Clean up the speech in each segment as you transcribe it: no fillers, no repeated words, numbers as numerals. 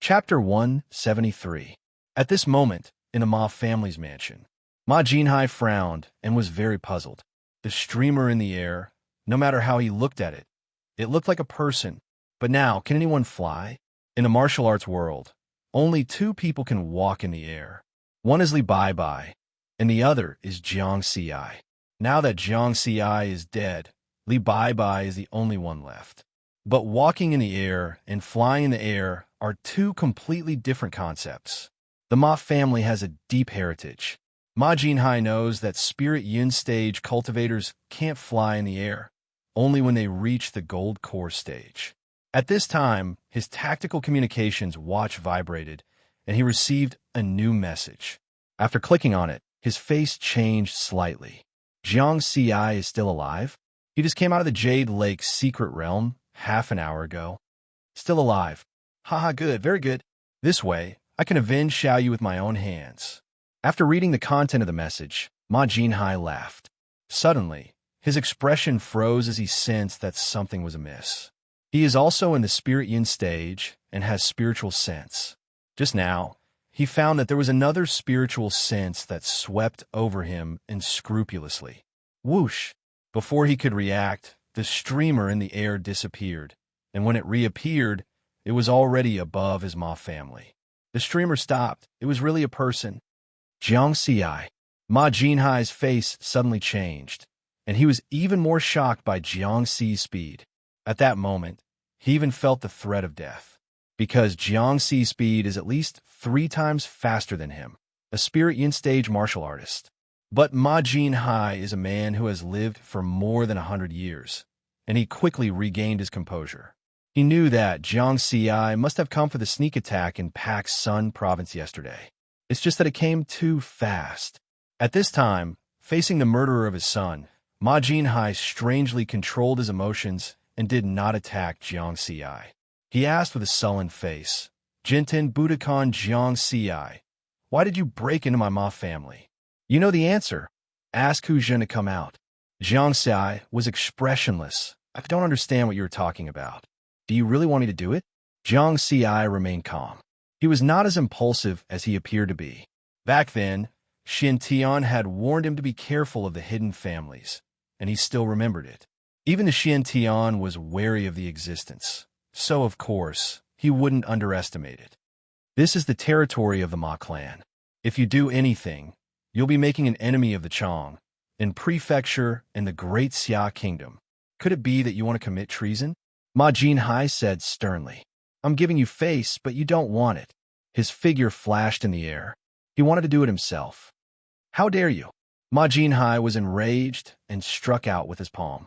Chapter 173. At this moment, in the Ma family's mansion, Ma Jinhai frowned and was very puzzled. The streamer in the air, no matter how he looked at it, it looked like a person. But now, can anyone fly? In the martial arts world, only two people can walk in the air. One is Li Bai, and the other is Jiang Xi. Now that Jiang Xi is dead, Li Bai is the only one left. But walking in the air and flying in the air are two completely different concepts. The Ma family has a deep heritage. Ma Jinhai knows that Spirit Yun stage cultivators can't fly in the air, only when they reach the Gold Core stage. At this time, his tactical communications watch vibrated, and he received a new message. After clicking on it, his face changed slightly. Jiang Xi is still alive? He just came out of the Jade Lake secret realm half an hour ago. Still alive. Haha, good, very good. This way, I can avenge Xiao Yu with my own hands. After reading the content of the message, Ma Jinhai laughed. Suddenly, his expression froze as he sensed that something was amiss. He is also in the Spirit Yin stage and has spiritual sense. Just now, he found that there was another spiritual sense that swept over him unscrupulously. Whoosh! Before he could react, the streamer in the air disappeared, and when it reappeared, it was already above his Ma family. The streamer stopped. It was really a person. Jiang Xi. Ma Jinhai's face suddenly changed, and he was even more shocked by Jiang Xi's speed. At that moment, he even felt the threat of death, because Jiang Xi's speed is at least 3 times faster than him, a Spirit Yin stage martial artist. But Ma Jinhai is a man who has lived for more than 100 years, and he quickly regained his composure. He knew that Jiang Xi must have come for the sneak attack in Pak Sun province yesterday. It's just that it came too fast. At this time, facing the murderer of his son, Ma Jinhai strangely controlled his emotions and did not attack Jiang Xi. He asked with a sullen face, Jinten Budokan Jiang Xi, why did you break into my Ma family? You know the answer. Ask Hu Zhen to come out. Jiang Xi was expressionless. I don't understand what you're talking about. Do you really want me to do it? Jiang Xi remained calm. He was not as impulsive as he appeared to be. Back then, Xin Tian had warned him to be careful of the hidden families, and he still remembered it. Even the Xin Tian was wary of the existence, so of course, he wouldn't underestimate it. This is the territory of the Ma clan. If you do anything, you'll be making an enemy of the Chong, in prefecture in the Great Xia Kingdom. Could it be that you want to commit treason? Ma Jinhai said sternly. I'm giving you face, but you don't want it. His figure flashed in the air. He wanted to do it himself. How dare you? Ma Jinhai was enraged and struck out with his palm.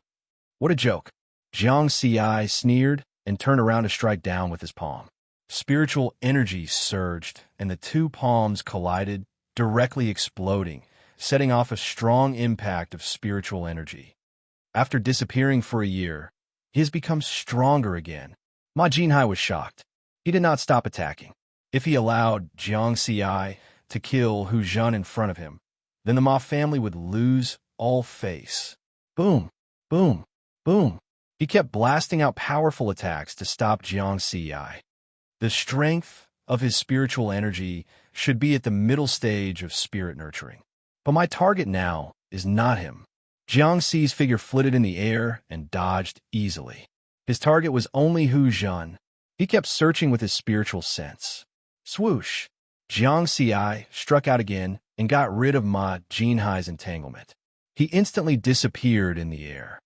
What a joke. Jiang Xi sneered and turned around to strike down with his palm. Spiritual energy surged, and the two palms collided, directly exploding, setting off a strong impact of spiritual energy. After disappearing for a year, he has become stronger again. Ma Jinhai was shocked. He did not stop attacking. If he allowed Jiang Xi to kill Hu Zhen in front of him, then the Ma family would lose all face. Boom, boom, boom. He kept blasting out powerful attacks to stop Jiang Xi. The strength of his spiritual energy should be at the middle stage of spirit nurturing. But my target now is not him. Jiang Xi's figure flitted in the air and dodged easily. His target was only Hu Zhen. He kept searching with his spiritual sense. Swoosh! Jiang Xi struck out again and got rid of Ma Jinhai's entanglement. He instantly disappeared in the air.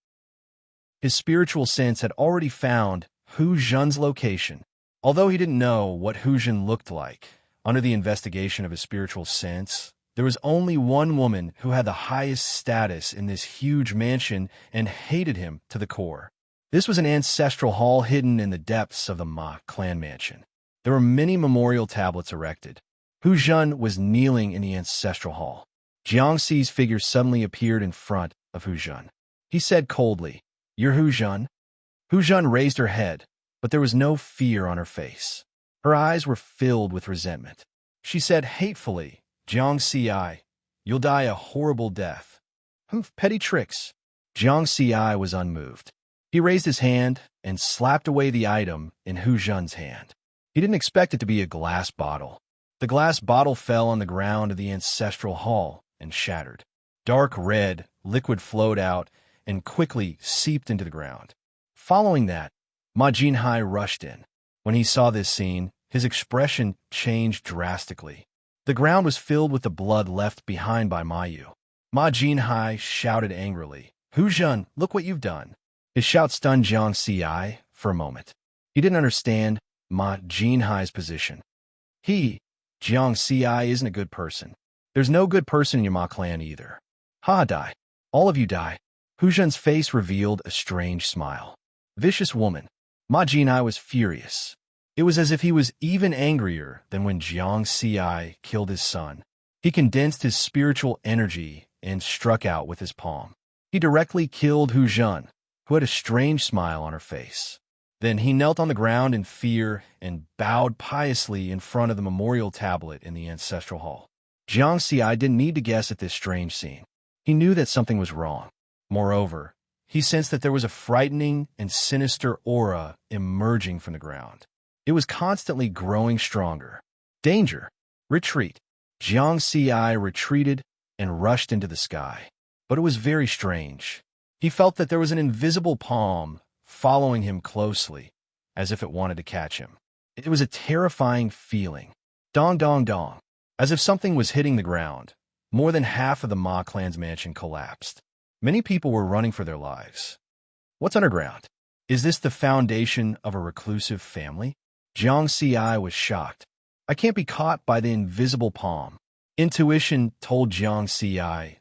His spiritual sense had already found Hu Zhen's location. Although he didn't know what Hu Zhen looked like, under the investigation of his spiritual sense, there was only one woman who had the highest status in this huge mansion and hated him to the core. This was an ancestral hall hidden in the depths of the Ma clan mansion. There were many memorial tablets erected. Hu Zhen was kneeling in the ancestral hall. Jiang Xi's figure suddenly appeared in front of Hu Zhen. He said coldly, You're Hu Zhen? Hu Zhen raised her head, but there was no fear on her face. Her eyes were filled with resentment. She said hatefully, Jiang Xi, you'll die a horrible death. Petty tricks. Jiang Xi was unmoved. He raised his hand and slapped away the item in Hu Zhen's hand. He didn't expect it to be a glass bottle. The glass bottle fell on the ground of the ancestral hall and shattered. Dark red liquid flowed out and quickly seeped into the ground. Following that, Ma Jinhai rushed in. When he saw this scene, his expression changed drastically. The ground was filled with the blood left behind by Mayu. Ma Jinhai shouted angrily, "Hu Zhen, look what you've done." His shout stunned Jiang Xi for a moment. He didn't understand Ma Jinhai's position. Jiang Xi isn't a good person. There's no good person in your Ma clan either. Ha, die. All of you die. Hu Zhen's face revealed a strange smile. Vicious woman. Ma Jinhai was furious. It was as if he was even angrier than when Jiang Xi killed his son. He condensed his spiritual energy and struck out with his palm. He directly killed Hu Zhen, who had a strange smile on her face. Then he knelt on the ground in fear and bowed piously in front of the memorial tablet in the ancestral hall. Jiang Xi didn't need to guess at this strange scene. He knew that something was wrong. Moreover, he sensed that there was a frightening and sinister aura emerging from the ground. It was constantly growing stronger. Danger! Retreat! Jiang Xi retreated and rushed into the sky. But it was very strange. He felt that there was an invisible palm following him closely, as if it wanted to catch him. It was a terrifying feeling. Dong, dong, dong. As if something was hitting the ground, more than half of the Ma clan's mansion collapsed. Many people were running for their lives. What's underground? Is this the foundation of a reclusive family? Jiang Xi was shocked. I can't be caught by the invisible palm. Intuition told Jiang Xi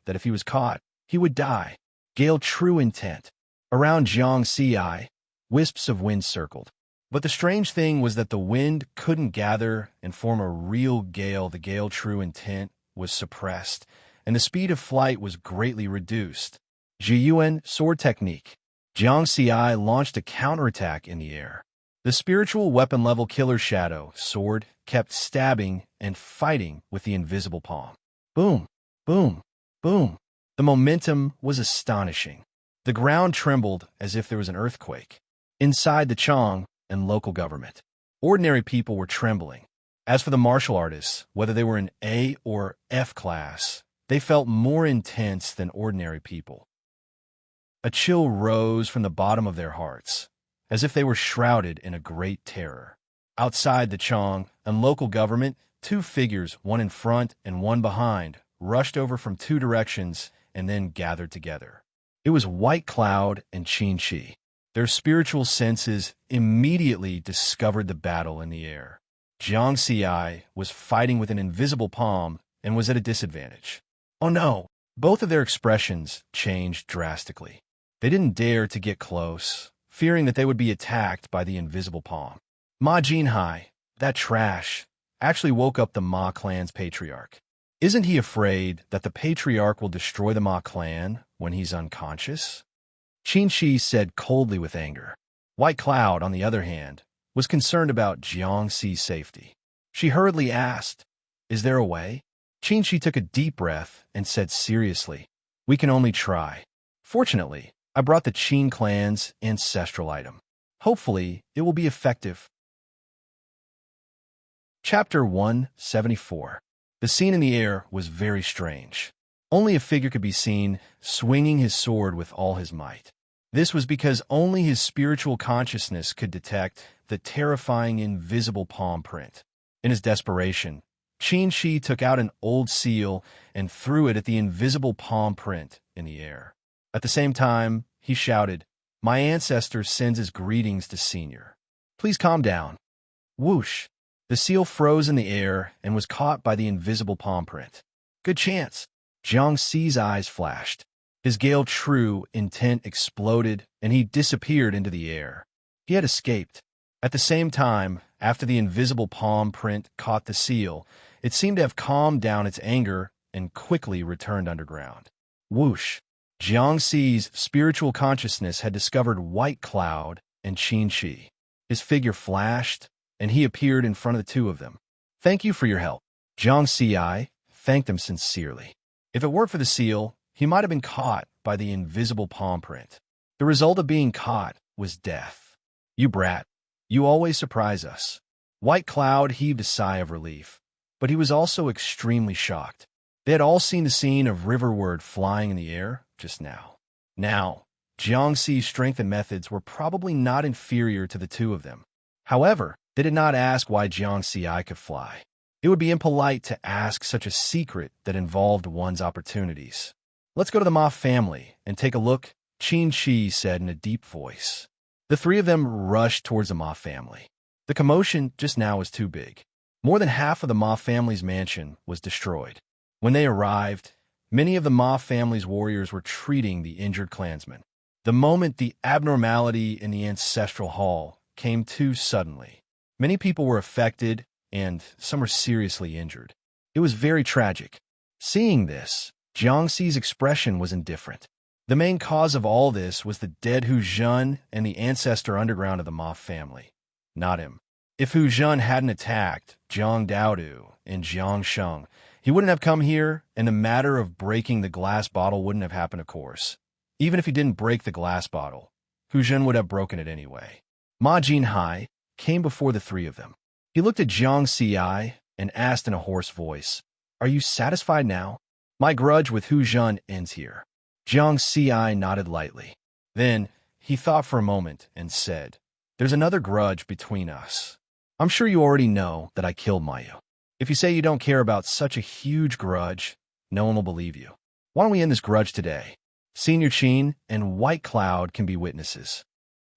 that if he was caught, he would die. Gale true intent. Around Jiang Xi, wisps of wind circled. But the strange thing was that the wind couldn't gather and form a real gale. The gale true intent was suppressed, and the speed of flight was greatly reduced. Jiyuan sword technique. Jiang Xi launched a counterattack in the air. The spiritual weapon-level killer shadow sword kept stabbing and fighting with the invisible palm. Boom, boom, boom. The momentum was astonishing. The ground trembled as if there was an earthquake. Inside the Chong and local government, ordinary people were trembling. As for the martial artists, whether they were in A or F class, they felt more intense than ordinary people. A chill rose from the bottom of their hearts, as if they were shrouded in a great terror. Outside the Chong and local government, two figures, one in front and one behind, rushed over from two directions and then gathered together. It was White Cloud and Qin Shi. Their spiritual senses immediately discovered the battle in the air. Jiang Xi was fighting with an invisible palm and was at a disadvantage. Oh no! Both of their expressions changed drastically. They didn't dare to get close, fearing that they would be attacked by the invisible palm. Ma Jinhai, that trash, actually woke up the Ma clan's patriarch. Isn't he afraid that the patriarch will destroy the Ma clan when he's unconscious? Qin Shi said coldly with anger. White Cloud, on the other hand, was concerned about Jiang Xi's safety. She hurriedly asked, "Is there a way?" Qin Shi took a deep breath and said seriously, "We can only try. Fortunately, I brought the Qin clan's ancestral item. Hopefully, it will be effective." Chapter 174. The scene in the air was very strange. Only a figure could be seen swinging his sword with all his might. This was because only his spiritual consciousness could detect the terrifying invisible palm print. In his desperation, Qin Shi took out an old seal and threw it at the invisible palm print in the air. At the same time, he shouted, "My ancestor sends his greetings to Senior. Please calm down." Whoosh! The seal froze in the air and was caught by the invisible palm print. Good chance. Jiang Xi's eyes flashed. His gale true intent exploded, and he disappeared into the air. He had escaped. At the same time, after the invisible palm print caught the seal, it seemed to have calmed down its anger and quickly returned underground. Whoosh! Jiang Xi's spiritual consciousness had discovered White Cloud and Qin Shi. His figure flashed, and he appeared in front of the two of them. "Thank you for your help." Jiang Xi thanked them sincerely. If it weren't for the seal, he might have been caught by the invisible palm print. The result of being caught was death. "You brat. You always surprise us." White Cloud heaved a sigh of relief, but he was also extremely shocked. They had all seen the scene of Riverward flying in the air just now. Now, Jiangxi's strength and methods were probably not inferior to the two of them. However, they did not ask why Jiangxi could fly. It would be impolite to ask such a secret that involved one's opportunities. Let's go to the Ma family and take a look, Qin Shi said in a deep voice. The three of them rushed towards the Ma family. The commotion just now was too big. More than half of the Ma family's mansion was destroyed. When they arrived, many of the Ma family's warriors were treating the injured clansmen. The moment the abnormality in the ancestral hall came too suddenly, many people were affected and some were seriously injured. It was very tragic. Seeing this, Jiangxi's expression was indifferent. The main cause of all this was the dead Hu Zhen and the ancestor underground of the Ma family, not him. If Hu Zhen hadn't attacked Jiang Daodu and Jiang Sheng, he wouldn't have come here, and the matter of breaking the glass bottle wouldn't have happened, of course. Even if he didn't break the glass bottle, Hu Zhen would have broken it anyway. Ma Jinhai came before the three of them. He looked at Jiang Xi and asked in a hoarse voice, "Are you satisfied now? My grudge with Hu Zhen ends here." Jiang Xi nodded lightly. Then he thought for a moment and said, "There's another grudge between us. I'm sure you already know that I killed Mayu. If you say you don't care about such a huge grudge, no one will believe you. Why don't we end this grudge today? Senior Qin and White Cloud can be witnesses."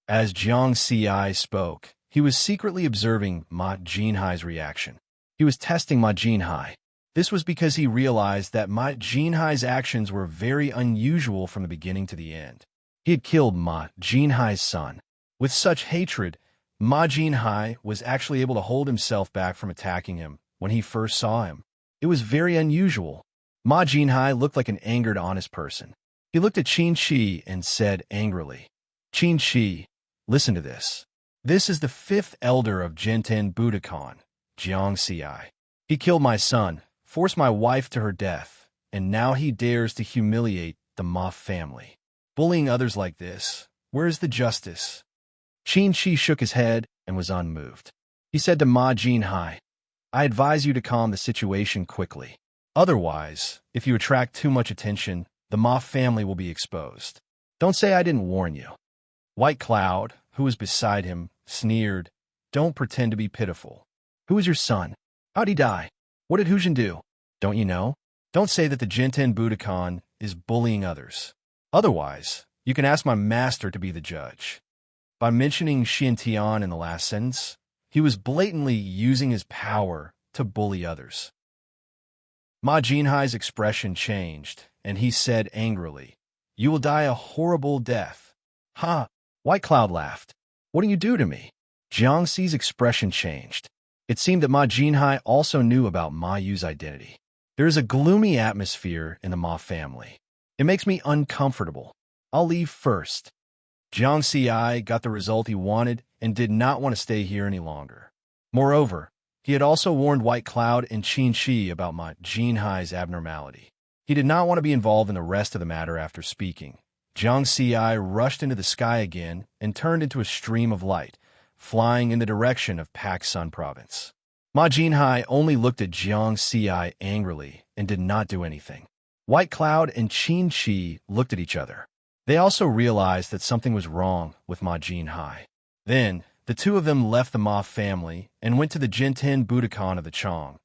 As Jiang Xi spoke, he was secretly observing Ma Jinhai's reaction. He was testing Ma Jinhai. This was because he realized that Ma Jinhai's actions were very unusual from the beginning to the end. He had killed Ma Jinhai's son. With such hatred, Ma Jinhai was actually able to hold himself back from attacking him when he first saw him. It was very unusual. Ma Jinhai looked like an angered, honest person. He looked at Qin Shi and said angrily, "Qin Shi, listen to this. This is the fifth elder of Jinten Budokan, Jiang Xi. He killed my son, forced my wife to her death, and now he dares to humiliate the Ma family. Bullying others like this, where is the justice?" Qin Shi shook his head and was unmoved. He said to Ma Jinhai, "I advise you to calm the situation quickly. Otherwise, if you attract too much attention, the Ma family will be exposed. Don't say I didn't warn you." White Cloud, who was beside him, sneered, "Don't pretend to be pitiful. Who is your son? How'd he die? What did Hu Zhen do? Don't you know? Don't say that the Jinten Budokan is bullying others. Otherwise, you can ask my master to be the judge." By mentioning Xiantian in the last sentence, he was blatantly using his power to bully others. Ma Jinhai's expression changed, and he said angrily, "You will die a horrible death." "Ha!" White Cloud laughed. "What do you do to me?" Jiangxi's expression changed. It seemed that Ma Jinhai also knew about Ma Yu's identity. There is a gloomy atmosphere in the Ma family. It makes me uncomfortable. I'll leave first. Jiang Xi got the result he wanted and did not want to stay here any longer. Moreover, he had also warned White Cloud and Qin Shi about Ma Jinhai's abnormality. He did not want to be involved in the rest of the matter after speaking. Jiang Xi rushed into the sky again and turned into a stream of light, flying in the direction of Pak Sun Province. Ma Jinhai only looked at Jiang Xi angrily and did not do anything. White Cloud and Qin Shi looked at each other. They also realized that something was wrong with Ma Jinhai. Then, the two of them left the Ma family and went to the Jinten Budokan of the Chong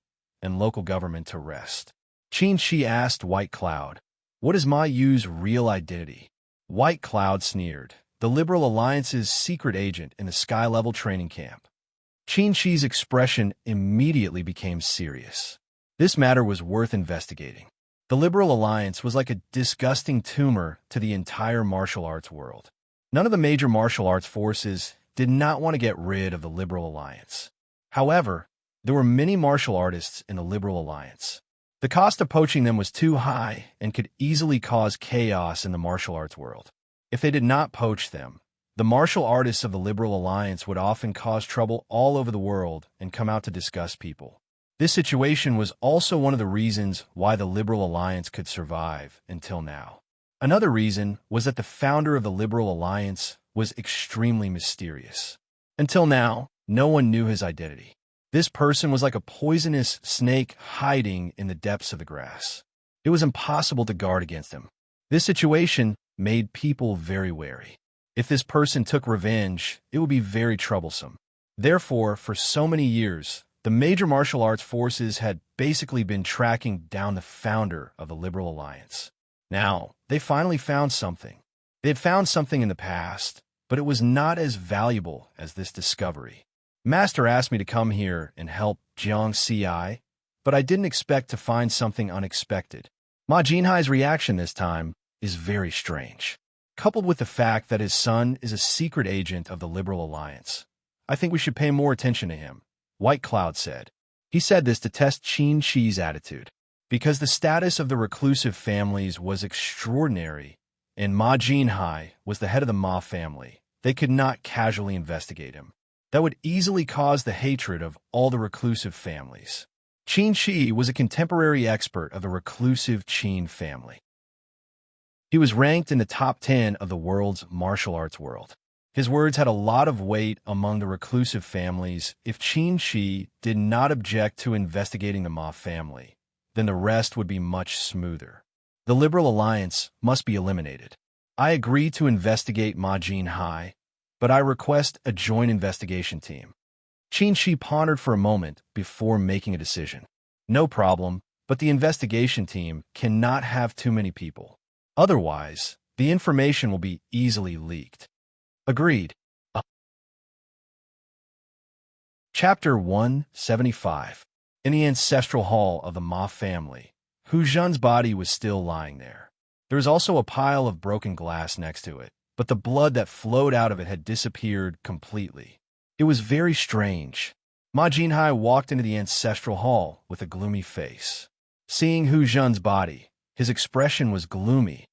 and local government to rest. Qin Shi asked White Cloud, "What is Ma Yu's real identity?" White Cloud sneered, "The Liberal Alliance's secret agent in the sky-level training camp." Qin Shi's expression immediately became serious. This matter was worth investigating. The Liberal Alliance was like a disgusting tumor to the entire martial arts world. None of the major martial arts forces did not want to get rid of the Liberal Alliance. However, there were many martial artists in the Liberal Alliance. The cost of poaching them was too high and could easily cause chaos in the martial arts world. If they did not poach them, the martial artists of the Liberal Alliance would often cause trouble all over the world and come out to disgust people. This situation was also one of the reasons why the Liberal Alliance could survive until now. Another reason was that the founder of the Liberal Alliance was extremely mysterious. Until now, no one knew his identity. This person was like a poisonous snake hiding in the depths of the grass. It was impossible to guard against him. This situation made people very wary. If this person took revenge, it would be very troublesome. Therefore, for so many years, the major martial arts forces had basically been tracking down the founder of the Liberal Alliance. Now, they finally found something. They had found something in the past, but it was not as valuable as this discovery. Master asked me to come here and help Jiang Ci, but I didn't expect to find something unexpected. Ma Jinhai's reaction this time is very strange. Coupled with the fact that his son is a secret agent of the Liberal Alliance, I think we should pay more attention to him, White Cloud said. He said this to test Qin Shi's attitude. Because the status of the reclusive families was extraordinary, and Ma Jinhai was the head of the Ma family, they could not casually investigate him. That would easily cause the hatred of all the reclusive families. Qin Shi was a contemporary expert of the reclusive Qin family. He was ranked in the top 10 of the world's martial arts world. His words had a lot of weight among the reclusive families. If Qin Shi did not object to investigating the Ma family, then the rest would be much smoother. The Liberal Alliance must be eliminated. I agree to investigate Ma Jinhai, but I request a joint investigation team. Qin Shi pondered for a moment before making a decision. No problem, but the investigation team cannot have too many people. Otherwise, the information will be easily leaked. Agreed. Chapter 175. In the ancestral hall of the Ma family, Hu Zhen's body was still lying there. There was also a pile of broken glass next to it, but the blood that flowed out of it had disappeared completely. It was very strange. Ma Jinhai walked into the ancestral hall with a gloomy face. Seeing Hu Zhen's body, his expression was gloomy,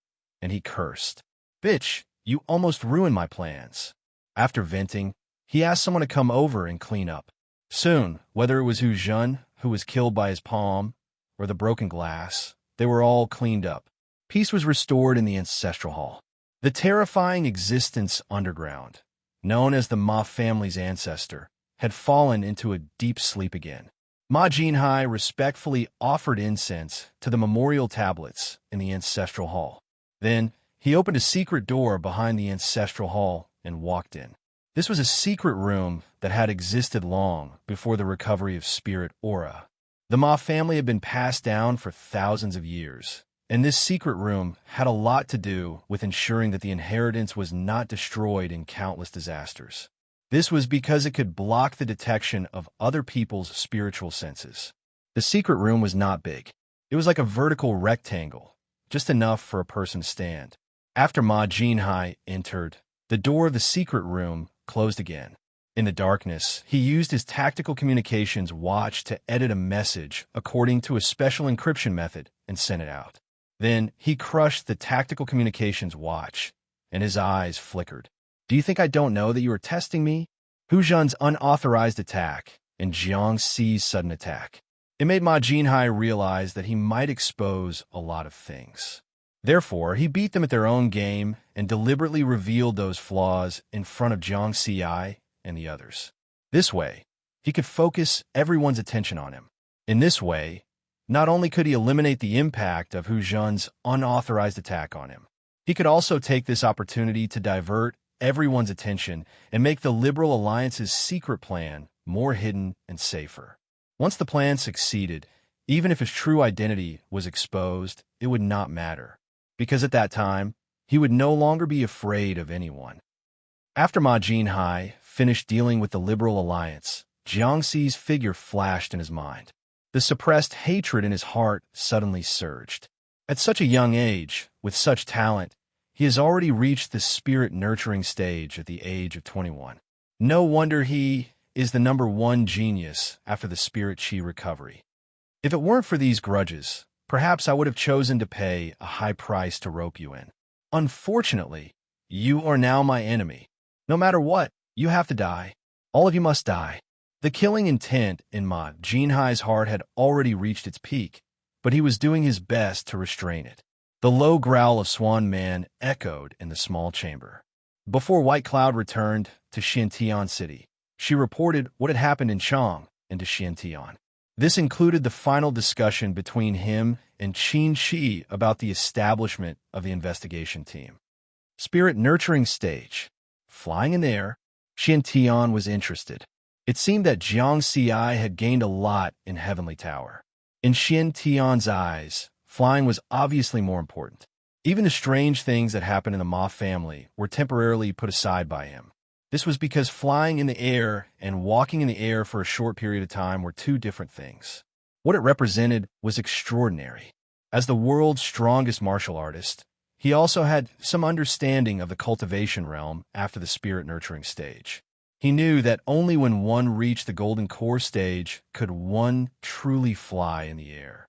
and he cursed. "Bitch, you almost ruined my plans." After venting, he asked someone to come over and clean up. Soon, whether it was Hu Zhen, who was killed by his palm, or the broken glass, they were all cleaned up. Peace was restored in the ancestral hall. The terrifying existence underground, known as the Ma family's ancestor, had fallen into a deep sleep again. Ma Jinhai respectfully offered incense to the memorial tablets in the ancestral hall. Then, he opened a secret door behind the ancestral hall and walked in. This was a secret room that had existed long before the recovery of spirit aura. The Ma family had been passed down for thousands of years, and this secret room had a lot to do with ensuring that the inheritance was not destroyed in countless disasters. This was because it could block the detection of other people's spiritual senses. The secret room was not big. It was like a vertical rectangle, just enough for a person to stand. After Ma Jinhai entered, the door of the secret room closed again. In the darkness, he used his tactical communications watch to edit a message according to a special encryption method and sent it out. Then, he crushed the tactical communications watch, and his eyes flickered. "Do you think I don't know that you are testing me?" Hu Zhen's unauthorized attack and Jiang Ci's sudden attack. It made Ma Jinhai realize that he might expose a lot of things. Therefore, he beat them at their own game and deliberately revealed those flaws in front of Jiang Ci and the others. This way, he could focus everyone's attention on him. In this way, not only could he eliminate the impact of Hu Zhen's unauthorized attack on him, he could also take this opportunity to divert everyone's attention and make the Liberal Alliance's secret plan more hidden and safer. Once the plan succeeded, even if his true identity was exposed, it would not matter, because at that time, he would no longer be afraid of anyone. After Ma Jinhai finished dealing with the Liberal Alliance, Jiang Ci's figure flashed in his mind. The suppressed hatred in his heart suddenly surged. At such a young age, with such talent, he has already reached the spirit-nurturing stage at the age of 21. No wonder he is the #1 genius after the spirit chi recovery. If it weren't for these grudges, perhaps I would have chosen to pay a high price to rope you in. Unfortunately, you are now my enemy. No matter what, you have to die. All of you must die. The killing intent in Ma Jinhai's heart had already reached its peak, but he was doing his best to restrain it. The low growl of Swan Man echoed in the small chamber. Before White Cloud returned to Xintian City, she reported what had happened in Chang. into Xiantian. This included the final discussion between him and Qin Shi about the establishment of the investigation team. Spirit nurturing stage. Flying in the air, Xiantian was interested. It seemed that Jiang Xi had gained a lot in Heavenly Tower. In Xiantian's eyes, flying was obviously more important. Even the strange things that happened in the Ma family were temporarily put aside by him. This was because flying in the air and walking in the air for a short period of time were two different things. What it represented was extraordinary. As the world's strongest martial artist, he also had some understanding of the cultivation realm after the spirit nurturing stage. He knew that only when one reached the golden core stage could one truly fly in the air.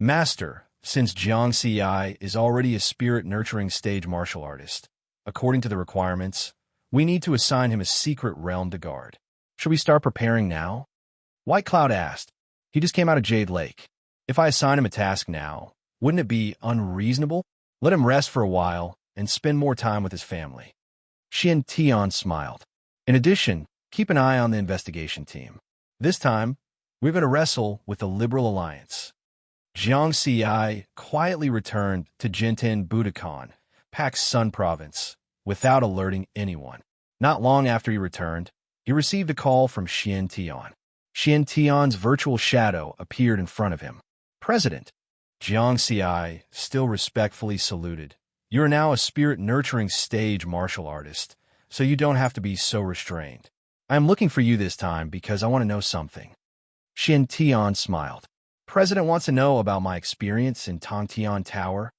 Master, since Jiang Xi is already a spirit nurturing stage martial artist, according to the requirements, we need to assign him a secret realm to guard. Should we start preparing now? White Cloud asked. He just came out of Jade Lake. If I assign him a task now, wouldn't it be unreasonable? Let him rest for a while and spend more time with his family. Xiantian smiled. In addition, keep an eye on the investigation team. This time, we're going to wrestle with the Liberal Alliance. Jiang Xi quietly returned to Jinten Budokan, Pak's Sun Province, without alerting anyone. Not long after he returned, he received a call from Xiantian. Xiantian's virtual shadow appeared in front of him. President. Jiang Xi still respectfully saluted. You are now a spirit-nurturing stage martial artist, so you don't have to be so restrained. I am looking for you this time because I want to know something. Xiantian smiled. President wants to know about my experience in Tongtian Tower.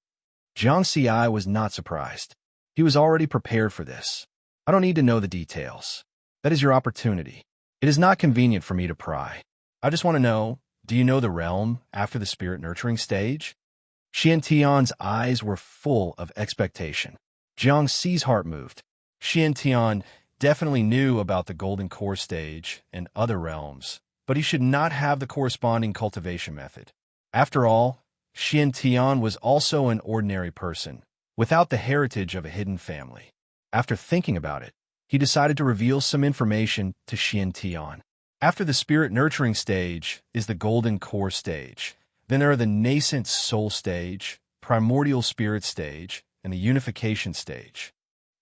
Jiang Xi was not surprised. He was already prepared for this. I don't need to know the details. That is your opportunity. It is not convenient for me to pry. I just want to know, do you know the realm after the spirit nurturing stage? Xiantian's eyes were full of expectation. Jiang Xi's heart moved. Xiantian definitely knew about the golden core stage and other realms, but he should not have the corresponding cultivation method. After all, Xiantian was also an ordinary person, without the heritage of a hidden family. After thinking about it, he decided to reveal some information to Xiantian. After the spirit nurturing stage is the golden core stage. Then there are the nascent soul stage, primordial spirit stage, and the unification stage.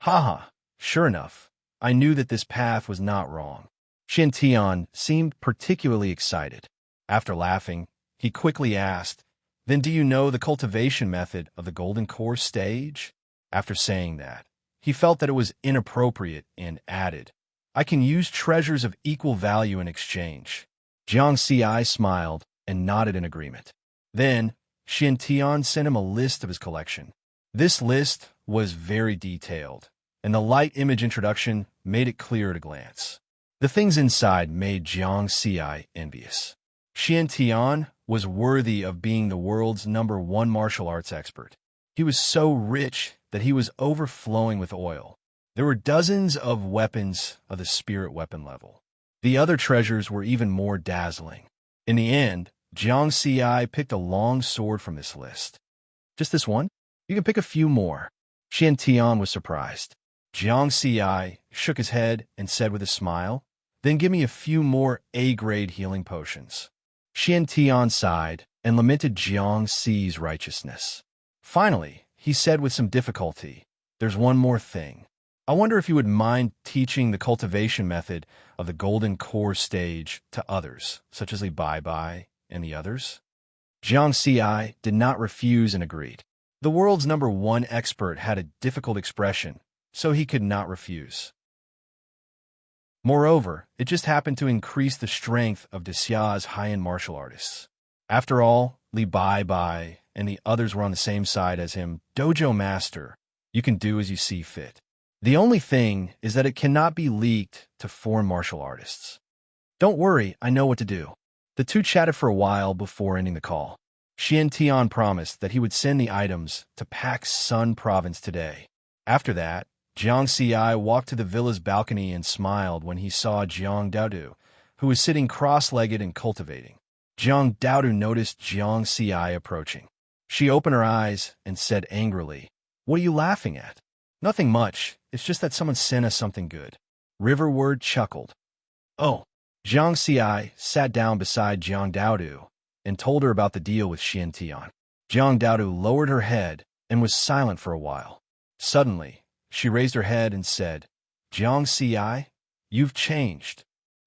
Haha, sure enough, I knew that this path was not wrong. Xiantian seemed particularly excited. After laughing, he quickly asked, Then do you know the cultivation method of the golden core stage? After saying that, he felt that it was inappropriate and added, I can use treasures of equal value in exchange. Jiang Xi smiled and nodded in agreement. Then, Xiantian sent him a list of his collection. This list was very detailed, and the light image introduction made it clear at a glance. The things inside made Jiang Xi envious. Xiantian was worthy of being the world's #1 martial arts expert. He was so rich that he was overflowing with oil. There were dozens of weapons of the spirit weapon level. The other treasures were even more dazzling. In the end, Jiang Xi picked a long sword from this list. Just this one? You can pick a few more. Xiantian was surprised. Jiang Xi shook his head and said with a smile, Then give me a few more A-grade healing potions. Xiantian sighed and lamented Jiang Xi's righteousness. Finally, he said with some difficulty, There's one more thing. I wonder if you would mind teaching the cultivation method of the golden core stage to others, such as Li Bai and the others? Jiang Xi did not refuse and agreed. The world's #1 expert had a difficult expression, so he could not refuse. Moreover, it just happened to increase the strength of Dexia's high-end martial artists. After all, Li Bai and the others were on the same side as him. Dojo master, you can do as you see fit. The only thing is that it cannot be leaked to foreign martial artists. Don't worry, I know what to do. The two chatted for a while before ending the call. Xiantian promised that he would send the items to Pak's Sun Province today. After that, Jiang Xi walked to the villa's balcony and smiled when he saw Jiang Daodu, who was sitting cross-legged and cultivating. Jiang Daodu noticed Jiang Xi approaching. She opened her eyes and said angrily, What are you laughing at? Nothing much, it's just that someone sent us something good. Riverward chuckled. Oh, Jiang Xi sat down beside Jiang Daodu and told her about the deal with Xian Tian. Jiang Daodu lowered her head and was silent for a while. Suddenly, she raised her head and said, Jiang Xi, you've changed.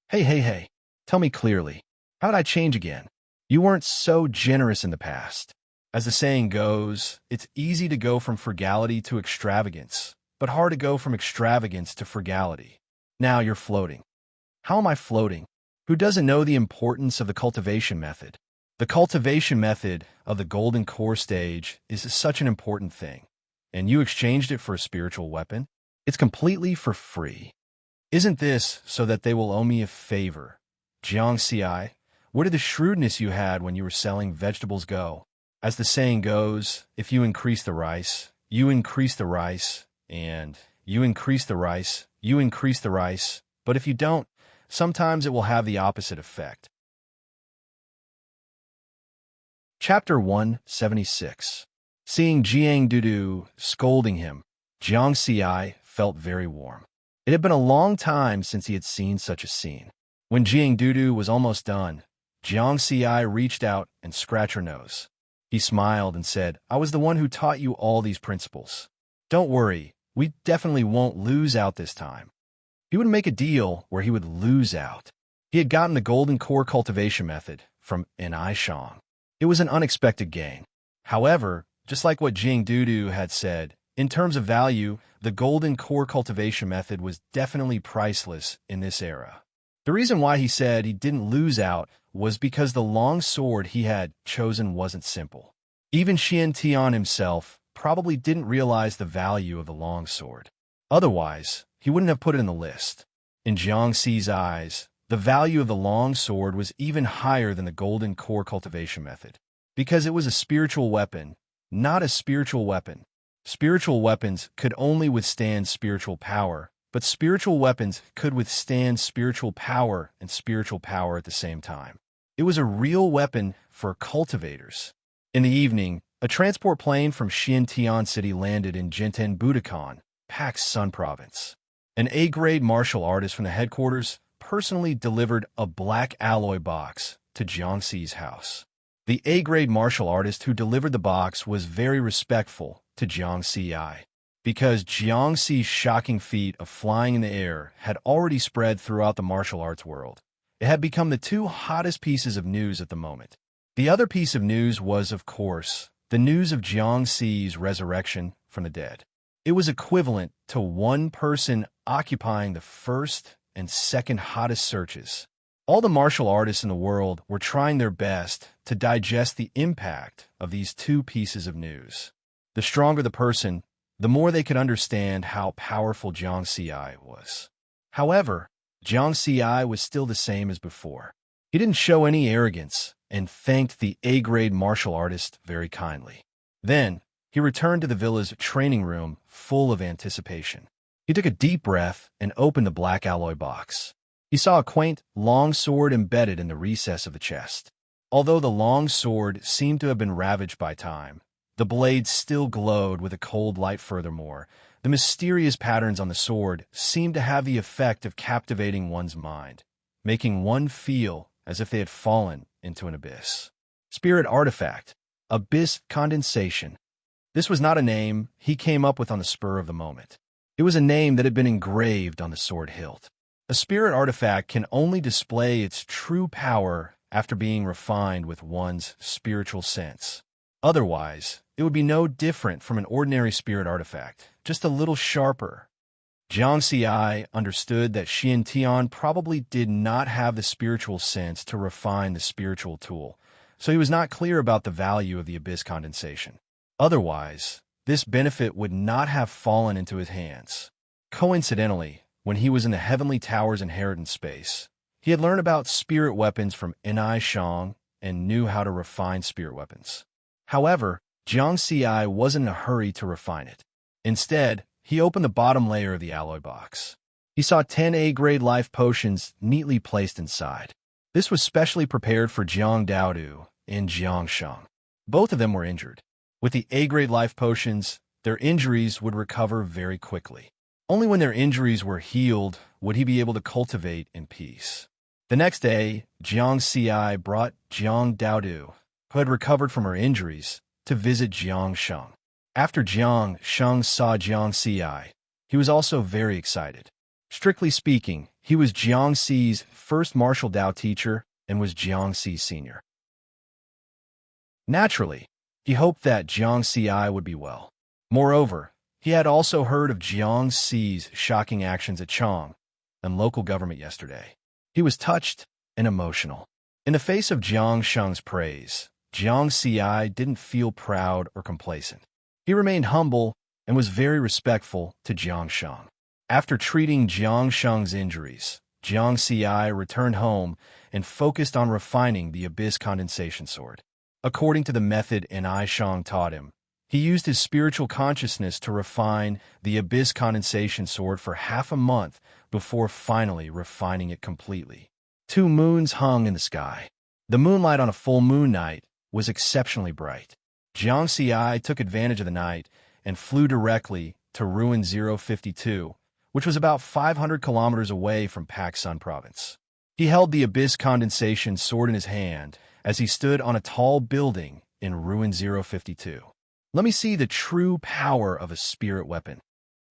Hey, tell me clearly, how did I change again? You weren't so generous in the past. As the saying goes, it's easy to go from frugality to extravagance, but hard to go from extravagance to frugality. Now you're floating. How am I floating? Who doesn't know the importance of the cultivation method? The cultivation method of the golden core stage is such an important thing, and you exchanged it for a spiritual weapon? It's completely for free. Isn't this so that they will owe me a favor? Jiang Xi, where did the shrewdness you had when you were selling vegetables go? As the saying goes, if you increase the rice, you increase the rice, and you increase the rice, you increase the rice, but if you don't, sometimes it will have the opposite effect. Chapter 176. Seeing Jiang Dudu scolding him, Jiang Xi felt very warm. It had been a long time since he had seen such a scene. When Jiang Dudu was almost done, Jiang Xi reached out and scratched her nose. He smiled and said, I was the one who taught you all these principles. Don't worry, we definitely won't lose out this time. He would make a deal where he would lose out. He had gotten the golden core cultivation method from Shang. It was an unexpected gain. However, just like what Jiang Dudu had said, in terms of value, the golden core cultivation method was definitely priceless in this era. The reason why he said he didn't lose out was because the long sword he had chosen wasn't simple. Even Xian Tian himself probably didn't realize the value of the long sword. Otherwise, he wouldn't have put it in the list. In Jiang Xi's eyes, the value of the long sword was even higher than the golden core cultivation method, because it was a spiritual weapon, not a spiritual weapon. Spiritual weapons could only withstand spiritual power, but spiritual weapons could withstand spiritual power and spiritual power at the same time. It was a real weapon for cultivators. In the evening, a transport plane from Xiantian City landed in Jinten Budokan, Pak's Sun Province. An A-grade martial artist from the headquarters personally delivered a black alloy box to Jiang Xi's house. The A-grade martial artist who delivered the box was very respectful to Jiang Xi, because Jiang Xi's shocking feat of flying in the air had already spread throughout the martial arts world. It had become the two hottest pieces of news at the moment. The other piece of news was, of course, the news of Jiang Xi's resurrection from the dead. It was equivalent to one person occupying the first and second hottest searches. All the martial artists in the world were trying their best to digest the impact of these two pieces of news. The stronger the person, the more they could understand how powerful Jiang Xi was. However, Jiang Xi was still the same as before. He didn't show any arrogance and thanked the A-grade martial artist very kindly. Then, he returned to the villa's training room full of anticipation. He took a deep breath and opened the black alloy box. He saw a quaint, long sword embedded in the recess of the chest. Although the long sword seemed to have been ravaged by time, the blade still glowed with a cold light. Furthermore, the mysterious patterns on the sword seemed to have the effect of captivating one's mind, making one feel as if they had fallen into an abyss. Spirit artifact, abyss condensation. This was not a name he came up with on the spur of the moment. It was a name that had been engraved on the sword hilt. A spirit artifact can only display its true power after being refined with one's spiritual sense. Otherwise, it would be no different from an ordinary spirit artifact, just a little sharper. Jiang Xi understood that Xian Tian probably did not have the spiritual sense to refine the spiritual tool, so he was not clear about the value of the abyss condensation. Otherwise, this benefit would not have fallen into his hands. Coincidentally, when he was in the Heavenly Tower's inheritance space, he had learned about spirit weapons from Shang and knew how to refine spirit weapons. However, Jiang Xi wasn't in a hurry to refine it. Instead, he opened the bottom layer of the alloy box. He saw 10 A-grade life potions neatly placed inside. This was specially prepared for Jiang Daodu and Jiang Shang. Both of them were injured. With the A-grade life potions, their injuries would recover very quickly. Only when their injuries were healed would he be able to cultivate in peace. The next day, Jiang Xi brought Jiang Daodu, who had recovered from her injuries, to visit Jiang Sheng. After Jiang Sheng saw Jiang Xi, he was also very excited. Strictly speaking, he was Jiang Xi's first martial Dao teacher and was Jiang Xi's senior. Naturally, he hoped that Jiang Xi would be well. Moreover, he had also heard of Jiang Xi's shocking actions at Chong and local government yesterday. He was touched and emotional. In the face of Jiang Sheng's praise, Jiang Xi didn't feel proud or complacent. He remained humble and was very respectful to Jiang Sheng. After treating Jiang Sheng's injuries, Jiang Xi returned home and focused on refining the Abyss condensation sword. According to the method An Shang taught him, he used his spiritual consciousness to refine the Abyss condensation sword for half a month before finally refining it completely. 2 moons hung in the sky. The moonlight on a full moon night was exceptionally bright. Jiang Xi took advantage of the night and flew directly to Ruin 052, which was about 500 kilometers away from Paksun province. He held the Abyss condensation sword in his hand as he stood on a tall building in Ruin 052. Let me see the true power of a spirit weapon.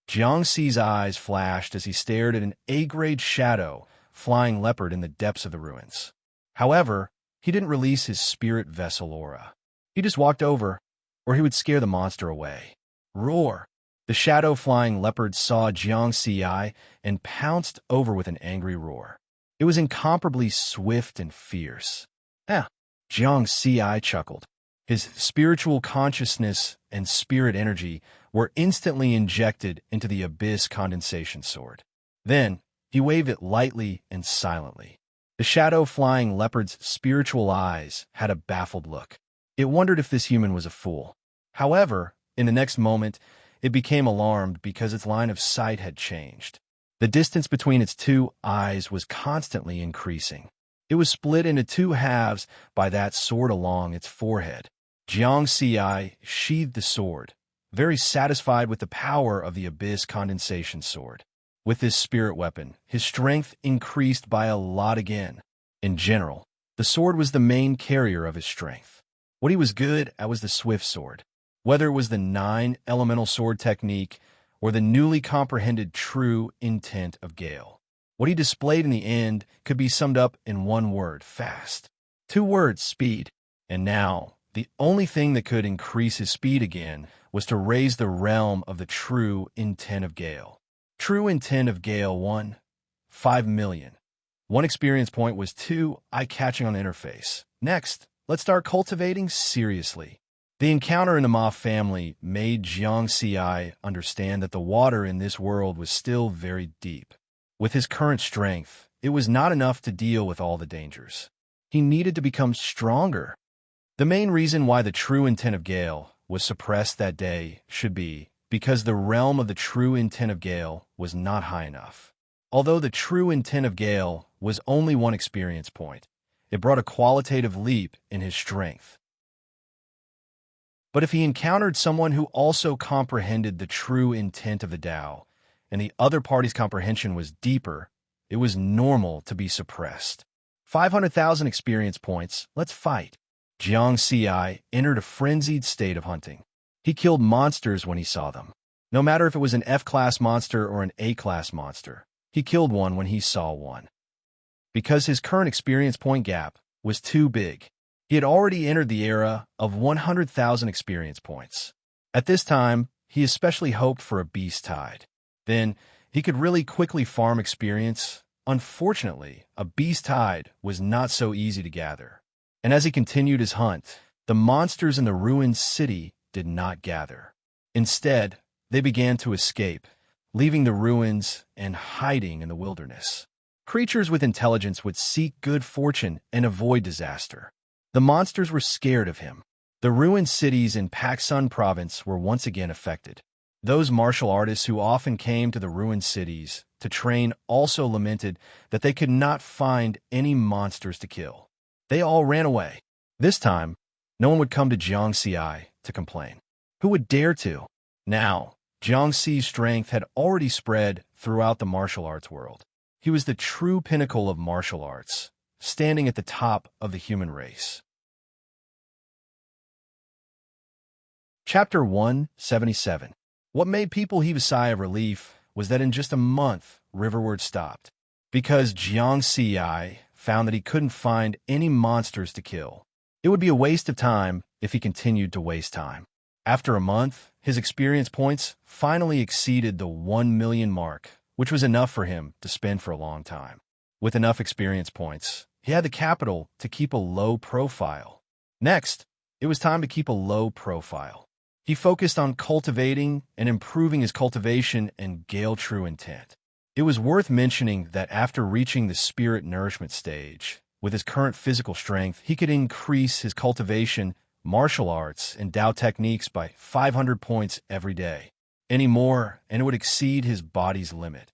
Jiang Xi's eyes flashed as he stared at an A-grade shadow flying leopard in the depths of the ruins. However, he didn't release his spirit vessel aura. He just walked over, or he would scare the monster away. Roar! The shadow-flying leopard saw Jiang Xi and pounced over with an angry roar. It was incomparably swift and fierce. Jiang Xi chuckled. His spiritual consciousness and spirit energy were instantly injected into the Abyss condensation sword. Then, he waved it lightly and silently. The shadow-flying leopard's spiritual eyes had a baffled look. It wondered if this human was a fool. However, in the next moment, it became alarmed because its line of sight had changed. The distance between its 2 eyes was constantly increasing. It was split into 2 halves by that sword along its forehead. Jiang Xi sheathed the sword, very satisfied with the power of the Abyss condensation sword. With this spirit weapon, his strength increased by a lot again. In general, the sword was the main carrier of his strength. What he was good at was the swift sword. Whether it was the 9 elemental sword technique or the newly comprehended true intent of Gale. What he displayed in the end could be summed up in one word: fast. 2 words: speed. And now, the only thing that could increase his speed again was to raise the realm of the true intent of Gale. True intent of Gale 1, 5 million. 1 experience point was 2 eye-catching on the interface. Next, let's start cultivating seriously. The encounter in the Ma family made Jiang Xi understand that the water in this world was still very deep. With his current strength, it was not enough to deal with all the dangers. He needed to become stronger. The main reason why the true intent of Gale was suppressed that day should be because the realm of the true intent of Gale was not high enough. Although the true intent of Gale was only 1 experience point, it brought a qualitative leap in his strength. But if he encountered someone who also comprehended the true intent of the Tao, and the other party's comprehension was deeper, it was normal to be suppressed. 500,000 experience points, let's fight. Jiang Xi entered a frenzied state of hunting. He killed monsters when he saw them. No matter if it was an F-class monster or an A-class monster, he killed one when he saw one. Because his current experience point gap was too big, he had already entered the era of 100,000 experience points. At this time, he especially hoped for a beast tide. Then, he could really quickly farm experience. Unfortunately, a beast tide was not so easy to gather. And as he continued his hunt, the monsters in the ruined city did not gather. Instead, they began to escape, leaving the ruins and hiding in the wilderness. Creatures with intelligence would seek good fortune and avoid disaster. The monsters were scared of him. The ruined cities in Paksun province were once again affected. Those martial artists who often came to the ruined cities to train also lamented that they could not find any monsters to kill. They all ran away. This time, no one would come to Jiang Xi to complain. Who would dare to? Now, Jiang Xi's strength had already spread throughout the martial arts world. He was the true pinnacle of martial arts, standing at the top of the human race. Chapter 177. What made people heave a sigh of relief was that in just a month, Riverward stopped, because Jiang Xi found that he couldn't find any monsters to kill. It would be a waste of time if he continued to waste time. After a month, his experience points finally exceeded the 1 million mark, which was enough for him to spend for a long time. With enough experience points, he had the capital to keep a low profile. Next, it was time to keep a low profile. He focused on cultivating and improving his cultivation and gale true intent. It was worth mentioning that after reaching the spirit nourishment stage, with his current physical strength, he could increase his cultivation, martial arts, and Tao techniques by 500 points every day. Any more, and it would exceed his body's limit.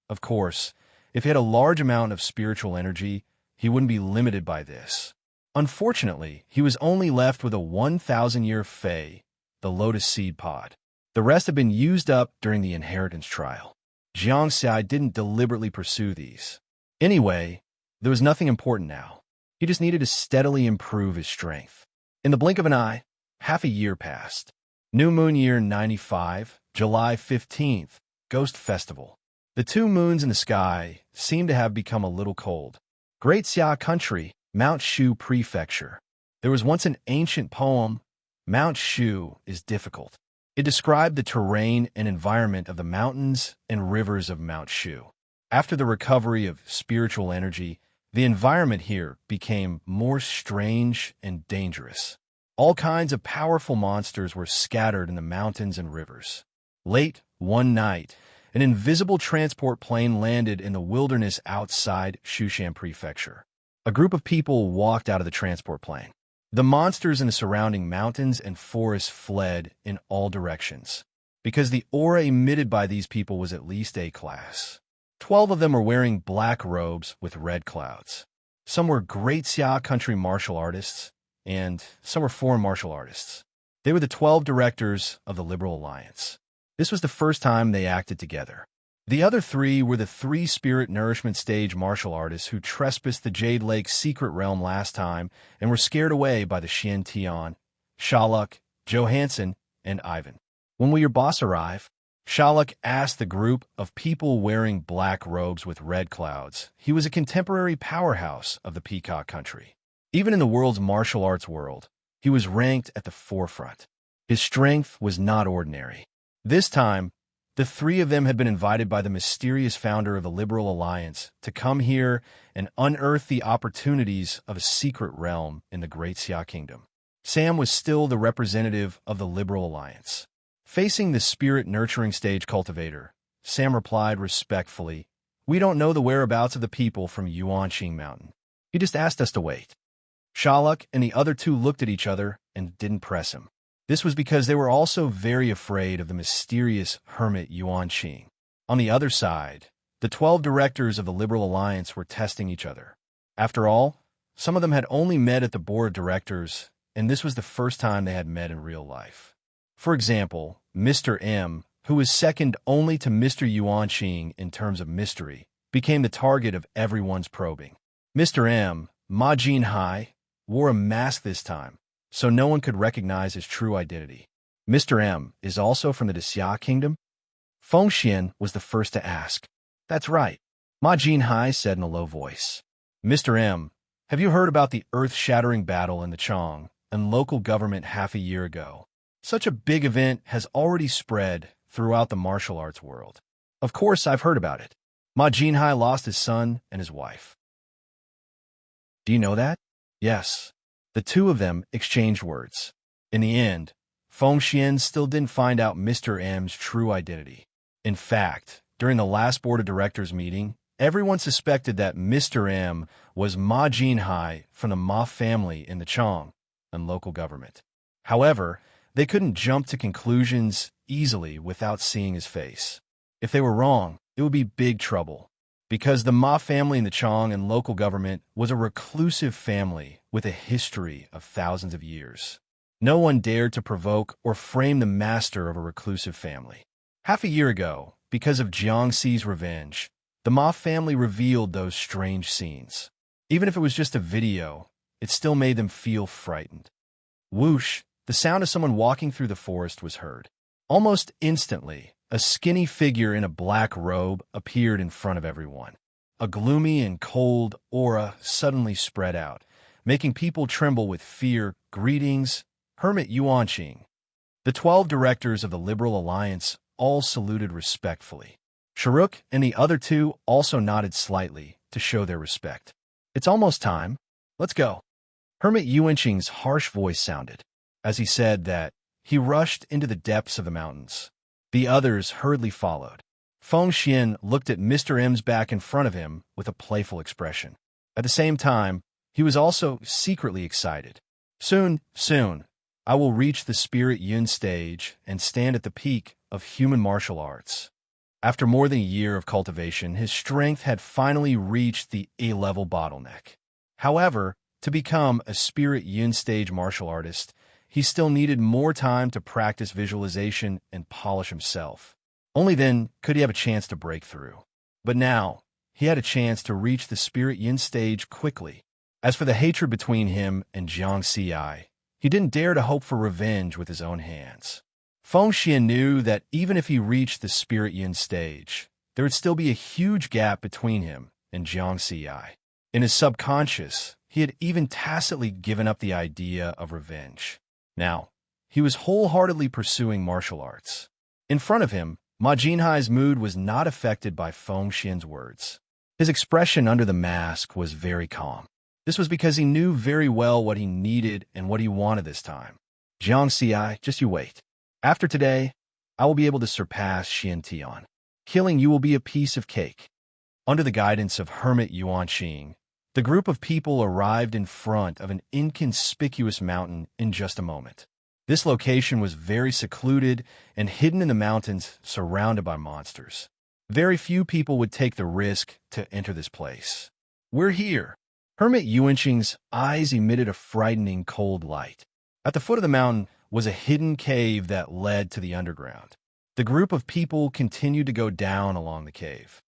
Of course, if he had a large amount of spiritual energy, he wouldn't be limited by this. Unfortunately, he was only left with a 1,000-year Fei, the lotus seed pod. The rest had been used up during the inheritance trial. Jiang Xi didn't deliberately pursue these. Anyway, there was nothing important now. He just needed to steadily improve his strength. In the blink of an eye, half a year passed. New Moon Year 95, July 15th, Ghost Festival. The 2 moons in the sky seemed to have become a little cold. Great Xia Country, Mount Shu Prefecture. There was once an ancient poem, Mount Shu is difficult. It described the terrain and environment of the mountains and rivers of Mount Shu. After the recovery of spiritual energy, the environment here became more strange and dangerous. All kinds of powerful monsters were scattered in the mountains and rivers. Late one night, an invisible transport plane landed in the wilderness outside Shushan Prefecture. A group of people walked out of the transport plane. The monsters in the surrounding mountains and forests fled in all directions, because the aura emitted by these people was at least A-class. 12 of them were wearing black robes with red clouds. Some were Great Xia Country martial artists, and some were foreign martial artists. They were the 12 directors of the Liberal Alliance. This was the first time they acted together. The other 3 were the 3 Spirit Nourishment Stage martial artists who trespassed the Jade Lake secret realm last time and were scared away by the Xian Tian, Shaluk, Johansson, and Ivan. When will your boss arrive? Shaluk asked the group of people wearing black robes with red clouds. He was a contemporary powerhouse of the Peacock Country. Even in the world's martial arts world, he was ranked at the forefront. His strength was not ordinary. This time, the 3 of them had been invited by the mysterious founder of the Liberal Alliance to come here and unearth the opportunities of a secret realm in the Great Xia Kingdom. Sam was still the representative of the Liberal Alliance. Facing the spirit nurturing stage cultivator, Sam replied respectfully, "We don't know the whereabouts of the people from Yuanqing Mountain. He just asked us to wait." Shaluk and the other 2 looked at each other and didn't press him. This was because they were also very afraid of the mysterious hermit Yuanqing. On the other side, the 12 directors of the Liberal Alliance were testing each other. After all, some of them had only met at the board of directors, and this was the first time they had met in real life. For example, Mr. M, who was second only to Mr. Yuanqing in terms of mystery, became the target of everyone's probing. Mr. M, Ma Jinhai, wore a mask this time, so no one could recognize his true identity. Mr. M is also from the Xia Kingdom? Fengxian was the first to ask. That's right, Ma Jinhai said in a low voice. Mr. M, have you heard about the earth-shattering battle in the Chong and local government half a year ago? Such a big event has already spread throughout the martial arts world. Of course, I've heard about it. Ma Jinhai lost his son and his wife. Do you know that? Yes. The 2 of them exchanged words. In the end, Fengxian still didn't find out Mr. M's true identity. In fact, during the last board of directors meeting, everyone suspected that Mr. M was Ma Jinhai from the Ma family in the Chong and local government. However, they couldn't jump to conclusions easily without seeing his face. If they were wrong, it would be big trouble, because the Ma family in the Chong and local government was a reclusive family with a history of thousands of years. No one dared to provoke or frame the master of a reclusive family. Half a year ago, because of Jiang Xi's revenge, the Ma family revealed those strange scenes. Even if it was just a video, it still made them feel frightened. Whoosh, the sound of someone walking through the forest was heard. Almost instantly, a skinny figure in a black robe appeared in front of everyone. A gloomy and cold aura suddenly spread out, making people tremble with fear. Greetings, Hermit Yuanqing. The 12 directors of the Liberal Alliance all saluted respectfully. Sharuk and the other two also nodded slightly to show their respect. It's almost time. Let's go. Hermit Yuanqing's harsh voice sounded. As he said that, he rushed into the depths of the mountains. The others hurriedly followed. Feng Xian looked at Mr. M's back in front of him with a playful expression. At the same time, he was also secretly excited. Soon, I will reach the Spirit Yun stage and stand at the peak of human martial arts. After more than a year of cultivation, his strength had finally reached the A-level bottleneck. However, to become a Spirit Yun stage martial artist, he still needed more time to practice visualization and polish himself. Only then could he have a chance to break through. But now, he had a chance to reach the Spirit Yin stage quickly. As for the hatred between him and Jiang Xi, he didn't dare to hope for revenge with his own hands. Feng Xian knew that even if he reached the Spirit Yin stage, there would still be a huge gap between him and Jiang Xi. In his subconscious, he had even tacitly given up the idea of revenge. Now, he was wholeheartedly pursuing martial arts. In front of him, Ma Jinhai's mood was not affected by Feng Xian's words. His expression under the mask was very calm. This was because he knew very well what he needed and what he wanted this time. Jiang Xi, just you wait. After today, I will be able to surpass Xian Tian. Killing you will be a piece of cake. Under the guidance of Hermit Yuanqing, the group of people arrived in front of an inconspicuous mountain in just a moment. This location was very secluded and hidden in the mountains, surrounded by monsters. Very few people would take the risk to enter this place. We're here. Hermit Yuanqing's eyes emitted a frightening cold light. At the foot of the mountain was a hidden cave that led to the underground. The group of people continued to go down along the cave.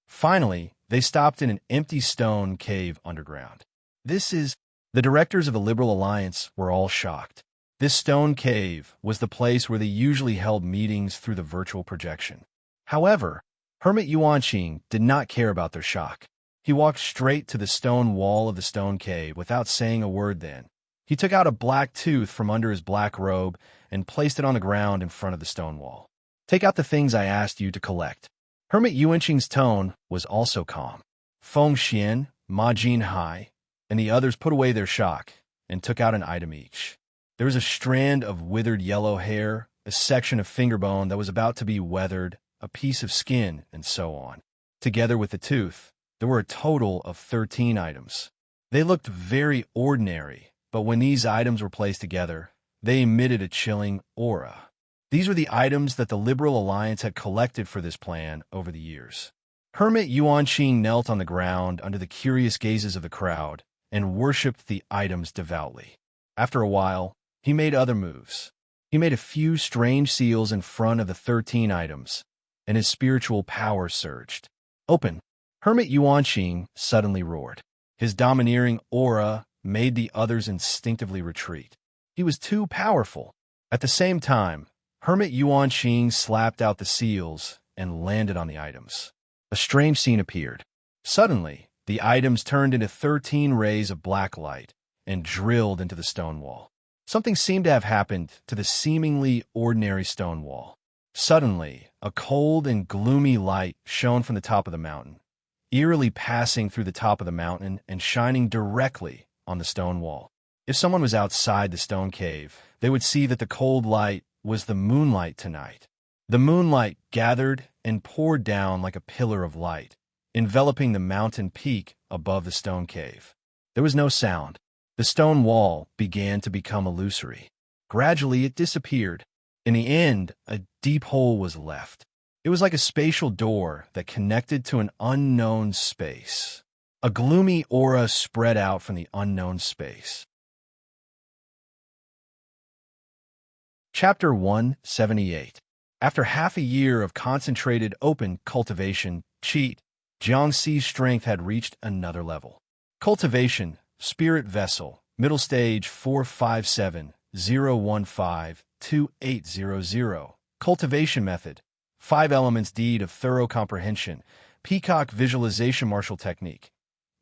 Finally, they stopped in an empty stone cave underground. The directors of the Liberal Alliance were all shocked. This stone cave was the place where they usually held meetings through the virtual projection. However, Hermit Yuanqing did not care about their shock. He walked straight to the stone wall of the stone cave without saying a word then. He took out a black tooth from under his black robe and placed it on the ground in front of the stone wall. Take out the things I asked you to collect. Hermit Yuanqing's tone was also calm. Feng Xian, Ma Jinhai, and the others put away their shock and took out an item each. There was a strand of withered yellow hair, a section of finger bone that was about to be weathered, a piece of skin, and so on. Together with the tooth, there were a total of 13 items. They looked very ordinary, but when these items were placed together, they emitted a chilling aura. These were the items that the Liberal Alliance had collected for this plan over the years. Hermit Yuanqing knelt on the ground under the curious gazes of the crowd and worshipped the items devoutly. After a while, he made other moves. He made a few strange seals in front of the 13 items, and his spiritual power surged. Open! Hermit Yuanqing suddenly roared. His domineering aura made the others instinctively retreat. He was too powerful. At the same time, Hermit Yuanqing slapped out the seals and landed on the items. A strange scene appeared. Suddenly, the items turned into 13 rays of black light and drilled into the stone wall. Something seemed to have happened to the seemingly ordinary stone wall. Suddenly, a cold and gloomy light shone from the top of the mountain, eerily passing through the top of the mountain and shining directly on the stone wall. If someone was outside the stone cave, they would see that the cold light was the moonlight tonight. The moonlight gathered and poured down like a pillar of light, enveloping the mountain peak above the stone cave. There was no sound. The stone wall began to become illusory. Gradually, it disappeared. In the end, a deep hole was left. It was like a spatial door that connected to an unknown space. A gloomy aura spread out from the unknown space. Chapter 178. After half a year of concentrated open cultivation, cheat, Jiangxi's strength had reached another level. Cultivation, spirit vessel, middle stage 457-015-2800. Cultivation method, 5 elements deed of thorough comprehension, peacock visualization martial technique.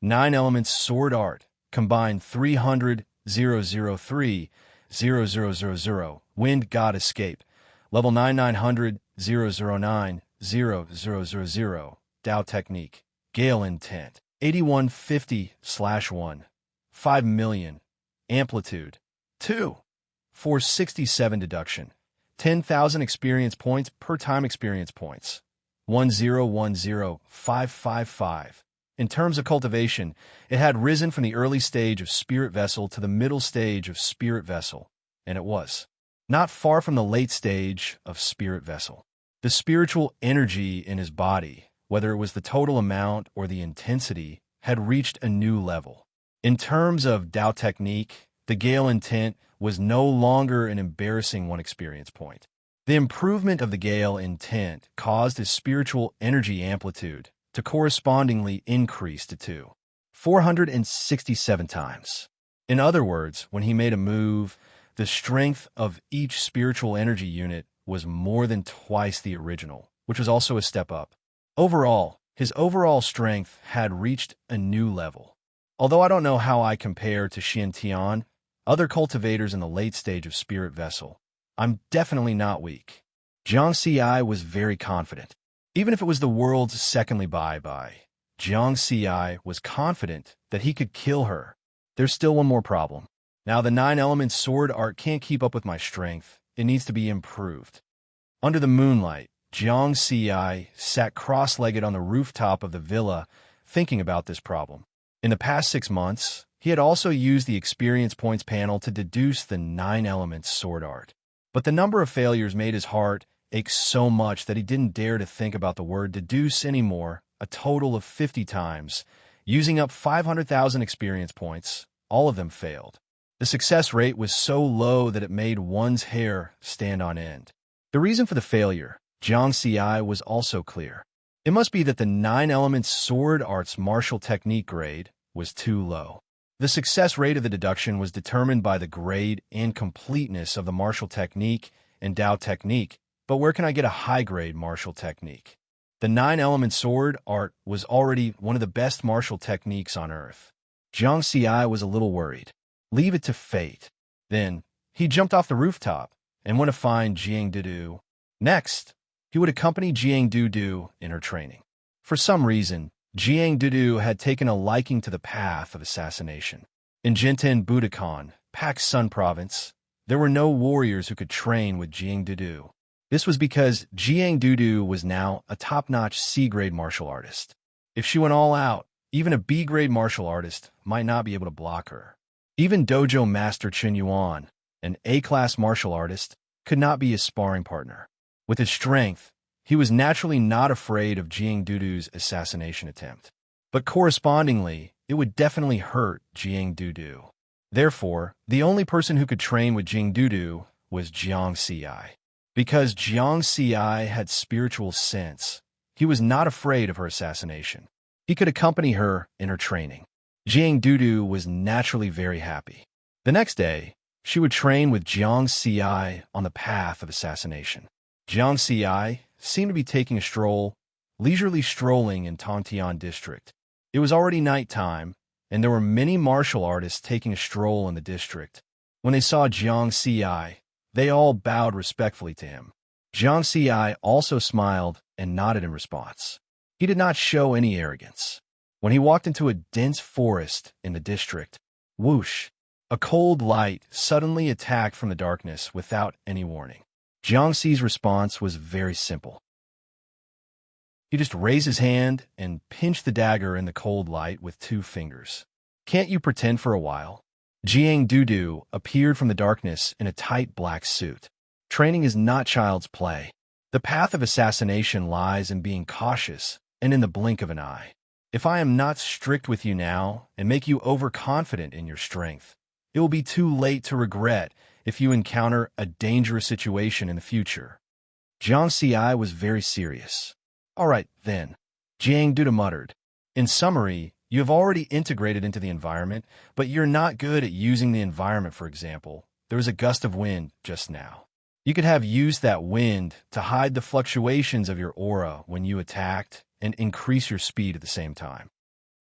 9 elements sword art, combined 300-003-0000, wind god escape, level 9900-009-0000, Tao technique, gale intent, 8150/1, 5 million, amplitude, 2, 467 deduction, 10,000 experience points per time experience points, 1010555. In terms of cultivation, it had risen from the early stage of spirit vessel to the middle stage of spirit vessel, and it was not far from the late stage of spirit vessel. The spiritual energy in his body, whether it was the total amount or the intensity, had reached a new level. In terms of Tao technique, the gale intent was no longer an embarrassing 1 experience point. The improvement of the gale intent caused his spiritual energy amplitude to correspondingly increase to 467 times. In other words, when he made a move, the strength of each spiritual energy unit was more than twice the original, which was also a step up. Overall, his overall strength had reached a new level. Although I don't know how I compare to Xian Tian, other cultivators in the late stage of spirit vessel, I'm definitely not weak. Jiang Xi was very confident. Even if it was the world's secondly bye-bye, Jiang Xi was confident that he could kill her. There's still one more problem. Now the 9-element sword art can't keep up with my strength. It needs to be improved. Under the moonlight, Jiang Xi sat cross-legged on the rooftop of the villa, thinking about this problem. In the past 6 months, he had also used the experience points panel to deduce the 9-element sword art. But the number of failures made his heart ache so much that he didn't dare to think about the word deduce anymore, a total of 50 times, using up 500,000 experience points. All of them failed. The success rate was so low that it made one's hair stand on end. The reason for the failure, Jiang Xi was also clear. It must be that the 9-element sword art's martial technique grade was too low. The success rate of the deduction was determined by the grade and completeness of the martial technique and Tao technique, but where can I get a high-grade martial technique? The 9-element sword art was already one of the best martial techniques on Earth. Jiang Xi was a little worried. Leave it to fate. Then, he jumped off the rooftop and went to find Jiang Dudu. Next, he would accompany Jiang Dudu in her training. For some reason, Jiang Dudu had taken a liking to the path of assassination. In Jinten Budokan, Pak Sun Province, there were no warriors who could train with Jiang Dudu. This was because Jiang Dudu was now a top-notch C-grade martial artist. If she went all out, even a B-grade martial artist might not be able to block her. Even Dojo Master Chen Yuan, an A-class martial artist, could not be his sparring partner. With his strength, he was naturally not afraid of Jiang Dudu's assassination attempt. But correspondingly, it would definitely hurt Jiang Dudu. Therefore, the only person who could train with Jiang Dudu was Jiang Xi. Because Jiang Xi had spiritual sense, he was not afraid of her assassination. He could accompany her in her training. Jiang Dudu was naturally very happy. The next day, she would train with Jiang Xi on the path of assassination. Jiang Xi seemed to be taking a stroll, leisurely strolling in Tongtian district. It was already nighttime, and there were many martial artists taking a stroll in the district. When they saw Jiang Xi, they all bowed respectfully to him. Jiang Xi also smiled and nodded in response. He did not show any arrogance. When he walked into a dense forest in the district, whoosh, a cold light suddenly attacked from the darkness without any warning. Jiang Xi's response was very simple. He just raised his hand and pinched the dagger in the cold light with 2 fingers. Can't you pretend for a while? Jiang Dudu appeared from the darkness in a tight black suit. Training is not child's play. The path of assassination lies in being cautious and in the blink of an eye. If I am not strict with you now and make you overconfident in your strength, it will be too late to regret if you encounter a dangerous situation in the future. Jiang Xi was very serious. All right, then. Jiang Duda muttered. In summary, you have already integrated into the environment, but you're not good at using the environment. For example, there was a gust of wind just now. You could have used that wind to hide the fluctuations of your aura when you attacked and increase your speed at the same time.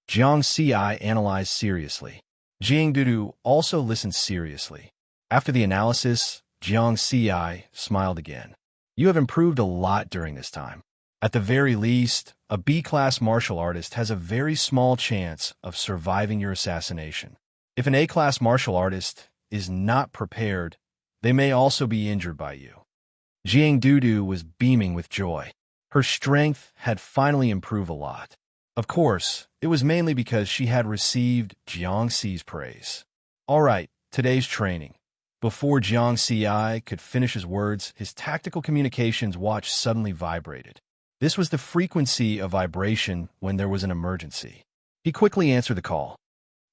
Jiang Ci analyzed seriously. Jiang Dudu also listened seriously. After the analysis, Jiang Ci smiled again. You have improved a lot during this time. At the very least, a B-class martial artist has a very small chance of surviving your assassination. If an A-class martial artist is not prepared, they may also be injured by you. Jiang Dudu was beaming with joy. Her strength had finally improved a lot. Of course, it was mainly because she had received Jiang Ci's praise. All right, today's training. Before Jiang Ci could finish his words, his tactical communications watch suddenly vibrated. This was the frequency of vibration when there was an emergency. He quickly answered the call.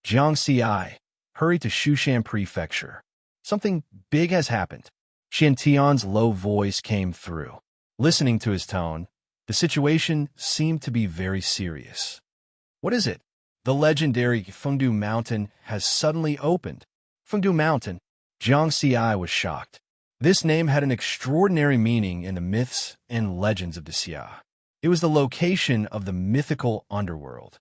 Jiang Ci, hurry to Shushan Prefecture. Something big has happened. Xiantian's low voice came through. Listening to his tone, the situation seemed to be very serious. What is it? The legendary Fengdu Mountain has suddenly opened. Fengdu Mountain? Jiang Ci was shocked. This name had an extraordinary meaning in the myths and legends of the Xia. It was the location of the mythical underworld.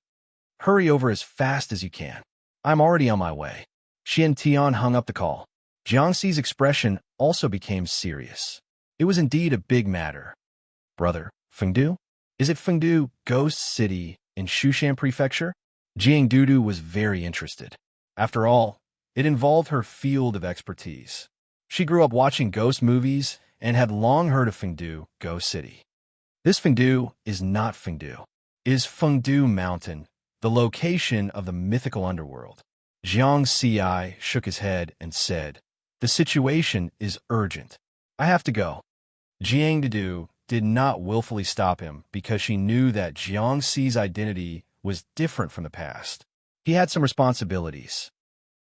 Hurry over as fast as you can. I'm already on my way. Xiantian hung up the call. Jiang Ci's expression also became serious. It was indeed a big matter. Brother, Fengdu? Is it Fengdu, Ghost City, in Shushan Prefecture? Jiang Dudu was very interested. After all, it involved her field of expertise. She grew up watching ghost movies and had long heard of Fengdu, Ghost City. This Fengdu is not Fengdu. It is Fengdu Mountain, the location of the mythical underworld. Jiang Ci shook his head and said, the situation is urgent. I have to go. Jiang Dudu did not willfully stop him because she knew that Jiang Ci's identity was different from the past. He had some responsibilities.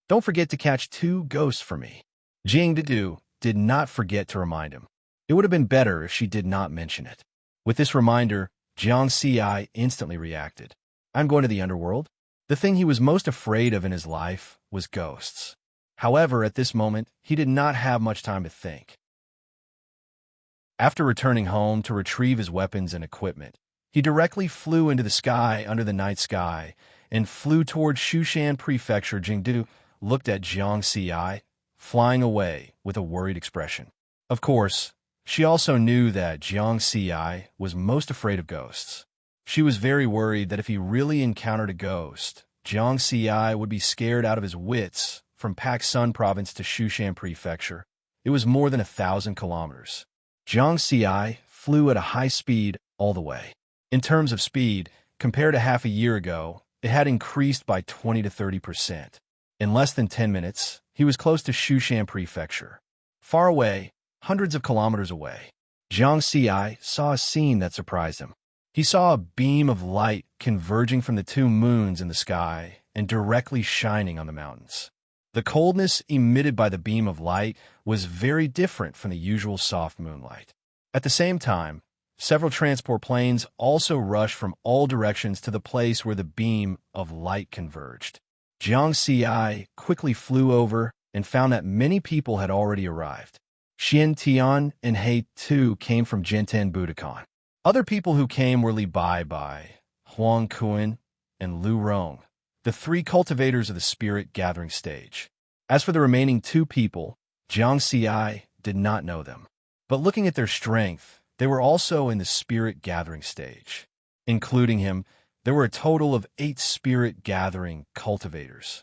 Don't forget to catch 2 ghosts for me. Jiang Dudu did not forget to remind him. It would have been better if she did not mention it. With this reminder, Jiang Ci instantly reacted. I'm going to the underworld? The thing he was most afraid of in his life was ghosts. However, at this moment, he did not have much time to think. After returning home to retrieve his weapons and equipment, he directly flew into the sky under the night sky and flew towards Shushan Prefecture. Jiang Dudu looked at Jiang Ci, flying away with a worried expression. Of course, she also knew that Jiang Ci was most afraid of ghosts. She was very worried that if he really encountered a ghost, Jiang Ci would be scared out of his wits. From Paksun Province to Shushan Prefecture, it was more than 1,000 kilometers. Jiang Ci flew at a high speed all the way. In terms of speed, compared to half a year ago, it had increased by 20 to 30%. In less than 10 minutes, he was close to Shushan Prefecture. Far away, hundreds of kilometers away, Jiang Ci saw a scene that surprised him. He saw a beam of light converging from the 2 moons in the sky and directly shining on the mountains. The coldness emitted by the beam of light was very different from the usual soft moonlight. At the same time, several transport planes also rushed from all directions to the place where the beam of light converged. Jiang Ci quickly flew over and found that many people had already arrived. Xiantian and He Tu came from Jintan Budokan. Other people who came were Li Bai, Huang Kun, and Lu Rong, the 3 cultivators of the spirit gathering stage. As for the remaining 2 people, Jiang Ci did not know them. But looking at their strength, they were also in the spirit gathering stage. Including him, there were a total of 8 spirit gathering cultivators.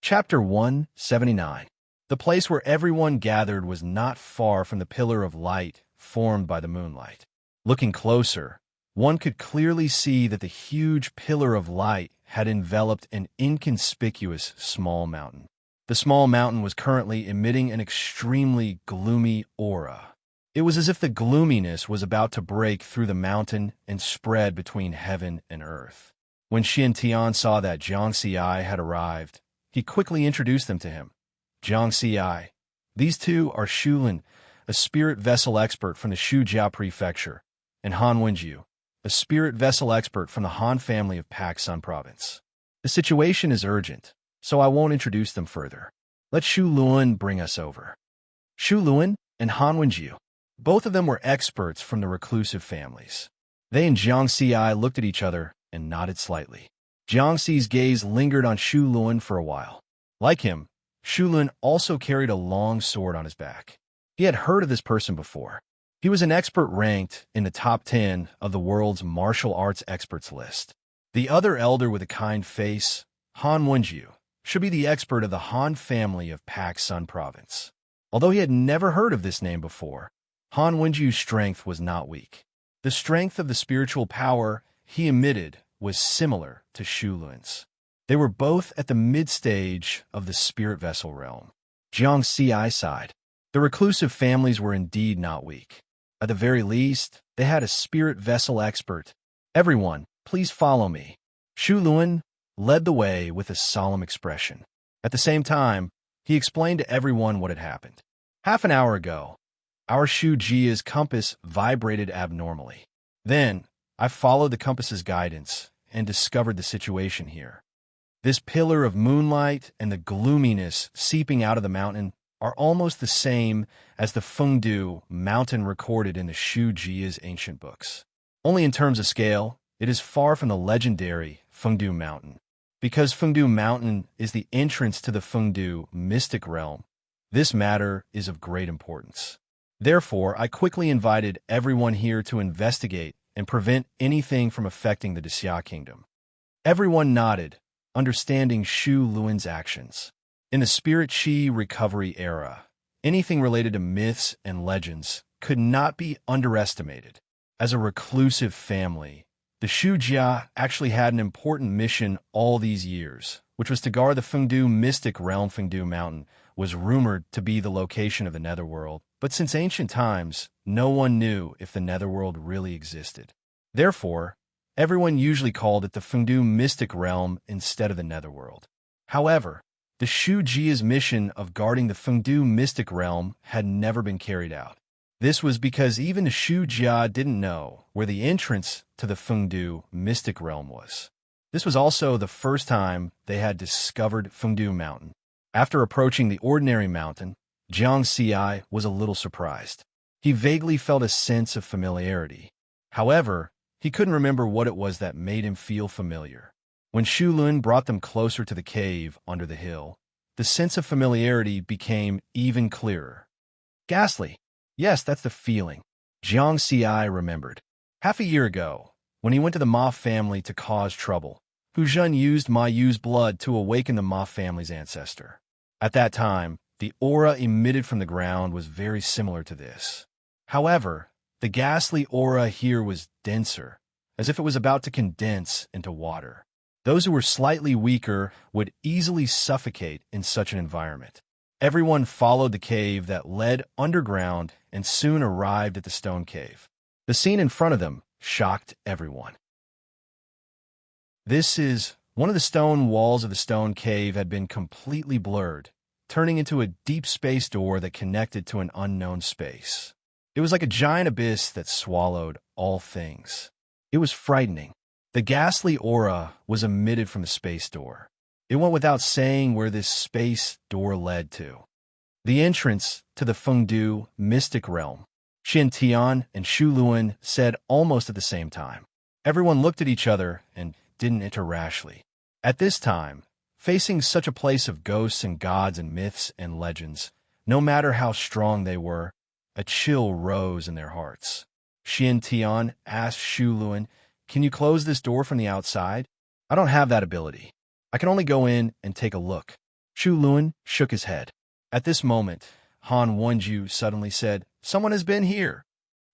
Chapter 179. The place where everyone gathered was not far from the pillar of light formed by the moonlight. Looking closer, one could clearly see that the huge pillar of light had enveloped an inconspicuous small mountain. The small mountain was currently emitting an extremely gloomy aura. It was as if the gloominess was about to break through the mountain and spread between heaven and earth. When Xiantian saw that Jiang Ci had arrived, he quickly introduced them to him. Jiang Ci, these 2 are Shulin, a spirit vessel expert from the Shujiao Prefecture, and Han Wenju, a spirit vessel expert from the Han family of Paksun Province. The situation is urgent, so I won't introduce them further. Let Shu Luan bring us over. Shu Luan and Han Wenju. Both of them were experts from the reclusive families. They and Jiang Xi looked at each other and nodded slightly. Jiang Xi's gaze lingered on Shu Luan for a while. Like him, Shu Luan also carried a long sword on his back. He had heard of this person before. He was an expert ranked in the top 10 of the world's martial arts experts list. The other elder with a kind face, Han Wenju, should be the expert of the Han family of Paksun Province. Although he had never heard of this name before, Han Wenju's strength was not weak. The strength of the spiritual power he emitted was similar to Shu Luan's. They were both at the mid-stage of the spirit vessel realm. Jiang Xi sighed. The reclusive families were indeed not weak. At the very least, they had a spirit vessel expert. Everyone, please follow me. Shu Luan led the way with a solemn expression. At the same time, he explained to everyone what had happened. Half an hour ago, our Shu Jia's compass vibrated abnormally. Then, I followed the compass's guidance and discovered the situation here. This pillar of moonlight and the gloominess seeping out of the mountain are almost the same as the Fengdu mountain recorded in the Shu Jia's ancient books. Only in terms of scale, it is far from the legendary Fengdu mountain. Because Fengdu mountain is the entrance to the Fengdu mystic realm, this matter is of great importance. Therefore, I quickly invited everyone here to investigate and prevent anything from affecting the Dixia kingdom. Everyone nodded, understanding Shu Luan's actions. In the Spirit Qi recovery era, anything related to myths and legends could not be underestimated. As a reclusive family, the Shu Jia actually had an important mission all these years, which was to guard the Fengdu mystic realm. Fengdu Mountain was rumored to be the location of the Netherworld, but since ancient times, no one knew if the Netherworld really existed. Therefore, everyone usually called it the Fengdu mystic realm instead of the Netherworld. However, the Shu Jia's mission of guarding the Fengdu mystic realm had never been carried out. This was because even the Shu Jia didn't know where the entrance to the Fengdu mystic realm was. This was also the first time they had discovered Fengdu Mountain. After approaching the ordinary mountain, Jiang Xi was a little surprised. He vaguely felt a sense of familiarity. However, he couldn't remember what it was that made him feel familiar. When Shu Luan brought them closer to the cave under the hill, the sense of familiarity became even clearer. Ghastly. Yes, that's the feeling. Jiang Xi remembered. Half a year ago, when he went to the Ma family to cause trouble, Hu Zhen used Ma Yu's blood to awaken the Ma family's ancestor. At that time, the aura emitted from the ground was very similar to this. However, the ghastly aura here was denser, as if it was about to condense into water. Those who were slightly weaker would easily suffocate in such an environment. Everyone followed the cave that led underground and soon arrived at the stone cave. The scene in front of them shocked everyone. One of the stone walls of the stone cave had been completely blurred, turning into a deep space door that connected to an unknown space. It was like a giant abyss that swallowed all things. It was frightening. The ghastly aura was emitted from the space door. It went without saying where this space door led to. The entrance to the Fengdu mystic realm. Xin Tian and Shu Luan said almost at the same time. Everyone looked at each other and didn't enter rashly. At this time, facing such a place of ghosts and gods and myths and legends, no matter how strong they were, a chill rose in their hearts. Xin Tian asked Shu Luan, "Can you close this door from the outside?" "I don't have that ability. I can only go in and take a look." Shu Luan shook his head. At this moment, Han Wenju suddenly said, "Someone has been here."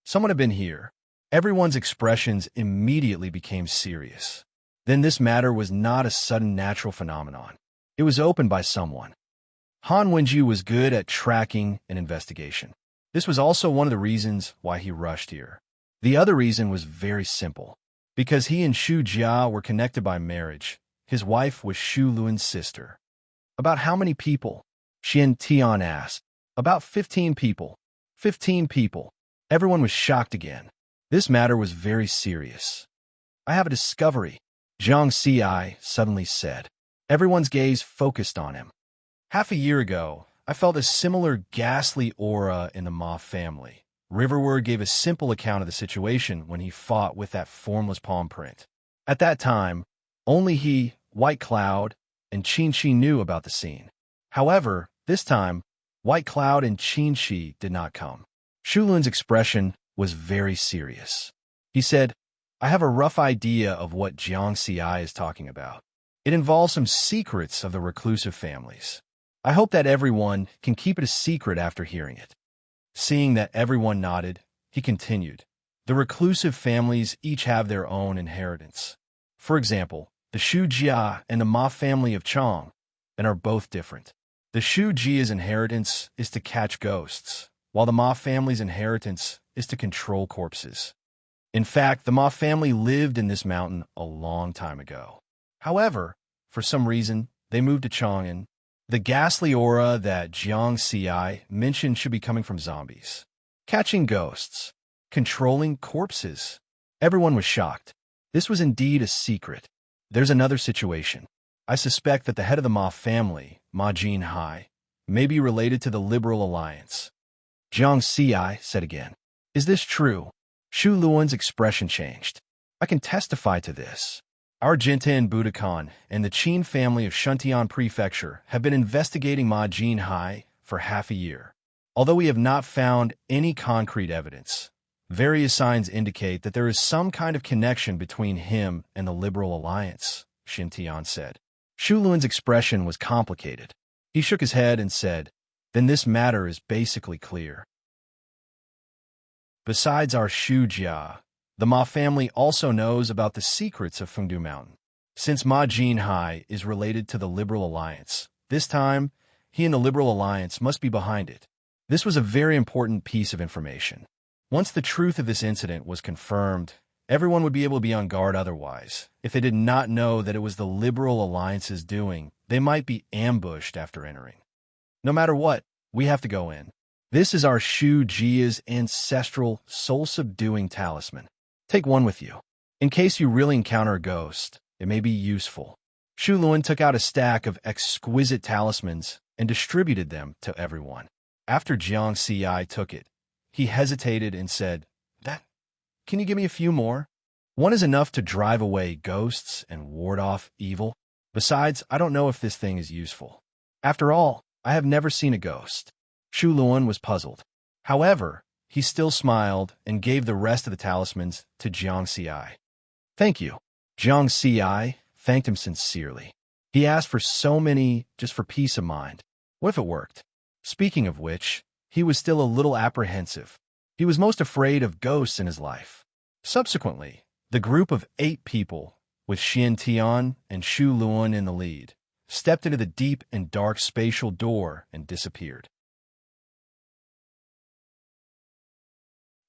Someone had been here. Everyone's expressions immediately became serious. Then this matter was not a sudden natural phenomenon. It was opened by someone. Han Wenju was good at tracking and investigation. This was also one of the reasons why he rushed here. The other reason was very simple. Because he and Shu Jia were connected by marriage, his wife was Shu Luan's sister. About how many people? Xian Tian asked. About 15 people. 15 people. Everyone was shocked again. This matter was very serious. I have a discovery, Jiang Ci suddenly said. Everyone's gaze focused on him. Half a year ago, I felt a similar ghastly aura in the Ma family. Riverward gave a simple account of the situation when he fought with that formless palm print. At that time, only he, White Cloud, and Qinshi knew about the scene. However, this time, White Cloud and Qinshi did not come. Shulun's expression was very serious. He said, I have a rough idea of what Jiang Ci is talking about. It involves some secrets of the reclusive families. I hope that everyone can keep it a secret after hearing it. Seeing that everyone nodded, he continued. The reclusive families each have their own inheritance. For example, the Shu Jia and the Ma family of Chong, and are both different. The Shu Jia's inheritance is to catch ghosts, while the Ma family's inheritance is to control corpses. In fact, the Ma family lived in this mountain a long time ago. However, for some reason, they moved to Chang'an. The ghastly aura that Jiang Ci mentioned should be coming from zombies. Catching ghosts. Controlling corpses. Everyone was shocked. This was indeed a secret. There's another situation. I suspect that the head of the Ma family, Ma Jinhai, may be related to the Liberal Alliance. Jiang Ci said again. Is this true? Shu Luan's expression changed. I can testify to this. Our Jinten Budokan and the Qin family of Shuntian Prefecture have been investigating Ma Jinhai for half a year. Although we have not found any concrete evidence, various signs indicate that there is some kind of connection between him and the Liberal Alliance, Xintian said. Shu Luan's expression was complicated. He shook his head and said, then this matter is basically clear. Besides our Shu Jia, the Ma family also knows about the secrets of Fengdu Mountain. Since Ma Jinhai is related to the Liberal Alliance, this time, he and the Liberal Alliance must be behind it. This was a very important piece of information. Once the truth of this incident was confirmed, everyone would be able to be on guard otherwise. If they did not know that it was the Liberal Alliance's doing, they might be ambushed after entering. No matter what, we have to go in. This is our Shu Jia's ancestral, soul-subduing talisman. Take one with you. In case you really encounter a ghost, it may be useful. Shu Luan took out a stack of exquisite talismans and distributed them to everyone. After Jiang Ci took it, he hesitated and said, Can you give me a few more? One is enough to drive away ghosts and ward off evil. Besides, I don't know if this thing is useful. After all, I have never seen a ghost. Shu Luan was puzzled. However, he still smiled and gave the rest of the talismans to Jiang Ci. Thank you. Jiang Ci thanked him sincerely. He asked for so many just for peace of mind. What if it worked? Speaking of which, he was still a little apprehensive. He was most afraid of ghosts in his life. Subsequently, the group of 8 people, with Xian Tian and Shu Luan in the lead, stepped into the deep and dark spatial door and disappeared.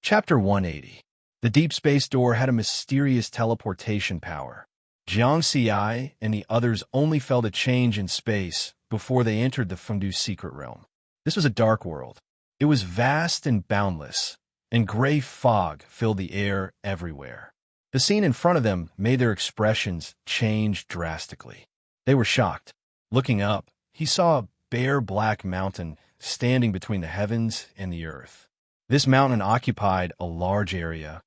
Chapter 180. The deep space door had a mysterious teleportation power. Jiang Ci and the others only felt a change in space before they entered the Fengdu secret realm. This was a dark world. It was vast and boundless, and gray fog filled the air everywhere. The scene in front of them made their expressions change drastically. They were shocked. Looking up, he saw a bare black mountain standing between the heavens and the earth. This mountain occupied a large area,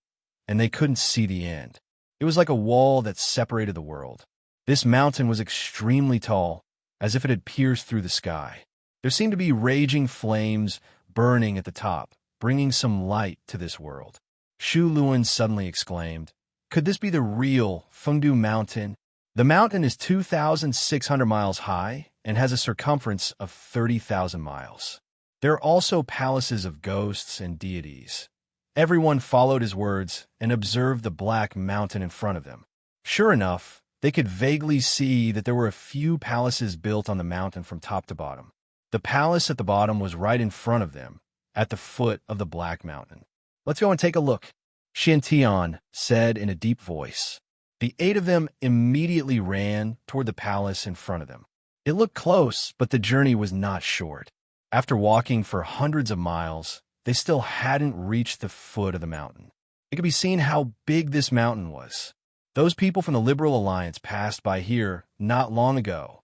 and they couldn't see the end. It was like a wall that separated the world. This mountain was extremely tall, as if it had pierced through the sky. There seemed to be raging flames burning at the top, bringing some light to this world. Shu Luan suddenly exclaimed, Could this be the real Fengdu Mountain? The mountain is 2,600 miles high and has a circumference of 30,000 miles. There are also palaces of ghosts and deities. Everyone followed his words and observed the black mountain in front of them. Sure enough, they could vaguely see that there were a few palaces built on the mountain from top to bottom. The palace at the bottom was right in front of them, at the foot of the black mountain. Let's go and take a look, Xintian said in a deep voice. The 8 of them immediately ran toward the palace in front of them. It looked close, but the journey was not short. After walking for hundreds of miles, they still hadn't reached the foot of the mountain. It could be seen how big this mountain was. Those people from the Liberal Alliance passed by here not long ago.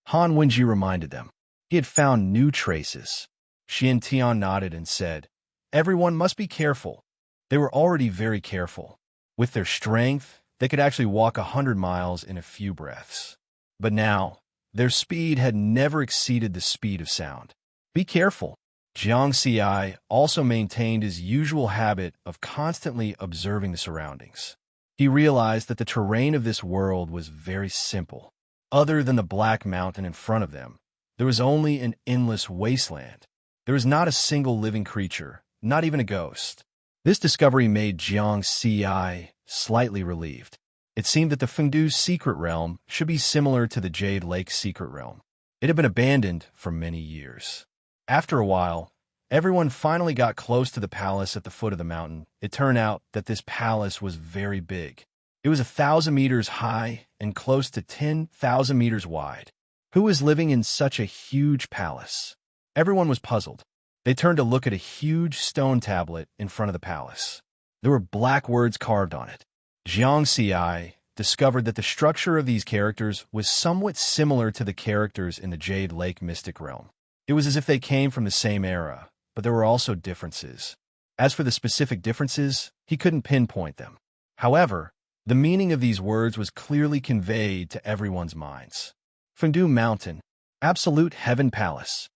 Han Wenji reminded them. He had found new traces. Xian Tian nodded and said, "Everyone must be careful." They were already very careful. With their strength, they could actually walk 100 miles in a few breaths. But now, their speed had never exceeded the speed of sound. Be careful. Jiang Xi also maintained his usual habit of constantly observing the surroundings. He realized that the terrain of this world was very simple. Other than the black mountain in front of them, there was only an endless wasteland. There was not a single living creature, not even a ghost. This discovery made Jiang Xi slightly relieved. It seemed that the Fengdu's secret realm should be similar to the Jade Lake secret realm. It had been abandoned for many years. After a while, everyone finally got close to the palace at the foot of the mountain. It turned out that this palace was very big. It was 1,000 meters high and close to 10,000 meters wide. Who was living in such a huge palace? Everyone was puzzled. They turned to look at a huge stone tablet in front of the palace. There were black words carved on it. Jiang Xi discovered that the structure of these characters was somewhat similar to the characters in the Jade Lake mystic realm. It was as if they came from the same era, but there were also differences. As for the specific differences, he couldn't pinpoint them. However, the meaning of these words was clearly conveyed to everyone's minds. Fengdu Mountain, Absolute Heaven Palace.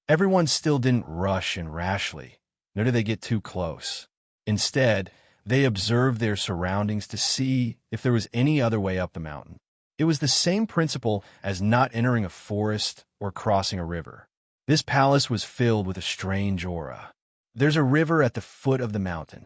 Everyone still didn't rush and rashly, nor did they get too close. Instead, they observed their surroundings to see if there was any other way up the mountain. It was the same principle as not entering a forest or crossing a river. This palace was filled with a strange aura. There's a river at the foot of the mountain.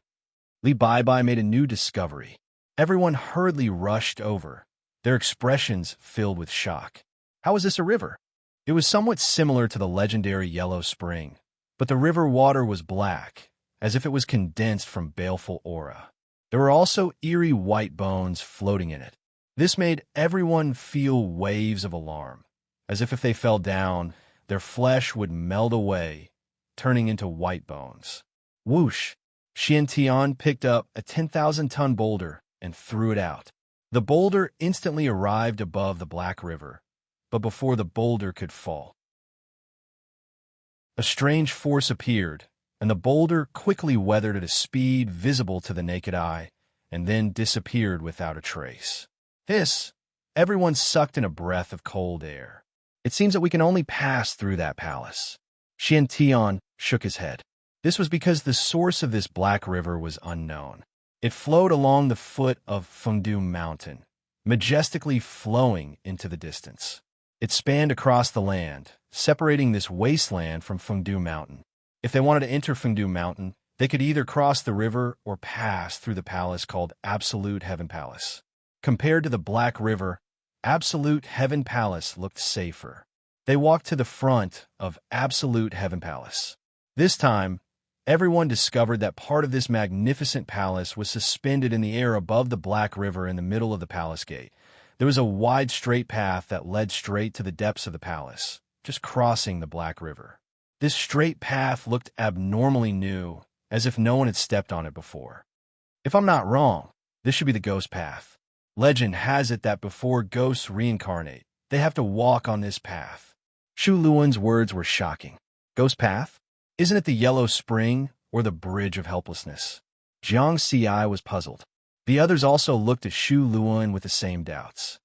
Li Baibai made a new discovery. Everyone hurriedly rushed over, their expressions filled with shock. How is this a river? It was somewhat similar to the legendary Yellow Spring, but the river water was black, as if it was condensed from baleful aura. There were also eerie white bones floating in it. This made everyone feel waves of alarm, as if they fell down, their flesh would melt away, turning into white bones. Whoosh! Xian Tian picked up a 10,000-ton boulder and threw it out. The boulder instantly arrived above the Black River, but before the boulder could fall, a strange force appeared, and the boulder quickly weathered at a speed visible to the naked eye, and then disappeared without a trace. Everyone sucked in a breath of cold air. It seems that we can only pass through that palace. Xian Tian shook his head. This was because the source of this black river was unknown. It flowed along the foot of Fengdu Mountain, majestically flowing into the distance. It spanned across the land, separating this wasteland from Fengdu Mountain. If they wanted to enter Fengdu Mountain, they could either cross the river or pass through the palace called Absolute Heaven Palace. Compared to the Black River, Absolute Heaven Palace looked safer. They walked to the front of Absolute Heaven Palace. This time, everyone discovered that part of this magnificent palace was suspended in the air above the Black River in the middle of the palace gate. There was a wide straight path that led straight to the depths of the palace, just crossing the Black River. This straight path looked abnormally new, as if no one had stepped on it before. If I'm not wrong, this should be the ghost path. Legend has it that before ghosts reincarnate, they have to walk on this path. Shu Luan's words were shocking. Ghost path? Isn't it the Yellow Spring or the Bridge of Helplessness? Jiang Xi was puzzled. The others also looked at Shu Luan with the same doubts.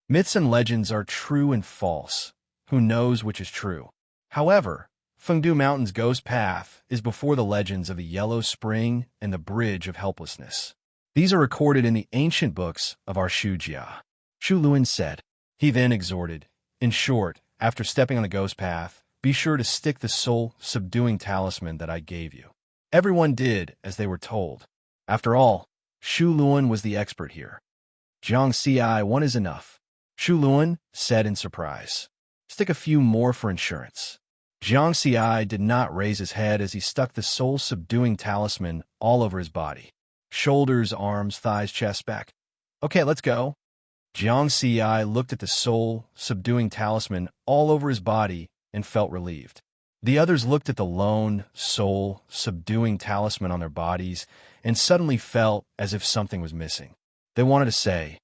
Myths and legends are true and false. Who knows which is true? However, Fengdu Mountain's ghost path is before the legends of the Yellow Spring and the Bridge of Helplessness. These are recorded in the ancient books of our Shujia. Shu Luan said. He then exhorted, in short, after stepping on the ghost path, be sure to stick the soul-subduing talisman that I gave you. Everyone did as they were told. After all, Shu Luan was the expert here. Jiang Xi, one is enough. Shu Luan said in surprise. Stick a few more for insurance. Jiang Xi did not raise his head as he stuck the soul-subduing talisman all over his body. Shoulders, arms, thighs, chest, back. Okay, let's go. Jiang Xi looked at the soul-subduing talisman all over his body and felt relieved. The others looked at the lone, soul-subduing talisman on their bodies and suddenly felt as if something was missing. They wanted to say,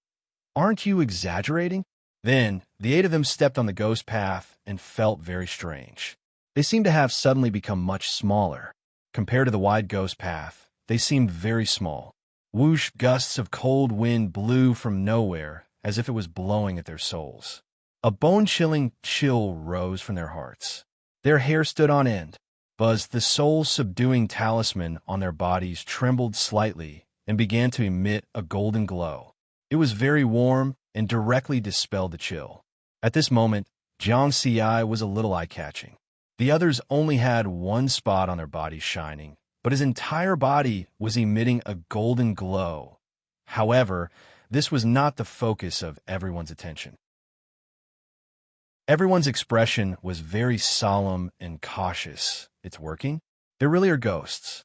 "Aren't you exaggerating?" Then, the 8 of them stepped on the ghost path and felt very strange. They seemed to have suddenly become much smaller. Compared to the wide ghost path, they seemed very small. Whoosh, gusts of cold wind blew from nowhere as if it was blowing at their souls. A bone-chilling chill rose from their hearts. Their hair stood on end. Buzzed, the soul-subduing talisman on their bodies trembled slightly and began to emit a golden glow. It was very warm and directly dispelled the chill. At this moment, Jiang Xiai was a little eye-catching. The others only had one spot on their bodies shining, but his entire body was emitting a golden glow. However, this was not the focus of everyone's attention. Everyone's expression was very solemn and cautious. It's working? There really are ghosts.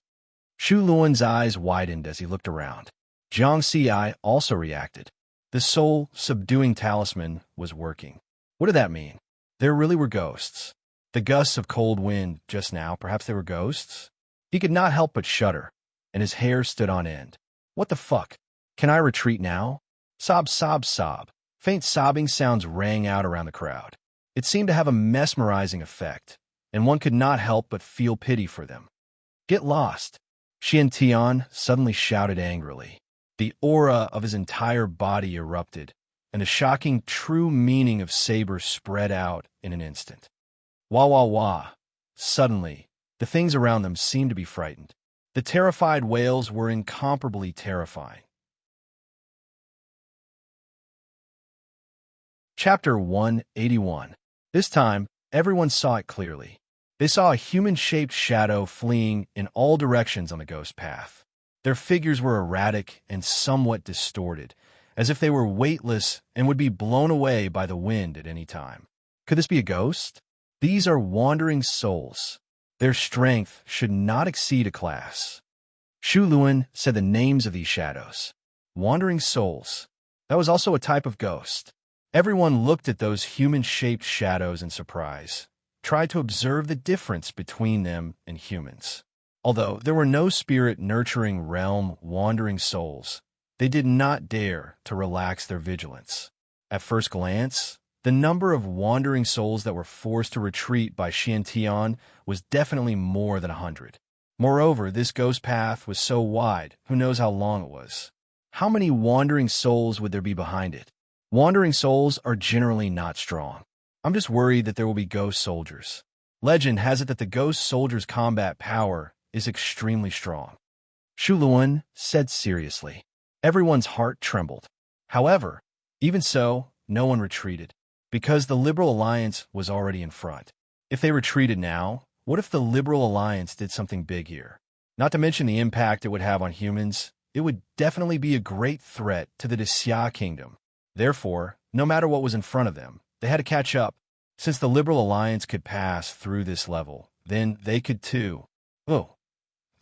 Shu Luan's eyes widened as he looked around. Jiang Xiai also reacted. The soul-subduing talisman was working. What did that mean? There really were ghosts. The gusts of cold wind just now, perhaps they were ghosts? He could not help but shudder, and his hair stood on end. What the fuck? Can I retreat now? Sob, sob, sob. Faint sobbing sounds rang out around the crowd. It seemed to have a mesmerizing effect, and one could not help but feel pity for them. Get lost. Xian Tian suddenly shouted angrily. The aura of his entire body erupted, and the shocking true meaning of saber spread out in an instant. Wah, wah, wah. Suddenly, the things around them seemed to be frightened. The terrified wails were incomparably terrifying. Chapter 181. This time, everyone saw it clearly. They saw a human-shaped shadow fleeing in all directions on the ghost path. Their figures were erratic and somewhat distorted, as if they were weightless and would be blown away by the wind at any time. Could this be a ghost? These are wandering souls. Their strength should not exceed a class. Shu Luan said the names of these shadows. Wandering souls. That was also a type of ghost. Everyone looked at those human-shaped shadows in surprise, tried to observe the difference between them and humans. Although there were no spirit-nurturing realm wandering souls, they did not dare to relax their vigilance. At first glance, the number of wandering souls that were forced to retreat by Xian Tian was definitely more than 100. Moreover, this ghost path was so wide, who knows how long it was. How many wandering souls would there be behind it? Wandering souls are generally not strong. I'm just worried that there will be ghost soldiers. Legend has it that the ghost soldiers' combat power is extremely strong. Shu Luan said seriously. Everyone's heart trembled. However, even so, no one retreated, because the Liberal Alliance was already in front. If they retreated now, what if the Liberal Alliance did something big here? Not to mention the impact it would have on humans, it would definitely be a great threat to the Xia Kingdom. Therefore, no matter what was in front of them, they had to catch up. Since the Liberal Alliance could pass through this level, then they could too. Oh.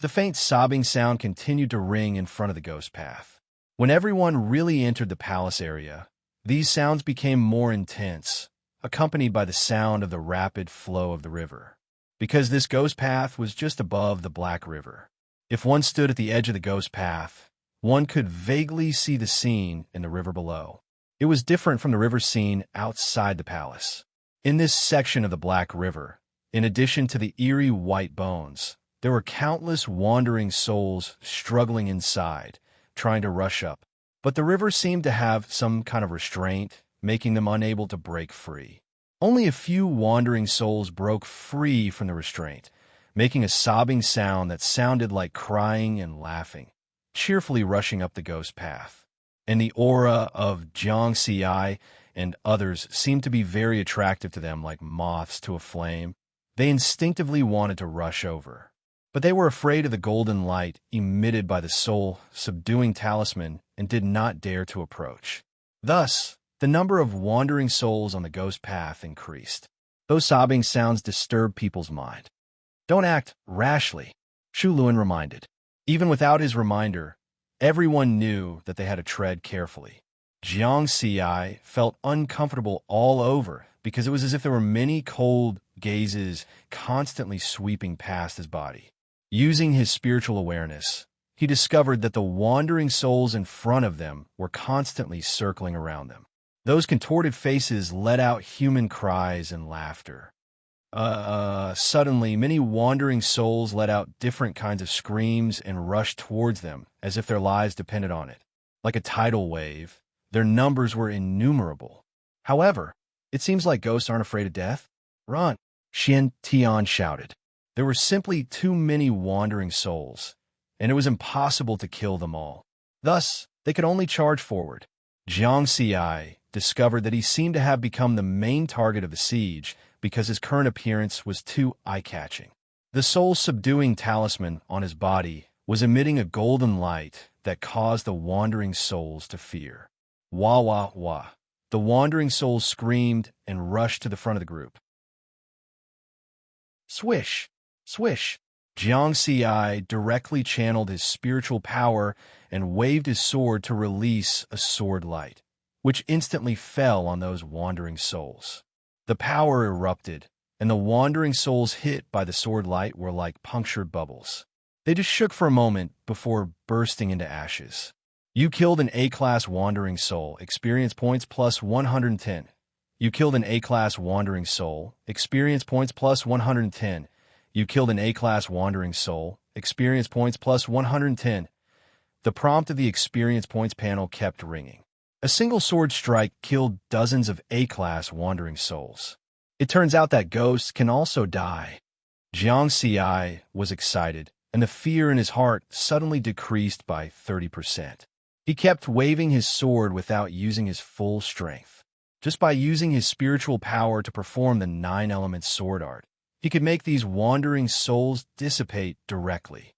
The faint sobbing sound continued to ring in front of the ghost path. When everyone really entered the palace area, these sounds became more intense, accompanied by the sound of the rapid flow of the river. Because this ghost path was just above the Black River. If one stood at the edge of the ghost path, one could vaguely see the scene in the river below. It was different from the river scene outside the palace. In this section of the Black River, in addition to the eerie white bones, there were countless wandering souls struggling inside, trying to rush up. But the river seemed to have some kind of restraint, making them unable to break free. Only a few wandering souls broke free from the restraint, making a sobbing sound that sounded like crying and laughing, cheerfully rushing up the ghost path. And the aura of Jiang Xiai and others seemed to be very attractive to them like moths to a flame. They instinctively wanted to rush over. But they were afraid of the golden light emitted by the soul-subduing talisman and did not dare to approach. Thus, the number of wandering souls on the ghost path increased. Those sobbing sounds disturbed people's mind. Don't act rashly, Shu Luan reminded. Even without his reminder, everyone knew that they had to tread carefully. Jiang Ci felt uncomfortable all over because it was as if there were many cold gazes constantly sweeping past his body. Using his spiritual awareness, he discovered that the wandering souls in front of them were constantly circling around them. Those contorted faces let out human cries and laughter. Suddenly, many wandering souls let out different kinds of screams and rushed towards them as if their lives depended on it. Like a tidal wave, their numbers were innumerable. However, it seems like ghosts aren't afraid of death. Run, Xian Tian shouted. There were simply too many wandering souls, and it was impossible to kill them all. Thus, they could only charge forward. Jiang Ci discovered that he seemed to have become the main target of the siege because his current appearance was too eye-catching. The soul-subduing talisman on his body was emitting a golden light that caused the wandering souls to fear. Wah, wah, wah. The wandering souls screamed and rushed to the front of the group. Swish, swish. Jiang Ci directly channeled his spiritual power and waved his sword to release a sword light, which instantly fell on those wandering souls. The power erupted, and the wandering souls hit by the sword light were like punctured bubbles. They just shook for a moment before bursting into ashes. You killed an A-class wandering soul, experience points plus 110. You killed an A-class wandering soul, experience points plus 110. You killed an A-class wandering soul, experience points plus 110. The prompt of the experience points panel kept ringing. A single sword strike killed dozens of A-class wandering souls. It turns out that ghosts can also die. Jiang Ci was excited, and the fear in his heart suddenly decreased by 30%. He kept waving his sword without using his full strength. Just by using his spiritual power to perform the 9-element sword art, he could make these wandering souls dissipate directly.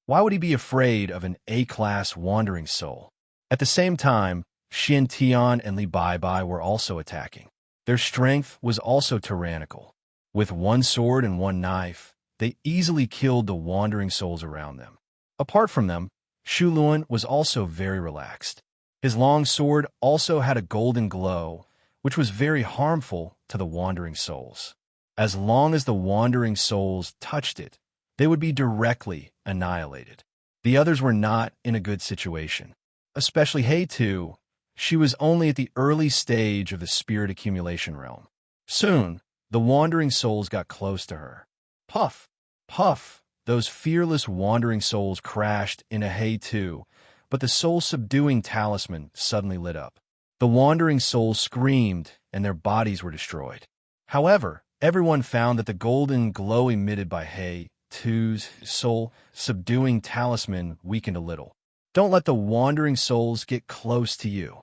Why would he be afraid of an A-class wandering soul? At the same time, Xin Tian and Li Bai were also attacking. Their strength was also tyrannical. With one sword and one knife, they easily killed the wandering souls around them. Apart from them, Shu Luan was also very relaxed. His long sword also had a golden glow, which was very harmful to the wandering souls. As long as the wandering souls touched it, they would be directly annihilated. The others were not in a good situation, especially Hei Tu. She was only at the early stage of the spirit accumulation realm. Soon, the wandering souls got close to her. Puff, puff, those fearless wandering souls crashed into Hei Tu, but the soul-subduing talisman suddenly lit up. The wandering souls screamed, and their bodies were destroyed. However, everyone found that the golden glow emitted by Hei Tu's soul-subduing talisman weakened a little. Don't let the wandering souls get close to you,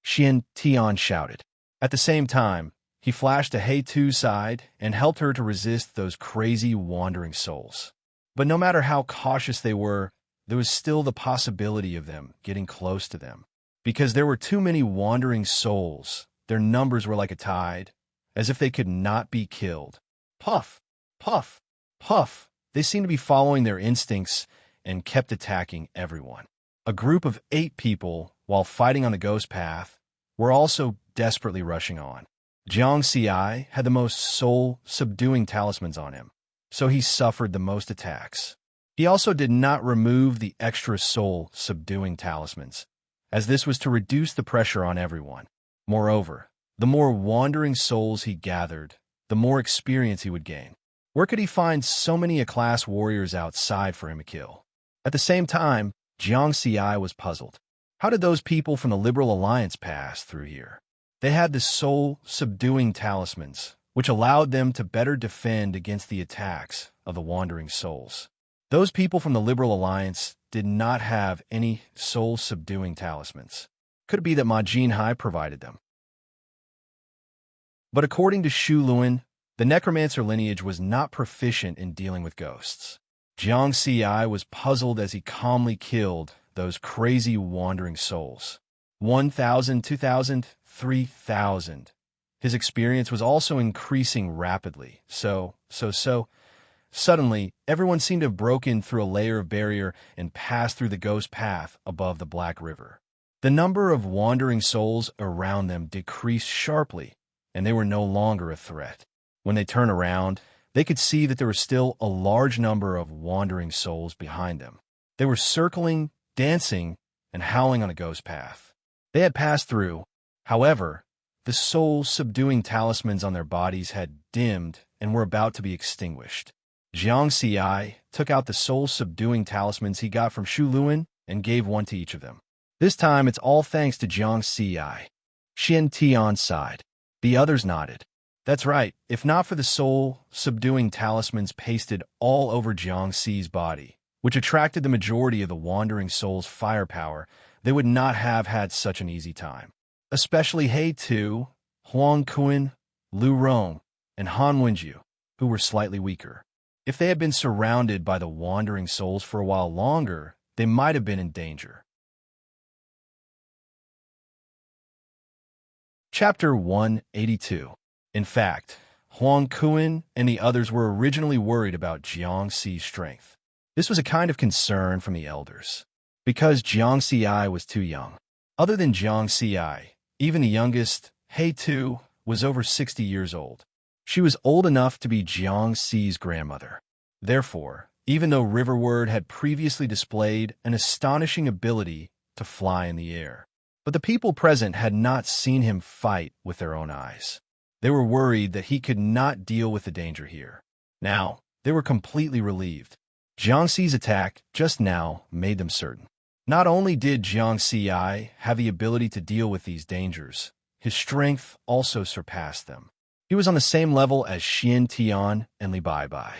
Xian Tian shouted. At the same time, he flashed to Hei Tu's side and helped her to resist those crazy wandering souls. But no matter how cautious they were, there was still the possibility of them getting close to them. Because there were too many wandering souls, their numbers were like a tide, as if they could not be killed. Puff, puff, puff. They seemed to be following their instincts and kept attacking everyone. A group of 8 people, while fighting on the ghost path, were also desperately rushing on. Jiang Ci had the most soul-subduing talismans on him, so he suffered the most attacks. He also did not remove the extra soul-subduing talismans, as this was to reduce the pressure on everyone. Moreover, the more wandering souls he gathered, the more experience he would gain. Where could he find so many A-class warriors outside for him to kill? At the same time, Jiang Ci was puzzled. How did those people from the Liberal Alliance pass through here? They had the soul-subduing talismans, which allowed them to better defend against the attacks of the wandering souls. Those people from the Liberal Alliance did not have any soul-subduing talismans. Could it be that Ma Jinhai provided them? But according to Shu Luan, the necromancer lineage was not proficient in dealing with ghosts. Jiang Ci was puzzled as he calmly killed those crazy wandering souls. 1,000, 2,000, 3,000. His experience was also increasing rapidly. Suddenly, everyone seemed to have broken through a layer of barrier and passed through the ghost path above the Black River. The number of wandering souls around them decreased sharply, and they were no longer a threat. When they turned around, they could see that there was still a large number of wandering souls behind them. They were circling, dancing, and howling on a ghost path. They had passed through. However, the soul-subduing talismans on their bodies had dimmed and were about to be extinguished. Jiang Xi took out the soul-subduing talismans he got from Shu Luan and gave one to each of them. This time, it's all thanks to Jiang Xi. Xian Tian sighed. The others nodded. That's right. If not for the soul-subduing talismans pasted all over Jiang Xi's body, which attracted the majority of the wandering souls' firepower, they would not have had such an easy time. Especially He Tu, Huang Kun, Lu Rong, and Han Wenju, who were slightly weaker. If they had been surrounded by the wandering souls for a while longer, they might have been in danger. Chapter 182. In fact, Huang Kun and the others were originally worried about Jiang Xi's strength. This was a kind of concern from the elders, because Jiang Xi was too young. Other than Jiang Xi, even the youngest, He Tu, was over 60 years old. She was old enough to be Jiang Xi's grandmother. Therefore, even though Riverward had previously displayed an astonishing ability to fly in the air, but the people present had not seen him fight with their own eyes. They were worried that he could not deal with the danger here. Now, they were completely relieved. Jiang Xi's attack just now made them certain. Not only did Jiang Xi have the ability to deal with these dangers, his strength also surpassed them. He was on the same level as Xian Tian and Li Baibai.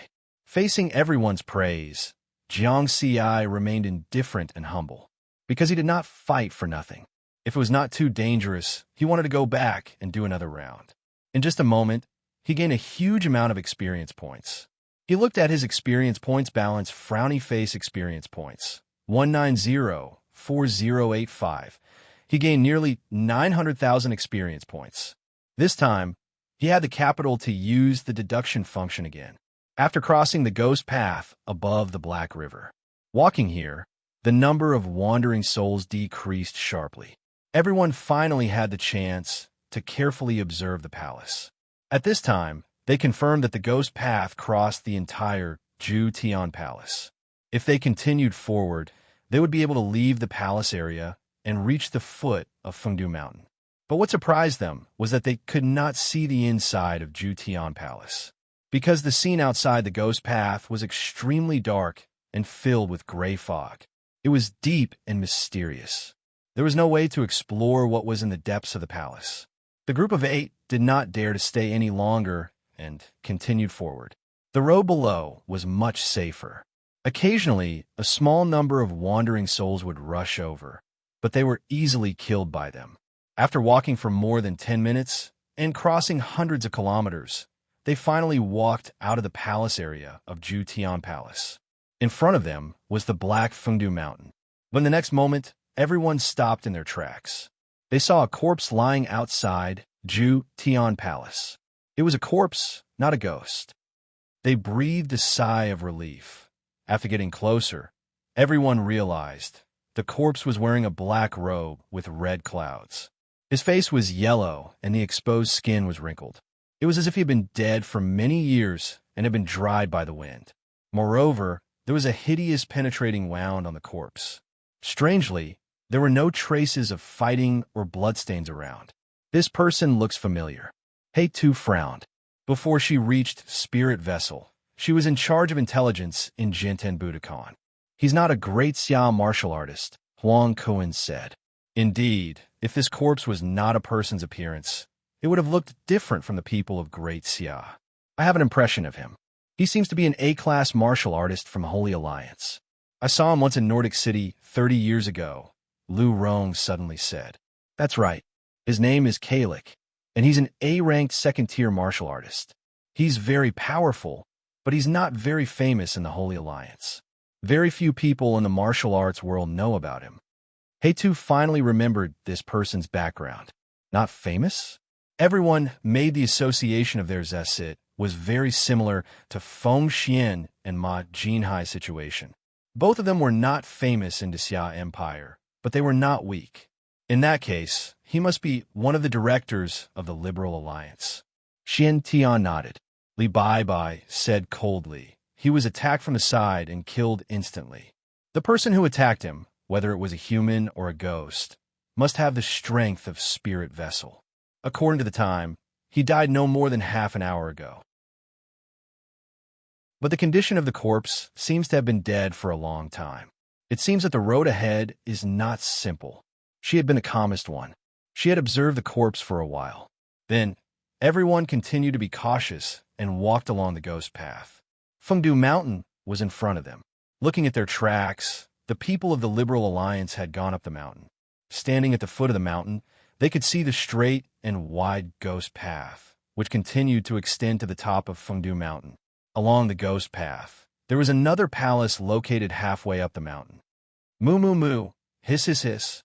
Facing everyone's praise, Jiang Xi remained indifferent and humble, because he did not fight for nothing. If it was not too dangerous, he wanted to go back and do another round. In just a moment, he gained a huge amount of experience points. He looked at his experience points balance, frowny face experience points, 1904085. He gained nearly 900,000 experience points. This time, he had the capital to use the deduction function again, after crossing the ghost path above the Black River. Walking here, the number of wandering souls decreased sharply. Everyone finally had the chance to carefully observe the palace. At this time, they confirmed that the ghost path crossed the entire Ju Tian Palace. If they continued forward, they would be able to leave the palace area and reach the foot of Fengdu Mountain. But what surprised them was that they could not see the inside of Ju Tian Palace, because the scene outside the ghost path was extremely dark and filled with gray fog. It was deep and mysterious. There was no way to explore what was in the depths of the palace. The group of 8 did not dare to stay any longer and continued forward. The road below was much safer. Occasionally, a small number of wandering souls would rush over, but they were easily killed by them. After walking for more than 10 minutes and crossing hundreds of kilometers, they finally walked out of the palace area of Ju Tian Palace. In front of them was the Black Fengdu Mountain. But in the next moment, everyone stopped in their tracks. They saw a corpse lying outside Ju Tian Palace. It was a corpse, not a ghost. They breathed a sigh of relief. After getting closer, everyone realized the corpse was wearing a black robe with red clouds. His face was yellow and the exposed skin was wrinkled. It was as if he had been dead for many years and had been dried by the wind. Moreover, there was a hideous penetrating wound on the corpse. Strangely, there were no traces of fighting or bloodstains around. This person looks familiar. He Tu frowned. Before she reached Spirit Vessel, she was in charge of intelligence in Jinten Budokan. He's not a great Xia martial artist, Huang Kun said. Indeed, if this corpse was not a person's appearance, it would have looked different from the people of Great Xia. I have an impression of him. He seems to be an A-class martial artist from Holy Alliance. I saw him once in Nordic City 30 years ago, Lu Rong suddenly said. That's right. His name is Kalik, and he's an A-ranked second-tier martial artist. He's very powerful, but he's not very famous in the Holy Alliance. Very few people in the martial arts world know about him. He Tu finally remembered this person's background. Not famous? Everyone made the association of their Zessit was very similar to Feng Xian and Ma Jinhai's situation. Both of them were not famous in the Xia Empire, but they were not weak. In that case, he must be one of the directors of the Liberal Alliance. Xian Tian nodded. Li Bai said coldly. He was attacked from the side and killed instantly. The person who attacked him, whether it was a human or a ghost, must have the strength of spirit vessel. According to the time, he died no more than half an hour ago. But the condition of the corpse seems to have been dead for a long time. It seems that the road ahead is not simple. She had been the calmest one. She had observed the corpse for a while. Then, everyone continued to be cautious and walked along the ghost path. Fengdu Mountain was in front of them. Looking at their tracks, the people of the Liberal Alliance had gone up the mountain. Standing at the foot of the mountain, they could see the straight and wide ghost path, which continued to extend to the top of Fengdu Mountain. Along the ghost path, there was another palace located halfway up the mountain. Moo moo moo, hiss hiss hiss.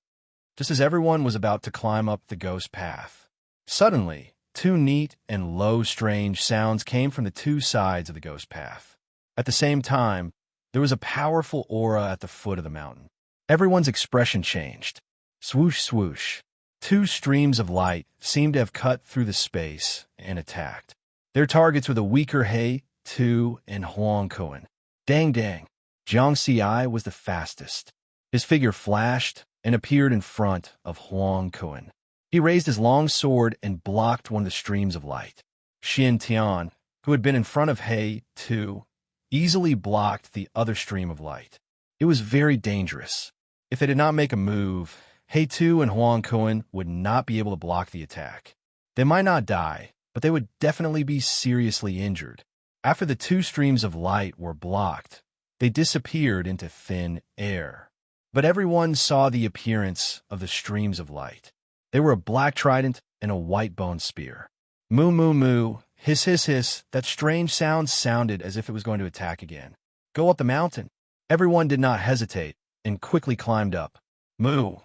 Just as everyone was about to climb up the ghost path, suddenly, two neat and low strange sounds came from the two sides of the ghost path. At the same time, there was a powerful aura at the foot of the mountain. Everyone's expression changed. Swoosh swoosh. Two streams of light seemed to have cut through the space and attacked. Their targets were the weaker He, Tu, and Huang Kuan. Dang dang. Jiang Xi was the fastest. His figure flashed and appeared in front of Huang Kuan. He raised his long sword and blocked one of the streams of light. Xian Tian, who had been in front of He, Tu, easily blocked the other stream of light. It was very dangerous. If they did not make a move, He, Tu, and Huang Kuan would not be able to block the attack. They might not die, but they would definitely be seriously injured. After the two streams of light were blocked, they disappeared into thin air. But everyone saw the appearance of the streams of light. They were a black trident and a white bone spear. Moo moo moo, hiss hiss hiss, that strange sound sounded as if it was going to attack again. Go up the mountain. Everyone did not hesitate and quickly climbed up. Moo,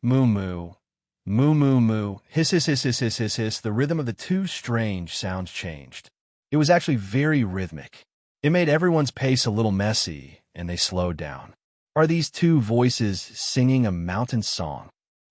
moo moo, moo moo moo, hiss hiss hiss hiss hiss hiss hiss. The rhythm of the two strange sounds changed. It was actually very rhythmic. It made everyone's pace a little messy, and they slowed down. Are these two voices singing a mountain song?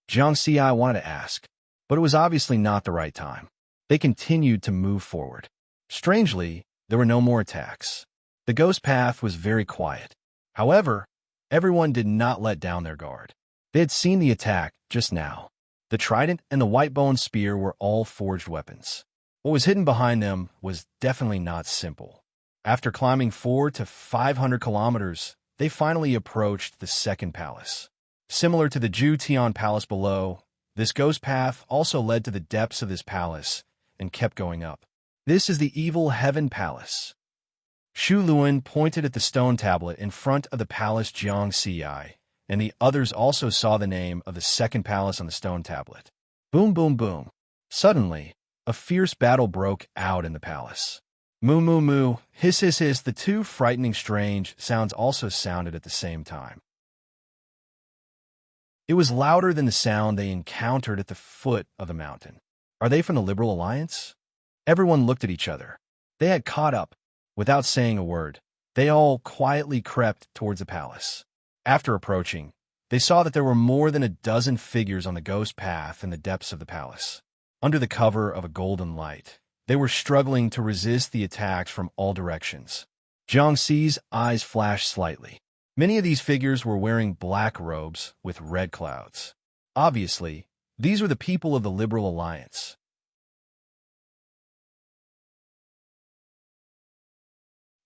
Jiang Xi wanted to ask, but it was obviously not the right time. They continued to move forward. Strangely, there were no more attacks. The ghost path was very quiet. However, everyone did not let down their guard. They had seen the attack just now. The trident and the white bone spear were all forged weapons. What was hidden behind them was definitely not simple. After climbing 400 to 500 kilometers, they finally approached the second palace. Similar to the Ju Tian Palace below, this ghost path also led to the depths of this palace and kept going up. This is the Evil Heaven Palace. Shu Luan pointed at the stone tablet in front of the palace. Jiang Xi and the others also saw the name of the second palace on the stone tablet. Boom boom boom. Suddenly, a fierce battle broke out in the palace. Moo moo moo, hiss hiss hiss. The two frightening strange sounds also sounded at the same time. It was louder than the sound they encountered at the foot of the mountain. Are they from the Liberal Alliance? Everyone looked at each other. They had caught up. Without saying a word, they all quietly crept towards the palace. After approaching, they saw that there were more than a dozen figures on the ghost path in the depths of the palace. Under the cover of a golden light, they were struggling to resist the attacks from all directions. Jiang Xi's eyes flashed slightly. Many of these figures were wearing black robes with red clouds. Obviously, these were the people of the Liberal Alliance.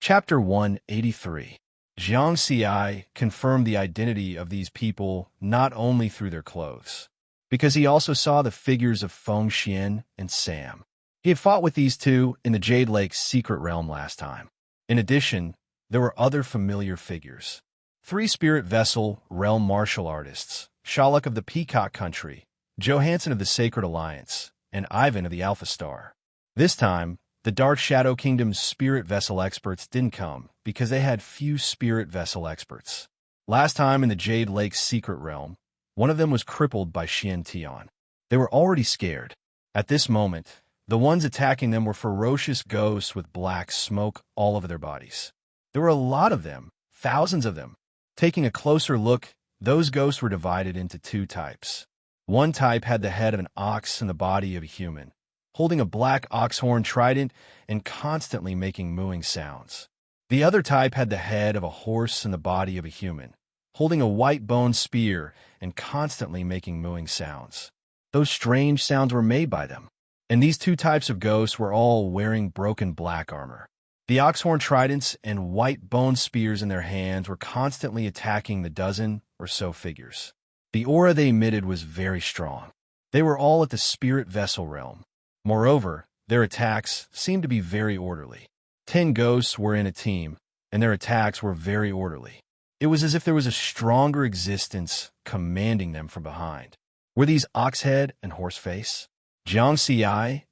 Chapter 183. Jiang Xi confirmed the identity of these people not only through their clothes, because he also saw the figures of Feng Xian and Sam. He had fought with these two in the Jade Lake's secret realm last time. In addition, there were other familiar figures. 3 spirit vessel realm martial artists, Shalak of the Peacock Country, Johansson of the Sacred Alliance, and Ivan of the Alpha Star. This time, the Dark Shadow Kingdom's spirit vessel experts didn't come because they had few spirit vessel experts. Last time in the Jade Lake's secret realm, one of them was crippled by Xian Tian. They were already scared. At this moment, the ones attacking them were ferocious ghosts with black smoke all over their bodies. There were a lot of them, thousands of them. Taking a closer look, those ghosts were divided into 2 types. One type had the head of an ox and the body of a human, holding a black ox-horn trident and constantly making mooing sounds. The other type had the head of a horse and the body of a human, holding a white bone spear and constantly making mooing sounds. Those strange sounds were made by them. And these two types of ghosts were all wearing broken black armor. The ox-horn tridents and white bone spears in their hands were constantly attacking the dozen or so figures. The aura they emitted was very strong. They were all at the spirit vessel realm. Moreover, their attacks seemed to be very orderly. 10 ghosts were in a team, and their attacks were very orderly. It was as if there was a stronger existence commanding them from behind. Were these Oxhead and Horseface? Jiang Xi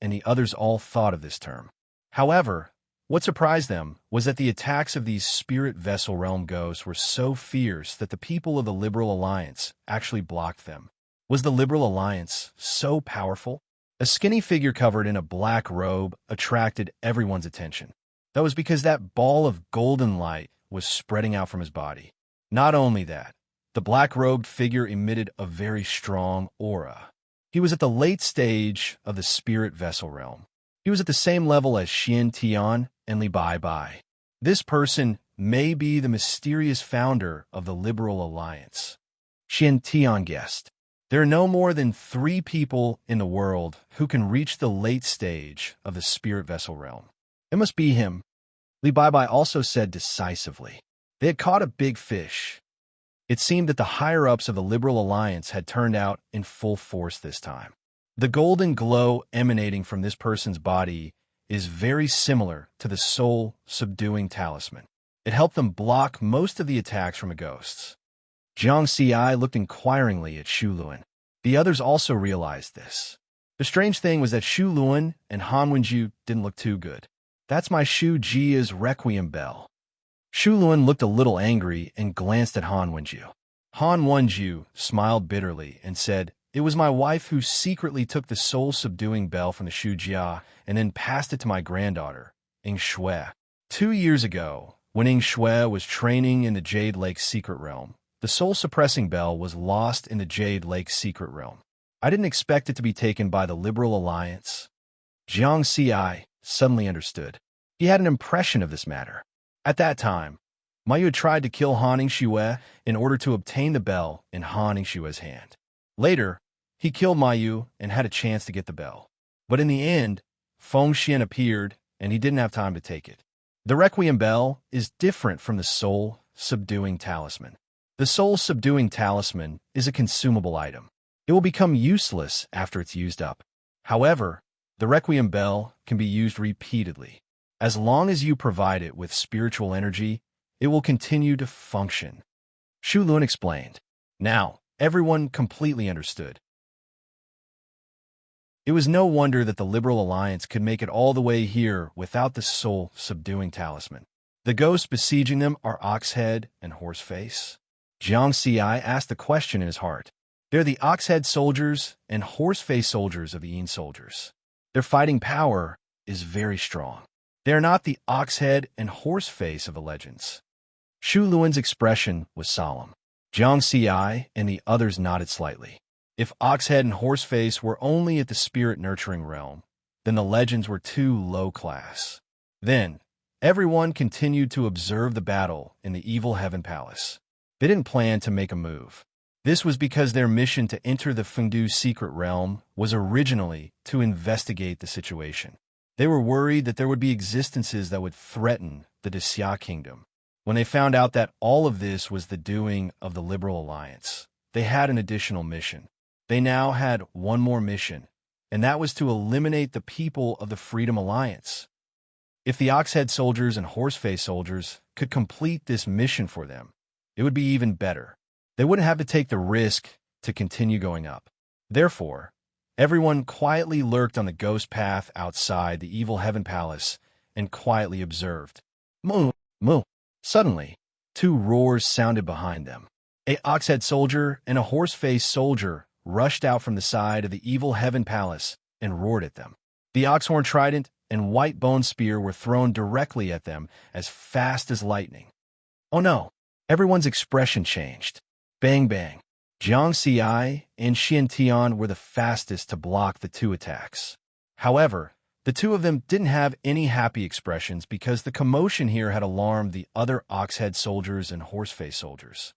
and the others all thought of this term. However, what surprised them was that the attacks of these spirit vessel realm ghosts were so fierce that the people of the Liberal Alliance actually blocked them. Was the Liberal Alliance so powerful? A skinny figure covered in a black robe attracted everyone's attention. That was because that ball of golden light was spreading out from his body. Not only that, the black-robed figure emitted a very strong aura. He was at the late stage of the spirit vessel realm. He was at the same level as Xian Tian and Li Bai Bai. This person may be the mysterious founder of the Liberal Alliance. Xian Tian guessed. There are no more than 3 people in the world who can reach the late stage of the spirit vessel realm. It must be him. Li Bai Bai also said decisively. They had caught a big fish. It seemed that the higher-ups of the Liberal Alliance had turned out in full force this time. The golden glow emanating from this person's body is very similar to the soul-subduing talisman. It helped them block most of the attacks from the ghosts. Jiang Xi looked inquiringly at Shu Luan. The others also realized this. The strange thing was that Shu Luan and Han Wenju didn't look too good. That's my Shu Jia's requiem bell. Shu Luan looked a little angry and glanced at Han Wenju. Han Wenju smiled bitterly and said, "It was my wife who secretly took the soul-subduing bell from the Shu Jia and then passed it to my granddaughter, Ying Shui. 2 years ago, when Ying Shui was training in the Jade Lake Secret Realm, the soul-suppressing bell was lost in the Jade Lake Secret Realm. I didn't expect it to be taken by the Liberal Alliance." Jiang Xi suddenly understood. He had an impression of this matter. At that time, Mayu had tried to kill Han Yingshui in order to obtain the bell in Han Yingshui's hand. Later, he killed Mayu and had a chance to get the bell. But in the end, Feng Xian appeared, and he didn't have time to take it. The Requiem Bell is different from the soul-subduing talisman. The soul-subduing talisman is a consumable item. It will become useless after it's used up. However, the Requiem Bell can be used repeatedly. As long as you provide it with spiritual energy, it will continue to function. Shu Luan explained. Now, everyone completely understood. It was no wonder that the Liberal Alliance could make it all the way here without the soul-subduing talisman. The ghosts besieging them are Oxhead and Horseface. Jiang Xi asked a question in his heart. They're the Oxhead soldiers and Horseface soldiers of the Yin soldiers. Their fighting power is very strong. They are not the Oxhead and Horseface of the legends. Shu Luan's expression was solemn. Jiang Xi and the others nodded slightly. If Oxhead and Horseface were only at the spirit-nurturing realm, then the legends were too low class. Then, everyone continued to observe the battle in the Evil Heaven Palace. They didn't plan to make a move. This was because their mission to enter the Fengdu secret realm was originally to investigate the situation. They were worried that there would be existences that would threaten the Dixia kingdom. When they found out that all of this was the doing of the Liberal Alliance, they had an additional mission. They now had one more mission, and that was to eliminate the people of the Freedom Alliance. If the Oxhead soldiers and Horseface soldiers could complete this mission for them, it would be even better. They wouldn't have to take the risk to continue going up. Therefore, everyone quietly lurked on the ghost path outside the Evil Heaven Palace and quietly observed. Moo! Moo! Suddenly, 2 roars sounded behind them. A Oxhead soldier and a Horseface soldier rushed out from the side of the Evil Heaven Palace and roared at them. The Oxhorn Trident and White Bone Spear were thrown directly at them as fast as lightning. Oh no! Everyone's expression changed. Bang bang. Jiang Xiai and Xian Tian were the fastest to block the two attacks. However, the two of them didn't have any happy expressions because the commotion here had alarmed the other ox-head soldiers and horse-face soldiers.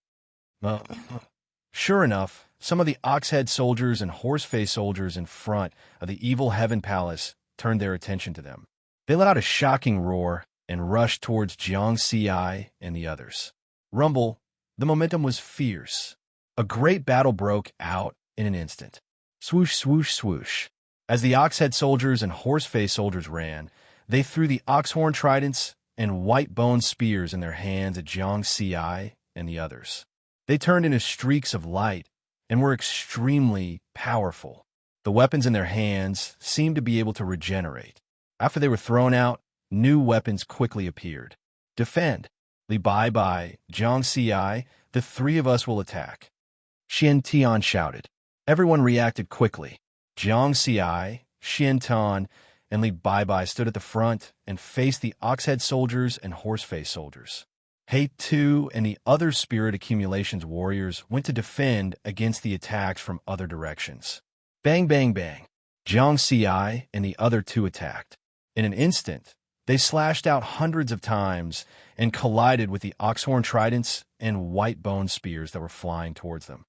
Sure enough, some of the ox-head soldiers and horse-face soldiers in front of the evil Heaven Palace turned their attention to them. They let out a shocking roar and rushed towards Jiang Xiai and the others. Rumble, the momentum was fierce. A great battle broke out in an instant. Swoosh, swoosh, swoosh. As the ox-head soldiers and horse-face soldiers ran, they threw the ox-horn tridents and white-bone spears in their hands at Jiang Xiai and the others. They turned into streaks of light and were extremely powerful. The weapons in their hands seemed to be able to regenerate. After they were thrown out, new weapons quickly appeared. Defend. Li Bai Bai, Jiang Xiai, the three of us will attack. Xian Tian shouted. Everyone reacted quickly. Jiang Xiai, Xian Tian, and Li Bai Bai stood at the front and faced the ox-head soldiers and horse-face soldiers. He Tu and the other spirit accumulations warriors went to defend against the attacks from other directions. Bang, bang, bang. Jiang Xiai and the other two attacked. In an instant, they slashed out hundreds of times and collided with the oxhorn tridents and white bone spears that were flying towards them.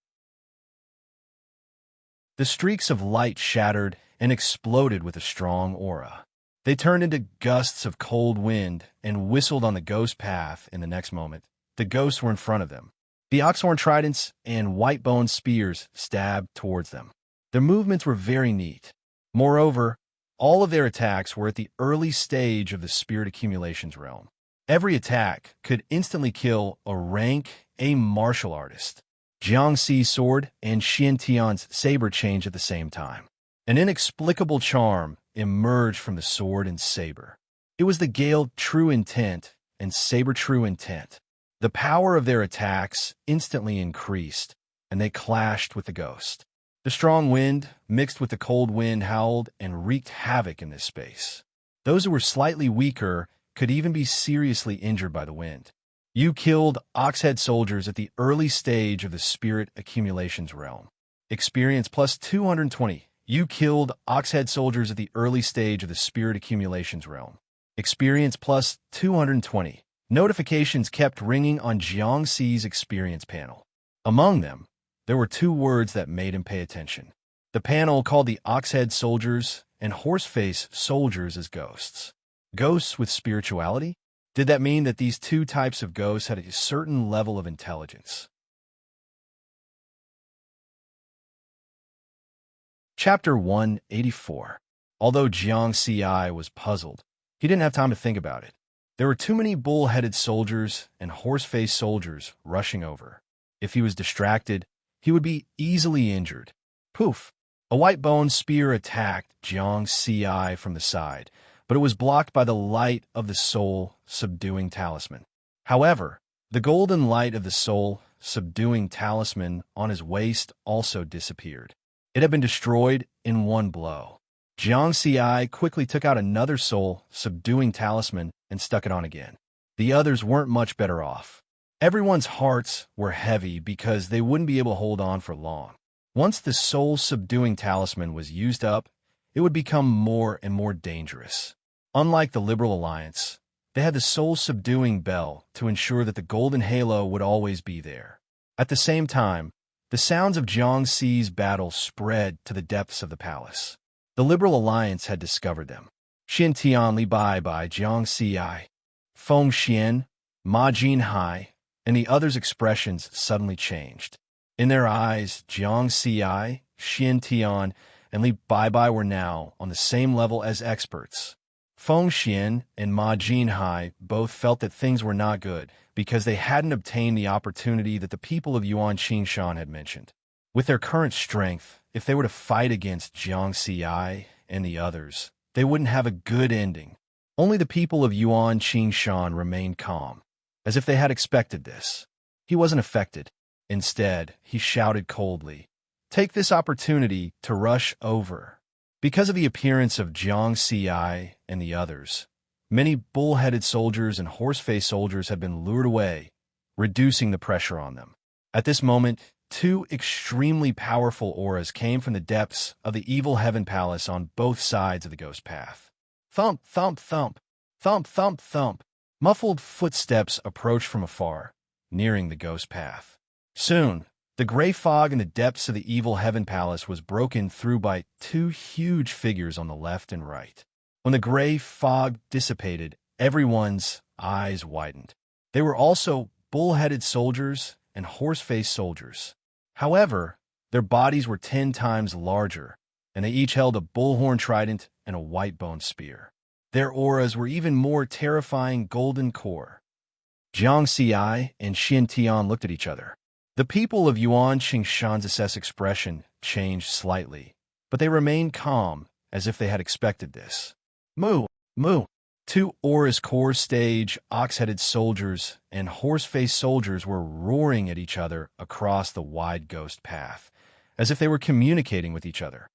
The streaks of light shattered and exploded with a strong aura. They turned into gusts of cold wind and whistled on the ghost path. In the next moment, the ghosts were in front of them. The oxhorn tridents and white bone spears stabbed towards them. Their movements were very neat. Moreover, all of their attacks were at the early stage of the spirit accumulations realm. Every attack could instantly kill a rank A martial artist. Jiang Xi's sword and Xian Tian's saber changed at the same time. An inexplicable charm emerged from the sword and saber. It was the Gale True Intent and Saber True Intent. The power of their attacks instantly increased, and they clashed with the ghost. The strong wind mixed with the cold wind howled and wreaked havoc in this space. Those who were slightly weaker could even be seriously injured by the wind. You killed ox-head soldiers at the early stage of the spirit accumulations realm. Experience plus 220. You killed ox-head soldiers at the early stage of the spirit accumulations realm. Experience plus 220. Notifications kept ringing on Jiang Xi's experience panel. Among them, there were two words that made him pay attention. The panel called the ox-head soldiers and horse-face soldiers as ghosts. Ghosts with spirituality? Did that mean that these two types of ghosts had a certain level of intelligence? Chapter 184. Although Jiang Xiai was puzzled, he didn't have time to think about it. There were too many bull-headed soldiers and horse-faced soldiers rushing over. If he was distracted, he would be easily injured. Poof! A white-bone spear attacked Jiang Xiai from the side, but it was blocked by the light of the soul-subduing talisman. However, the golden light of the soul-subduing talisman on his waist also disappeared. It had been destroyed in one blow. Jiang Xiai quickly took out another soul-subduing talisman and stuck it on again. The others weren't much better off. Everyone's hearts were heavy because they wouldn't be able to hold on for long. Once the soul-subduing talisman was used up, it would become more and more dangerous. Unlike the Liberal Alliance, they had the soul-subduing bell to ensure that the golden halo would always be there. At the same time, the sounds of Jiang Xi's battle spread to the depths of the palace. The Liberal Alliance had discovered them. Xian Tian, Li Bai Bai, Jiang Xiai, Feng Xian, Ma Jinhai, and the others' expressions suddenly changed. In their eyes, Jiang Xiai, Xian Tian, and Li Bai Bai were now on the same level as experts. Feng Xian and Ma Jinhai both felt that things were not good because they hadn't obtained the opportunity that the people of Yuan Qingshan had mentioned. With their current strength, if they were to fight against Jiang Xiai and the others, they wouldn't have a good ending. Only the people of Yuan Qingshan remained calm, as if they had expected this. He wasn't affected. Instead, he shouted coldly, "Take this opportunity to rush over." Because of the appearance of Jiang Xiai and the others, many bull-headed soldiers and horse-faced soldiers had been lured away, reducing the pressure on them. At this moment, Two extremely powerful auras came from the depths of the evil heaven palace on both sides of the ghost path. Thump, thump, thump, thump, thump, thump. Muffled footsteps approached from afar, nearing the ghost path. Soon, the gray fog in the depths of the evil heaven palace was broken through by two huge figures on the left and right. When the gray fog dissipated, everyone's eyes widened. They were also bull-headed soldiers and horse-faced soldiers. However, their bodies were 10 times larger, and they each held a bullhorn trident and a white-bone spear. Their auras were even more terrifying golden core. Jiang Xi and Xin Tian looked at each other. The people of Yuan Qingshan's expression changed slightly, but they remained calm, as if they had expected this. Moo! Moo! Two auras core stage, ox-headed soldiers and horse-faced soldiers were roaring at each other across the wide ghost path, as if they were communicating with each other.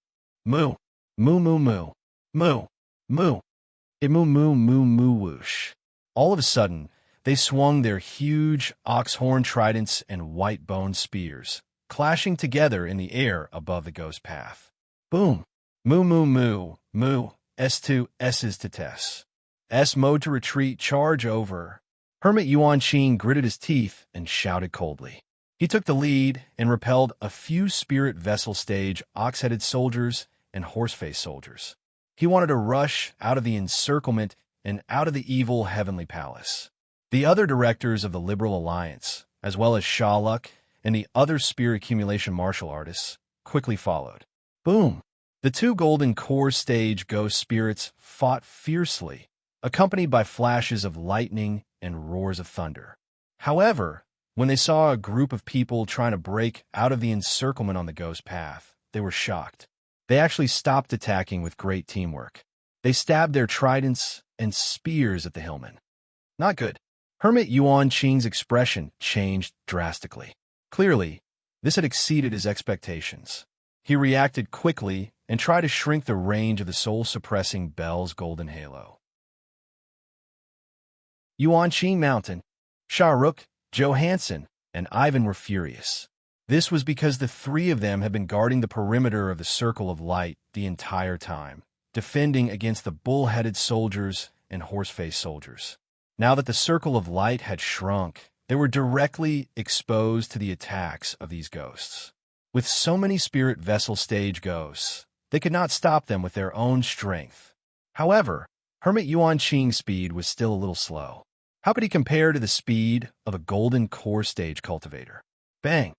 Moo! Moo moo moo! Moo! Moo! It moo moo moo moo whoosh. All of a sudden, they swung their huge ox-horn tridents and white-bone spears, clashing together in the air above the ghost path. Boom! Moo moo moo! Moo! S2 S's to Tess. S mode to retreat, charge over. Hermit Yuan Qing gritted his teeth and shouted coldly. He took the lead and repelled a few spirit vessel stage ox-headed soldiers and horse-faced soldiers. He wanted to rush out of the encirclement and out of the evil heavenly palace. The other directors of the Liberal Alliance, as well as Shaluk and the other spirit accumulation martial artists, quickly followed. Boom! The two golden core stage ghost spirits fought fiercely, accompanied by flashes of lightning and roars of thunder. However, when they saw a group of people trying to break out of the encirclement on the ghost path, they were shocked. They actually stopped attacking with great teamwork. They stabbed their tridents and spears at the hillmen. Not good. Hermit Yuan Qing's expression changed drastically. Clearly, this had exceeded his expectations. He reacted quickly and tried to shrink the range of the soul-suppressing bell's golden halo. Yuan Qing Mountain, Shahrukh, Johansson, and Ivan were furious. This was because the three of them had been guarding the perimeter of the Circle of Light the entire time, defending against the bull-headed soldiers and horse-faced soldiers. Now that the Circle of Light had shrunk, they were directly exposed to the attacks of these ghosts. With so many spirit vessel stage ghosts, they could not stop them with their own strength. However, Hermit Yuan Qing's speed was still a little slow. How could he compare to the speed of a golden core stage cultivator? Bang!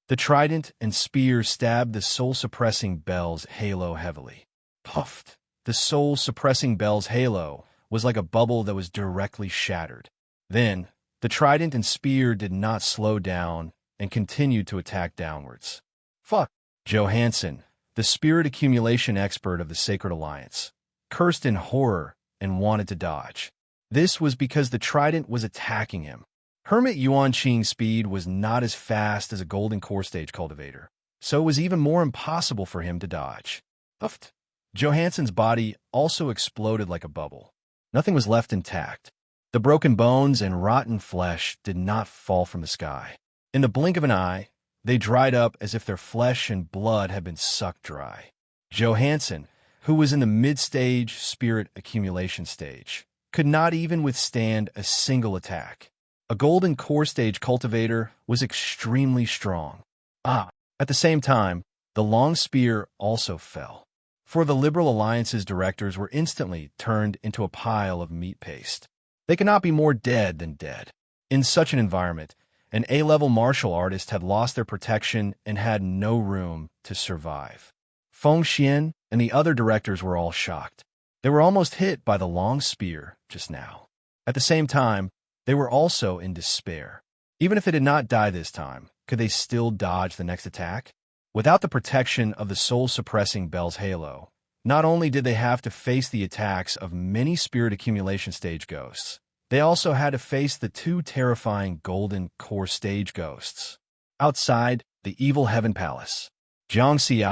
The trident and spear stabbed the soul-suppressing bell's halo heavily. Puffed! The soul-suppressing bell's halo was like a bubble that was directly shattered. Then, the trident and spear did not slow down and continued to attack downwards. Fuck! Johansson, the spirit accumulation expert of the Sacred Alliance, cursed in horror and wanted to dodge. This was because the trident was attacking him. Hermit Yuan Qing's speed was not as fast as a golden core stage cultivator, so it was even more impossible for him to dodge. Puffed! Johansson's body also exploded like a bubble. Nothing was left intact. The broken bones and rotten flesh did not fall from the sky. In the blink of an eye, they dried up as if their flesh and blood had been sucked dry. Johansson, who was in the mid-stage spirit accumulation stage, could not even withstand a single attack. A golden core stage cultivator was extremely strong. At the same time, the long spear also fell. For the Liberal Alliance's directors were instantly turned into a pile of meat paste. They could not be more dead than dead. In such an environment, an A-level martial artist had lost their protection and had no room to survive. Feng Xian and the other directors were all shocked. They were almost hit by the long spear just now. At the same time, they were also in despair. Even if they did not die this time, could they still dodge the next attack? Without the protection of the soul-suppressing bell's halo, not only did they have to face the attacks of many spirit accumulation stage ghosts, they also had to face the two terrifying golden core stage ghosts. Outside the evil heaven palace, Jiang Xi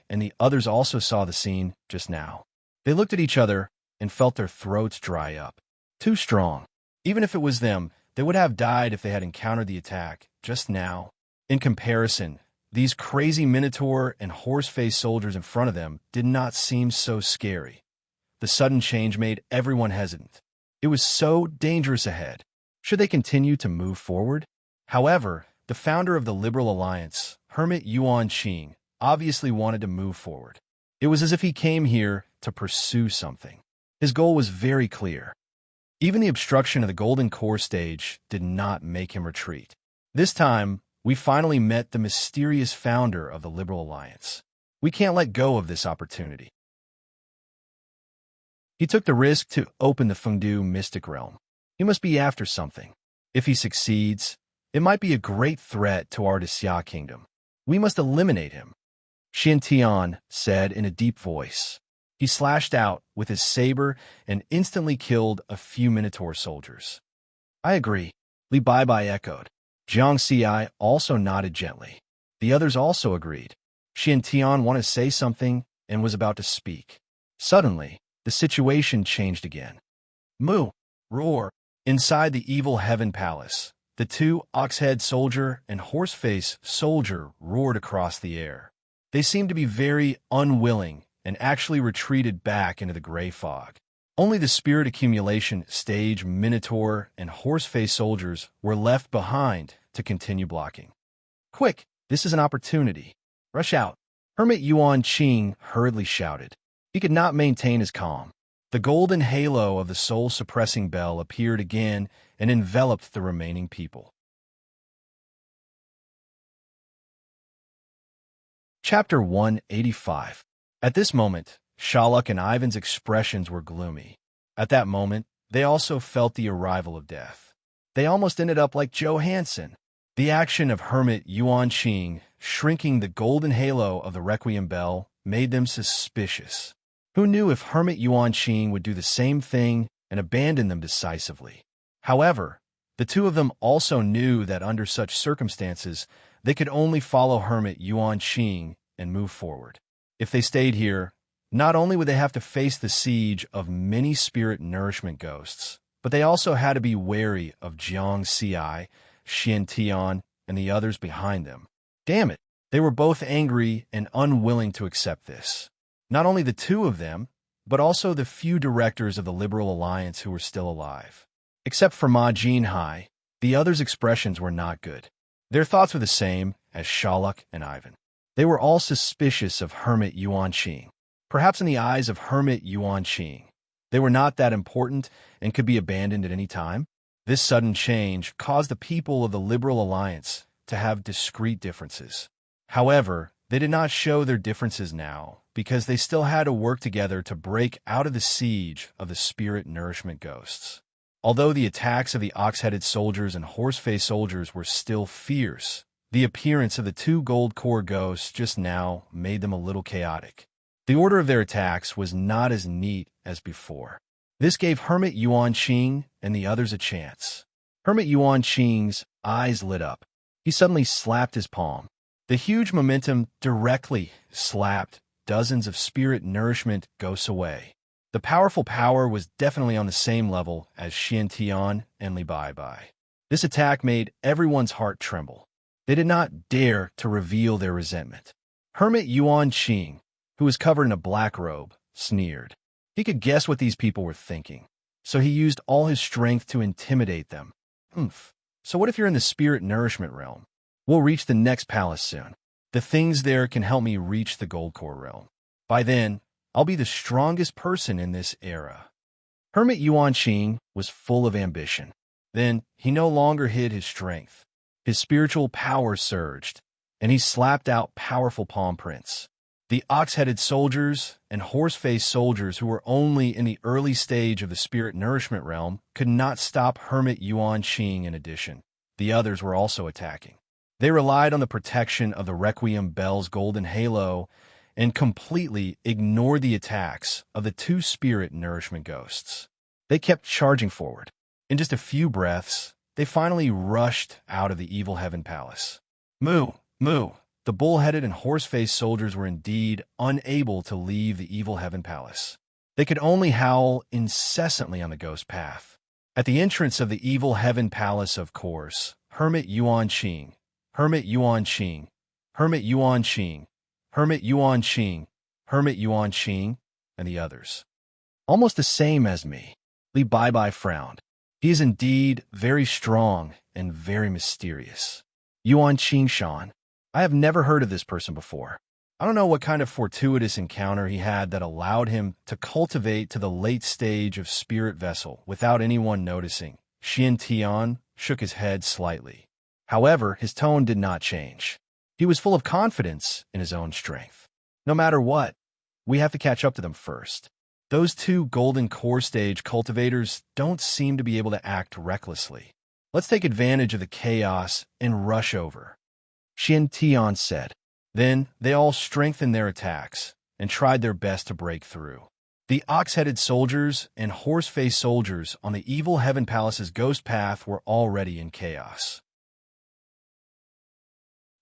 and the others also saw the scene just now. They looked at each other and felt their throats dry up. Too strong. Even if it was them, they would have died if they had encountered the attack just now. In comparison, these crazy minotaur and horse-faced soldiers in front of them did not seem so scary. The sudden change made everyone hesitant. It was so dangerous ahead. Should they continue to move forward? However, the founder of the Liberal Alliance, Hermit Yuan Qing, obviously wanted to move forward. It was as if he came here to pursue something. His goal was very clear. Even the obstruction of the Golden Core stage did not make him retreat. This time, we finally met the mysterious founder of the Liberal Alliance. We can't let go of this opportunity. He took the risk to open the Fengdu mystic realm. He must be after something. If he succeeds, it might be a great threat to our Xia kingdom. We must eliminate him, Xiantian said in a deep voice. He slashed out with his saber and instantly killed a few Minotaur soldiers. I agree, Li Baibai echoed. Jiang Xi also nodded gently. The others also agreed. Xiantian wanted to say something and was about to speak. Suddenly, the situation changed again. Moo! Roar! Inside the evil heaven palace, the two ox-head soldier and horse-face soldier roared across the air. They seemed to be very unwilling and actually retreated back into the gray fog. Only the spirit accumulation stage minotaur and horse-face soldiers were left behind to continue blocking. Quick, this is an opportunity. Rush out. Hermit Yuan Qing hurriedly shouted. He could not maintain his calm. The golden halo of the soul-suppressing bell appeared again and enveloped the remaining people. Chapter 185. At this moment, Shaluk and Ivan's expressions were gloomy. At that moment, they also felt the arrival of death. They almost ended up like Joe Hansen. The action of Hermit Yuan Qing shrinking the golden halo of the Requiem bell made them suspicious. Who knew if Hermit Yuan Qing would do the same thing and abandon them decisively? However, the two of them also knew that under such circumstances, they could only follow Hermit Yuan Qing and move forward. If they stayed here, not only would they have to face the siege of many spirit nourishment ghosts, but they also had to be wary of Jiang Xi, Xiantian, and the others behind them. Damn it, they were both angry and unwilling to accept this. Not only the two of them, but also the few directors of the Liberal Alliance who were still alive. Except for Ma Jinhai, the others' expressions were not good. Their thoughts were the same as Shaluk and Ivan. They were all suspicious of Hermit Yuan Qing. Perhaps in the eyes of Hermit Yuan Qing, they were not that important and could be abandoned at any time. This sudden change caused the people of the Liberal Alliance to have discrete differences. However, they did not show their differences now because they still had to work together to break out of the siege of the spirit nourishment ghosts. Although the attacks of the ox-headed soldiers and horse-faced soldiers were still fierce, the appearance of the two gold core ghosts just now made them a little chaotic. The order of their attacks was not as neat as before. This gave Hermit Yuan Qing and the others a chance. Hermit Yuan Qing's eyes lit up. He suddenly slapped his palm. The huge momentum directly slapped dozens of spirit nourishment ghosts away. The powerful power was definitely on the same level as Xiantian and Li Baibai. This attack made everyone's heart tremble. They did not dare to reveal their resentment. Hermit Yuan Qing, who was covered in a black robe, sneered. He could guess what these people were thinking, so he used all his strength to intimidate them. So what if you're in the spirit nourishment realm? We'll reach the next palace soon. The things there can help me reach the gold core realm. By then, I'll be the strongest person in this era. Hermit Yuan Qing was full of ambition. Then, he no longer hid his strength. His spiritual power surged, and he slapped out powerful palm prints. The ox-headed soldiers and horse-faced soldiers who were only in the early stage of the spirit nourishment realm could not stop Hermit Yuan Qing in addition. The others were also attacking. They relied on the protection of the Requiem Bell's golden halo and completely ignored the attacks of the two spirit nourishment ghosts. They kept charging forward. In just a few breaths, they finally rushed out of the evil heaven palace. Moo! Moo! The bull-headed and horse-faced soldiers were indeed unable to leave the evil heaven palace. They could only howl incessantly on the ghost path. At the entrance of the evil heaven palace, of course, Hermit Yuan Qing, Hermit Yuan Qing, Hermit Yuan Qing, Hermit Yuan Qing, and the others. Almost the same as me. Li Bai frowned. He is indeed very strong and very mysterious. Yuan Qingshan. I have never heard of this person before. I don't know what kind of fortuitous encounter he had that allowed him to cultivate to the late stage of spirit vessel without anyone noticing. Xian Tian shook his head slightly. However, his tone did not change. He was full of confidence in his own strength. No matter what, we have to catch up to them first. Those two golden core stage cultivators don't seem to be able to act recklessly. Let's take advantage of the chaos and rush over, Xian Tian said. Then they all strengthened their attacks and tried their best to break through. The ox-headed soldiers and horse-faced soldiers on the evil Heaven Palace's ghost path were already in chaos.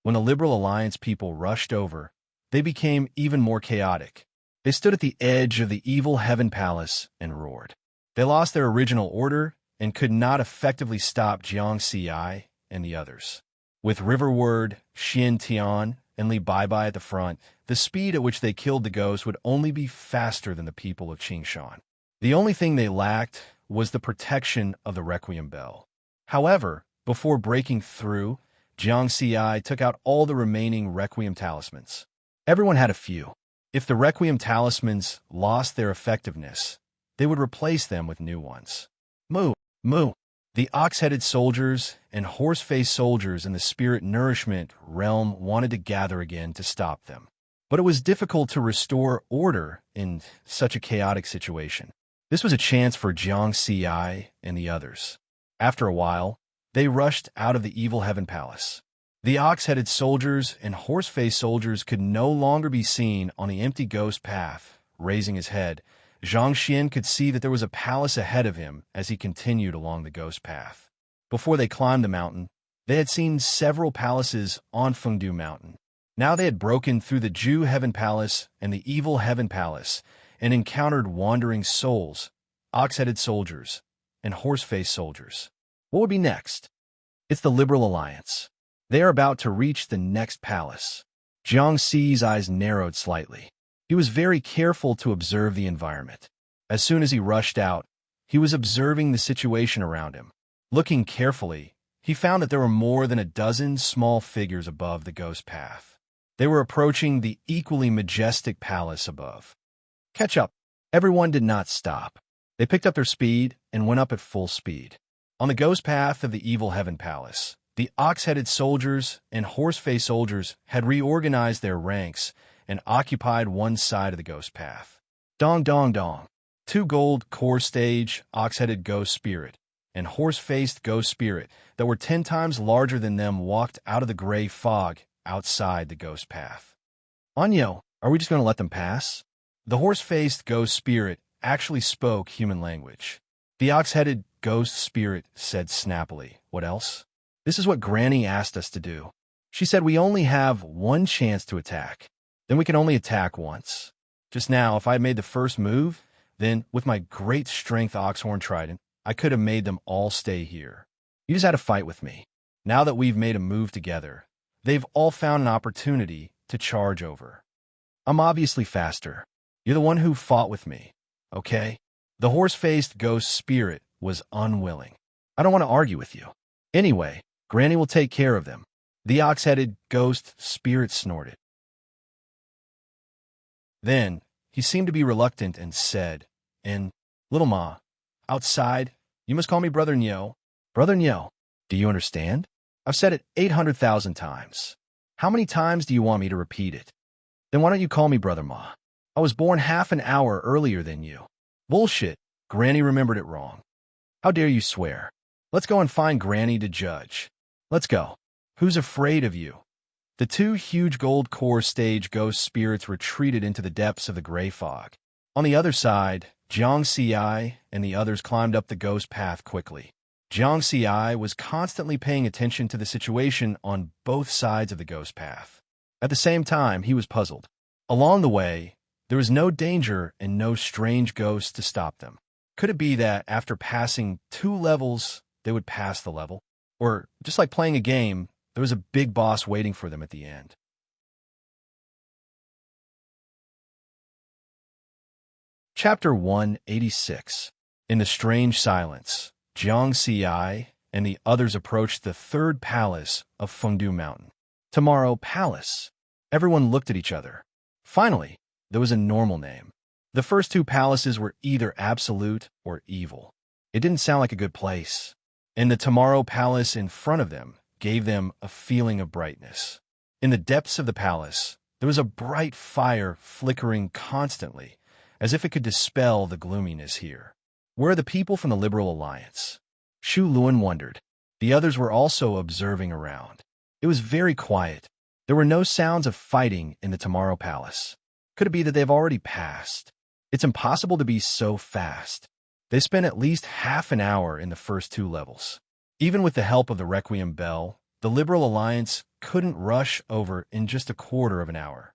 When the Liberal Alliance people rushed over, they became even more chaotic. They stood at the edge of the evil Heaven Palace and roared. They lost their original order and could not effectively stop Jiang Xi and the others. With Riverward, Xian Tian, and Li Bai at the front, the speed at which they killed the ghost would only be faster than the people of Qingshan. The only thing they lacked was the protection of the Requiem Bell. However, before breaking through, Jiang Xi took out all the remaining Requiem talismans. Everyone had a few. If the Requiem talismans lost their effectiveness, they would replace them with new ones. Moo! Moo! The ox-headed soldiers and horse-faced soldiers in the spirit nourishment realm wanted to gather again to stop them. But it was difficult to restore order in such a chaotic situation. This was a chance for Jiang Xi and the others. After a while, they rushed out of the evil Heaven Palace. The ox-headed soldiers and horse-faced soldiers could no longer be seen on the empty ghost path. Raising his head, Zhang Xian could see that there was a palace ahead of him as he continued along the ghost path. Before they climbed the mountain, they had seen several palaces on Fengdu Mountain. Now they had broken through the Ju Heaven Palace and the evil Heaven Palace and encountered wandering souls, ox-headed soldiers, and horse-faced soldiers. What would be next? It's the Liberal Alliance. They are about to reach the next palace. Jiang Xi's eyes narrowed slightly. He was very careful to observe the environment. As soon as he rushed out, he was observing the situation around him. Looking carefully, he found that there were more than a dozen small figures above the ghost path. They were approaching the equally majestic palace above. Catch up. Everyone did not stop. They picked up their speed and went up at full speed. On the ghost path of the evil Heaven Palace, the ox-headed soldiers and horse-faced soldiers had reorganized their ranks and occupied one side of the ghost path. Dong dong dong. Two gold core stage ox-headed ghost spirit and horse-faced ghost spirit that were 10 times larger than them walked out of the gray fog outside the ghost path. Anyo, are we just going to let them pass? The horse-faced ghost spirit actually spoke human language. The ox-headed ghost spirit said snappily, "What else?" "This is what Granny asked us to do. She said we only have one chance to attack. Then we can only attack once. Just now, if I had made the first move, then, with my great strength oxhorn trident, I could have made them all stay here. You just had to fight with me. Now that we've made a move together, they've all found an opportunity to charge over. I'm obviously faster. You're the one who fought with me, okay?" The horse-faced ghost spirit was unwilling. "I don't want to argue with you. Anyway, Granny will take care of them." The ox-headed ghost spirit snorted. Then, he seemed to be reluctant and said, "Little Ma, outside, you must call me Brother Nyo." "Brother Nyo, do you understand? I've said it 800,000 times. How many times do you want me to repeat it? Then why don't you call me Brother Ma? I was born half an hour earlier than you." "Bullshit. Granny remembered it wrong." "How dare you swear? Let's go and find Granny to judge. Let's go. Who's afraid of you?" The two huge gold core stage ghost spirits retreated into the depths of the gray fog. On the other side, Jiang Xi and the others climbed up the ghost path quickly. Jiang Xi was constantly paying attention to the situation on both sides of the ghost path. At the same time, he was puzzled. Along the way, there was no danger and no strange ghosts to stop them. Could it be that after passing 2 levels, they would pass the level? Or, just like playing a game, there was a big boss waiting for them at the end? Chapter 186. In the strange silence, Jiang Xi and the others approached the third palace of Fengdu Mountain. Tomorrow Palace. Everyone looked at each other. Finally, there was a normal name. The first two palaces were either absolute or evil. It didn't sound like a good place. And the Tomorrow Palace in front of them gave them a feeling of brightness. In the depths of the palace, there was a bright fire flickering constantly, as if it could dispel the gloominess here. Where are the people from the Liberal Alliance? Shu Luan wondered. The others were also observing around. It was very quiet. There were no sounds of fighting in the Tomorrow Palace. Could it be that they've already passed? It's impossible to be so fast. They spent at least half an hour in the first two levels. Even with the help of the Requiem Bell, the Liberal Alliance couldn't rush over in just a quarter of an hour.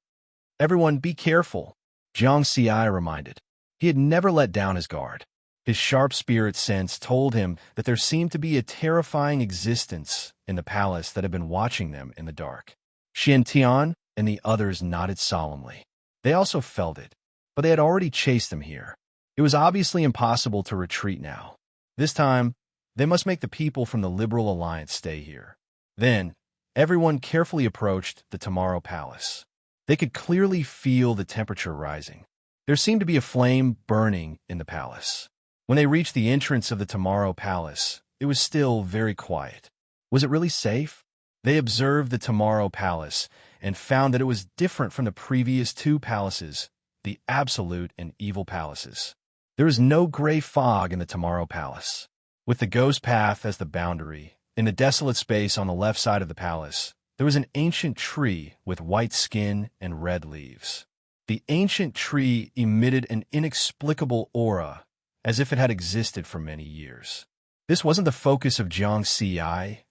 Everyone be careful, Jiang Xi reminded. He had never let down his guard. His sharp spirit sense told him that there seemed to be a terrifying existence in the palace that had been watching them in the dark. Xian Tian and the others nodded solemnly. They also felt it, but they had already chased them here. It was obviously impossible to retreat now. This time, they must make the people from the Liberal Alliance stay here. Then, everyone carefully approached the Tomorrow Palace. They could clearly feel the temperature rising. There seemed to be a flame burning in the palace. When they reached the entrance of the Tomorrow Palace, it was still very quiet. Was it really safe? They observed the Tomorrow Palace and found that it was different from the previous two palaces, the Absolute and Evil Palaces. There was no gray fog in the Tomorrow Palace. With the Ghost Path as the boundary, in the desolate space on the left side of the palace, there was an ancient tree with white skin and red leaves. The ancient tree emitted an inexplicable aura, as if it had existed for many years. This wasn't the focus of Jiang Xi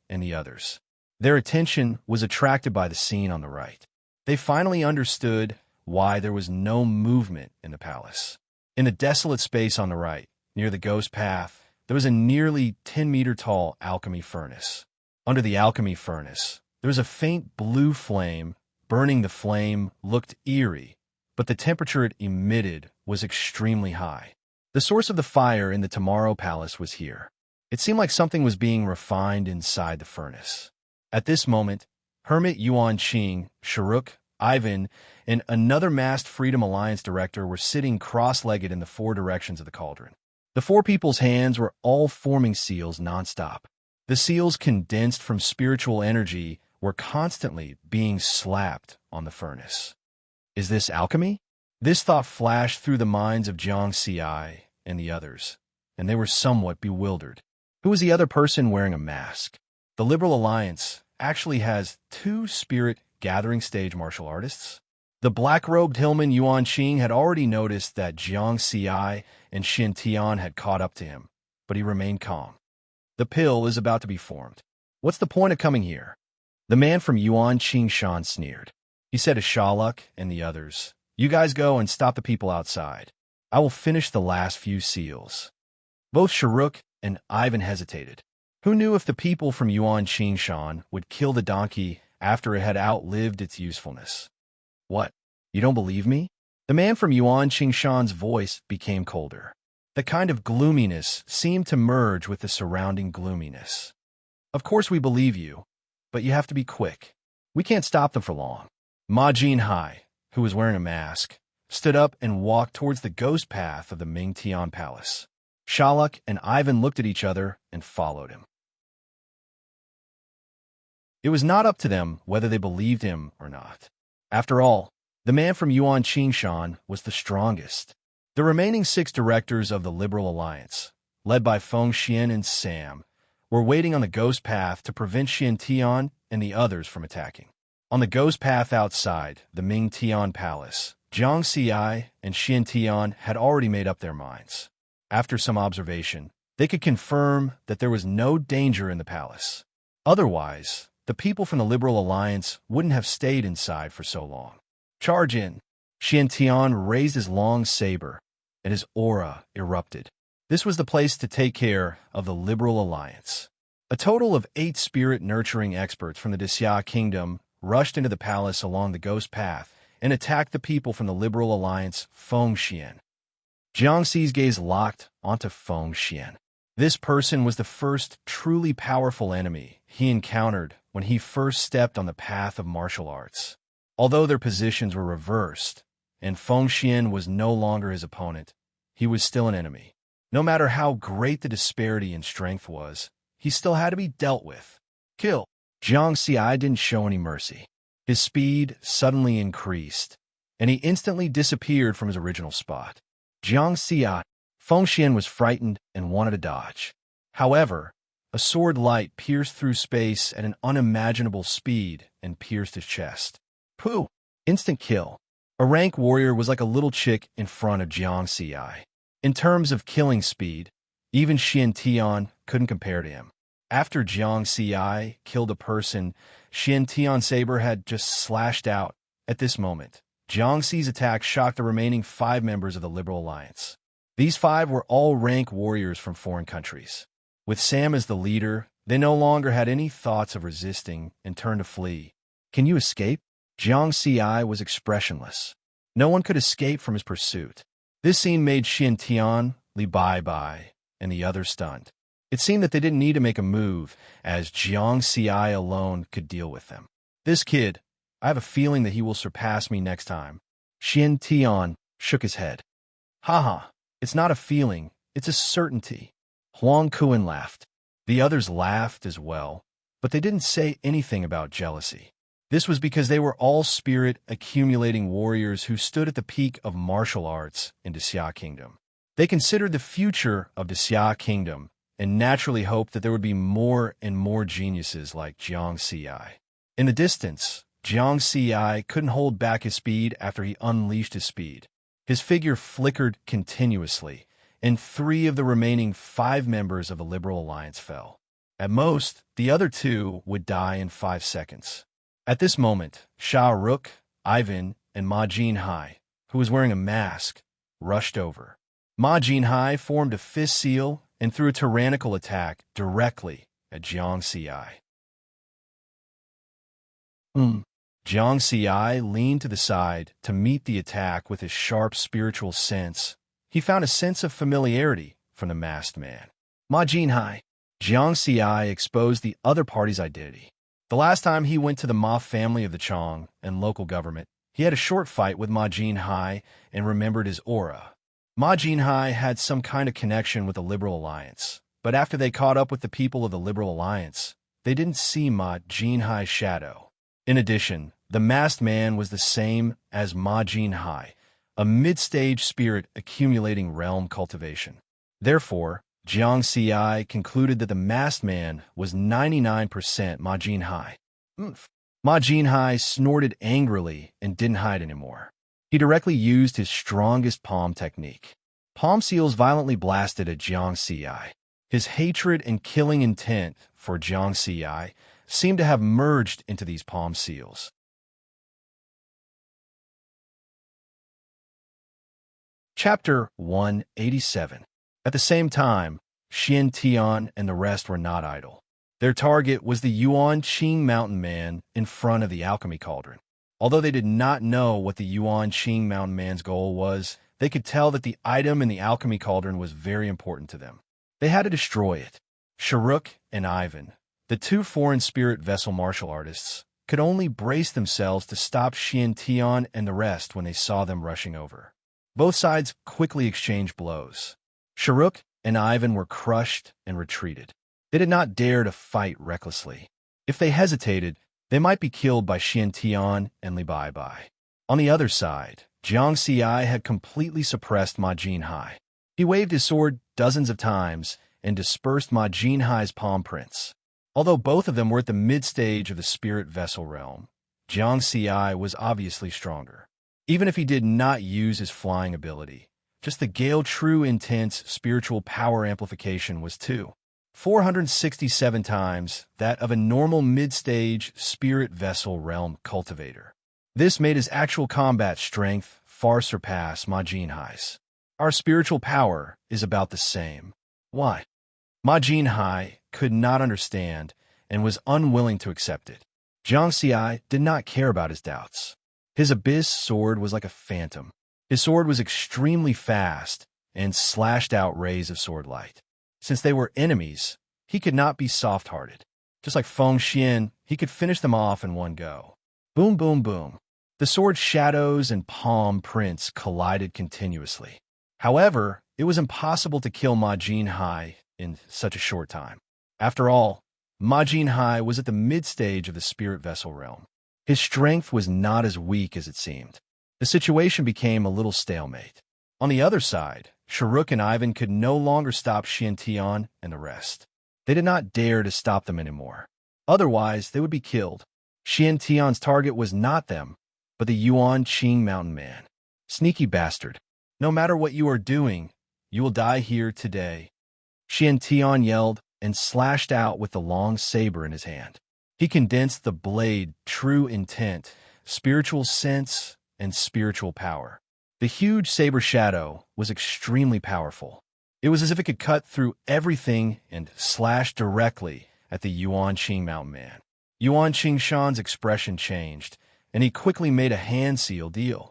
and the others. Their attention was attracted by the scene on the right. They finally understood why there was no movement in the palace. In the desolate space on the right, near the Ghost Path, there was a nearly 10-meter-tall alchemy furnace. Under the alchemy furnace, there was a faint blue flame. Burning the flame looked eerie, but the temperature it emitted was extremely high. The source of the fire in the Tomorrow Palace was here. It seemed like something was being refined inside the furnace. At this moment, Hermit Yuan Qing, Sharuk, Ivan, and another masked Freedom Alliance director were sitting cross-legged in the four directions of the cauldron. The four people's hands were all forming seals nonstop. The seals, condensed from spiritual energy, were constantly being slapped on the furnace. Is this alchemy? This thought flashed through the minds of Jiang Xi and the others, and they were somewhat bewildered. Who was the other person wearing a mask? The Liberal Alliance actually has two spirit gathering stage martial artists. The black-robed Hillman Yuan Qing had already noticed that Jiang Xi and Xin Tian had caught up to him, but he remained calm. The pill is about to be formed. What's the point of coming here? The man from Yuan Qing Shan sneered. He said to Shaluk and the others, "You guys go and stop the people outside. I will finish the last few seals." Both Sharuk and Ivan hesitated. Who knew if the people from Yuan Qing Shan would kill the donkey after it had outlived its usefulness? What? You don't believe me? The man from Yuan Qing Shan's voice became colder. The kind of gloominess seemed to merge with the surrounding gloominess. Of course we believe you, but you have to be quick. We can't stop them for long. Ma Jinhai, who was wearing a mask, stood up and walked towards the ghost path of the Mingtian Palace. Shaluk and Ivan looked at each other and followed him. It was not up to them whether they believed him or not. After all, the man from Yuan Qingshan was the strongest. The remaining 6 directors of the Liberal Alliance, led by Feng Xian and Sam, were waiting on the ghost path to prevent Xian Tian and the others from attacking. On the ghost path outside the Ming Tian Palace, Jiang Xi and Xian Tian had already made up their minds. After some observation, they could confirm that there was no danger in the palace. Otherwise, the people from the Liberal Alliance wouldn't have stayed inside for so long. Charge in! Xian Tian raised his long saber, and his aura erupted. This was the place to take care of the Liberal Alliance. A total of 8 spirit-nurturing experts from the Xia Kingdom rushed into the palace along the ghost path and attacked the people from the Liberal Alliance Feng Xian. Jiang Xi's gaze locked onto Feng Xian. This person was the first truly powerful enemy he encountered when he first stepped on the path of martial arts. Although their positions were reversed, and Feng Xian was no longer his opponent, he was still an enemy. No matter how great the disparity in strength was, he still had to be dealt with. Kill. Jiang Xi didn't show any mercy. His speed suddenly increased, and he instantly disappeared from his original spot. Jiang Xi, Feng Xian was frightened and wanted to dodge. However, a sword light pierced through space at an unimaginable speed and pierced his chest. Pooh! Instant kill. A rank warrior was like a little chick in front of Jiang Xi. In terms of killing speed, even Xian Tian couldn't compare to him. After Jiang Xi killed a person, Xian Tian's saber had just slashed out. At this moment, Jiang Xi's attack shocked the remaining 5 members of the Liberal Alliance. These 5 were all rank warriors from foreign countries. With Sam as the leader, they no longer had any thoughts of resisting and turned to flee. Can you escape? Jiang Xi was expressionless. No one could escape from his pursuit. This scene made Xian Tian, Li Bai, and the others stunned. It seemed that they didn't need to make a move, as Jiang Xi alone could deal with them. This kid, I have a feeling that he will surpass me next time. Xian Tian shook his head. Haha, it's not a feeling, it's a certainty. Huang Kuan laughed. The others laughed as well, but they didn't say anything about jealousy. This was because they were all spirit-accumulating warriors who stood at the peak of martial arts in the Xia Kingdom. They considered the future of the Xia Kingdom and naturally hoped that there would be more and more geniuses like Jiang Xi. In the distance, Jiang Xi couldn't hold back his speed after he unleashed his speed. His figure flickered continuously, and 3 of the remaining 5 members of the Liberal Alliance fell. At most, the other 2 would die in 5 seconds. At this moment, Sha Ruk, Ivan, and Ma Jinhai, who was wearing a mask, rushed over. Ma Jinhai formed a fist seal and threw a tyrannical attack directly at Jiang Xi. Jiang Xi leaned to the side to meet the attack with his sharp spiritual sense. He found a sense of familiarity from the masked man. Ma Jinhai. Jiang Xi exposed the other party's identity. The last time he went to the Ma family of the Chong and local government, he had a short fight with Ma Jinhai and remembered his aura. Ma Jinhai had some kind of connection with the Liberal Alliance, but after they caught up with the people of the Liberal Alliance, they didn't see Ma Jinhai's shadow. In addition, the masked man was the same as Ma Jinhai, a mid-stage spirit accumulating realm cultivation. Therefore, Jiang Xi concluded that the masked man was 99% Ma Jinhai. Ma Jinhai snorted angrily and didn't hide anymore. He directly used his strongest palm technique. Palm seals violently blasted at Jiang Xi. His hatred and killing intent for Jiang Xi seemed to have merged into these palm seals. Chapter 187. At the same time, Xian Tian and the rest were not idle. Their target was the Yuan Qing Mountain Man in front of the alchemy cauldron. Although they did not know what the Yuan Qing Mountain Man's goal was, they could tell that the item in the alchemy cauldron was very important to them. They had to destroy it. Sharuk and Ivan, the 2 foreign spirit vessel martial artists, could only brace themselves to stop Xian Tian and the rest when they saw them rushing over. Both sides quickly exchanged blows. Sharuk and Ivan were crushed and retreated. They did not dare to fight recklessly. If they hesitated, they might be killed by Xian Tian and Li Bai. On the other side, Jiang Xi had completely suppressed Ma Jinhai. He waved his sword dozens of times and dispersed Ma Jinhai's palm prints. Although both of them were at the mid-stage of the spirit vessel realm, Jiang Xi was obviously stronger. Even if he did not use his flying ability, just the Gale True Intense spiritual power amplification was 467 times that of a normal mid-stage spirit vessel realm cultivator. This made his actual combat strength far surpass Ma Jinhai's. Our spiritual power is about the same. Why? Ma Jinhai could not understand and was unwilling to accept it. Jiang Xi did not care about his doubts. His abyss sword was like a phantom. His sword was extremely fast, and slashed out rays of sword light. Since they were enemies, he could not be soft-hearted. Just like Feng Xian, he could finish them off in one go. Boom, boom, boom. The sword's shadows and palm prints collided continuously. However, it was impossible to kill Ma Jinhai in such a short time. After all, Ma Jinhai was at the mid-stage of the spirit vessel realm. His strength was not as weak as it seemed. The situation became a little stalemate. On the other side, Sharuk and Ivan could no longer stop Xian Tian and the rest. They did not dare to stop them anymore. Otherwise, they would be killed. Xian Tian's target was not them, but the Yuan Qing mountain man. Sneaky bastard. No matter what you are doing, you will die here today. Xian Tian yelled and slashed out with the long saber in his hand. He condensed the blade, true intent, spiritual sense, and spiritual power. The huge saber shadow was extremely powerful. It was as if it could cut through everything and slash directly at the Yuan Qing mountain man. Yuan Qingshan's expression changed, and he quickly made a hand seal deal.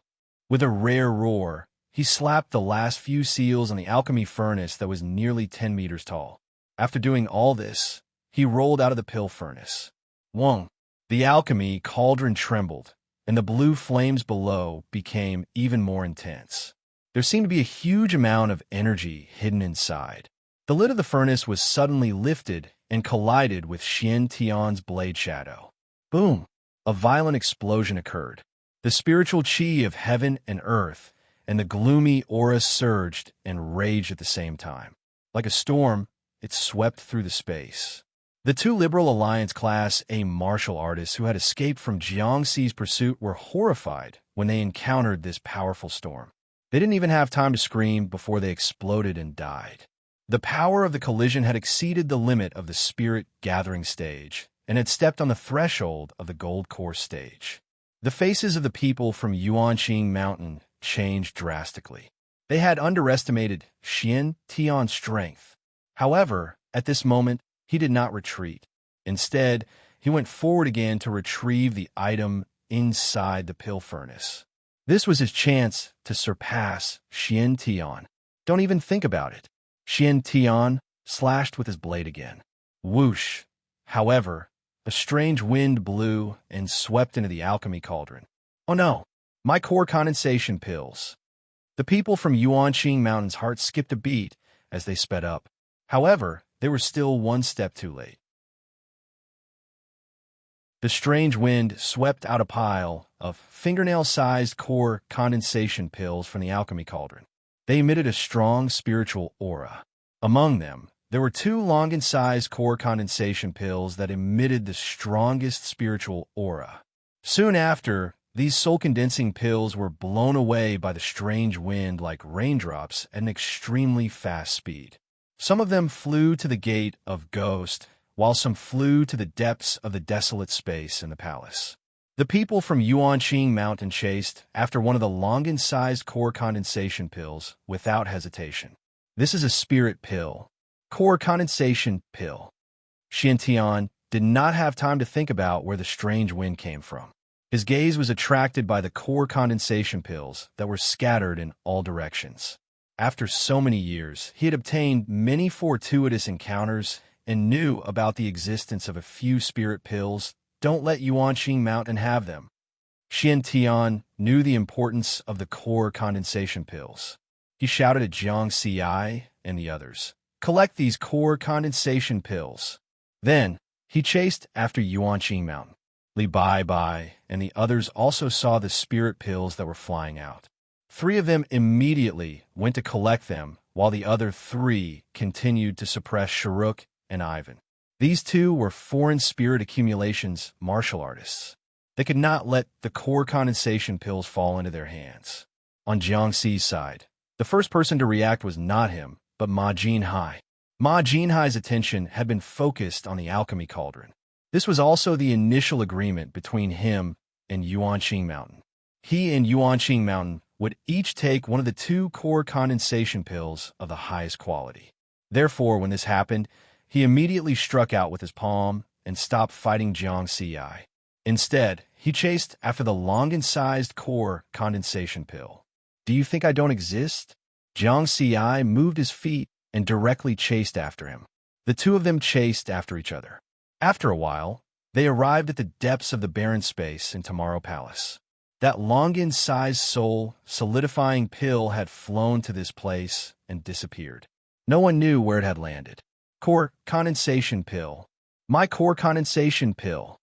With a rare roar, he slapped the last few seals on the alchemy furnace that was nearly 10 meters tall. After doing all this, he rolled out of the pill furnace. Wong! The alchemy cauldron trembled, and the blue flames below became even more intense. There seemed to be a huge amount of energy hidden inside. The lid of the furnace was suddenly lifted and collided with Xian Tian's blade shadow. Boom! A violent explosion occurred. The spiritual qi of heaven and earth and the gloomy aura surged and raged at the same time. Like a storm, it swept through the space. The two Liberal Alliance Class A martial artists who had escaped from Jiangxi's pursuit were horrified when they encountered this powerful storm. They didn't even have time to scream before they exploded and died. The power of the collision had exceeded the limit of the spirit gathering stage and had stepped on the threshold of the gold course stage. The faces of the people from Yuanqing Mountain changed drastically. They had underestimated Xian Tian's strength. However, at this moment, he did not retreat. Instead, he went forward again to retrieve the item inside the pill furnace. This was his chance to surpass Xian Tian. Don't even think about it. Xian Tian slashed with his blade again. Whoosh! However, a strange wind blew and swept into the alchemy cauldron. Oh no! My core condensation pills. The people from Yuanqing Mountain's hearts skipped a beat as they sped up. However, they were still one step too late. The strange wind swept out a pile of fingernail-sized core condensation pills from the alchemy cauldron. They emitted a strong spiritual aura. Among them, there were two Longan-sized core condensation pills that emitted the strongest spiritual aura. Soon after, these soul-condensing pills were blown away by the strange wind like raindrops at an extremely fast speed. Some of them flew to the gate of Ghost, while some flew to the depths of the desolate space in the palace. The people from Yuanqing Mountain chased after one of the Longan-sized core condensation pills without hesitation. This is a spirit pill. Core condensation pill. Xian Tian did not have time to think about where the strange wind came from. His gaze was attracted by the core condensation pills that were scattered in all directions. After so many years, he had obtained many fortuitous encounters and knew about the existence of a few spirit pills. Don't let Yuanqing Mountain have them. Xian Tian knew the importance of the core condensation pills. He shouted at Jiang Xi and the others, "Collect these core condensation pills." Then, he chased after Yuanqing Mountain. Li Bai and the others also saw the spirit pills that were flying out. 3 of them immediately went to collect them, while the other 3 continued to suppress Sharuk and Ivan. These 2 were foreign spirit accumulations martial artists. They could not let the core condensation pills fall into their hands. On Jiangxi's side, the first person to react was not him, but Ma Jinhai. Ma Jinhai's attention had been focused on the alchemy cauldron. This was also the initial agreement between him and Yuanqing Mountain. He and Yuanqing Mountain would each take one of the 2 core condensation pills of the highest quality. Therefore, when this happened, he immediately struck out with his palm and stopped fighting Jiang Xi. Instead, he chased after the Longan-sized core condensation pill. Do you think I don't exist? Jiang Ci moved his feet and directly chased after him. The two of them chased after each other. After a while, they arrived at the depths of the barren space in Tomorrow Palace. That Longan-sized soul, solidifying pill had flown to this place and disappeared. No one knew where it had landed. Core condensation pill. My core condensation pill.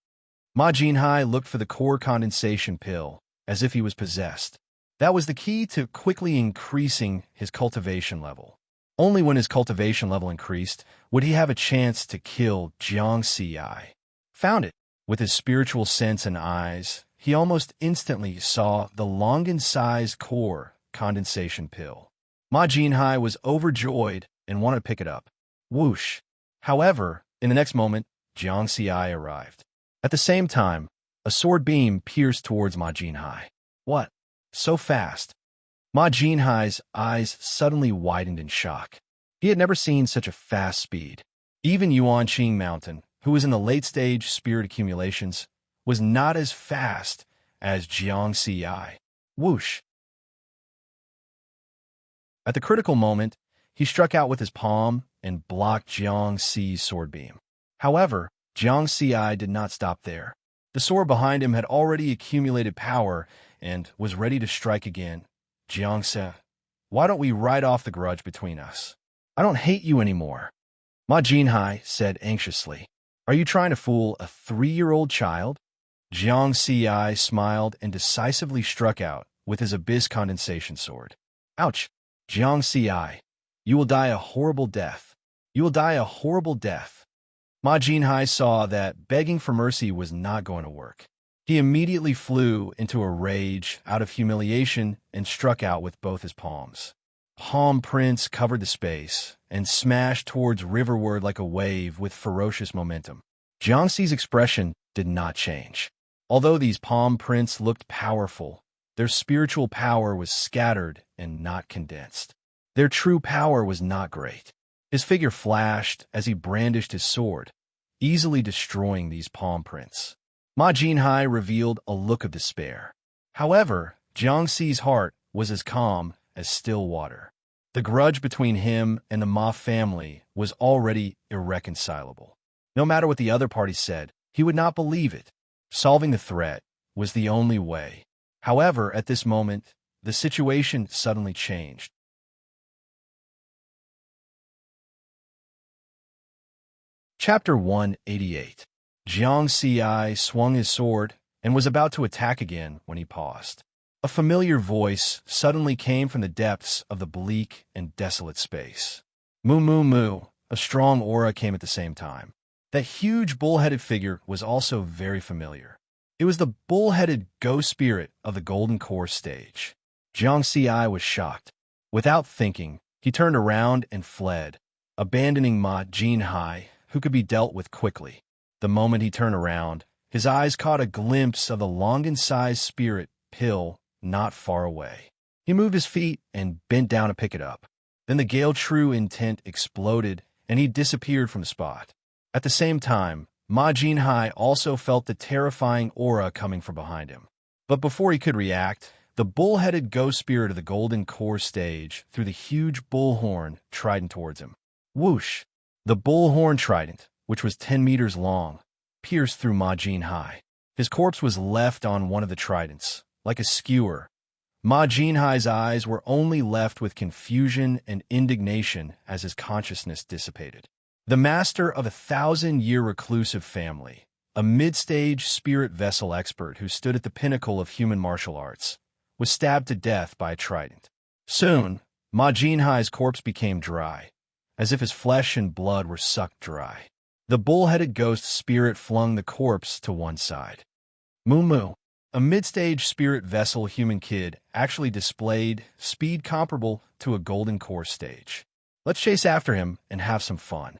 Ma Jinhai looked for the core condensation pill, as if he was possessed. That was the key to quickly increasing his cultivation level. Only when his cultivation level increased would he have a chance to kill Jiang Ci. Found it. With his spiritual sense and eyes, he almost instantly saw the Longan-sized core condensation pill. Ma Jinhai was overjoyed and wanted to pick it up. Whoosh! However, in the next moment, Jiang Ci arrived. At the same time, a sword beam pierced towards Ma Jinhai. What? So fast? Ma Jinhai's eyes suddenly widened in shock. He had never seen such a fast speed. Even Yuanqing Mountain, who was in the late-stage spirit accumulations, was not as fast as Jiang Ci. Whoosh! At the critical moment, he struck out with his palm and blocked Jiang Ci's sword beam. However, Jiang Ci did not stop there. The sword behind him had already accumulated power and was ready to strike again. Jiang Ci, why don't we write off the grudge between us? I don't hate you anymore. Ma Jinhai said anxiously. Are you trying to fool a 3-year-old child? Jiang Ci smiled and decisively struck out with his abyss condensation sword. Ouch! Jiang Ci, you will die a horrible death. You will die a horrible death. Ma Jinhai saw that begging for mercy was not going to work. He immediately flew into a rage out of humiliation and struck out with both his palms. Palm prints covered the space and smashed towards riverward like a wave with ferocious momentum. Jiang Ci's expression did not change. Although these palm prints looked powerful, their spiritual power was scattered and not condensed. Their true power was not great. His figure flashed as he brandished his sword, easily destroying these palm prints. Ma Jinhai revealed a look of despair. However, Jiang Ci's heart was as calm as still water. The grudge between him and the Ma family was already irreconcilable. No matter what the other party said, he would not believe it. Solving the threat was the only way. However, at this moment, the situation suddenly changed. Chapter 188. Jiang Ci swung his sword and was about to attack again when he paused. A familiar voice suddenly came from the depths of the bleak and desolate space. Moo moo moo, a strong aura came at the same time. That huge bull-headed figure was also very familiar. It was the bull-headed ghost spirit of the Golden Core stage. Jiang Ci was shocked. Without thinking, he turned around and fled, abandoning Ma Jinhai, who could be dealt with quickly. The moment he turned around, his eyes caught a glimpse of the Longan-sized spirit pill not far away. He moved his feet and bent down to pick it up. Then the Gale True Intent exploded, and he disappeared from the spot. At the same time, Ma Jinhai also felt the terrifying aura coming from behind him. But before he could react, the bull-headed ghost spirit of the Golden Core stage threw the huge bullhorn trident towards him. Whoosh! The bullhorn trident, which was 10 meters long, pierced through Ma Jinhai. His corpse was left on one of the tridents, like a skewer. Ma Jinhai's eyes were only left with confusion and indignation as his consciousness dissipated. The master of a 1,000-year reclusive family, a mid-stage spirit vessel expert who stood at the pinnacle of human martial arts, was stabbed to death by a trident. Soon, Ma Jinhai's corpse became dry, as if his flesh and blood were sucked dry. The bull-headed ghost spirit flung the corpse to one side. Moo Moo, a mid-stage spirit vessel human kid, actually displayed speed comparable to a Golden Core stage. Let's chase after him and have some fun.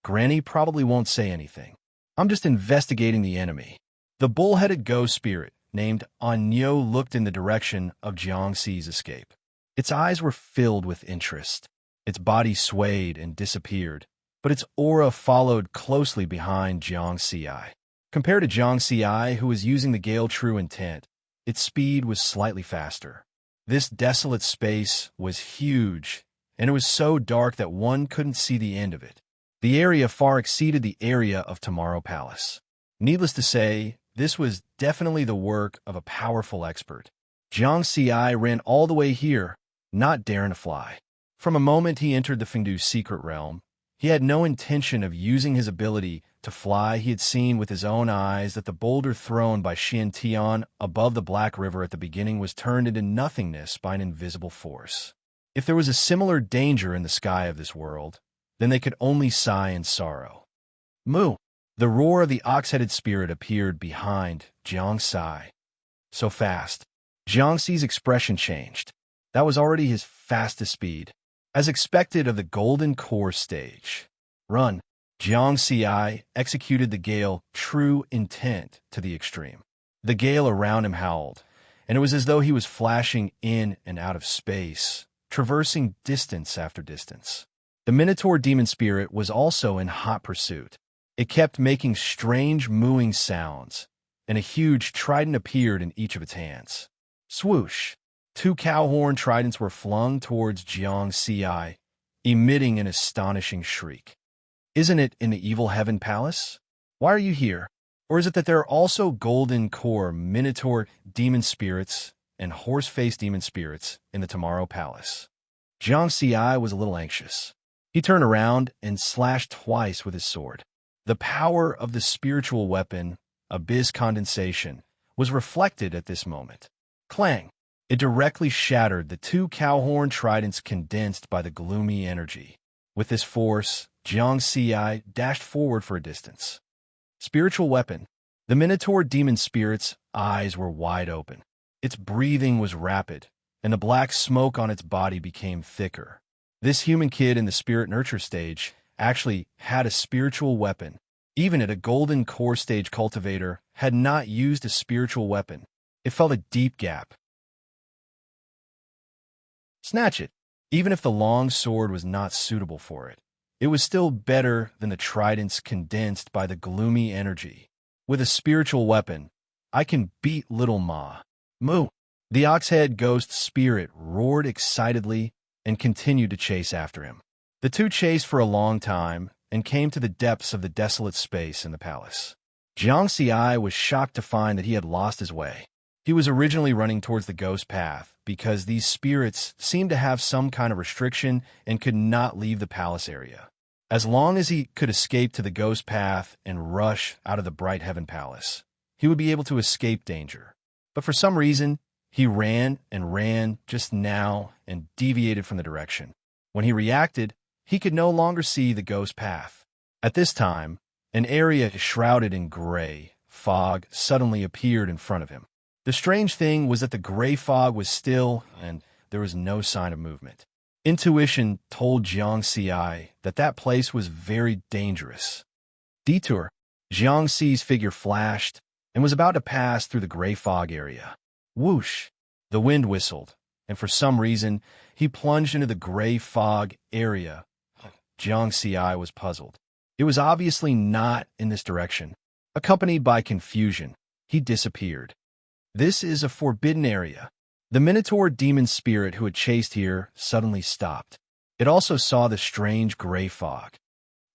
Granny probably won't say anything. I'm just investigating the enemy. The bull-headed ghost spirit, named Anyo, looked in the direction of Jiang Ci's escape. Its eyes were filled with interest. Its body swayed and disappeared, but its aura followed closely behind Jiang Ci. Compared to Jiang Ci, who was using the Gale True Intent, its speed was slightly faster. This desolate space was huge, and it was so dark that one couldn't see the end of it. The area far exceeded the area of Tomorrow Palace. Needless to say, this was definitely the work of a powerful expert. Jiang Xi ran all the way here, not daring to fly. From a moment he entered the Fengdu's secret realm, he had no intention of using his ability to fly. He had seen with his own eyes that the boulder thrown by Xian Tian above the Black River at the beginning was turned into nothingness by an invisible force. If there was a similar danger in the sky of this world, then they could only sigh in sorrow. Moo! The roar of the ox-headed spirit appeared behind Jiang Xi. So fast. Jiang Xi's expression changed. That was already his fastest speed. As expected of the Golden Core stage. Run. Jiang Xi executed the gale true intent to the extreme. The gale around him howled, and it was as though he was flashing in and out of space, traversing distance after distance. The Minotaur demon spirit was also in hot pursuit. It kept making strange mooing sounds, and a huge trident appeared in each of its hands. Swoosh! 2 cow-horn tridents were flung towards Jiang Xi, emitting an astonishing shriek. Isn't it in the Evil Heaven Palace? Why are you here? Or is it that there are also Golden Core Minotaur demon spirits and horse-faced demon spirits in the Tomorrow Palace? Jiang Xi was a little anxious. He turned around and slashed twice with his sword. The power of the spiritual weapon, Abyss Condensation, was reflected at this moment. Clang! It directly shattered the 2 cow-horn tridents condensed by the gloomy energy. With this force, Jiang Xi dashed forward for a distance. Spiritual weapon. The Minotaur demon spirit's eyes were wide open. Its breathing was rapid, and the black smoke on its body became thicker. This human kid in the spirit nurture stage actually had a spiritual weapon. Even at a Golden Core stage, cultivator had not used a spiritual weapon. It felt a deep gap. Snatch it. Even if the long sword was not suitable for it, it was still better than the tridents condensed by the gloomy energy. With a spiritual weapon, I can beat Little Ma. Moo! The ox-head ghost spirit roared excitedly and continued to chase after him. The two chased for a long time and came to the depths of the desolate space in the palace. Jiang Xi was shocked to find that he had lost his way. He was originally running towards the ghost path because these spirits seemed to have some kind of restriction and could not leave the palace area. As long as he could escape to the ghost path and rush out of the Bright Heaven Palace, he would be able to escape danger. But for some reason, he ran and ran just now and deviated from the direction. When he reacted, he could no longer see the ghost path. At this time, an area shrouded in gray fog suddenly appeared in front of him. The strange thing was that the gray fog was still, and there was no sign of movement. Intuition told Jiang Xi that that place was very dangerous. Detour. Jiang Xi's figure flashed and was about to pass through the gray fog area. Whoosh! The wind whistled, and for some reason, he plunged into the gray fog area. Jiang Xi was puzzled. It was obviously not in this direction. Accompanied by confusion, he disappeared. This is a forbidden area. The Minotaur demon spirit who had chased here suddenly stopped. It also saw the strange gray fog.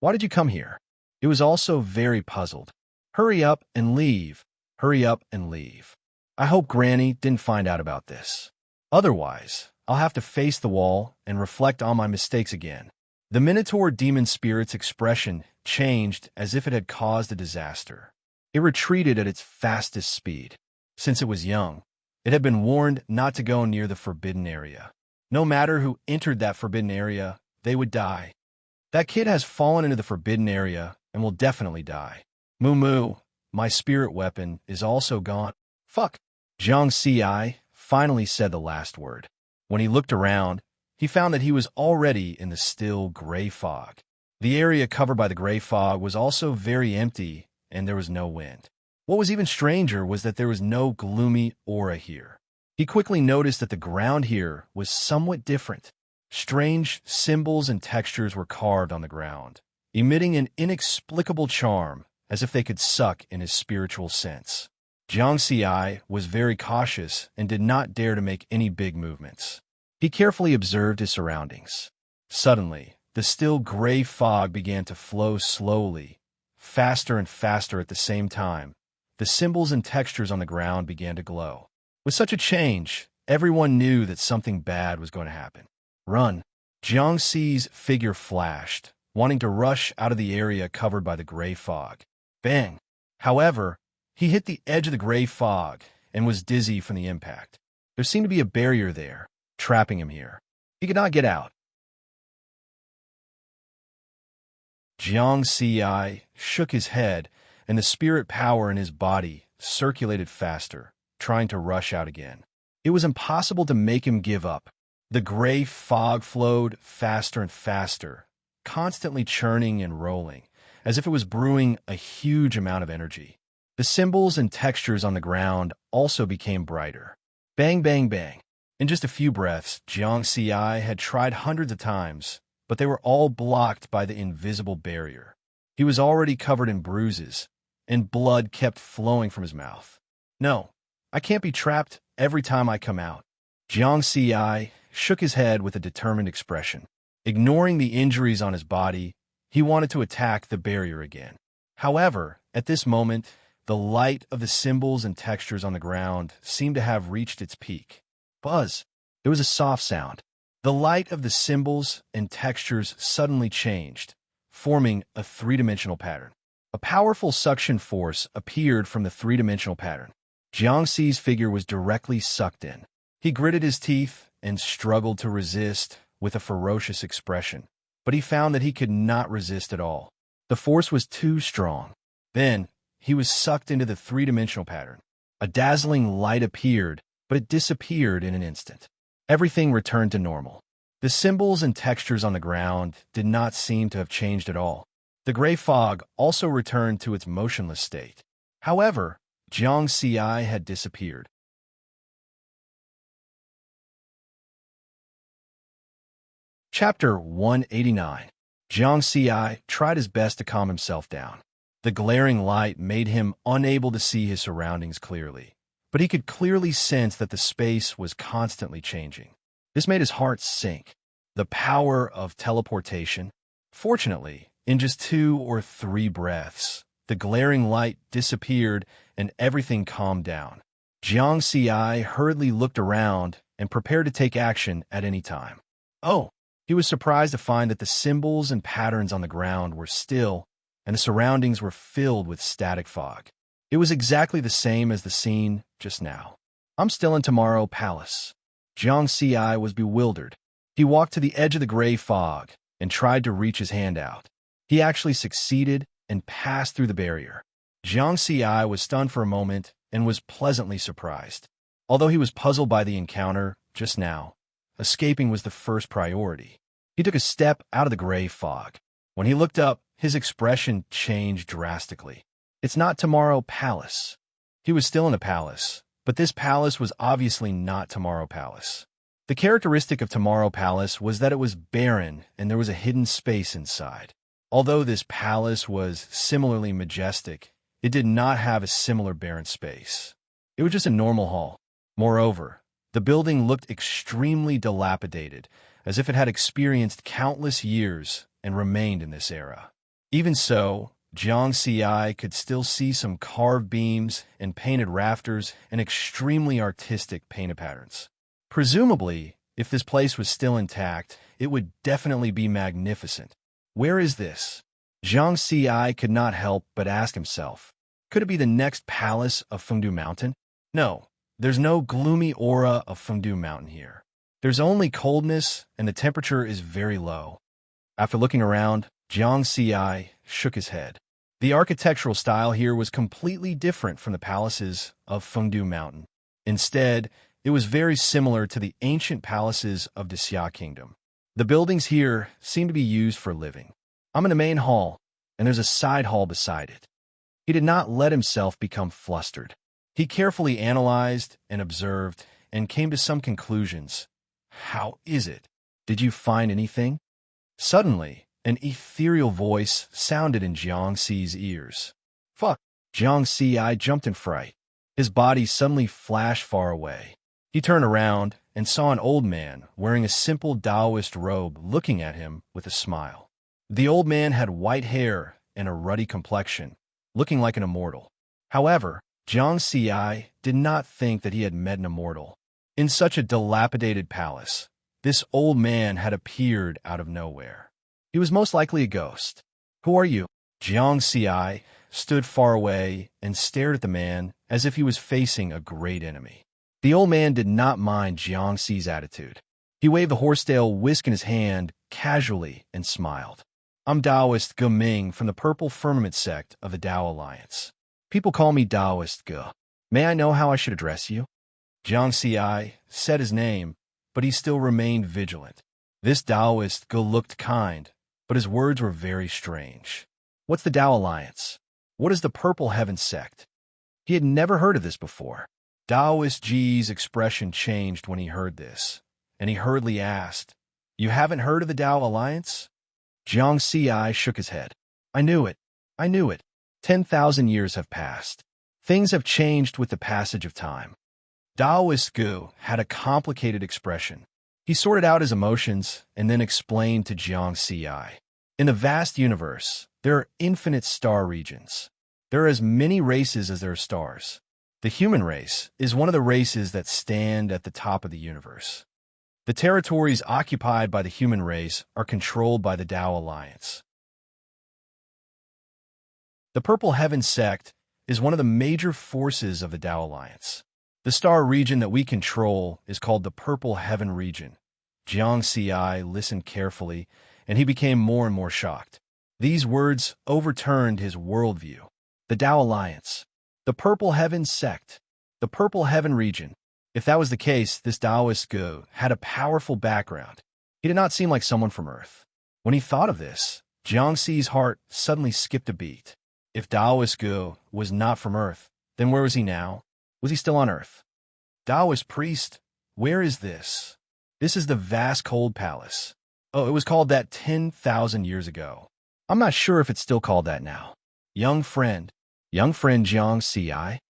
Why did you come here? It was also very puzzled. Hurry up and leave. Hurry up and leave. I hope Granny didn't find out about this. Otherwise, I'll have to face the wall and reflect on my mistakes again. The Minotaur demon spirit's expression changed as if it had caused a disaster. It retreated at its fastest speed. Since it was young, it had been warned not to go near the forbidden area. No matter who entered that forbidden area, they would die. That kid has fallen into the forbidden area and will definitely die. Moo moo, my spirit weapon is also gone. Fuck. Jiang Xi finally said the last word. When he looked around, he found that he was already in the still gray fog. The area covered by the gray fog was also very empty, and there was no wind. What was even stranger was that there was no gloomy aura here. He quickly noticed that the ground here was somewhat different. Strange symbols and textures were carved on the ground, emitting an inexplicable charm, as if they could suck in his spiritual sense. Jiang Ziyi was very cautious and did not dare to make any big movements. He carefully observed his surroundings. Suddenly, the still gray fog began to flow slowly, faster and faster at the same time. The symbols and textures on the ground began to glow. With such a change, everyone knew that something bad was going to happen. Run! Jiang Zi's figure flashed, wanting to rush out of the area covered by the gray fog. Bang! However, he hit the edge of the gray fog and was dizzy from the impact. There seemed to be a barrier there, trapping him here. He could not get out. Jiang Ziyi shook his head, and the spirit power in his body circulated faster, trying to rush out again. It was impossible to make him give up. The gray fog flowed faster and faster, constantly churning and rolling, as if it was brewing a huge amount of energy. The symbols and textures on the ground also became brighter. Bang, bang, bang. In just a few breaths, Jiang Ziyi had tried hundreds of times, but they were all blocked by the invisible barrier. He was already covered in bruises, and blood kept flowing from his mouth. No, I can't be trapped every time I come out. Jiang Ziyi shook his head with a determined expression. Ignoring the injuries on his body, he wanted to attack the barrier again. However, at this moment, the light of the symbols and textures on the ground seemed to have reached its peak. Buzz! There was a soft sound. The light of the symbols and textures suddenly changed, forming a three-dimensional pattern. A powerful suction force appeared from the three-dimensional pattern. Jiang Zi's figure was directly sucked in. He gritted his teeth and struggled to resist with a ferocious expression, but he found that he could not resist at all. The force was too strong. Then, he was sucked into the three-dimensional pattern. A dazzling light appeared, but it disappeared in an instant. Everything returned to normal. The symbols and textures on the ground did not seem to have changed at all. The gray fog also returned to its motionless state. However, Jiang Ziyi had disappeared. Chapter 189. Jiang Ziyi tried his best to calm himself down. The glaring light made him unable to see his surroundings clearly, but he could clearly sense that the space was constantly changing. This made his heart sink. The power of teleportation. Fortunately, in just 2 or 3 breaths, the glaring light disappeared and everything calmed down. Jiang Ziyi hurriedly looked around and prepared to take action at any time. Oh! He was surprised to find that the symbols and patterns on the ground were still, and the surroundings were filled with static fog. It was exactly the same as the scene just now. I'm still in Tomorrow Palace. Jiang Ziyi was bewildered. He walked to the edge of the gray fog and tried to reach his hand out. He actually succeeded and passed through the barrier. Jiang Ziyi was stunned for a moment and was pleasantly surprised. Although he was puzzled by the encounter just now, escaping was the first priority. He took a step out of the gray fog. When he looked up, his expression changed drastically. It's not Tomorrow Palace. He was still in a palace, but this palace was obviously not Tomorrow Palace. The characteristic of Tomorrow Palace was that it was barren and there was a hidden space inside. Although this palace was similarly majestic, it did not have a similar barren space. It was just a normal hall. Moreover, the building looked extremely dilapidated, as if it had experienced countless years and remained in this era. Even so, Jiang Ziyi could still see some carved beams and painted rafters and extremely artistic painted patterns. Presumably, if this place was still intact, it would definitely be magnificent. Where is this? Jiang Ziyi could not help but ask himself. Could it be the next palace of Fengdu Mountain? No, there's no gloomy aura of Fengdu Mountain here. There's only coldness, and the temperature is very low. After looking around, Jiang Ziyi shook his head. The architectural style here was completely different from the palaces of Fengdu Mountain. Instead, it was very similar to the ancient palaces of the Xia Kingdom. The buildings here seem to be used for living. I'm in the main hall, and there's a side hall beside it. He did not let himself become flustered. He carefully analyzed and observed and came to some conclusions. How is it? Did you find anything? Suddenly, an ethereal voice sounded in Jiang Zi's ears. Fuck! Jiang Ziyi jumped in fright. His body suddenly flashed far away. He turned around and saw an old man wearing a simple Taoist robe looking at him with a smile. The old man had white hair and a ruddy complexion, looking like an immortal. However, Jiang Xi did not think that he had met an immortal. In such a dilapidated palace, this old man had appeared out of nowhere. He was most likely a ghost. "Who are you?" Jiang Xi stood far away and stared at the man as if he was facing a great enemy. The old man did not mind Jiang Xi's attitude. He waved the horsetail whisk in his hand casually and smiled. "I'm Taoist Ge Ming from the Purple Firmament sect of the Tao Alliance. People call me Taoist Ge. May I know how I should address you?" Jiang Xi said his name, but he still remained vigilant. This Taoist Ge looked kind, but his words were very strange. "What's the Tao Alliance? What is the Purple Heaven sect?" He had never heard of this before. Taoist Ji's expression changed when he heard this, and he hurriedly asked, "You haven't heard of the Tao Alliance?" Jiang Xi shook his head. I knew it. I knew it. 10,000 years have passed. Things have changed with the passage of time." Taoist Ge had a complicated expression. He sorted out his emotions and then explained to Jiang Xi. "In the vast universe, there are infinite star regions. There are as many races as there are stars. The human race is one of the races that stand at the top of the universe. The territories occupied by the human race are controlled by the Tao Alliance. The Purple Heaven sect is one of the major forces of the Tao Alliance. The star region that we control is called the Purple Heaven region." Jiang Xi listened carefully, and he became more and more shocked. These words overturned his worldview. The Tao Alliance, the Purple Heaven sect, the Purple Heaven region. If that was the case, this Taoist Ge had a powerful background. He did not seem like someone from Earth. When he thought of this, Jiang Xi's heart suddenly skipped a beat. If Taoist Ge was not from Earth, then where was he now? Was he still on Earth? "Taoist priest, where is this?" "This is the vast cold palace." "Oh, it was called that 10,000 years ago. I'm not sure if it's still called that now." Young friend Jiang Xi?"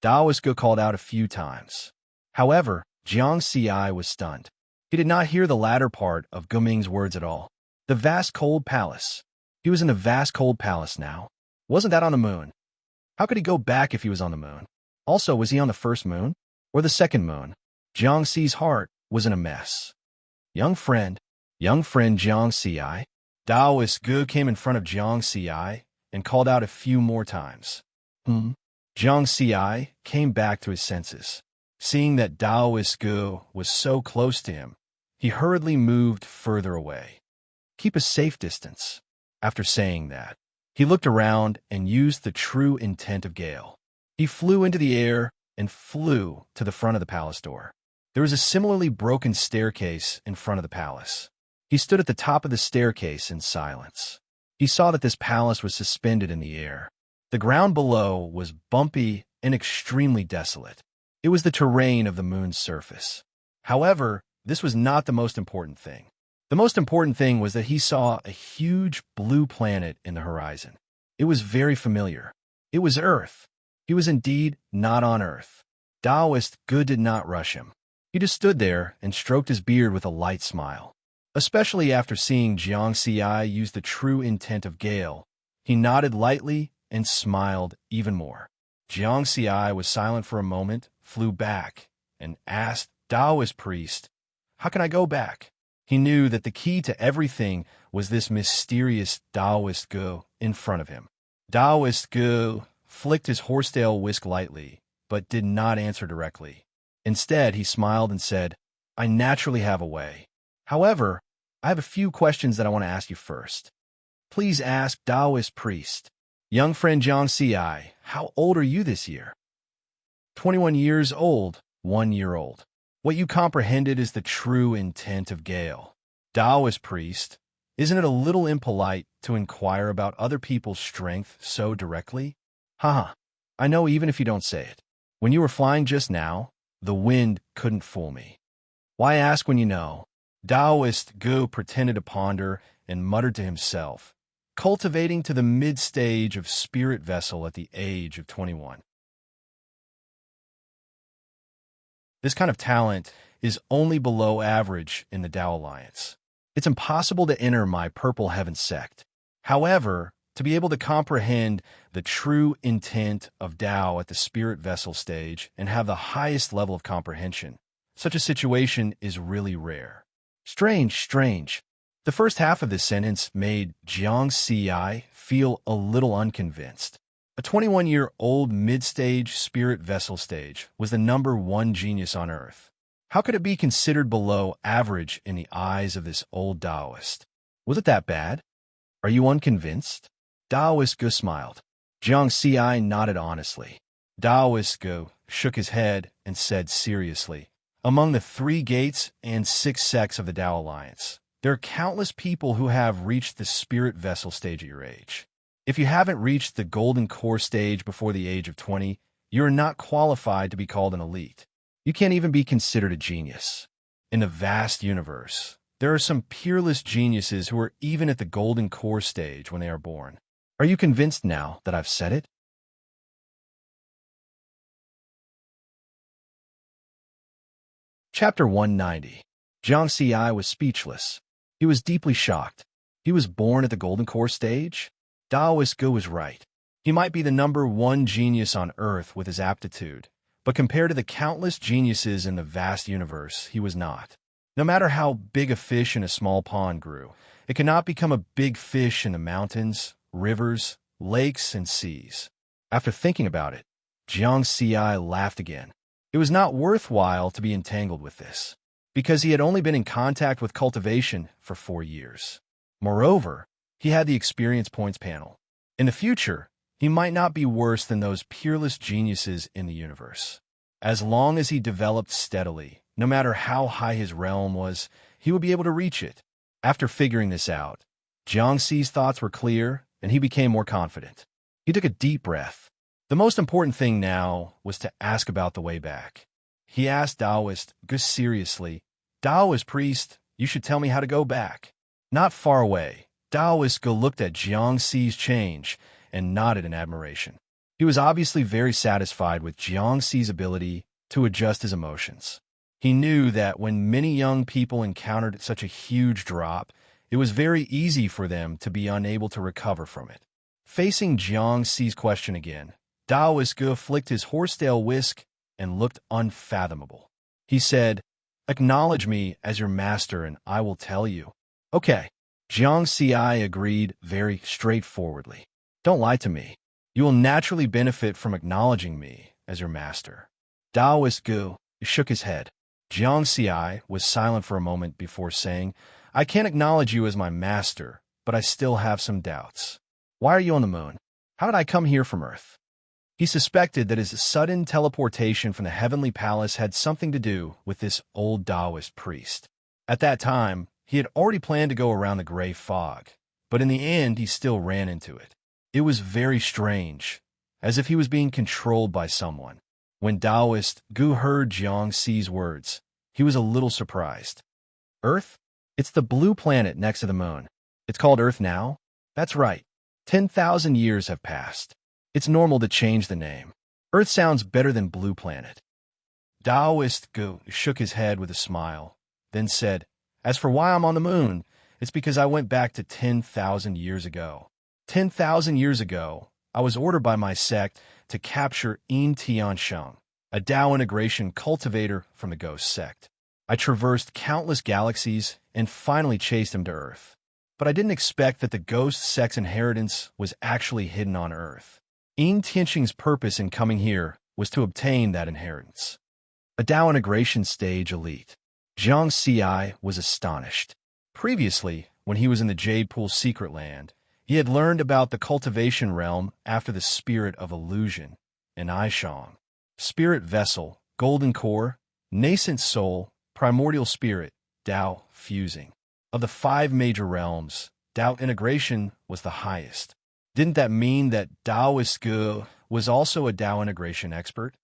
Taoist Ge called out a few times. However, Jiang Xi was stunned. He did not hear the latter part of Ge Ming's words at all. The vast cold palace. He was in the vast cold palace now. Wasn't that on the moon? How could he go back if he was on the moon? Also, was he on the first moon? Or the second moon? Jiang Xi's heart was in a mess. Young friend Jiang Xi?" Taoist Ge came in front of Jiang Xi and called out a few more times. Jiang Xi came back to his senses. Seeing that Taoist Ge was so close to him, he hurriedly moved further away. "Keep a safe distance." After saying that, he looked around and used the true intent of Gale. He flew into the air and flew to the front of the palace door. There was a similarly broken staircase in front of the palace. He stood at the top of the staircase in silence. He saw that this palace was suspended in the air. The ground below was bumpy and extremely desolate. It was the terrain of the moon's surface. However, this was not the most important thing. The most important thing was that he saw a huge blue planet in the horizon. It was very familiar. It was Earth. He was indeed not on Earth. Taoist Ge did not rush him. He just stood there and stroked his beard with a light smile. Especially after seeing Jiang Xi use the true intent of Gale, he nodded lightly and smiled even more. Jiang Xi was silent for a moment, flew back, and asked Taoist priest, "How can I go back?" He knew that the key to everything was this mysterious Taoist Ge in front of him. Taoist Ge flicked his horsetail whisk lightly, but did not answer directly. Instead, he smiled and said, "I naturally have a way. However, I have a few questions that I want to ask you first. Please ask Taoist priest. Young friend Jiang Xi, how old are you this year?" 21 years old, 1 year old. What you comprehended is the true intent of Gale. Taoist priest, isn't it a little impolite to inquire about other people's strength so directly? Haha, I know even if you don't say it. When you were flying just now, the wind couldn't fool me. Why ask when you know? Taoist Ge pretended to ponder and muttered to himself, cultivating to the mid-stage of spirit vessel at the age of 21. This kind of talent is only below average in the Tao Alliance. It's impossible to enter my Purple Heaven sect. However, to be able to comprehend the true intent of Tao at the spirit vessel stage and have the highest level of comprehension, such a situation is really rare. Strange. The first half of this sentence made Jiang Ci feel a little unconvinced. A 21-year-old mid-stage spirit vessel stage was the #1 genius on Earth. How could it be considered below average in the eyes of this old Taoist? Was it that bad? Are you unconvinced? Taoist Gu smiled. Jiang Ci nodded honestly. Taoist Gu shook his head and said seriously, among the 3 gates and 6 sects of the Tao Alliance, there are countless people who have reached the spirit vessel stage at your age. If you haven't reached the golden core stage before the age of 20, you are not qualified to be called an elite. You can't even be considered a genius. In the vast universe, there are some peerless geniuses who are even at the golden core stage when they are born. Are you convinced now that I've said it? Chapter 190. Jiang Ci was speechless. He was deeply shocked. He was born at the golden core stage? Taoist Gu was right. He might be the #1 genius on Earth with his aptitude, but compared to the countless geniuses in the vast universe, he was not. No matter how big a fish in a small pond grew, it cannot become a big fish in the mountains, rivers, lakes, and seas. After thinking about it, Jiang Ci laughed again. It was not worthwhile to be entangled with this, because he had only been in contact with cultivation for 4 years. Moreover, he had the experience points panel. In the future, he might not be worse than those peerless geniuses in the universe. As long as he developed steadily, no matter how high his realm was, he would be able to reach it. After figuring this out, Jiang Ci's thoughts were clear, and he became more confident. He took a deep breath. The most important thing now was to ask about the way back. He asked Taoist Gu seriously, Taoist priest, you should tell me how to go back. Not far away, Taoist Gu looked at Jiang Ci's change and nodded in admiration. He was obviously very satisfied with Jiang Ci's ability to adjust his emotions. He knew that when many young people encountered such a huge drop, it was very easy for them to be unable to recover from it. Facing Jiang Ci's question again, Taoist Gu flicked his horsetail whisk and looked unfathomable. He said, acknowledge me as your master and I will tell you. Okay. Jiang Ci agreed very straightforwardly. Don't lie to me. You will naturally benefit from acknowledging me as your master. Taoist Gu shook his head. Jiang Ci was silent for a moment before saying, I can't acknowledge you as my master, but I still have some doubts. Why are you on the moon? How did I come here from Earth? He suspected that his sudden teleportation from the heavenly palace had something to do with this old Taoist priest. At that time, he had already planned to go around the gray fog, but in the end he still ran into it. It was very strange, as if he was being controlled by someone. When Taoist Gu heard Jiang Ci's words, he was a little surprised. Earth? It's the blue planet next to the moon. It's called Earth now? That's right. 10,000 years have passed. It's normal to change the name. Earth sounds better than blue planet. Taoist Gu shook his head with a smile, then said, as for why I'm on the moon, it's because I went back to 10,000 years ago. 10,000 years ago, I was ordered by my sect to capture Yin Tiansheng, a Tao integration cultivator from the Ghost sect. I traversed countless galaxies and finally chased him to Earth. But I didn't expect that the Ghost sect's inheritance was actually hidden on Earth. Yin Tiansheng's purpose in coming here was to obtain that inheritance. A Tao integration stage elite. Jiang Ci was astonished. Previously, when he was in the Jade Pool Secret Land, he had learned about the cultivation realm after the spirit of illusion, and Aishang. Spirit vessel, golden core, nascent soul, primordial spirit, Tao fusing. Of the 5 major realms, Tao integration was the highest. Didn't that mean that Taoist Gu was also a Tao integration expert?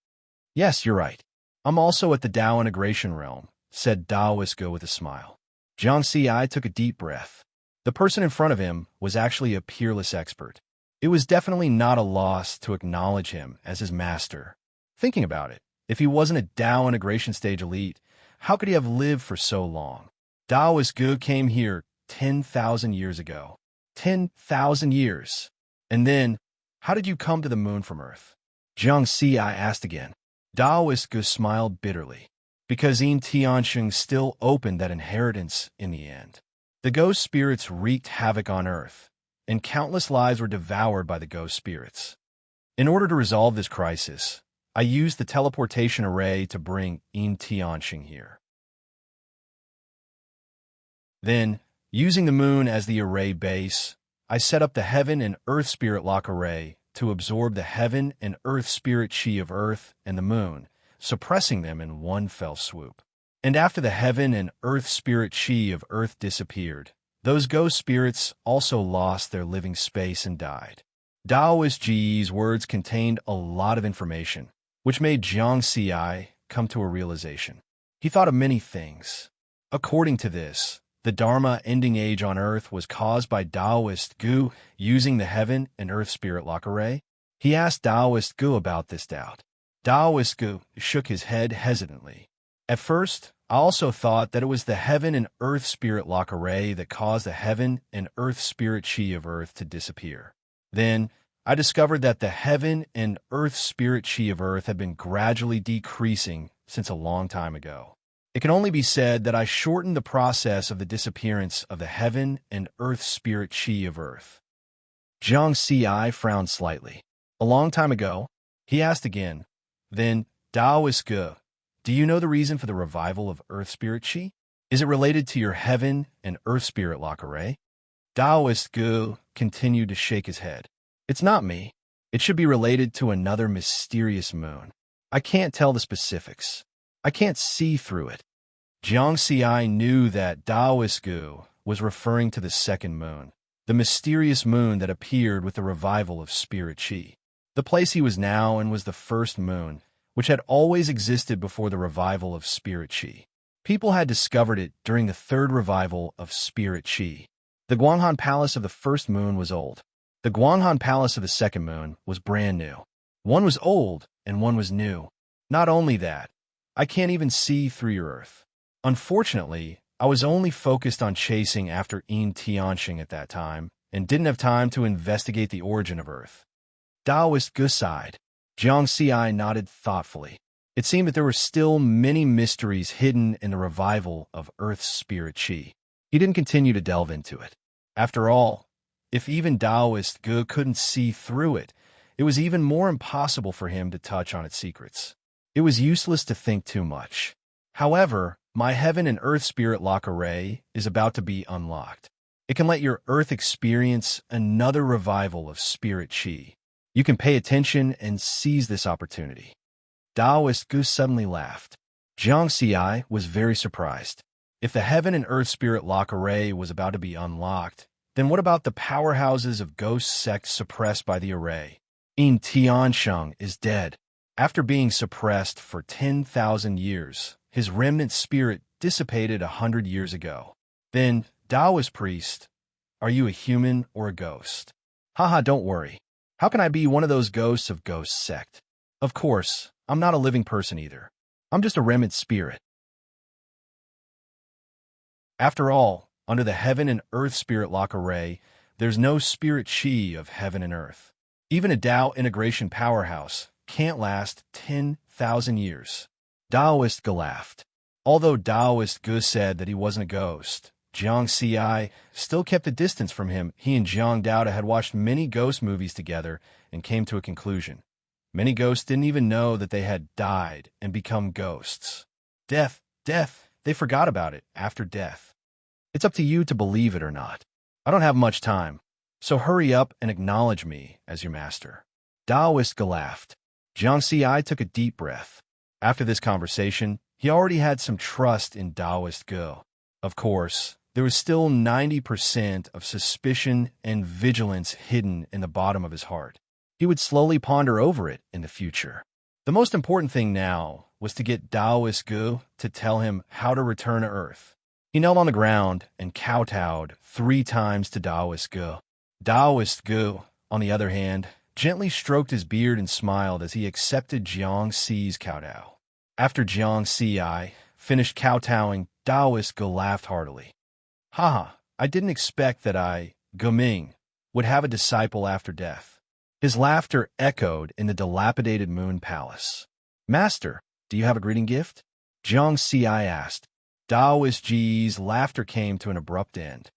Yes, you're right. I'm also at the Tao integration realm, said Taoist Gu with a smile. Jiang Ci took a deep breath. The person in front of him was actually a peerless expert. It was definitely not a loss to acknowledge him as his master. Thinking about it, If he wasn't a Tao integration stage elite, how could he have lived for so long? Taoist Gu came here 10,000 years ago. 10,000 years. And then, how did you come to the moon from Earth? Jiang Si asked again. Taoist Gu smiled bitterly. Because Yin Tianxing still opened that inheritance in the end. The ghost spirits wreaked havoc on Earth, and countless lives were devoured by the ghost spirits. In order to resolve this crisis, I used the teleportation array to bring Yin Tianxing here. Then, using the moon as the array base, I set up the Heaven and Earth Spirit Lock array to absorb the Heaven and Earth Spirit Chi of Earth and the moon, suppressing them in one fell swoop. And after the Heaven and Earth Spirit Chi of Earth disappeared, those ghost spirits also lost their living space and died. Taoist Ji's words contained a lot of information, which made Jiang Si come to a realization. He thought of many things. According to this, the Dharma ending age on Earth was caused by Taoist Gu using the Heaven and Earth Spirit Lock array. He asked Taoist Gu about this doubt. Taoist Gu shook his head hesitantly. At first, I also thought that it was the Heaven and Earth Spirit Lock array that caused the Heaven and Earth Spirit Chi of Earth to disappear. Then, I discovered that the Heaven and Earth Spirit Chi of Earth had been gradually decreasing since a long time ago. It can only be said that I shortened the process of the disappearance of the Heaven and Earth Spirit Chi of Earth. Jiang Si frowned slightly. A long time ago, he asked again. Then, Taoist Gu, do you know the reason for the revival of Earth Spirit Chi? Is it related to your Heaven and Earth Spirit Lock array? Taoist Gu continued to shake his head. It's not me. It should be related to another mysterious moon. I can't tell the specifics. I can't see through it. Jiang Si knew that Taoist Gu was referring to the second moon, the mysterious moon that appeared with the revival of Spirit Chi. The place he was now in was the first moon, which had always existed before the revival of Spirit Chi. People had discovered it during the third revival of Spirit Chi. The Guanghan Palace of the first moon was old. The Guanghan Palace of the second moon was brand new. One was old and one was new. Not only that, I can't even see through your Earth. Unfortunately, I was only focused on chasing after Yin Tianxing at that time and didn't have time to investigate the origin of Earth. Taoist Gu sighed. Jiang Si nodded thoughtfully. It seemed that there were still many mysteries hidden in the revival of Earth's Spirit Chi. He didn't continue to delve into it. After all, if even Taoist Gu couldn't see through it, it was even more impossible for him to touch on its secrets. It was useless to think too much. However, my Heaven and Earth Spirit Lock array is about to be unlocked. It can let your Earth experience another revival of Spirit Chi. You can pay attention and seize this opportunity. Taoist Gu suddenly laughed. Jiang Si was very surprised. If the Heaven and Earth Spirit Lock array was about to be unlocked, then what about the powerhouses of ghost sects suppressed by the array? Yin Tianxing is dead. After being suppressed for 10,000 years, his remnant spirit dissipated 100 years ago. Then, Taoist priest, are you a human or a ghost? Haha, don't worry. How can I be one of those ghosts of ghost sect? Of course, I'm not a living person either. I'm just a remnant spirit. After all, under the Heaven and Earth Spirit Lock array, there's no Spirit Chi of Heaven and Earth. Even a Tao integration powerhouse can't last 10,000 years. Taoist Gu laughed. Although Taoist Gu said that he wasn't a ghost, Jiang Si still kept a distance from him. He and Jiang Daoda had watched many ghost movies together and came to a conclusion. Many ghosts didn't even know that they had died and become ghosts. Death, they forgot about it after death. It's up to you to believe it or not. I don't have much time, so hurry up and acknowledge me as your master. Taoist Gu laughed. Jiang Si took a deep breath. After this conversation, he already had some trust in Taoist Gu. Of course, there was still 90% of suspicion and vigilance hidden in the bottom of his heart. He would slowly ponder over it in the future. The most important thing now was to get Taoist Gu to tell him how to return to Earth. He knelt on the ground and kowtowed 3 times to Taoist Gu. Taoist Gu, on the other hand, gently stroked his beard and smiled as he accepted Jiang Si's kowtow. After Jiang Ci finished kowtowing, Taoist Ge laughed heartily. Haha, I didn't expect that Geming, would have a disciple after death. His laughter echoed in the dilapidated moon palace. Master, do you have a greeting gift? Jiang Ci asked. Taoist Ji's laughter came to an abrupt end.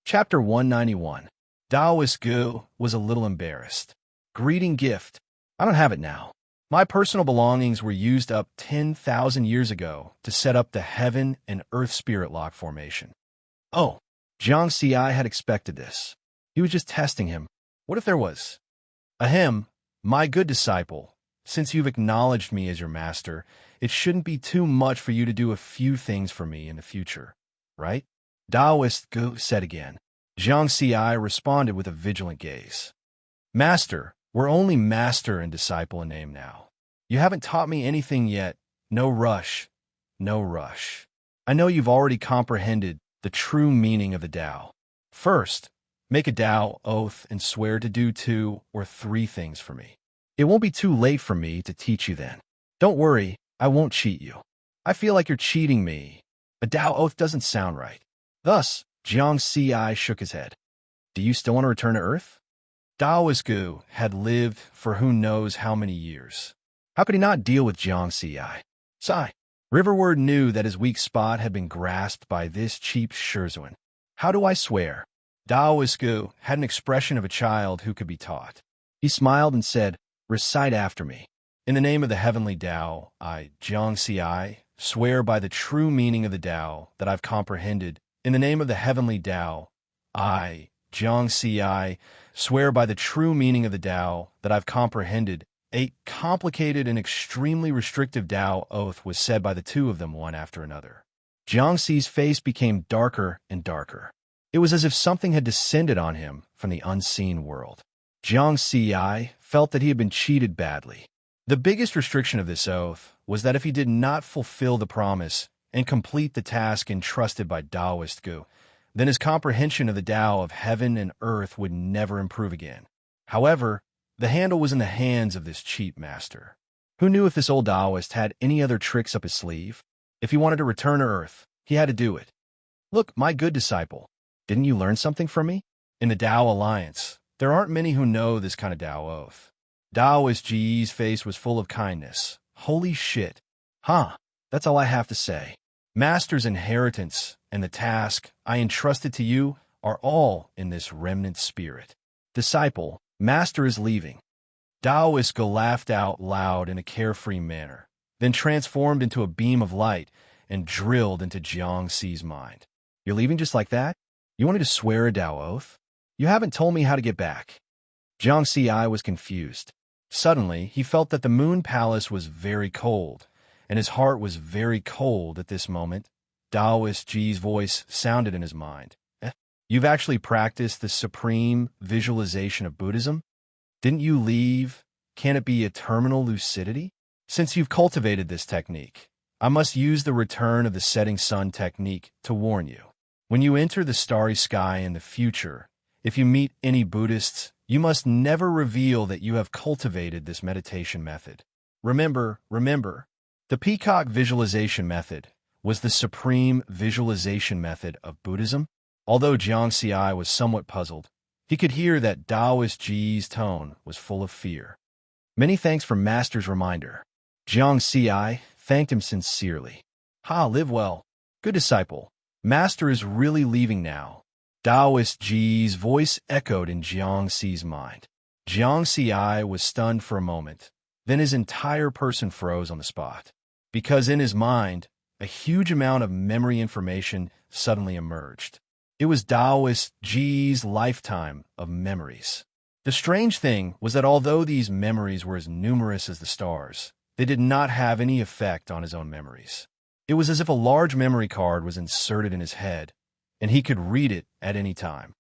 Chapter 191. Taoist Ge was a little embarrassed. Greeting gift. I don't have it now. My personal belongings were used up 10,000 years ago to set up the heaven and earth spirit lock formation. Oh, Jiang Ci had expected this. He was just testing him. What if there was? Ahem, my good disciple, since you've acknowledged me as your master, it shouldn't be too much for you to do a few things for me in the future, right? Taoist Ge said again. Jiang Ci responded with a vigilant gaze. Master, we're only master and disciple in name now. You haven't taught me anything yet. No rush. No rush. I know you've already comprehended the true meaning of the Tao. First, make a Tao oath and swear to do 2 or 3 things for me. It won't be too late for me to teach you then. Don't worry, I won't cheat you. I feel like you're cheating me. A Tao oath doesn't sound right. Thus, Jiang Ci shook his head. Do you still want to return to Earth? Taoist Ge had lived for who knows how many years. How could he not deal with Jiang Ci? Sigh. Riverward knew that his weak spot had been grasped by this cheap Shurzuan. How do I swear? Taoist Ge had an expression of a child who could be taught. He smiled and said, recite after me. In the name of the heavenly Tao, I, Jiang Ci, swear by the true meaning of the Tao that I've comprehended. In the name of the heavenly Tao, I, Jiang Ci, swear by the true meaning of the Tao that I've comprehended. A complicated and extremely restrictive Tao oath was said by the two of them one after another. Jiang Ci's face became darker and darker. It was as if something had descended on him from the unseen world. Jiang Ci felt that he had been cheated badly. The biggest restriction of this oath was that if he did not fulfill the promise and complete the task entrusted by Taoist Ge, then his comprehension of the Tao of heaven and earth would never improve again. However, the handle was in the hands of this cheap master. Who knew if this old Taoist had any other tricks up his sleeve? If he wanted to return to Earth, he had to do it. Look, my good disciple, didn't you learn something from me? In the Tao Alliance, there aren't many who know this kind of Tao oath. Taoist Ji's face was full of kindness. Holy shit. Huh, that's all I have to say. Master's inheritance and the task I entrusted to you are all in this remnant spirit. Disciple, Master is leaving. Taoist Ge laughed out loud in a carefree manner, then transformed into a beam of light and drilled into Jiang Ci's mind. You're leaving just like that? You wanted to swear a Tao oath? You haven't told me how to get back. Jiang Ci was confused. Suddenly, he felt that the moon palace was very cold, and his heart was very cold at this moment. Taoist Ji's voice sounded in his mind. You've actually practiced the supreme visualization of Buddhism? Didn't you leave? Can it be a terminal lucidity? Since you've cultivated this technique, I must use the return of the setting sun technique to warn you. When you enter the starry sky in the future, if you meet any Buddhists, you must never reveal that you have cultivated this meditation method. Remember, the peacock visualization method was the supreme visualization method of Buddhism. Although Jiang Ci was somewhat puzzled, he could hear that Taoist Ji's tone was full of fear. Many thanks for Master's reminder. Jiang Ci thanked him sincerely. Live well. Good disciple. Master is really leaving now. Taoist Ji's voice echoed in Jiang Ci's mind. Jiang Ci was stunned for a moment. Then his entire person froze on the spot. Because in his mind, a huge amount of memory information suddenly emerged. It was Taoist Ji's lifetime of memories. The strange thing was that although these memories were as numerous as the stars, they did not have any effect on his own memories. It was as if a large memory card was inserted in his head, and he could read it at any time.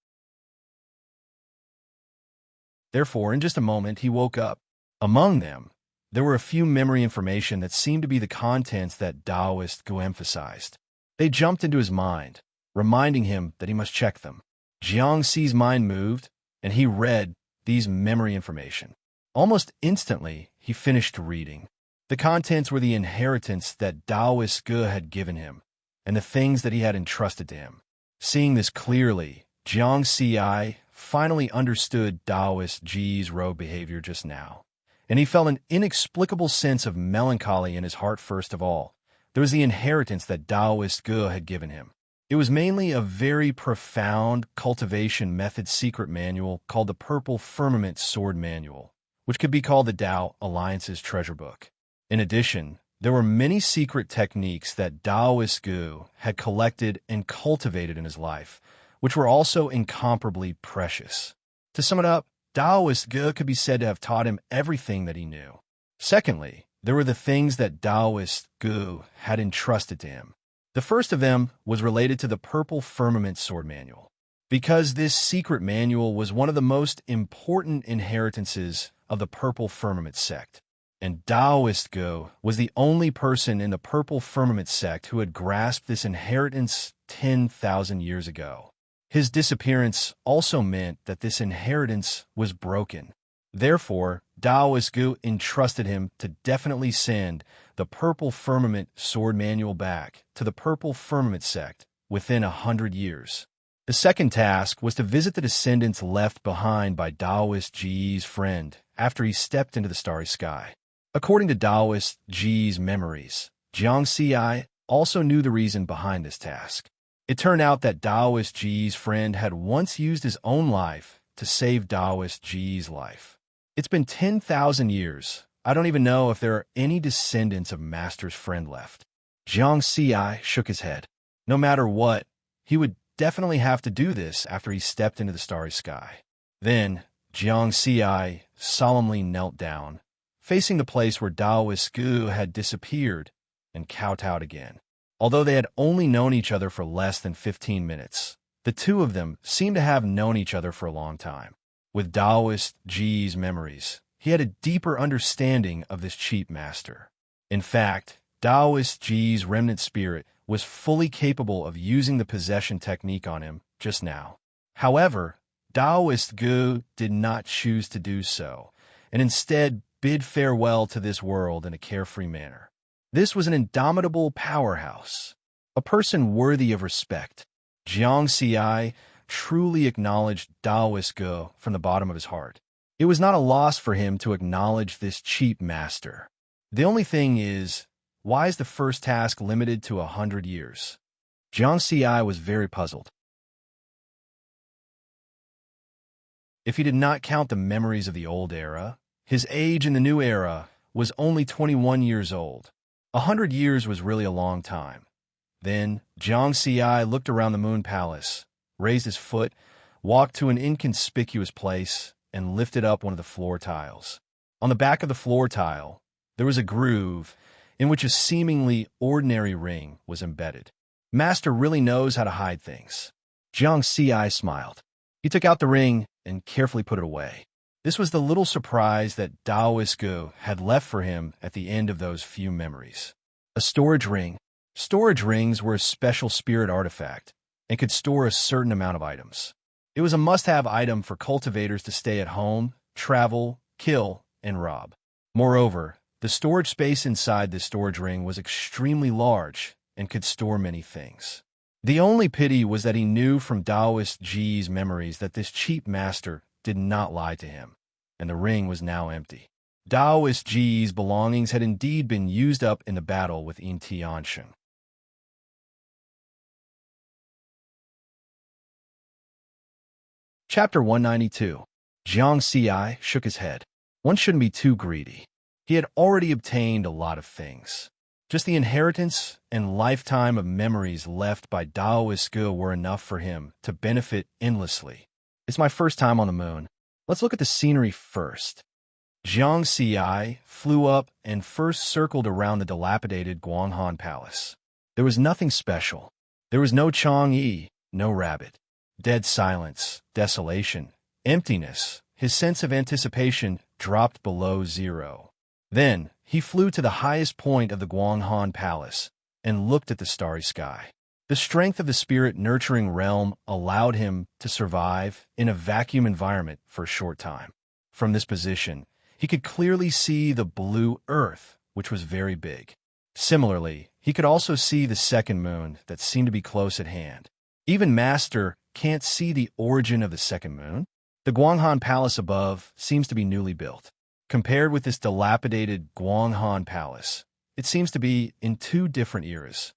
Therefore, in just a moment, he woke up. Among them, there were a few memory information that seemed to be the contents that Taoist Ge emphasized. They jumped into his mind, reminding him that he must check them. Jiang Ci's mind moved, and he read these memory information. Almost instantly, he finished reading. The contents were the inheritance that Taoist Ge had given him, and the things that he had entrusted to him. Seeing this clearly, Jiang Xi finally understood Taoist Ji's rogue behavior just now, and he felt an inexplicable sense of melancholy in his heart. First of all, there was the inheritance that Taoist Ge had given him. It was mainly a very profound cultivation method secret manual called the Purple Firmament Sword Manual, which could be called the Tao Alliance's treasure book. In addition, there were many secret techniques that Taoist Ge had collected and cultivated in his life, which were also incomparably precious. To sum it up, Taoist Ge could be said to have taught him everything that he knew. Secondly, there were the things that Taoist Ge had entrusted to him. The first of them was related to the Purple Firmament Sword Manual. Because this secret manual was one of the most important inheritances of the Purple Firmament sect, and Taoist Ge was the only person in the Purple Firmament sect who had grasped this inheritance 10,000 years ago. His disappearance also meant that this inheritance was broken. Therefore, Taoist Ge entrusted him to definitely send the Purple Firmament Sword Manual back to the Purple Firmament sect within 100 years. The second task was to visit the descendants left behind by Taoist Ji's friend after he stepped into the starry sky. According to Taoist Ji's memories, Jiang Xi also knew the reason behind this task. It turned out that Taoist Ji's friend had once used his own life to save Taoist Ji's life. It's been 10,000 years. I don't even know if there are any descendants of Master's friend left. Jiang Xi shook his head. No matter what, he would definitely have to do this after he stepped into the starry sky. Then, Jiang Xi solemnly knelt down, facing the place where Taoist Ge had disappeared, and kowtowed again. Although they had only known each other for less than 15 minutes, the two of them seemed to have known each other for a long time. With Taoist Ji's memories, he had a deeper understanding of this cheap master. In fact, Taoist Ji's remnant spirit was fully capable of using the possession technique on him just now. However, Taoist Ge did not choose to do so, and instead bid farewell to this world in a carefree manner. This was an indomitable powerhouse, a person worthy of respect. Jiang Xi truly acknowledged Taoist Ge from the bottom of his heart. It was not a loss for him to acknowledge this cheap master. The only thing is, why is the first task limited to 100 years? Jiang Xi was very puzzled. If he did not count the memories of the old era, his age in the new era was only 21 years old. 100 years was really a long time. Then, Jiang Xi looked around the Moon Palace, raised his foot, walked to an inconspicuous place, and lifted up one of the floor tiles. On the back of the floor tile, there was a groove in which a seemingly ordinary ring was embedded. Master really knows how to hide things. Jiang Xi smiled. He took out the ring and carefully put it away. This was the little surprise that Taoist Ge had left for him at the end of those few memories. A storage ring. Storage rings were a special spirit artifact and could store a certain amount of items. It was a must-have item for cultivators to stay at home, travel, kill, and rob. Moreover, the storage space inside this storage ring was extremely large and could store many things. The only pity was that he knew from Taoist Ji's memories that this cheap master did not lie to him, and the ring was now empty. Taoist Ji's belongings had indeed been used up in the battle with Yin Tianshan. Chapter 192. Jiang Xi shook his head. One shouldn't be too greedy. He had already obtained a lot of things. Just the inheritance and lifetime of memories left by Taoist Ge were enough for him to benefit endlessly. It's my first time on the moon. Let's look at the scenery first. Jiang Xi flew up and first circled around the dilapidated Guanghan Palace. There was nothing special. There was no Chang'e, no rabbit. Dead silence, desolation, emptiness. His sense of anticipation dropped below zero. Then, he flew to the highest point of the Guanghan Palace and looked at the starry sky. The strength of the spirit-nurturing realm allowed him to survive in a vacuum environment for a short time. from this position, he could clearly see the blue Earth, which was very big. Similarly, he could also see the second moon that seemed to be close at hand. Even Master can't see the origin of the second moon. The Guanghan Palace above seems to be newly built. Compared with this dilapidated Guanghan Palace, it seems to be in two different eras.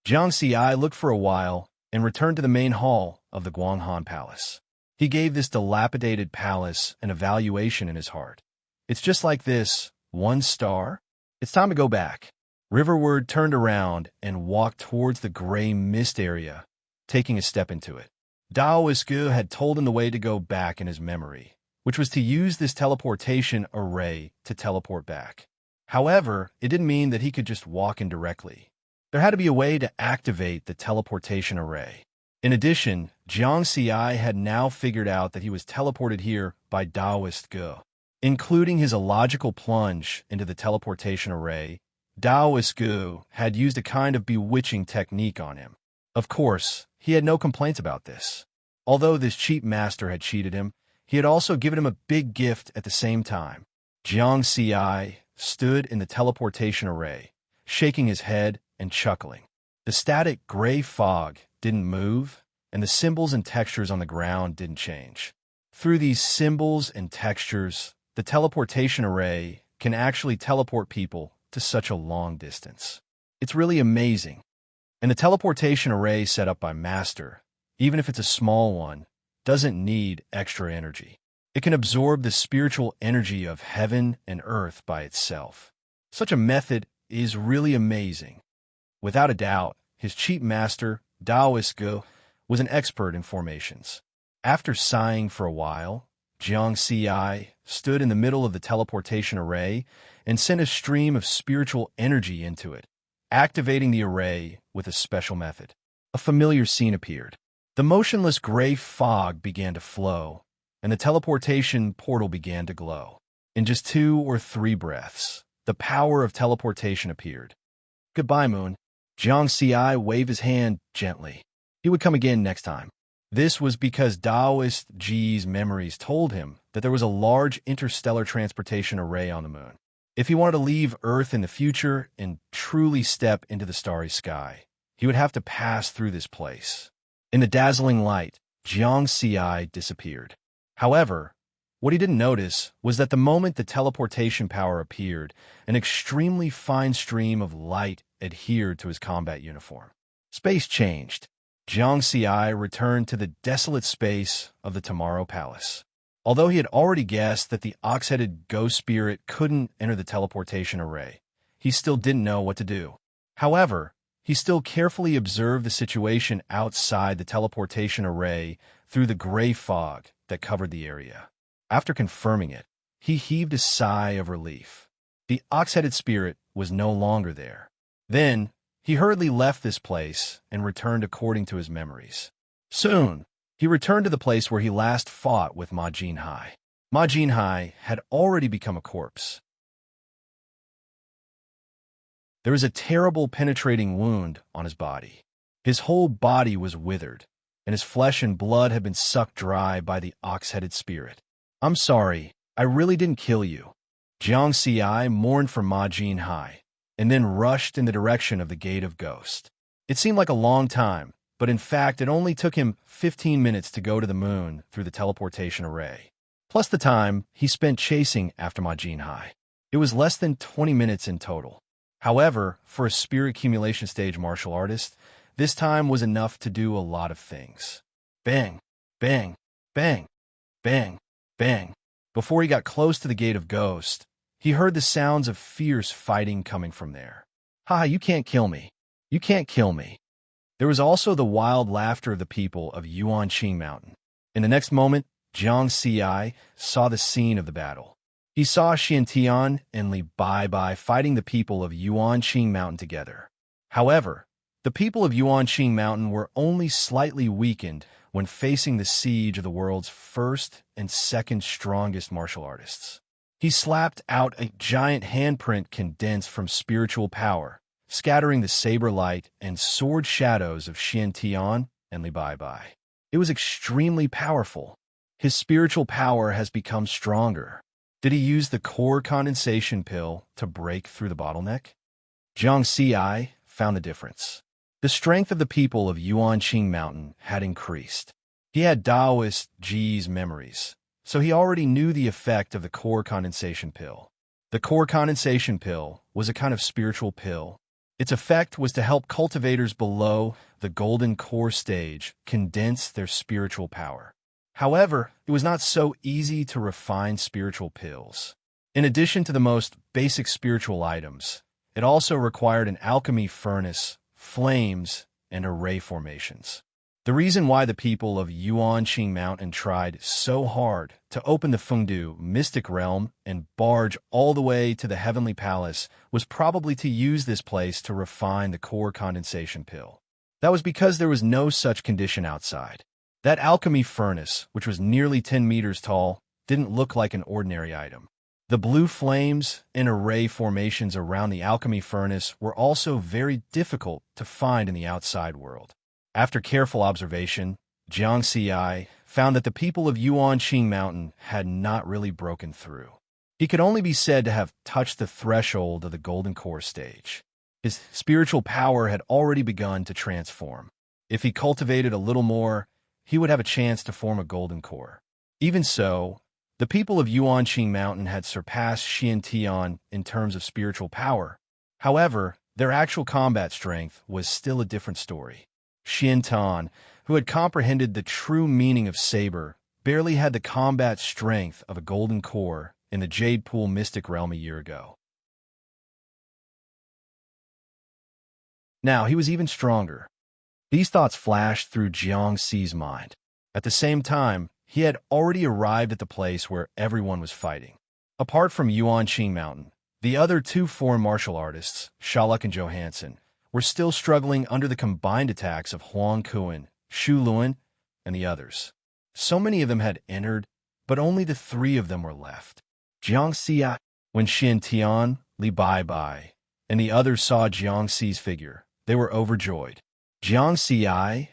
Jiang Xi looked for a while and returned to the main hall of the Guanghan Palace. He gave this dilapidated palace an evaluation in his heart. It's just like this, 1 star. It's time to go back. Riverward turned around and walked towards the gray mist area, taking a step into it. Daoist Gu had told him the way to go back in his memory, which was to use this teleportation array to teleport back. However, it didn't mean that he could just walk in directly. There had to be a way to activate the teleportation array. In addition, Jiang Xi had now figured out that he was teleported here by Daoist Gu. Including his illogical plunge into the teleportation array, Daoist Gu had used a kind of bewitching technique on him. Of course, he had no complaints about this. Although this cheap master had cheated him, he had also given him a big gift at the same time. Jiang Xi stood in the teleportation array, shaking his head and chuckling. The static gray fog didn't move, and the symbols and textures on the ground didn't change. Through these symbols and textures, the teleportation array can actually teleport people to such a long distance. It's really amazing. And the teleportation array set up by Master, even if it's a small one, doesn't need extra energy. It can absorb the spiritual energy of heaven and earth by itself. Such a method is really amazing. Without a doubt, his cheap master, Daoist Gu, was an expert in formations. After sighing for a while, Jiang Xi stood in the middle of the teleportation array and sent a stream of spiritual energy into it, activating the array with a special method. A familiar scene appeared. The motionless gray fog began to flow, and the teleportation portal began to glow. In just 2 or 3 breaths, the power of teleportation appeared. Goodbye, Moon. Jiang Xi waved his hand gently. He would come again next time. This was because Daoist Ji's memories told him that there was a large interstellar transportation array on the moon. If he wanted to leave Earth in the future and truly step into the starry sky, he would have to pass through this place. In the dazzling light, Jiang Xi disappeared. However, what he didn't notice was that the moment the teleportation power appeared, an extremely fine stream of light adhered to his combat uniform. Space changed. Jiang Xi returned to the desolate space of the Tomorrow Palace. Although he had already guessed that the ox-headed ghost spirit couldn't enter the teleportation array, he still didn't know what to do. However, he still carefully observed the situation outside the teleportation array through the gray fog that covered the area. After confirming it, he heaved a sigh of relief. The ox-headed spirit was no longer there. Then, he hurriedly left this place and returned according to his memories. Soon, he returned to the place where he last fought with Ma Jinhai. Ma Jinhai had already become a corpse. There was a terrible penetrating wound on his body. His whole body was withered, and his flesh and blood had been sucked dry by the ox-headed spirit. I'm sorry, I really didn't kill you. Jiang Xi mourned for Ma Jinhai, and then rushed in the direction of the Gate of Ghost. It seemed like a long time, but in fact it only took him 15 minutes to go to the moon through the teleportation array, plus the time he spent chasing after Ma Jinhai. It was less than 20 minutes in total. However, for a spirit accumulation stage martial artist, this time was enough to do a lot of things. Bang, bang, bang, bang, bang. Before he got close to the Gate of Ghost, he heard the sounds of fierce fighting coming from there. Ha, you can't kill me. You can't kill me. There was also the wild laughter of the people of Yuanqing Mountain. In the next moment, Jiang Xi saw the scene of the battle. He saw Xiantian and Li Bai fighting the people of Yuanqing Mountain together. However, the people of Yuanqing Mountain were only slightly weakened when facing the siege of the world's first and second strongest martial artists. He slapped out a giant handprint condensed from spiritual power, scattering the saber light and sword shadows of Xiantian and Li Bai. It was extremely powerful. His spiritual power has become stronger. Did he use the core condensation pill to break through the bottleneck? Jiang Xi found the difference. The strength of the people of Yuanqing Mountain had increased. He had Taoist Ji's memories, so he already knew the effect of the core condensation pill. The core condensation pill was a kind of spiritual pill. Its effect was to help cultivators below the golden core stage condense their spiritual power. However, it was not so easy to refine spiritual pills. In addition to the most basic spiritual items, it also required an alchemy furnace, flames, and array formations. The reason why the people of Yuanqing Mountain tried so hard to open the Fengdu mystic realm and barge all the way to the heavenly palace was probably to use this place to refine the core condensation pill. That was because there was no such condition outside. That alchemy furnace, which was nearly 10 meters tall, didn't look like an ordinary item. The blue flames and array formations around the alchemy furnace were also very difficult to find in the outside world. After careful observation, Jiang Xi found that the people of Yuanqing Mountain had not really broken through. He could only be said to have touched the threshold of the golden core stage. His spiritual power had already begun to transform. If he cultivated a little more, he would have a chance to form a golden core. Even so, the people of Yuanqing Mountain had surpassed Xiantian in terms of spiritual power. However, their actual combat strength was still a different story. Xiantian, who had comprehended the true meaning of saber, barely had the combat strength of a golden core in the Jade Pool mystic realm a year ago. Now he was even stronger. These thoughts flashed through Jiang Xi's mind. At the same time, he had already arrived at the place where everyone was fighting. Apart from Yuanqing Mountain, the other two foreign martial artists, Shaluk and Johansson, were still struggling under the combined attacks of Huang Kuan, Shu Luan, and the others. So many of them had entered, but only the three of them were left. Jiang Xi, when Xiantian, Li Bai, and the others saw Jiang Xi's figure, they were overjoyed. Jiang Xi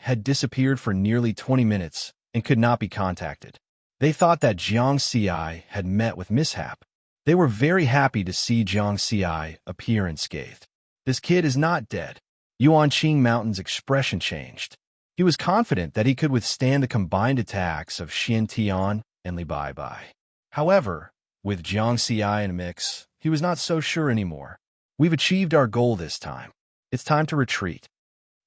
had disappeared for nearly 20 minutes and could not be contacted. They thought that Jiang Xi had met with mishap. They were very happy to see Jiang Xi appear unscathed. This kid is not dead. Yuanqing Mountain's expression changed. He was confident that he could withstand the combined attacks of Xiantian and Li Bai. However, with Jiang Xi in a mix, he was not so sure anymore. We've achieved our goal this time. It's time to retreat.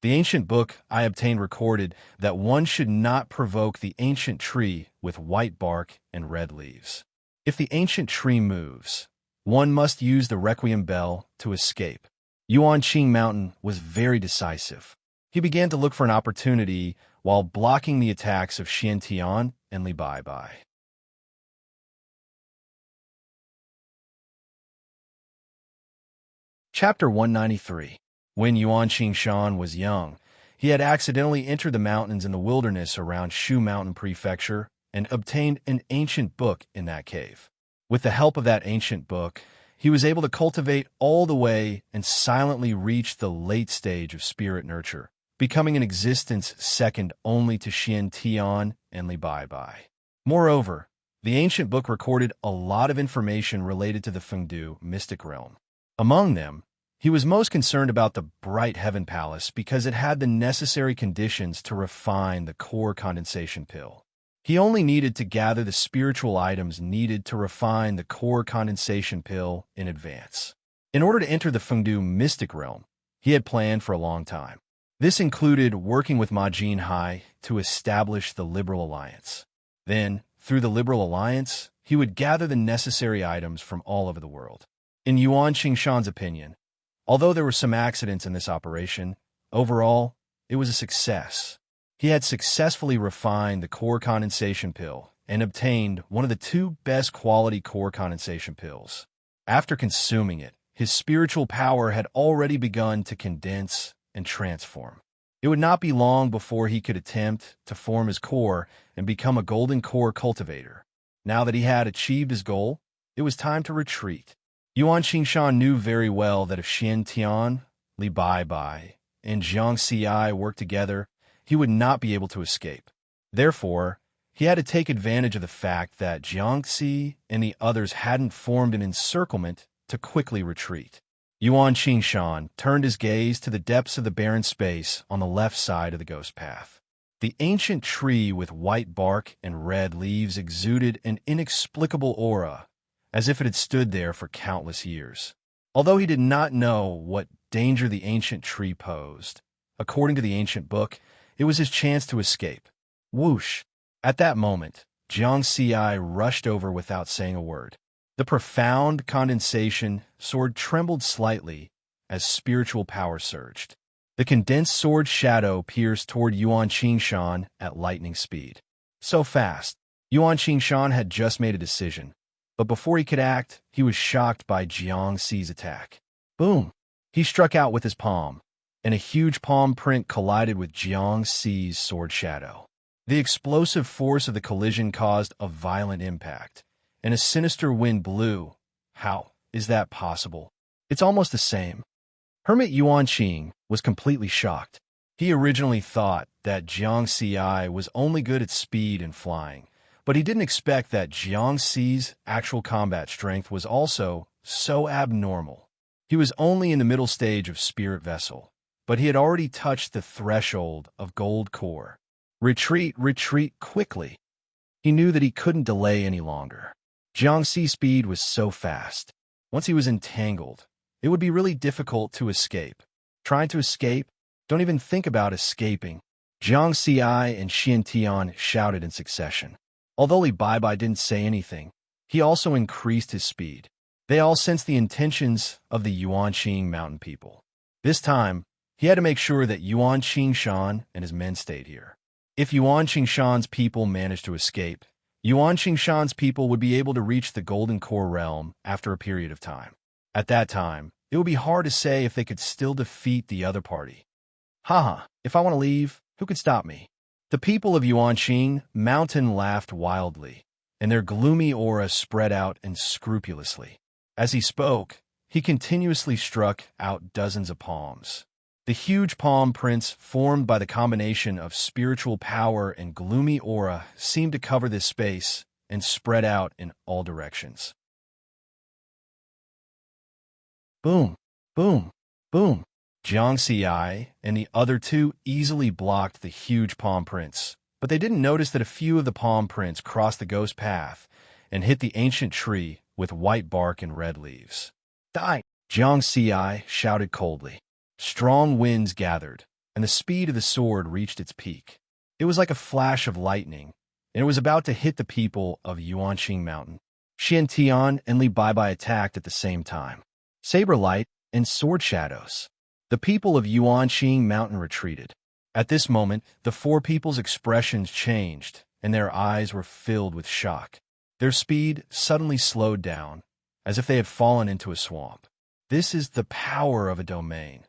The ancient book I obtained recorded that one should not provoke the ancient tree with white bark and red leaves. If the ancient tree moves, one must use the requiem bell to escape. Yuanqing Mountain was very decisive. He began to look for an opportunity while blocking the attacks of Xiantian and Li Bai. Chapter 193. When Yuanqing Shan was young, he had accidentally entered the mountains in the wilderness around Shu Mountain Prefecture and obtained an ancient book in that cave. With the help of that ancient book, he was able to cultivate all the way and silently reach the late stage of spirit nurture, becoming an existence second only to Xiantian and Li Bai. Moreover, the ancient book recorded a lot of information related to the Fengdu mystic realm. Among them, he was most concerned about the Bright Heaven Palace because it had the necessary conditions to refine the core condensation pill. He only needed to gather the spiritual items needed to refine the core condensation pill in advance. In order to enter the Fengdu mystic realm, he had planned for a long time. This included working with Ma Jinhai to establish the Liberal Alliance. Then, through the Liberal Alliance, he would gather the necessary items from all over the world. In Yuanqing Shan's opinion, although there were some accidents in this operation, overall, it was a success. He had successfully refined the core condensation pill and obtained one of the two best quality core condensation pills. After consuming it, his spiritual power had already begun to condense and transform. It would not be long before he could attempt to form his core and become a golden core cultivator. Now that he had achieved his goal, it was time to retreat. Yuanqing Shan knew very well that if Xiantian, Li Bai, and Jiang Xi worked together, he would not be able to escape. Therefore, He had to take advantage of the fact that Jiangxi and the others hadn't formed an encirclement to quickly retreat. Yuan Qingshan turned his gaze to the depths of the barren space on the left side of the ghost path. The ancient tree with white bark and red leaves exuded an inexplicable aura, as if it had stood there for countless years. Although he did not know what danger the ancient tree posed, according to the ancient book, it was his chance to escape. Whoosh! At that moment, Jiang Xi rushed over without saying a word. The profound condensation sword trembled slightly as spiritual power surged. The condensed sword shadow pierced toward Yuan Qingshan at lightning speed. So fast, Yuan Qingshan had just made a decision, but before he could act, he was shocked by Jiang Xi's attack. Boom! He struck out with his palm, and a huge palm print collided with Jiang Xi's sword shadow. The explosive force of the collision caused a violent impact, and a sinister wind blew. How is that possible? It's almost the same. Hermit Yuan Qing was completely shocked. He originally thought that Jiang Xi was only good at speed and flying, but he didn't expect that Jiang Xi's actual combat strength was also so abnormal. He was only in the middle stage of Spirit Vessel, but he had already touched the threshold of Gold Core. Retreat, retreat quickly. He knew that he couldn't delay any longer. Jiang Xi's speed was so fast. Once he was entangled, it would be really difficult to escape. Trying to escape? Don't even think about escaping. Jiang Xi and Xian Tian shouted in succession. Although Li Baibai didn't say anything, he also increased his speed. They all sensed the intentions of the Yuan Qing mountain people. This time, he had to make sure that Yuan Qingshan and his men stayed here. If Yuan Qingshan's people managed to escape, Yuan Qingshan's people would be able to reach the Golden Core realm after a period of time. At that time, it would be hard to say if they could still defeat the other party. Haha, if I want to leave, who could stop me? The people of Yuan Qing Mountain laughed wildly, and their gloomy aura spread out unscrupulously. As he spoke, he continuously struck out dozens of palms. The huge palm prints formed by the combination of spiritual power and gloomy aura seemed to cover this space and spread out in all directions. Boom, boom, boom. Jiang Xi and the other two easily blocked the huge palm prints, but they didn't notice that a few of the palm prints crossed the ghost path and hit the ancient tree with white bark and red leaves. Die! Jiang Xi shouted coldly. Strong winds gathered, and the speed of the sword reached its peak. It was like a flash of lightning, and it was about to hit the people of Yuanqing Mountain. Xian Tian and Li Baibai attacked at the same time. Saber light and sword shadows. The people of Yuanqing Mountain retreated. At this moment, the four people's expressions changed, and their eyes were filled with shock. Their speed suddenly slowed down, as if they had fallen into a swamp. This is the power of a domain.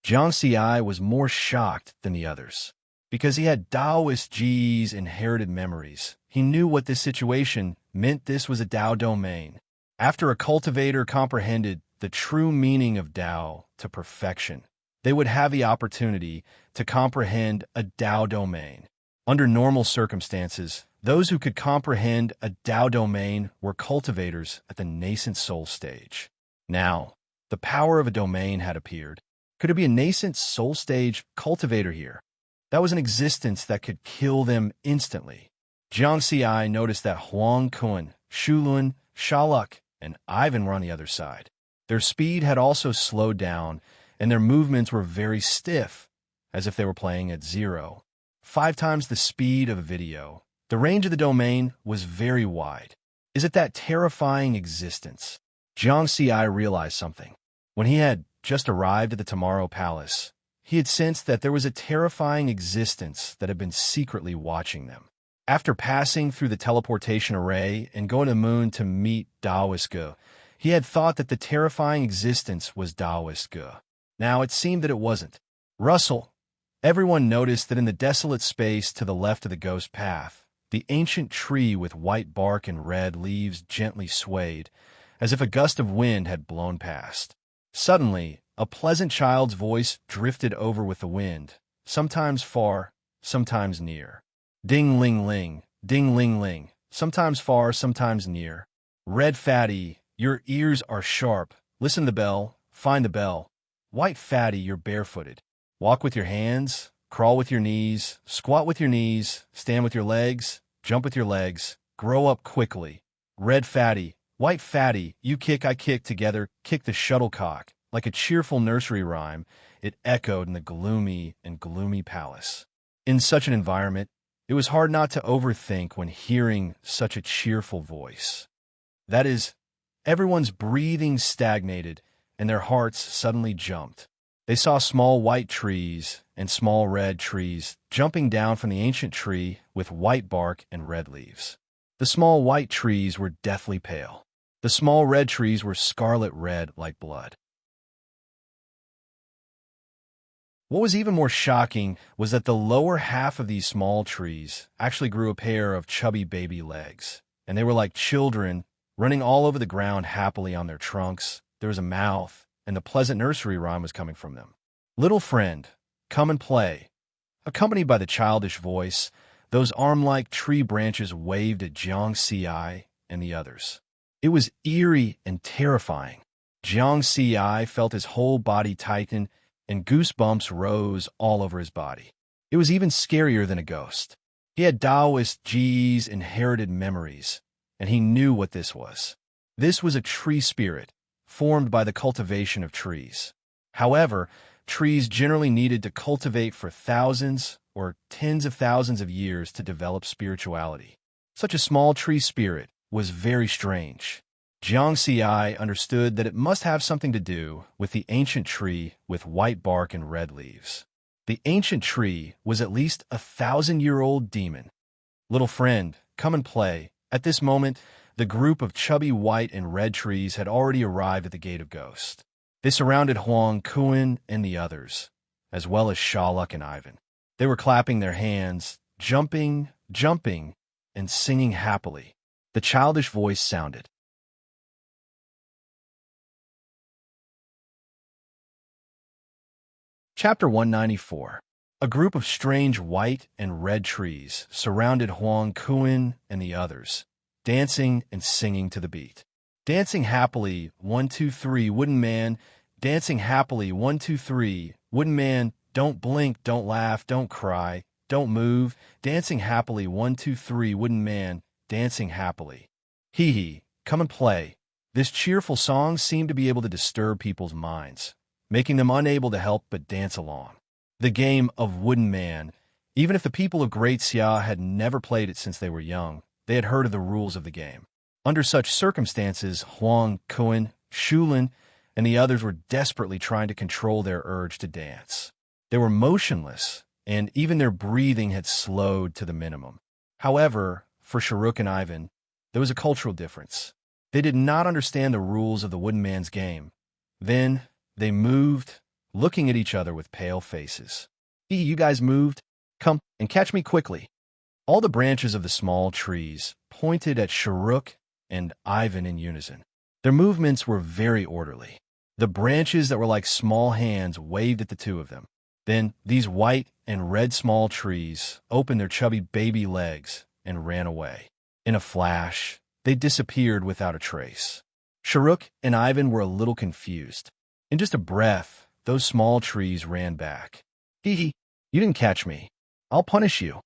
Jiang Xi was more shocked than the others. Because he had Taoist Ji's inherited memories, he knew what this situation meant. This was a Tao domain. After a cultivator comprehended the true meaning of Tao to perfection, they would have the opportunity to comprehend a Tao domain. Under normal circumstances, those who could comprehend a Tao domain were cultivators at the nascent soul stage. Now, the power of a domain had appeared. Could it be a nascent soul stage cultivator here? That was an existence that could kill them instantly. Jiang Xi noticed that Huang Kun, Shulun, Shaluk, and Ivan were on the other side. Their speed had also slowed down, and their movements were very stiff, as if they were playing at 0. 5 times the speed of a video. The range of the domain was very wide. Is it that terrifying existence? Jiang Xi realized something. When he had just arrived at the Tomorrow Palace, he had sensed that there was a terrifying existence that had been secretly watching them. After passing through the teleportation array and going to the moon to meet Taoist Ge, he had thought that the terrifying existence was Taoist Ge. Now it seemed that it wasn't. Russell! Everyone noticed that in the desolate space to the left of the ghost path, the ancient tree with white bark and red leaves gently swayed, as if a gust of wind had blown past. Suddenly, a pleasant child's voice drifted over with the wind, sometimes far, sometimes near. Ding-ling-ling, Ding-ling-ling, sometimes far, sometimes near. Red fatty, your ears are sharp. Listen to the bell, find the bell. White fatty, you're barefooted. Walk with your hands, crawl with your knees, squat with your knees, stand with your legs, jump with your legs, grow up quickly. Red fatty, white fatty, you kick, I kick, together, kick the shuttlecock. Like a cheerful nursery rhyme, it echoed in the gloomy palace. In such an environment, it was hard not to overthink when hearing such a cheerful voice. That is, everyone's breathing stagnated, and their hearts suddenly jumped. They saw small white trees and small red trees jumping down from the ancient tree with white bark and red leaves. The small white trees were deathly pale. The small red trees were scarlet red like blood. What was even more shocking was that the lower half of these small trees actually grew a pair of chubby baby legs, and they were like children running all over the ground happily on their trunks. There was a mouth, and the pleasant nursery rhyme was coming from them. Little friend, come and play. Accompanied by the childish voice, those arm-like tree branches waved at Jiang Si and the others. It was eerie and terrifying. Jiang Si felt his whole body tighten, and goosebumps rose all over his body. It was even scarier than a ghost. He had Taoist Ji's inherited memories, and he knew what this was. This was a tree spirit, formed by the cultivation of trees. However, trees generally needed to cultivate for thousands or tens of thousands of years to develop spirituality. Such a small tree spirit was very strange. Jiang Si understood that it must have something to do with the ancient tree with white bark and red leaves. The ancient tree was at least 1,000-year-old demon. Little friend, come and play. At this moment, the group of chubby white and red trees had already arrived at the Gate of Ghost. They surrounded Huang Kuan and the others, as well as Shaluk and Ivan. They were clapping their hands, jumping, and singing happily. The childish voice sounded. Chapter 194. A group of strange white and red trees surrounded Huang Kuan and the others, dancing and singing to the beat. Dancing happily, 1, 2, 3, wooden man. Dancing happily, 1, 2, 3, wooden man. Don't blink, don't laugh, don't cry, don't move. Dancing happily, 1, 2, 3, wooden man. Dancing happily. Hee hee, come and play. This cheerful song seemed to be able to disturb people's minds, making them unable to help but dance along. The game of Wooden Man. Even if the people of Great Xia had never played it since they were young, they had heard of the rules of the game. Under such circumstances, Huang Kuan, Shulin, and the others were desperately trying to control their urge to dance. They were motionless, and even their breathing had slowed to the minimum. However, for Sharuk and Ivan, there was a cultural difference. They did not understand the rules of the Wooden Man's game. Then, they moved, looking at each other with pale faces. You guys moved? Come and catch me quickly. All the branches of the small trees pointed at Sharuk and Ivan in unison. Their movements were very orderly. The branches that were like small hands waved at the two of them. Then these white and red small trees opened their chubby baby legs and ran away. In a flash, they disappeared without a trace. Sharuk and Ivan were a little confused. In just a breath, those small trees ran back. Hee hee, you didn't catch me. I'll punish you.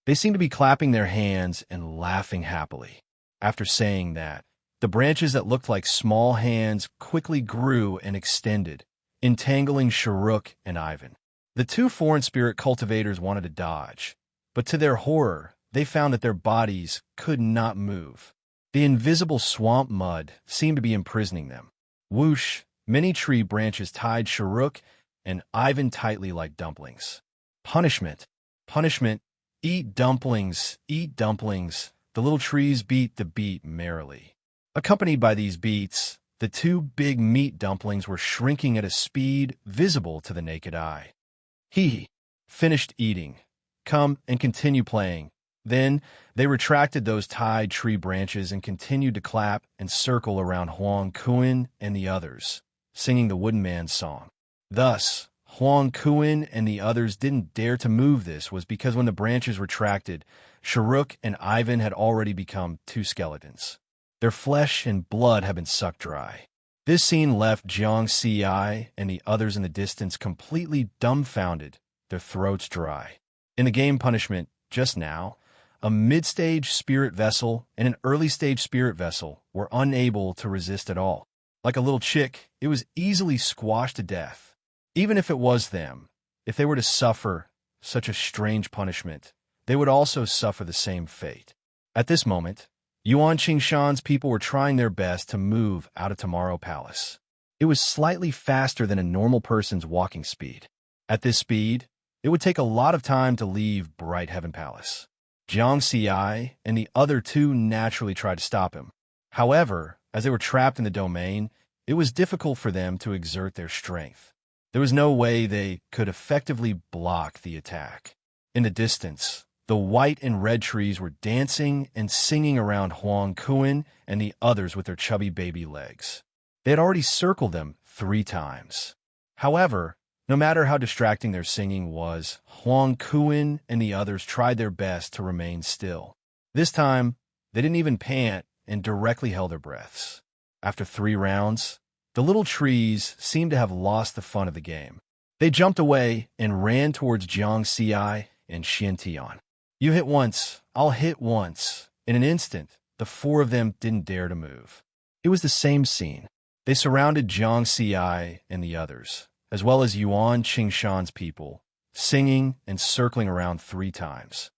They seemed to be clapping their hands and laughing happily. After saying that, the branches that looked like small hands quickly grew and extended, entangling Sharuk and Ivan. The two foreign spirit cultivators wanted to dodge, but to their horror, they found that their bodies could not move. The invisible swamp mud seemed to be imprisoning them. Whoosh! Many tree branches tied Sharuk and Ivan tightly like dumplings. Punishment! Punishment! Eat dumplings! Eat dumplings! The little trees beat the beat merrily. Accompanied by these beats, the two big meat dumplings were shrinking at a speed visible to the naked eye. He finished eating. Come and continue playing. Then they retracted those tied tree branches and continued to clap and circle around Huang Kuan and the others, singing the Wooden Man's song. Thus, Huang Kuan and the others didn't dare to move this was because when the branches retracted, Sharuk and Ivan had already become two skeletons. Their flesh and blood had been sucked dry. This scene left Jiang Ci and the others in the distance completely dumbfounded, their throats dry. In the game punishment, just now, a mid-stage spirit vessel and an early-stage spirit vessel were unable to resist at all. Like a little chick, it was easily squashed to death. Even if it was them, if they were to suffer such a strange punishment, they would also suffer the same fate. At this moment, Yuan Qingshan's people were trying their best to move out of Tomorrow Palace. It was slightly faster than a normal person's walking speed. At this speed, it would take a lot of time to leave Bright Heaven Palace. Jiang Ci and the other two naturally tried to stop him. However, as they were trapped in the domain, it was difficult for them to exert their strength. There was no way they could effectively block the attack. In the distance, the white and red trees were dancing and singing around Huang Kuan and the others with their chubby baby legs. They had already circled them 3 times. However, no matter how distracting their singing was, Huang Kuan and the others tried their best to remain still. This time, they didn't even pant and directly held their breaths. After 3 rounds, the little trees seemed to have lost the fun of the game. They jumped away and ran towards Jiang Ci and Xiantian. You hit once, I'll hit once. In an instant, the 4 of them didn't dare to move. It was the same scene. They surrounded Jiang Ci and the others, as well as Yuan Qingshan's people, singing and circling around 3 times.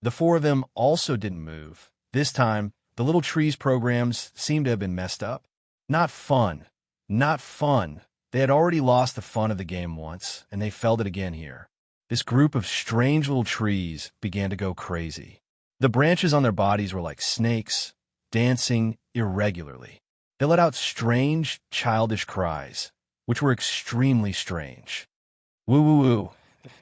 The 4 of them also didn't move. This time, the little trees' programs seemed to have been messed up. Not fun. Not fun. They had already lost the fun of the game once, and they felt it again here. This group of strange little trees began to go crazy. The branches on their bodies were like snakes, dancing irregularly. They let out strange, childish cries, which were extremely strange. Woo woo woo.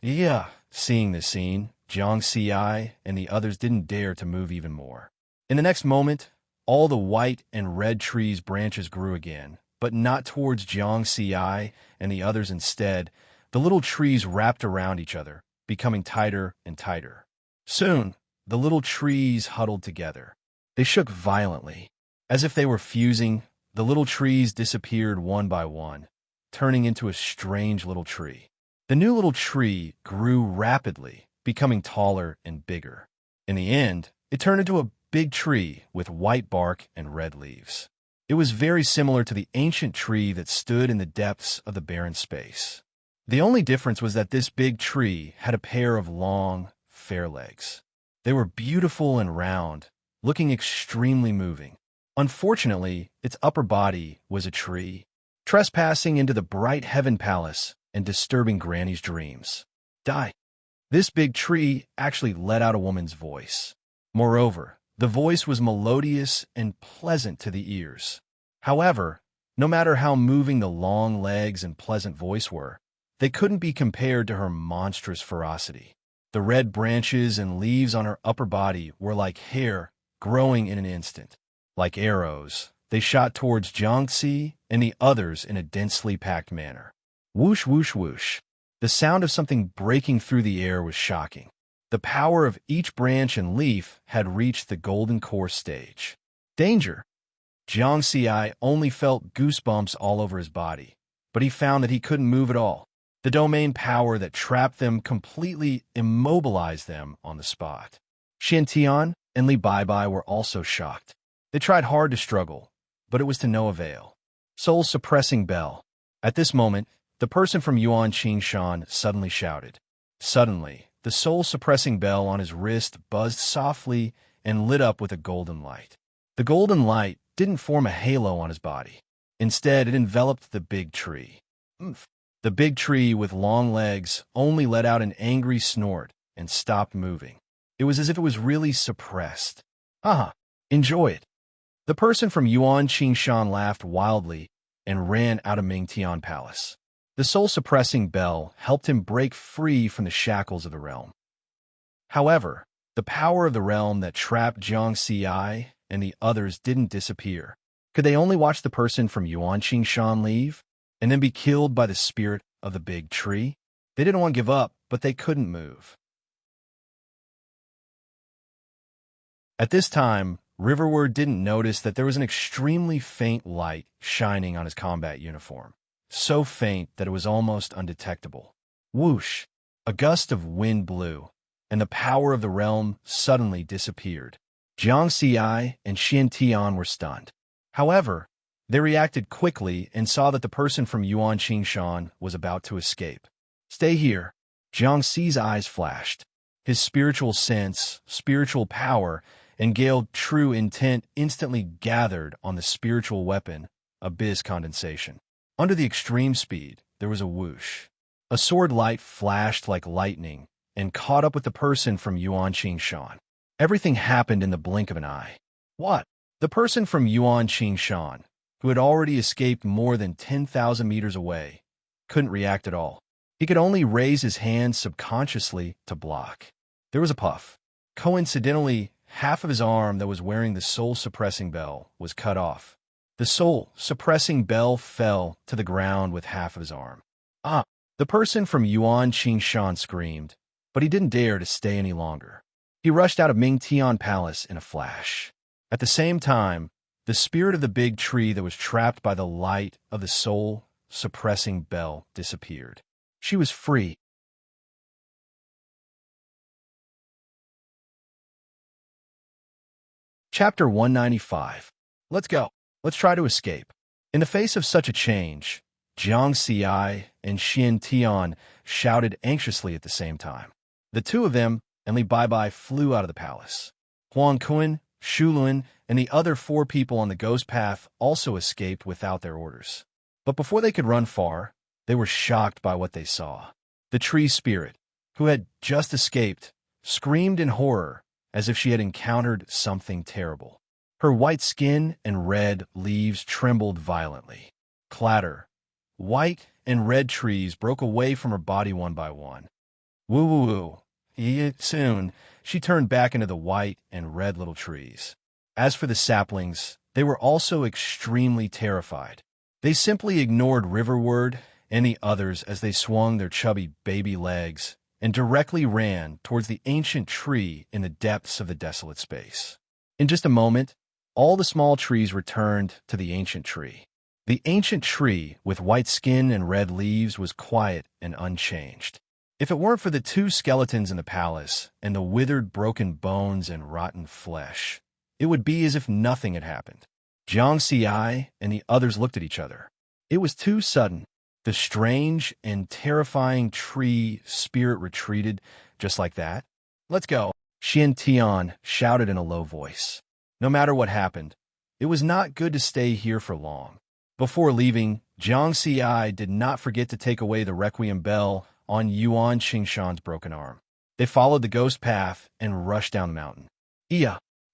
Yeah. Seeing this scene, Jiang Ci and the others didn't dare to move even more. In the next moment, all the white and red trees' branches grew again, but not towards Jiang Ci and the others. Instead, the little trees wrapped around each other, becoming tighter and tighter. Soon, the little trees huddled together. They shook violently. As if they were fusing, the little trees disappeared one by one, turning into a strange little tree. The new little tree grew rapidly, becoming taller and bigger. In the end, it turned into a big tree with white bark and red leaves. It was very similar to the ancient tree that stood in the depths of the barren space. The only difference was that this big tree had a pair of long, fair legs. They were beautiful and round, looking extremely moving. Unfortunately, its upper body was a tree, trespassing into the Bright Heaven Palace and disturbing Granny's dreams. Die. This big tree actually let out a woman's voice. Moreover, the voice was melodious and pleasant to the ears. However, no matter how moving the long legs and pleasant voice were, they couldn't be compared to her monstrous ferocity. The red branches and leaves on her upper body were like hair growing in an instant. Like arrows, they shot towards Jiang Ci and the others in a densely packed manner. Whoosh, whoosh, whoosh. The sound of something breaking through the air was shocking. The power of each branch and leaf had reached the golden core stage. Danger! Jiang Ci only felt goosebumps all over his body, but he found that he couldn't move at all. The domain power that trapped them completely immobilized them on the spot. Xiantian and Li Baibai were also shocked. They tried hard to struggle, but it was to no avail. Soul-suppressing bell. At this moment, the person from Yuan Qingshan suddenly shouted. Suddenly, the soul-suppressing bell on his wrist buzzed softly and lit up with a golden light. The golden light didn't form a halo on his body. Instead, it enveloped the big tree. The big tree with long legs only let out an angry snort and stopped moving. It was as if it was really suppressed. Enjoy it. The person from Yuan Qingshan laughed wildly and ran out of Mingtian Palace. The soul-suppressing bell helped him break free from the shackles of the realm. However, the power of the realm that trapped Jiang Ci and the others didn't disappear. Could they only watch the person from Yuan Qingshan leave? and then be killed by the spirit of the big tree? They didn't want to give up, but they couldn't move. At this time, Riverward didn't notice that there was an extremely faint light shining on his combat uniform, so faint that it was almost undetectable. Whoosh! A gust of wind blew, and the power of the realm suddenly disappeared. Jiang Xi and Xian Tian were stunned. However, they reacted quickly and saw that the person from Yuan Qingshan was about to escape. "Stay here." Jiang Xi's eyes flashed. His spiritual sense, spiritual power, and Gale true intent instantly gathered on the spiritual weapon, abyss condensation. Under the extreme speed, there was a whoosh. A sword light flashed like lightning and caught up with the person from Yuan Qingshan. Everything happened in the blink of an eye. What? The person from Yuan Qingshan, who had already escaped more than 10,000 meters away, couldn't react at all. He could only raise his hand subconsciously to block. There was a puff. Coincidentally, half of his arm that was wearing the soul-suppressing bell was cut off. The soul-suppressing bell fell to the ground with half of his arm. Ah! The person from Yuan Qingshan screamed, but he didn't dare to stay any longer. He rushed out of Ming Tian Palace in a flash. At the same time, the spirit of the big tree that was trapped by the light of the soul-suppressing bell disappeared. She was free. Chapter 195. Let's go. Let's try to escape. In the face of such a change, Jiang Xi and Xian Tian shouted anxiously at the same time. The two of them and Li Baibai flew out of the palace. Huang Kun, Shu Luan, and the other 4 people on the ghost path also escaped without their orders. But before they could run far, they were shocked by what they saw. The tree spirit, who had just escaped, screamed in horror as if she had encountered something terrible. Her white skin and red leaves trembled violently. Clatter. White and red trees broke away from her body one by one. Woo-woo-woo. Soon, she turned back into the white and red little trees. As for the saplings, they were also extremely terrified. They simply ignored Riverward and the others as they swung their chubby baby legs and directly ran towards the ancient tree in the depths of the desolate space. In just a moment, all the small trees returned to the ancient tree. The ancient tree, with white skin and red leaves, was quiet and unchanged. If it weren't for the 2 skeletons in the palace and the withered broken bones and rotten flesh, it would be as if nothing had happened. Jiang Xi and the others looked at each other. It was too sudden. The strange and terrifying tree spirit retreated just like that. "Let's go," Xian Tian shouted in a low voice. No matter what happened, it was not good to stay here for long. Before leaving, Jiang Xi did not forget to take away the requiem bell on Yuan Qingshan's broken arm. They followed the ghost path and rushed down the mountain.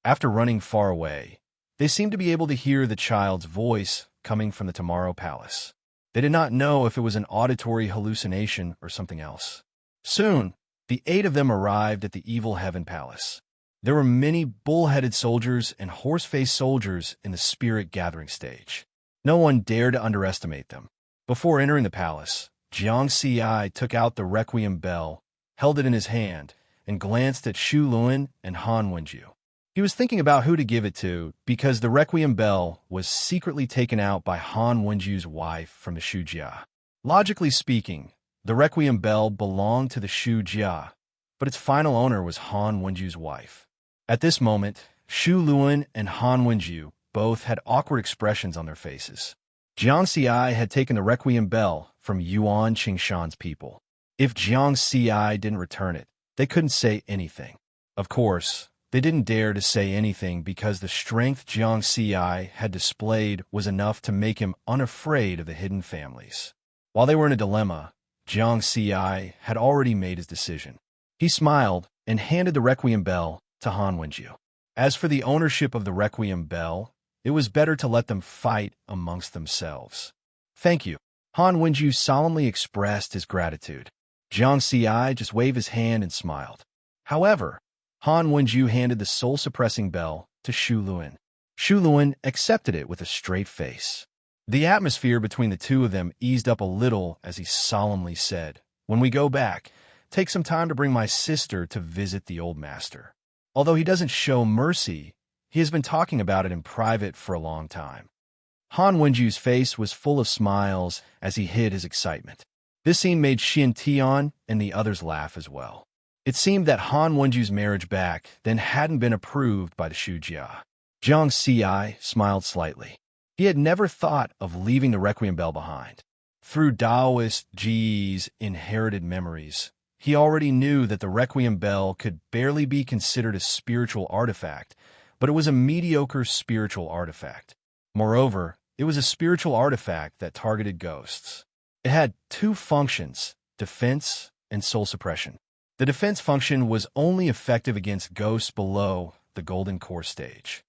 After running far away, they seemed to be able to hear the child's voice coming from the Tomorrow Palace. They did not know if it was an auditory hallucination or something else. Soon, the 8 of them arrived at the Evil Heaven Palace. There were many bull-headed soldiers and horse-faced soldiers in the spirit gathering stage. No one dared to underestimate them. Before entering the palace, Jiang Xi took out the requiem bell, held it in his hand, and glanced at Shu Luan and Han Wenju. He was thinking about who to give it to because the requiem bell was secretly taken out by Han Wenju's wife from the Shu Jia. Logically speaking, the requiem bell belonged to the Shu Jia, but its final owner was Han Wenju's wife. At this moment, Shu Luan and Han Wenju both had awkward expressions on their faces. Jiang Xi had taken the requiem bell from Yuan Qingshan's people. If Jiang Xi didn't return it, they couldn't say anything. Of course, they didn't dare to say anything because the strength Jiang Xi had displayed was enough to make him unafraid of the hidden families. While they were in a dilemma, Jiang Xi had already made his decision. He smiled and handed the requiem bell to Han Wenju. As for the ownership of the requiem bell, it was better to let them fight amongst themselves. "Thank you." Han Wenju solemnly expressed his gratitude. Jiang Xi just waved his hand and smiled. However, Han Wenju handed the soul-suppressing bell to Shu Luan. Shu Luan accepted it with a straight face. The atmosphere between the two of them eased up a little as he solemnly said, "When we go back, take some time to bring my sister to visit the old master. Although he doesn't show mercy, he has been talking about it in private for a long time." Han Wenju's face was full of smiles as he hid his excitement. This scene made Xin Tian and the others laugh as well. It seemed that Han Wenju's marriage back then hadn't been approved by the Shujia. Jiang Xi smiled slightly. He had never thought of leaving the Requiem Bell behind. Through Taoist Ji's inherited memories, he already knew that the Requiem Bell could barely be considered a spiritual artifact, but it was a mediocre spiritual artifact. Moreover, it was a spiritual artifact that targeted ghosts. It had two functions, defense and soul suppression. The defense function was only effective against ghosts below the golden core stage.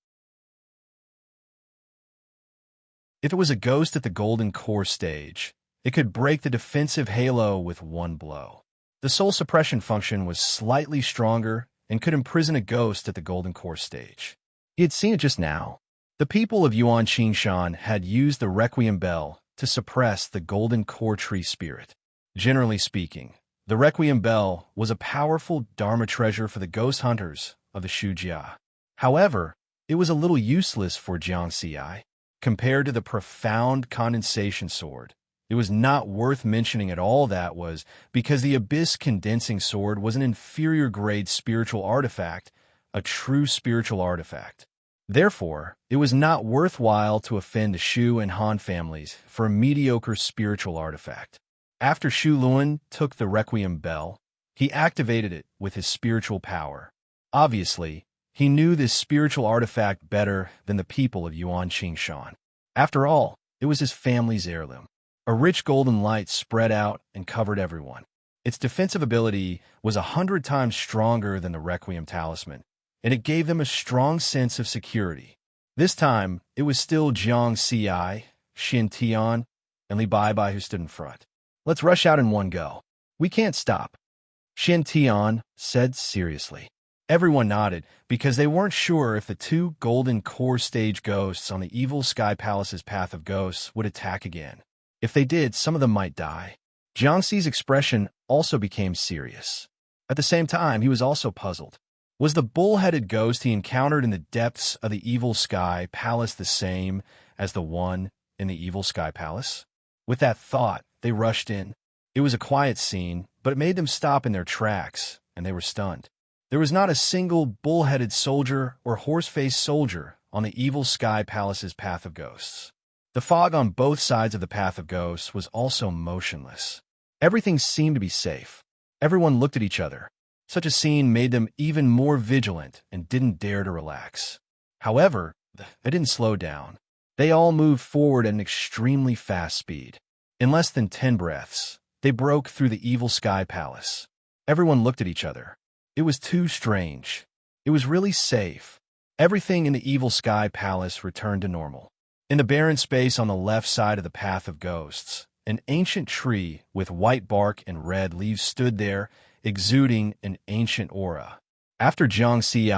If it was a ghost at the golden core stage, it could break the defensive halo with one blow. The soul suppression function was slightly stronger and could imprison a ghost at the golden core stage. He had seen it just now. The people of Yuan Qingshan had used the Requiem Bell to suppress the golden core tree spirit. Generally speaking, the Requiem Bell was a powerful Dharma treasure for the ghost hunters of the Shujia. However, it was a little useless for Jiang Xi. Compared to the profound condensation sword, it was not worth mentioning at all. That was because the Abyss Condensing Sword was an inferior grade spiritual artifact, a true spiritual artifact. Therefore, it was not worthwhile to offend the Shu and Han families for a mediocre spiritual artifact. After Shu Luan took the Requiem Bell, he activated it with his spiritual power. Obviously, he knew this spiritual artifact better than the people of Yuan Qingshan. After all, it was his family's heirloom. A rich golden light spread out and covered everyone. Its defensive ability was 100 times stronger than the Requiem Talisman, and it gave them a strong sense of security. This time, it was still Jiang Xi, Xin Tian, and Li Baibai who stood in front. "Let's rush out in one go. We can't stop," Xin Tian said seriously. Everyone nodded because they weren't sure if the two golden core stage ghosts on the evil Sky Palace's path of ghosts would attack again. If they did, some of them might die. Jiang Xi's expression also became serious. At the same time, he was also puzzled. Was the bull-headed ghost he encountered in the depths of the evil Sky Palace the same as the one in the evil Sky Palace? With that thought, they rushed in. It was a quiet scene, but it made them stop in their tracks, and they were stunned. There was not a single bull-headed soldier or horse-faced soldier on the evil Sky Palace's path of ghosts. The fog on both sides of the path of ghosts was also motionless. Everything seemed to be safe. Everyone looked at each other. Such a scene made them even more vigilant and didn't dare to relax. However, they didn't slow down. They all moved forward at an extremely fast speed. In less than 10 breaths, they broke through the evil Sky Palace. Everyone looked at each other. It was too strange. It was really safe. Everything in the evil Sky Palace returned to normal. In the barren space on the left side of the path of ghosts, an ancient tree with white bark and red leaves stood there, exuding an ancient aura. After Jiang Xi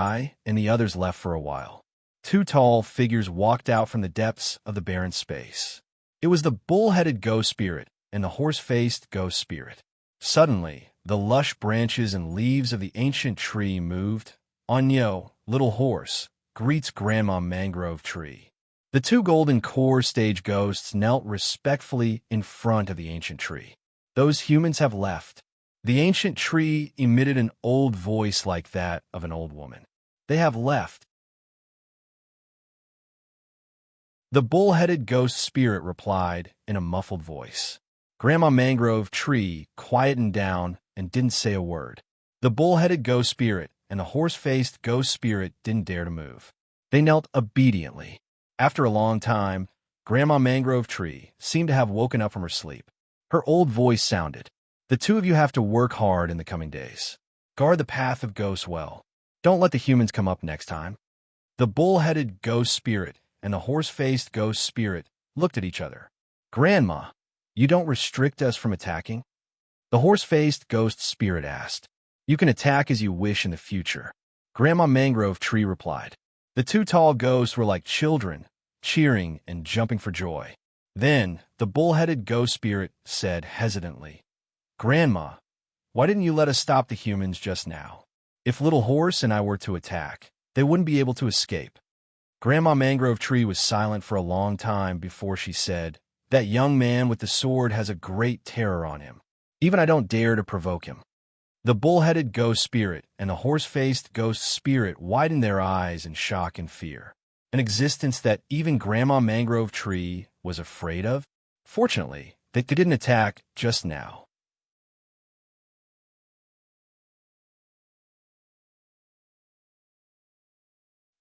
and the others left for a while, two tall figures walked out from the depths of the barren space. It was the bull-headed ghost spirit and the horse-faced ghost spirit. Suddenly, the lush branches and leaves of the ancient tree moved. Onyo, little horse, greets Grandma Mangrove Tree. The two golden core stage ghosts knelt respectfully in front of the ancient tree. "Those humans have left." The ancient tree emitted an old voice like that of an old woman. "They have left." The bull-headed ghost spirit replied in a muffled voice. Grandma Mangrove Tree quietened down and didn't say a word. The bull-headed ghost spirit and the horse-faced ghost spirit didn't dare to move. They knelt obediently. After a long time, Grandma Mangrove Tree seemed to have woken up from her sleep. Her old voice sounded. "The two of you have to work hard in the coming days. Guard the path of ghosts well. Don't let the humans come up next time." The bull-headed ghost spirit and the horse-faced ghost spirit looked at each other. "Grandma, you don't restrict us from attacking?" The horse-faced ghost spirit asked. "You can attack as you wish in the future," Grandma Mangrove Tree replied. The two tall ghosts were like children, cheering and jumping for joy. Then the bull-headed ghost spirit said hesitantly, "Grandma, why didn't you let us stop the humans just now? If Little Horse and I were to attack, they wouldn't be able to escape." Grandma Mangrove Tree was silent for a long time before she said, "That young man with the sword has a great terror on him. Even I don't dare to provoke him." The bull-headed ghost spirit and the horse-faced ghost spirit widened their eyes in shock and fear. An existence that even Grandma Mangrove Tree was afraid of? Fortunately, they didn't attack just now.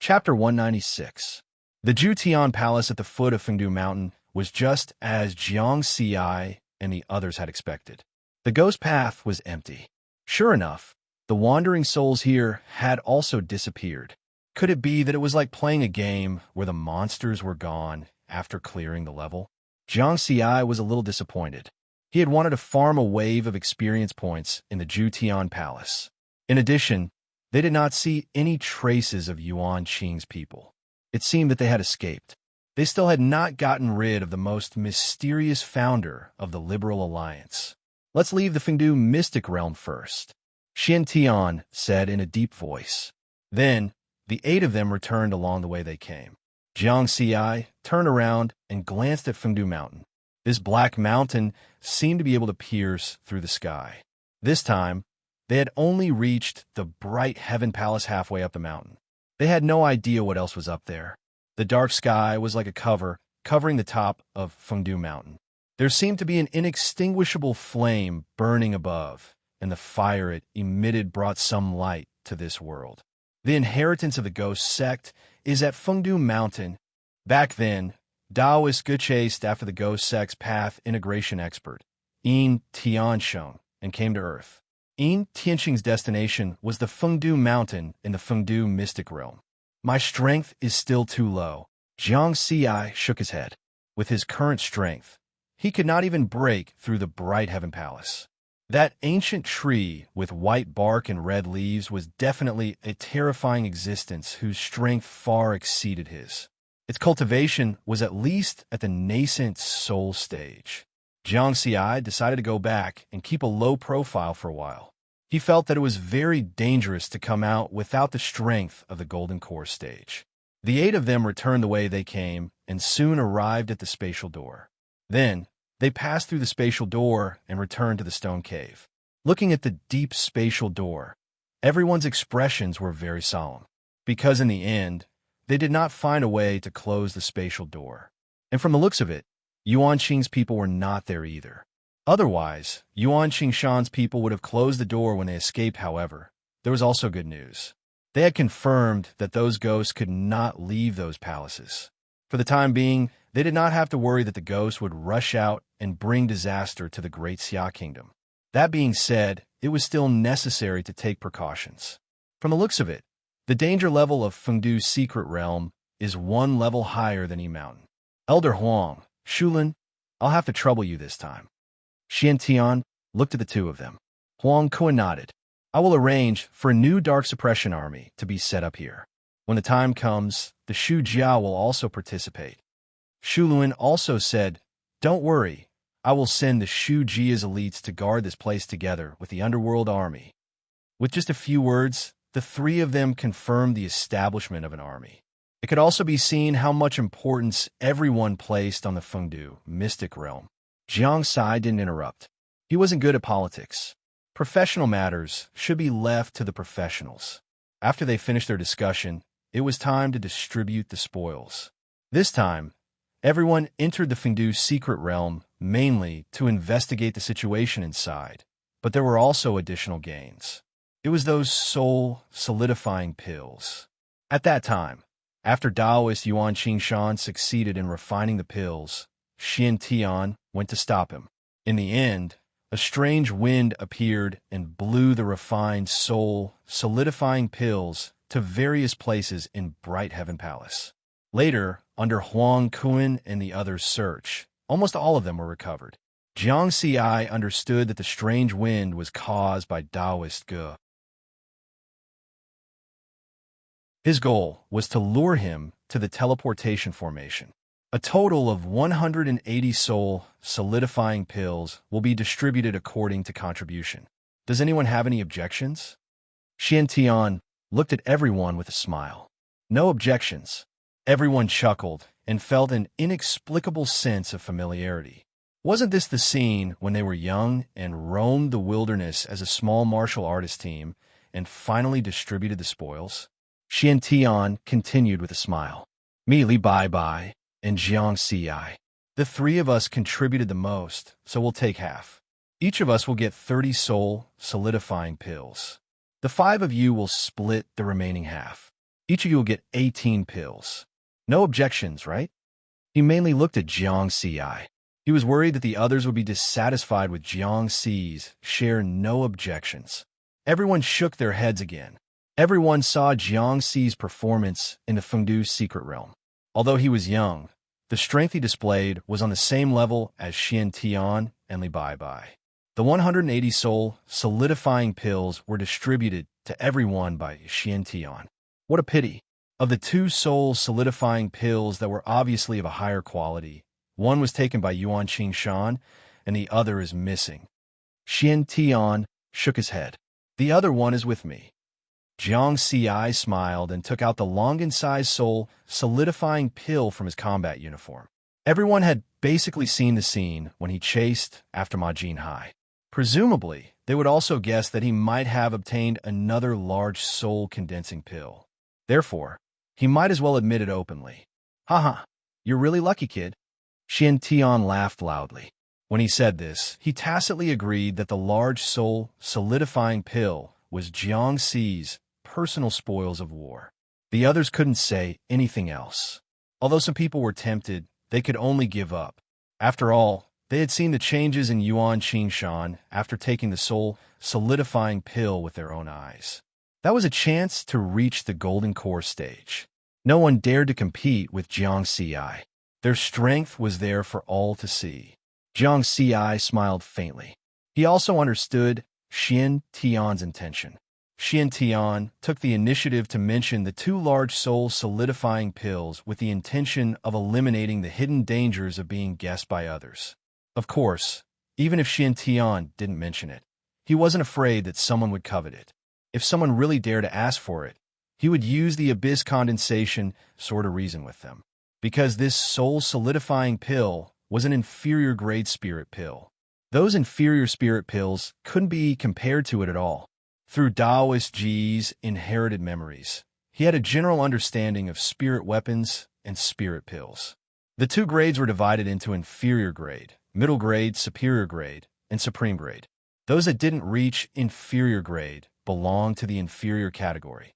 Chapter 196. The Jutian Palace at the foot of Fengdu Mountain was just as Jiang Xi and the others had expected. The ghost path was empty. Sure enough, the wandering souls here had also disappeared. Could it be that it was like playing a game where the monsters were gone after clearing the level? Jiang Xi was a little disappointed. He had wanted to farm a wave of experience points in the Jutian Palace. In addition, they did not see any traces of Yuan Qing's people. It seemed that they had escaped. They still had not gotten rid of the most mysterious founder of the Liberal Alliance. "Let's leave the Fengdu mystic realm first," Xian Tian said in a deep voice. Then, the 8 of them returned along the way they came. Jiang Xi turned around and glanced at Fengdu Mountain. This black mountain seemed to be able to pierce through the sky. This time, they had only reached the bright heaven palace halfway up the mountain. They had no idea what else was up there. The dark sky was like a cover covering the top of Fengdu Mountain. There seemed to be an inextinguishable flame burning above, and the fire it emitted brought some light to this world. The inheritance of the ghost sect is at Fengdu Mountain. Back then, Taoists chased after the ghost sect's path integration expert, Yin Tiansheng, and came to Earth. Yin Tiansheng's destination was the Fengdu Mountain in the Fengdu mystic realm. "My strength is still too low." Jiang Xi shook his head. With his current strength, he could not even break through the bright heaven palace. That ancient tree with white bark and red leaves was definitely a terrifying existence whose strength far exceeded his. Its cultivation was at least at the nascent soul stage. Jiang Xi decided to go back and keep a low profile for a while. He felt that it was very dangerous to come out without the strength of the Golden Core stage. The 8 of them returned the way they came and soon arrived at the spatial door. Then, they passed through the spatial door and returned to the stone cave. Looking at the deep spatial door, everyone's expressions were very solemn, because in the end, they did not find a way to close the spatial door. And from the looks of it, Yuan Qing's people were not there either. Otherwise, Yuan Qingshan's people would have closed the door when they escaped. However, there was also good news. They had confirmed that those ghosts could not leave those palaces. For the time being, they did not have to worry that the ghosts would rush out and bring disaster to the Great Xia Kingdom. That being said, it was still necessary to take precautions. From the looks of it, the danger level of Fengdu's secret realm is 1 level higher than Yi Mountain. Elder Huang, Shulin, I'll have to trouble you this time. Xian Tian looked at the 2 of them. Huang Kuan nodded. I will arrange for a new dark suppression army to be set up here. When the time comes, the Shu Jia will also participate. Shu Luan also said, don't worry, I will send the Shu Jia's elites to guard this place together with the underworld army. With just a few words, the 3 of them confirmed the establishment of an army. It could also be seen how much importance everyone placed on the Fengdu mystic realm. Jiang Sai didn't interrupt. He wasn't good at politics. Professional matters should be left to the professionals. After they finished their discussion, it was time to distribute the spoils. This time, everyone entered the Fengdu secret realm mainly to investigate the situation inside, but there were also additional gains. It was those soul-solidifying pills. At that time, after Taoist Yuan Qingshan succeeded in refining the pills, Xian Tian went to stop him. In the end, a strange wind appeared and blew the refined soul-solidifying pills to various places in Bright Heaven Palace. Later, under Huang Kuan and the others' search, almost all of them were recovered. Jiang Xi understood that the strange wind was caused by Taoist Ge. His goal was to lure him to the teleportation formation. A total of 180 soul solidifying pills will be distributed according to contribution. Does anyone have any objections? Xian looked at everyone with a smile. No objections. Everyone chuckled and felt an inexplicable sense of familiarity. Wasn't this the scene when they were young and roamed the wilderness as a small martial artist team and finally distributed the spoils? Xian continued with a smile. Me Li Bai Bai and Jiang Ci. The three of us contributed the most, so we'll take half. Each of us will get 30 soul solidifying pills. The 5 of you will split the remaining half. Each of you will get 18 pills. No objections, right? He mainly looked at Jiang Ci. He was worried that the others would be dissatisfied with Jiang Ci's share. No objections. Everyone shook their heads again. Everyone saw Jiang Ci's performance in the Fengdu secret realm. Although he was young, the strength he displayed was on the same level as Xian and Li Bai Bai. The 180 soul solidifying pills were distributed to everyone by Xian. What a pity. Of the 2 soul solidifying pills that were obviously of a higher quality, one was taken by Yuan Qingshan and the other is missing. Xian shook his head. The other one is with me. Jiang Ci smiled and took out the Longan-sized soul solidifying pill from his combat uniform. Everyone had basically seen the scene when he chased after Ma Jinhai. Presumably, they would also guess that he might have obtained another large soul condensing pill. Therefore, he might as well admit it openly. Haha, you're really lucky, kid. Xian laughed loudly. When he said this, he tacitly agreed that the large soul solidifying pill was Jiang Ci's personal spoils of war. The others couldn't say anything else. Although some people were tempted, they could only give up. After all, they had seen the changes in Yuan Qingshan after taking the soul solidifying pill with their own eyes. That was a chance to reach the golden core stage. No one dared to compete with Jiang Ci. Their strength was there for all to see. Jiang Ci smiled faintly. He also understood Xian's intention. Xian took the initiative to mention the 2 large soul solidifying pills with the intention of eliminating the hidden dangers of being guessed by others. Of course, even if Xian didn't mention it, he wasn't afraid that someone would covet it. If someone really dared to ask for it, he would use the abyss condensation sort of reason with them. Because this soul solidifying pill was an inferior grade spirit pill. Those inferior spirit pills couldn't be compared to it at all. Through Taoist Ji's inherited memories, he had a general understanding of spirit weapons and spirit pills. The 2 grades were divided into inferior grade, middle grade, superior grade, and supreme grade. Those that didn't reach inferior grade belonged to the inferior category.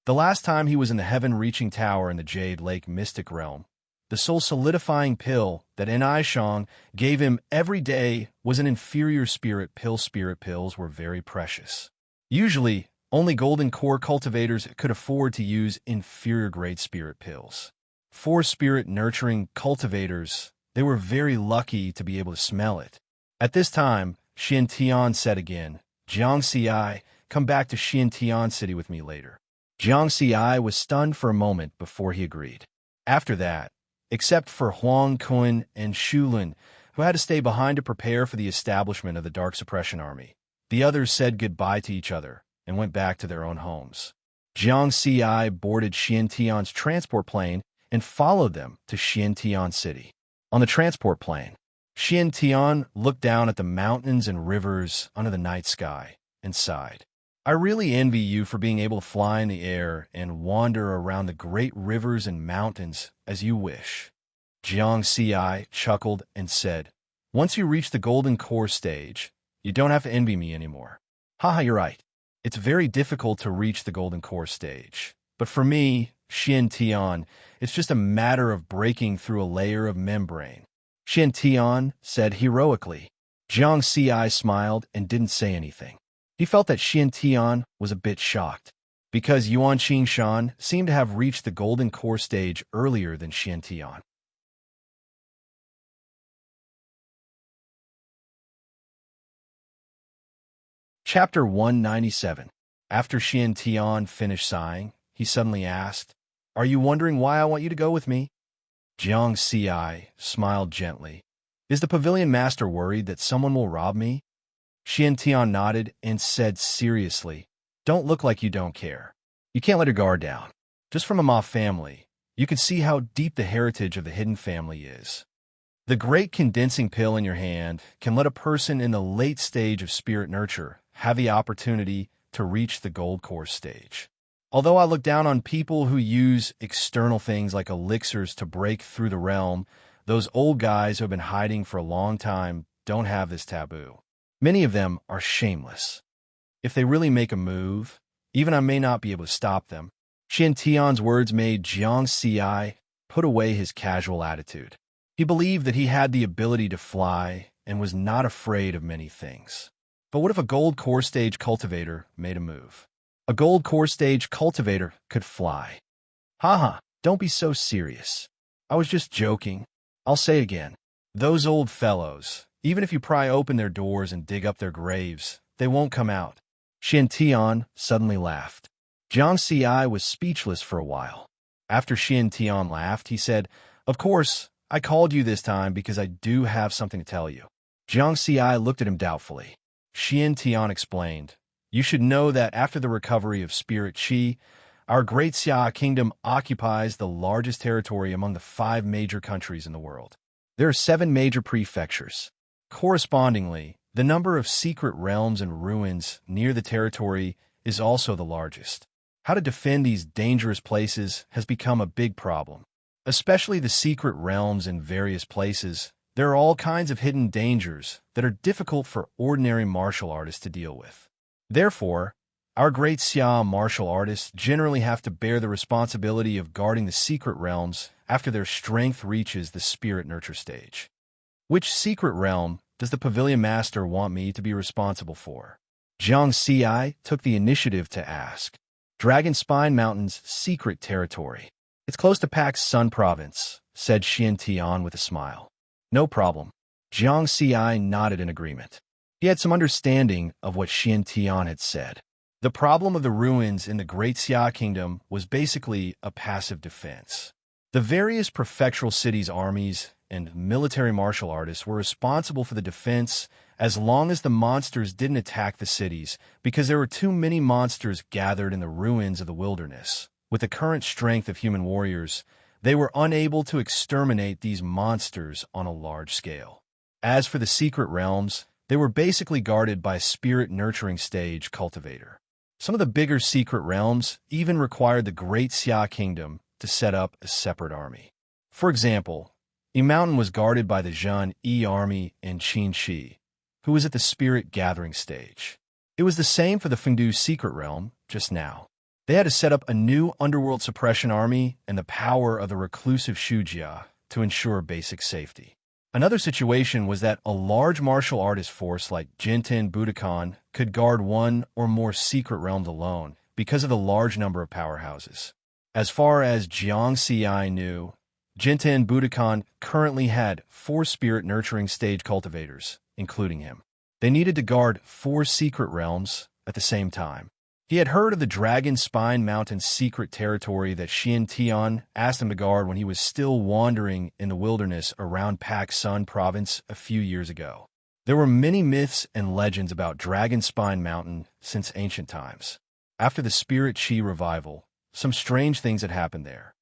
The last time he was in the heaven-reaching tower in the Jade Lake mystic realm, the soul solidifying pill that Ni Shang gave him every day was an inferior spirit pill. Spirit pills were very precious. Usually, only golden core cultivators could afford to use inferior grade spirit pills. For spirit nurturing cultivators, they were very lucky to be able to smell it. At this time, Xian said again, Jiang Ci, come back to Xian City with me later. Jiang Ci was stunned for a moment before he agreed. After that, except for Huang Kun and Shulun, who had to stay behind to prepare for the establishment of the Dark Suppression Army, the others said goodbye to each other and went back to their own homes. Jiang Ci boarded Xian's transport plane and followed them to Xian City. On the transport plane, Xian looked down at the mountains and rivers under the night sky and sighed. I really envy you for being able to fly in the air and wander around the great rivers and mountains as you wish. Jiang Ci chuckled and said, once you reach the golden core stage, you don't have to envy me anymore. Haha, you're right. It's very difficult to reach the golden core stage. But for me, Xian, it's just a matter of breaking through a layer of membrane. Xian said heroically. Jiang Ci smiled and didn't say anything. He felt that Xian was a bit shocked, because Yuan Qingshan seemed to have reached the golden core stage earlier than Xian. Chapter 197. After Xian finished sighing, he suddenly asked, Are you wondering why I want you to go with me? Jiang Si smiled gently. Is the pavilion master worried that someone will rob me? Xian Tian nodded and said seriously, don't look like you don't care. You can't let your guard down. Just from a Ma family, you can see how deep the heritage of the hidden family is. The great condensing pill in your hand can let a person in the late stage of spirit nurture have the opportunity to reach the gold course stage. Although I look down on people who use external things like elixirs to break through the realm, those old guys who have been hiding for a long time don't have this taboo. Many of them are shameless. If they really make a move, even I may not be able to stop them. Xian Tian's words made Jiang Si put away his casual attitude. He believed that he had the ability to fly and was not afraid of many things. But what if a gold core stage cultivator made a move? A gold core stage cultivator could fly. Haha, don't be so serious. I was just joking. I'll say again. Those old fellows, even if you pry open their doors and dig up their graves, they won't come out. Xian Tian suddenly laughed. Jiang Si was speechless for a while. After Xian Tian laughed, he said, Of course, I called you this time because I do have something to tell you. Jiang Si looked at him doubtfully. Xian Tian explained, You should know that after the recovery of Spirit Qi, our great Xia kingdom occupies the largest territory among the 5 major countries in the world. There are 7 major prefectures. Correspondingly, the number of secret realms and ruins near the territory is also the largest. How to defend these dangerous places has become a big problem. Especially the secret realms in various places, there are all kinds of hidden dangers that are difficult for ordinary martial artists to deal with. Therefore, our great Xia martial artists generally have to bear the responsibility of guarding the secret realms after their strength reaches the spirit nurture stage. Which secret realm does the pavilion master want me to be responsible for? Jiang Si took the initiative to ask. Dragon Spine Mountain's secret territory. It's close to Pax Sun Province, said Xian Tian with a smile. No problem. Jiang Si nodded in agreement. He had some understanding of what Xian Tian had said. The problem of the ruins in the Great Xia Kingdom was basically a passive defense. The various prefectural cities' armies and military martial artists were responsible for the defense as long as the monsters didn't attack the cities, because there were too many monsters gathered in the ruins of the wilderness. With the current strength of human warriors, they were unable to exterminate these monsters on a large scale. As for the secret realms, they were basically guarded by a spirit-nurturing stage cultivator. Some of the bigger secret realms even required the Great Xia Kingdom to set up a separate army. For example, a mountain was guarded by the Zhan Yi army and Qin Shi, who was at the spirit-gathering stage. It was the same for the Fengdu secret realm just now. They had to set up a new underworld suppression army and the power of the reclusive Shujia to ensure basic safety. Another situation was that a large martial artist force like Jinten Budokan could guard one or more secret realms alone because of the large number of powerhouses. As far as Jiang Si knew, Jinten Budokan currently had 4 spirit-nurturing stage cultivators, including him. They needed to guard 4 secret realms at the same time. He had heard of the Dragon Spine Mountain's secret territory that Xian Tian asked him to guard when he was still wandering in the wilderness around Pax Sun Province a few years ago. There were many myths and legends about Dragon Spine Mountain since ancient times. After the Spirit Qi revival, some strange things had happened there.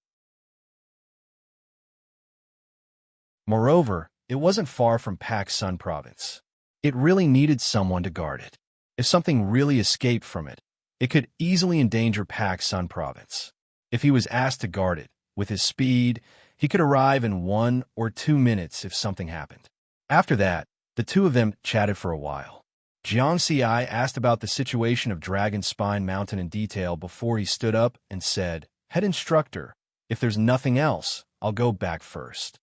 Moreover, it wasn't far from Pax Sun Province. It really needed someone to guard it. If something really escaped from it, it could easily endanger Pax Sun Province. If he was asked to guard it, with his speed, he could arrive in 1 or 2 minutes if something happened. After that, the two of them chatted for a while. Jiang Si asked about the situation of Dragon Spine Mountain in detail before he stood up and said, Head instructor, if there's nothing else, I'll go back first.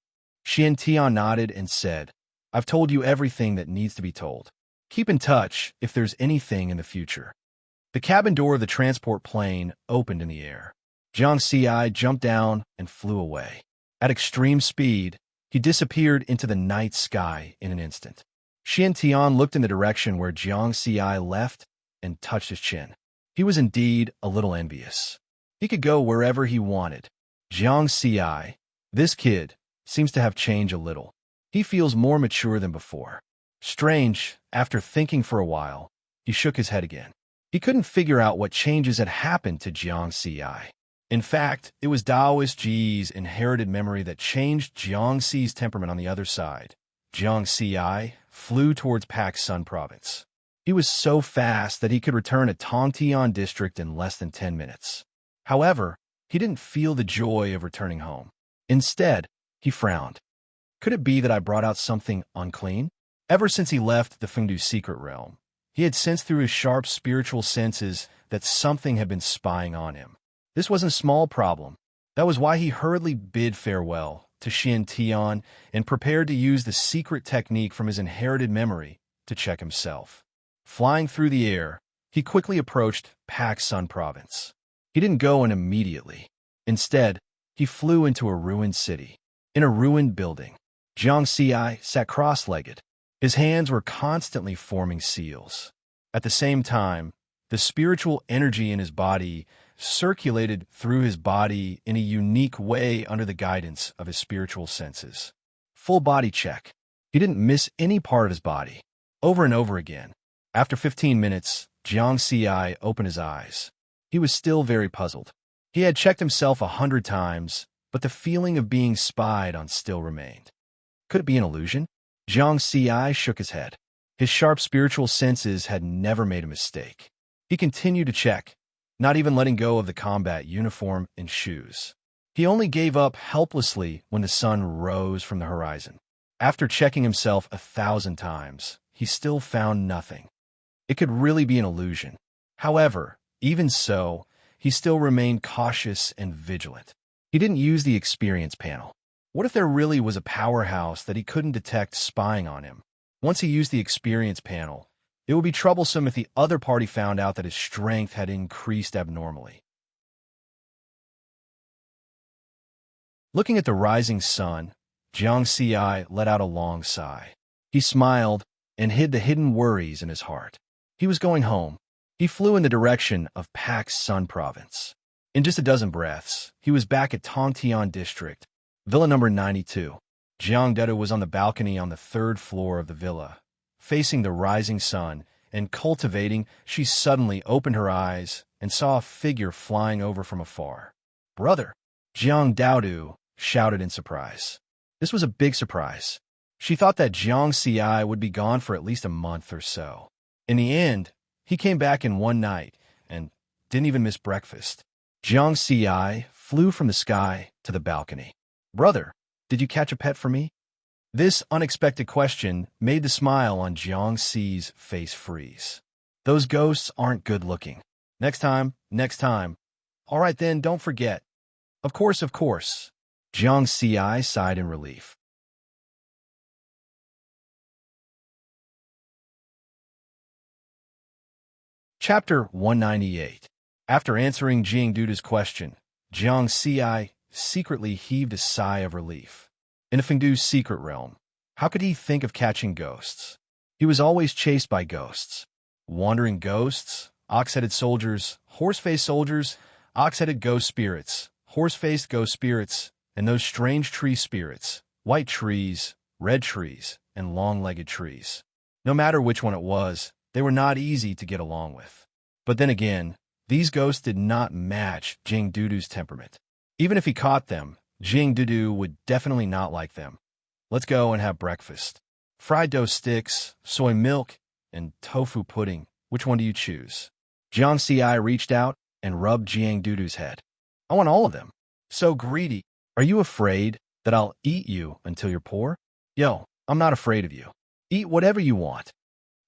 Xian Tian nodded and said, I've told you everything that needs to be told. Keep in touch if there's anything in the future. The cabin door of the transport plane opened in the air. Jiang Si jumped down and flew away. At extreme speed, he disappeared into the night sky in an instant. Xian Tian looked in the direction where Jiang Si left and touched his chin. He was indeed a little envious. He could go wherever he wanted, Jiang Ci, this kid, seems to have changed a little. He feels more mature than before. Strange, after thinking for a while, he shook his head again. He couldn't figure out what changes had happened to Jiang Ci. In fact, it was Taoist Ji's inherited memory that changed Jiang Ci's temperament on the other side. Jiang Ci flew towards Pak Sun Province. He was so fast that he could return to Tongtian District in less than 10 minutes. However, he didn't feel the joy of returning home. Instead, he frowned. Could it be that I brought out something unclean? Ever since he left the Fengdu secret realm, he had sensed through his sharp spiritual senses that something had been spying on him. This wasn't a small problem. That was why he hurriedly bid farewell to Xian Tian and prepared to use the secret technique from his inherited memory to check himself. Flying through the air, he quickly approached Pak Sun Province. He didn't go in immediately. Instead, he flew into a ruined city. In a ruined building, Jiang Ci sat cross-legged. His hands were constantly forming seals. At the same time, the spiritual energy in his body circulated through his body in a unique way under the guidance of his spiritual senses. Full body check. He didn't miss any part of his body. Over and over again. After 15 minutes, Jiang Ci opened his eyes. He was still very puzzled. He had checked himself 100 times, but the feeling of being spied on still remained. Could it be an illusion? Jiang Ci shook his head. His sharp spiritual senses had never made a mistake. He continued to check, not even letting go of the combat uniform and shoes. He only gave up helplessly when the sun rose from the horizon. After checking himself 1,000 times, he still found nothing. It could really be an illusion. However, even so, he still remained cautious and vigilant. He didn't use the experience panel. What if there really was a powerhouse that he couldn't detect spying on him? Once he used the experience panel, it would be troublesome if the other party found out that his strength had increased abnormally. Looking at the rising sun, Jiang Ci let out a long sigh. He smiled and hid the hidden worries in his heart. He was going home. He flew in the direction of Pak Sun Province. In just a dozen breaths, he was back at Tongtian District, Villa number 92. Jiang Dudu was on the balcony on the 3rd floor of the villa. Facing the rising sun and cultivating, she suddenly opened her eyes and saw a figure flying over from afar. "Brother!" Jiang Dudu shouted in surprise. This was a big surprise. She thought that Jiang Ci would be gone for at least a month or so. In the end, he came back in one night and didn't even miss breakfast. Jiang Ci flew from the sky to the balcony. "Brother, did you catch a pet for me?" This unexpected question made the smile on Jiang Ci's face freeze. "Those ghosts aren't good looking. Next time, next time." "All right then, don't forget." Of course, of course." Jiang Ci sighed in relief. Chapter 198. After answering Jiang Dudu's question, Jiang Ci secretly heaved a sigh of relief. In Fengdu's secret realm, how could he think of catching ghosts? He was always chased by ghosts. Wandering ghosts, ox-headed soldiers, horse-faced soldiers, ox-headed ghost spirits, horse-faced ghost spirits, and those strange tree spirits, white trees, red trees, and long-legged trees. No matter which one it was, they were not easy to get along with. But then again, these ghosts did not match Jiang Dudu's temperament. Even if he caught them, Jiang Dudu would definitely not like them. "Let's go and have breakfast. Fried dough sticks, soy milk, and tofu pudding. Which one do you choose?" Jiang Ci reached out and rubbed Jiang Dudu's head. "I want all of them. So greedy. Are you afraid that I'll eat you until you're poor?" "Yo, I'm not afraid of you. Eat whatever you want."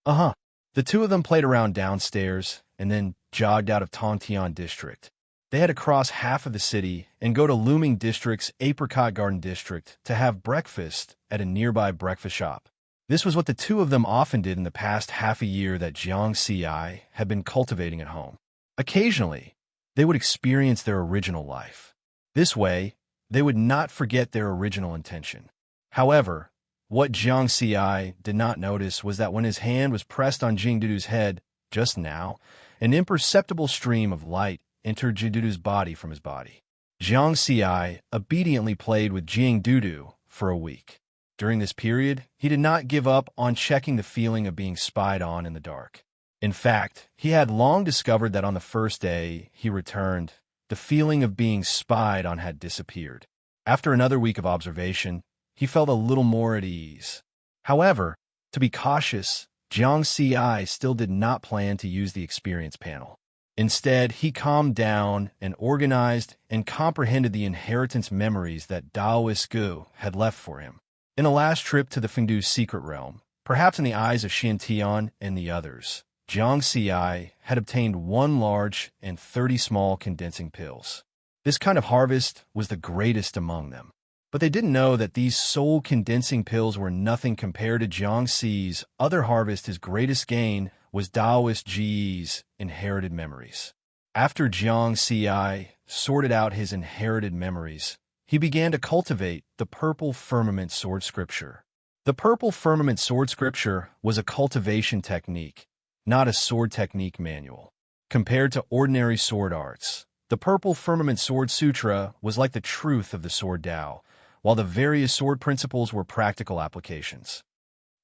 "Uh-huh." The two of them played around downstairs and then jogged out of Tongtian District. They had to cross half of the city and go to Looming District's Apricot Garden District to have breakfast at a nearby breakfast shop. This was what the two of them often did in the past half a year that Jiang Ci had been cultivating at home. Occasionally, they would experience their original life. This way, they would not forget their original intention. However, what Jiang Ci did not notice was that when his hand was pressed on Jiang Dudu's head just now, an imperceptible stream of light entered Jiang Dudu's body from his body. Jiang Xi obediently played with Jing Dudu for a week. During this period, he did not give up on checking the feeling of being spied on in the dark. In fact, he had long discovered that on the first day he returned, the feeling of being spied on had disappeared. After another week of observation, he felt a little more at ease. However, to be cautious, Jiang Xi still did not plan to use the experience panel. Instead, he calmed down and organized and comprehended the inheritance memories that Daoist Gu had left for him. In the last trip to the Fengdu secret realm, perhaps in the eyes of Tian and the others, Jiang Xi had obtained 1 large and 30 small condensing pills. This kind of harvest was the greatest among them. But they didn't know that these soul condensing pills were nothing compared to Jiang Xi's other harvest. His greatest gain was Daoist Ji's inherited memories. After Jiang Xi sorted out his inherited memories, he began to cultivate the Purple Firmament Sword Scripture. The Purple Firmament Sword Scripture was a cultivation technique, not a sword technique manual. Compared to ordinary sword arts, the Purple Firmament Sword Sutra was like the truth of the Sword Tao, while the various sword principles were practical applications.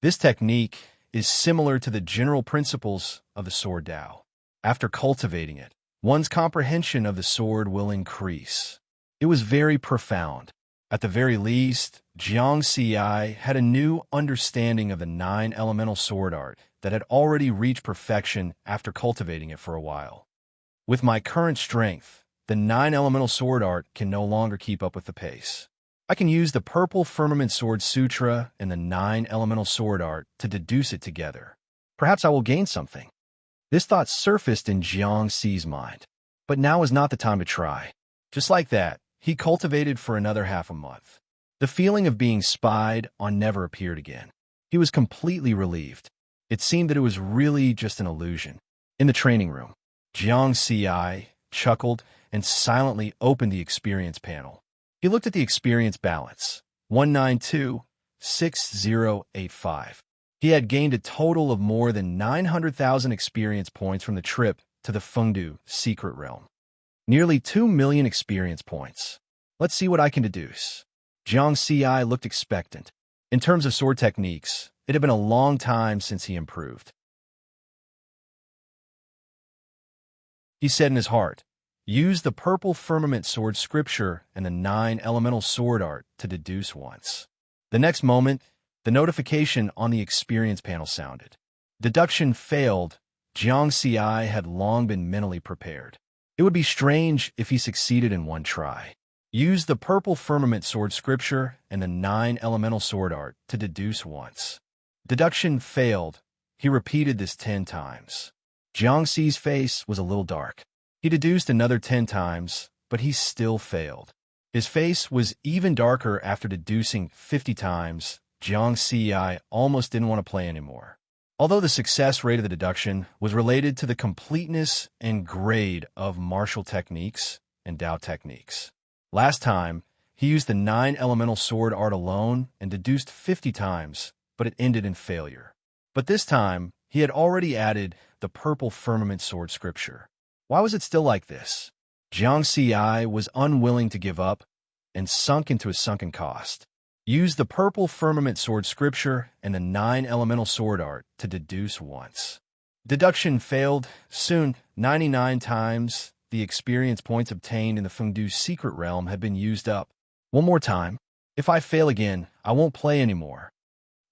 This technique is similar to the general principles of the Sword Tao. After cultivating it, one's comprehension of the sword will increase. It was very profound. At the very least, Jiang Xi had a new understanding of the 9 elemental sword art that had already reached perfection after cultivating it for a while. With my current strength, the 9 elemental sword art can no longer keep up with the pace. I can use the Purple Firmament Sword Sutra and the 9 elemental sword art to deduce it together. Perhaps I will gain something. This thought surfaced in Jiang Xi's mind. But now was not the time to try. Just like that, he cultivated for another half a month. The feeling of being spied on never appeared again. He was completely relieved. It seemed that it was really just an illusion. In the training room, Jiang Xi chuckled and silently opened the experience panel. He looked at the experience balance, 192,6085. He had gained a total of more than 900,000 experience points from the trip to the Fengdu secret realm. Nearly 2 million experience points. Let's see what I can deduce. Jiang Xi looked expectant. In terms of sword techniques, it had been a long time since he improved. He said in his heart, use the Purple Firmament Sword Scripture and the 9 elemental sword art to deduce once. The next moment, the notification on the experience panel sounded. Deduction failed. Jiang Xi had long been mentally prepared. It would be strange if he succeeded in one try. Use the Purple Firmament Sword Scripture and the 9 elemental sword art to deduce once. Deduction failed. He repeated this 10 times. Jiang Xi's face was a little dark. He deduced another 10 times, but he still failed. His face was even darker after deducing 50 times. Jiang Xi almost didn't want to play anymore. Although the success rate of the deduction was related to the completeness and grade of martial techniques and Dao techniques. Last time, he used the 9 elemental sword art alone and deduced 50 times, but it ended in failure. But this time, he had already added the Purple Firmament Sword Scripture. Why was it still like this? Jiang Xi was unwilling to give up and sunk into a sunken cost. Use the Purple Firmament Sword Scripture and the 9 elemental sword art to deduce once. Deduction failed. Soon, 99 times the experience points obtained in the Fengdu secret realm had been used up. One more time. If I fail again, I won't play anymore.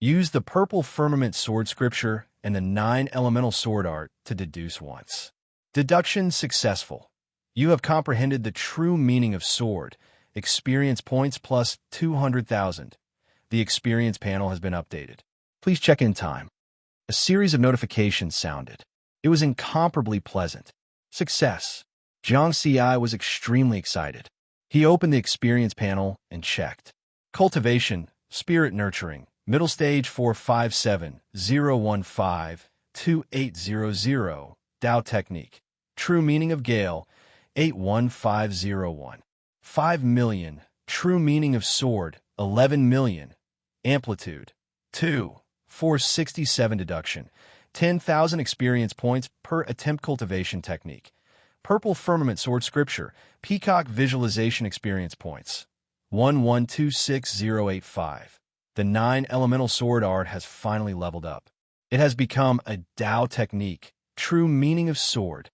Use the Purple Firmament Sword Scripture and the 9 elemental sword art to deduce once. Deduction successful. You have comprehended the true meaning of sword. Experience points plus 200,000. The experience panel has been updated. Please check in time. A series of notifications sounded. It was incomparably pleasant. Success. Jiang Xi was extremely excited. He opened the experience panel and checked. Cultivation, Spirit Nurturing, Middle Stage 457-015-2800, Dao Technique, True Meaning of Gale, 81501. 5 million, True Meaning of Sword, 11 million, Amplitude, 2,467 Deduction, 10,000 experience points per attempt cultivation technique, Purple Firmament Sword Scripture, Peacock Visualization Experience Points, 1126085. The 9 elemental sword art has finally leveled up. It has become a Tao technique, true meaning of sword.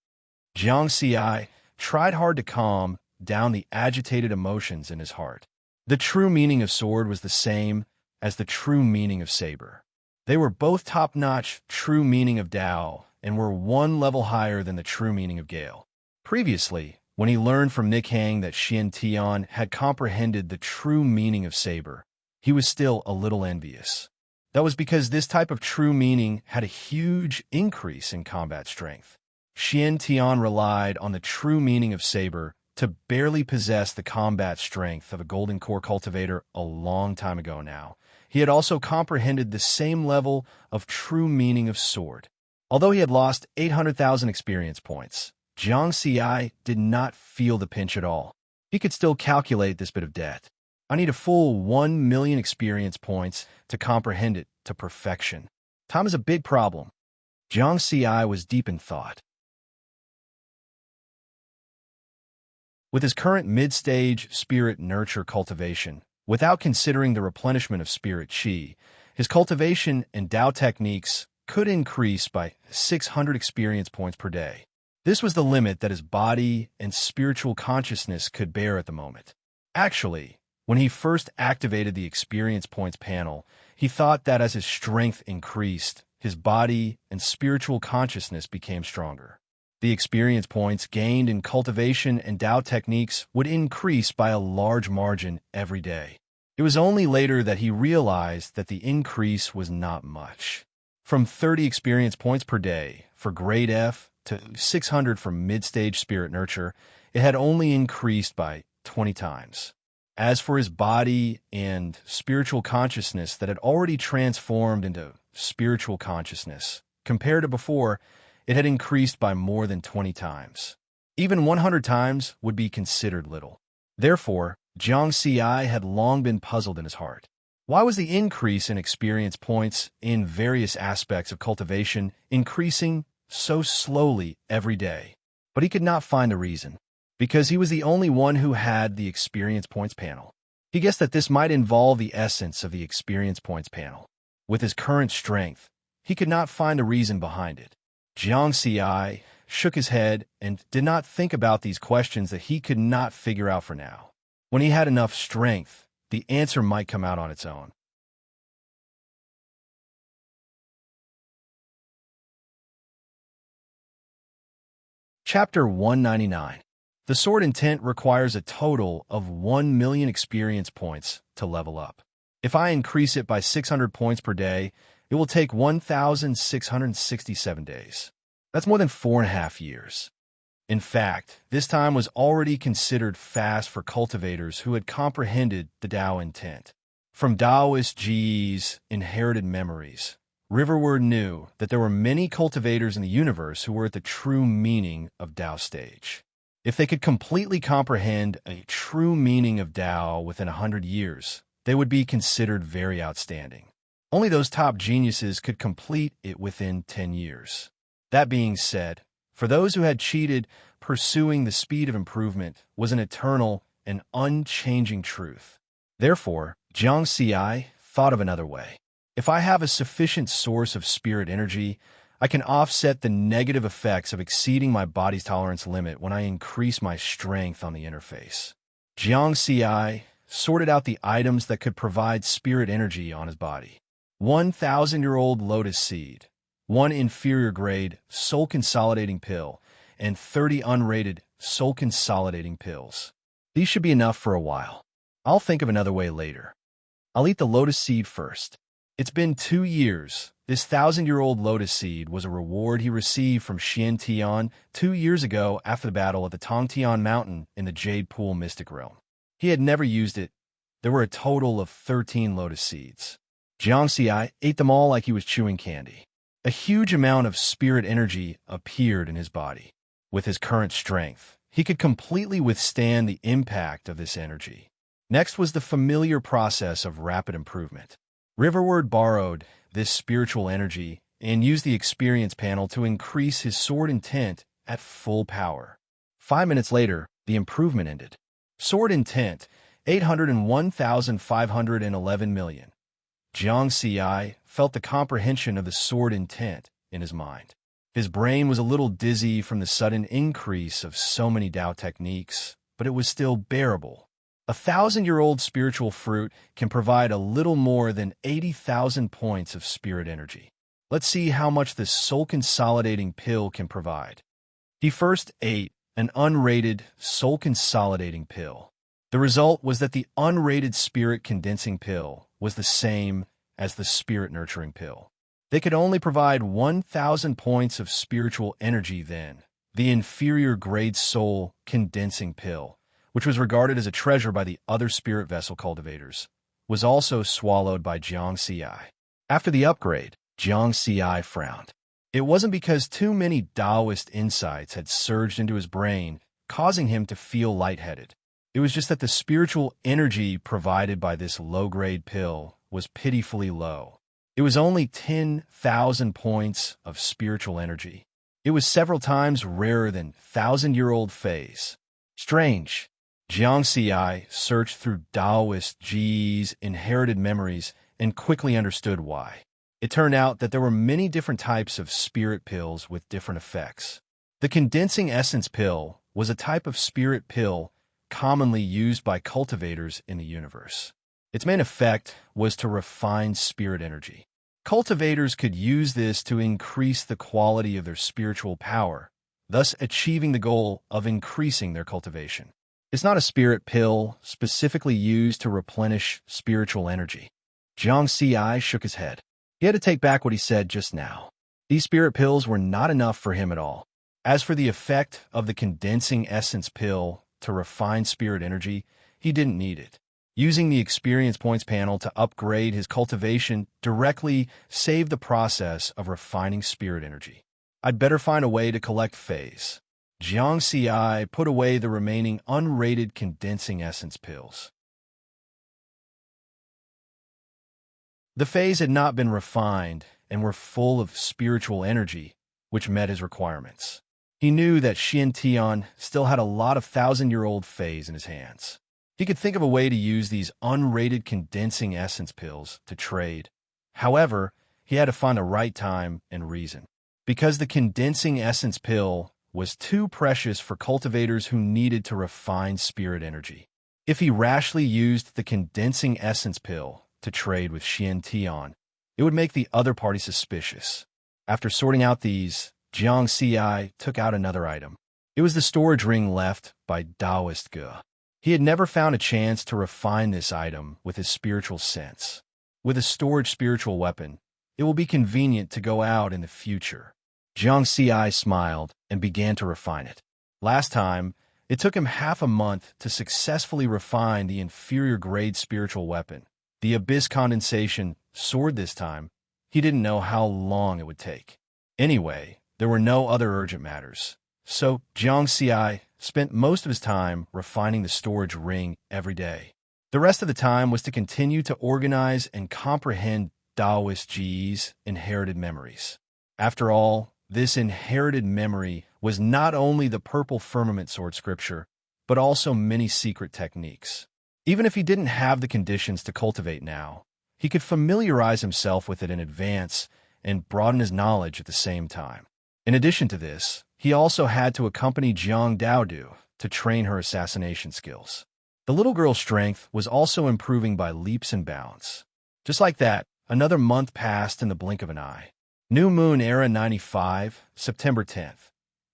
Jiang Xi tried hard to calm down the agitated emotions in his heart. The true meaning of sword was the same as the true meaning of saber. They were both top-notch true meaning of Tao and were one level higher than the true meaning of Gale. Previously, when he learned from Nick Hang that Xian Tian had comprehended the true meaning of saber, he was still a little envious. That was because this type of true meaning had a huge increase in combat strength. Xian Tian relied on the true meaning of saber to barely possess the combat strength of a golden core cultivator a long time ago now. He had also comprehended the same level of true meaning of sword. Although he had lost 800,000 experience points, Jiang Xi did not feel the pinch at all. He could still calculate this bit of debt. I need a full 1 million experience points to comprehend it to perfection. Time is a big problem. Jiang Xi was deep in thought. With his current mid-stage spirit nurture cultivation, without considering the replenishment of spirit qi, his cultivation and Tao techniques could increase by 600 experience points per day. This was the limit that his body and spiritual consciousness could bear at the moment. Actually, when he first activated the experience points panel, he thought that as his strength increased, his body and spiritual consciousness became stronger. The experience points gained in cultivation and Tao techniques would increase by a large margin every day. It was only later that he realized that the increase was not much. From 30 experience points per day for grade F to 600 for mid-stage spirit nurture, it had only increased by 20 times. As for his body and spiritual consciousness that had already transformed into spiritual consciousness, compared to before, it had increased by more than 20 times. Even 100 times would be considered little. Therefore, Jiang Xi had long been puzzled in his heart. Why was the increase in experience points in various aspects of cultivation increasing so slowly every day? But he could not find the reason, because he was the only one who had the experience points panel. He guessed that this might involve the essence of the experience points panel. With his current strength, he could not find the reason behind it. Jiang Xi shook his head and did not think about these questions that he could not figure out for now. When he had enough strength, the answer might come out on its own. Chapter 199. The sword intent requires a total of 1 million experience points to level up. If I increase it by 600 points per day, it will take 1,667 days. That's more than 4.5 years. In fact, this time was already considered fast for cultivators who had comprehended the Tao intent. From Taoist Ji's inherited memories, Riverward knew that there were many cultivators in the universe who were at the true meaning of Tao stage. If they could completely comprehend a true meaning of Tao within 100 years, they would be considered very outstanding. Only those top geniuses could complete it within 10 years. That being said, for those who had cheated, pursuing the speed of improvement was an eternal and unchanging truth. Therefore, Jiang Xi thought of another way. If I have a sufficient source of spirit energy, I can offset the negative effects of exceeding my body's tolerance limit when I increase my strength on the interface. Jiang Xi sorted out the items that could provide spirit energy on his body. 1,000-year-old lotus seed, 1 inferior grade soul consolidating pill, and 30 unrated soul consolidating pills. These should be enough for a while. I'll think of another way later. I'll eat the lotus seed first. It's been 2 years. This 1,000-year-old lotus seed was a reward he received from Xian Tian 2 years ago after the battle at the Tongtian Mountain in the Jade Pool Mystic Realm. He had never used it. There were a total of 13 lotus seeds. Jiang Xi ate them all like he was chewing candy. A huge amount of spirit energy appeared in his body. With his current strength, he could completely withstand the impact of this energy. Next was the familiar process of rapid improvement. Riverward borrowed this spiritual energy and used the experience panel to increase his sword intent at full power. 5 minutes later, the improvement ended. Sword intent, 801,511 million. Jiang Xi felt the comprehension of the sword intent in his mind. His brain was a little dizzy from the sudden increase of so many Tao techniques, but it was still bearable. 1,000-year-old spiritual fruit can provide a little more than 80,000 points of spirit energy. Let's see how much this soul-consolidating pill can provide. He first ate an unrated soul-consolidating pill. The result was that the unrated spirit-condensing pill was the same as the spirit-nurturing pill. They could only provide 1,000 points of spiritual energy then. The inferior-grade soul-condensing pill, which was regarded as a treasure by the other spirit vessel cultivators, was also swallowed by Jiang Xi. After the upgrade, Jiang Xi frowned. It wasn't because too many Taoist insights had surged into his brain, causing him to feel lightheaded. It was just that the spiritual energy provided by this low-grade pill was pitifully low. It was only 10,000 points of spiritual energy. It was several times rarer than 1,000-year-old phase. Strange. Jiang Xi searched through Taoist Ji's inherited memories and quickly understood why. It turned out that there were many different types of spirit pills with different effects. The condensing essence pill was a type of spirit pill commonly used by cultivators in the universe. Its main effect was to refine spirit energy. Cultivators could use this to increase the quality of their spiritual power, thus achieving the goal of increasing their cultivation. It's not a spirit pill specifically used to replenish spiritual energy. Jiang Xi shook his head. He had to take back what he said just now. These spirit pills were not enough for him at all. As for the effect of the condensing essence pill to refine spirit energy, he didn't need it. Using the experience points panel to upgrade his cultivation directly saved the process of refining spirit energy. I'd better find a way to collect phase. Jiang Xi put away the remaining unrated condensing essence pills. The phase had not been refined and were full of spiritual energy, which met his requirements. He knew that Xian Tian still had a lot of 1,000-year-old phase in his hands. He could think of a way to use these unrated condensing essence pills to trade. However, he had to find the right time and reason. Because the condensing essence pill was too precious for cultivators who needed to refine spirit energy. If he rashly used the condensing essence pill to trade with Xian Tian, it would make the other party suspicious. After sorting out these, Jiang Xi took out another item. It was the storage ring left by Taoist Ge. He had never found a chance to refine this item with his spiritual sense. With a storage spiritual weapon, it will be convenient to go out in the future. Jiang Xi smiled and began to refine it. Last time, it took him half a month to successfully refine the inferior-grade spiritual weapon. The abyss condensation sword this time, he didn't know how long it would take. Anyway, there were no other urgent matters. So Jiang Xi spent most of his time refining the storage ring every day. The rest of the time was to continue to organize and comprehend Taoist Ji's inherited memories. After all, this inherited memory was not only the purple firmament sword scripture, but also many secret techniques. Even if he didn't have the conditions to cultivate now, he could familiarize himself with it in advance and broaden his knowledge at the same time. In addition to this, he also had to accompany Jiang Daodu to train her assassination skills. The little girl's strength was also improving by leaps and bounds. Just like that, another month passed in the blink of an eye. New Moon Era 95, September 10th.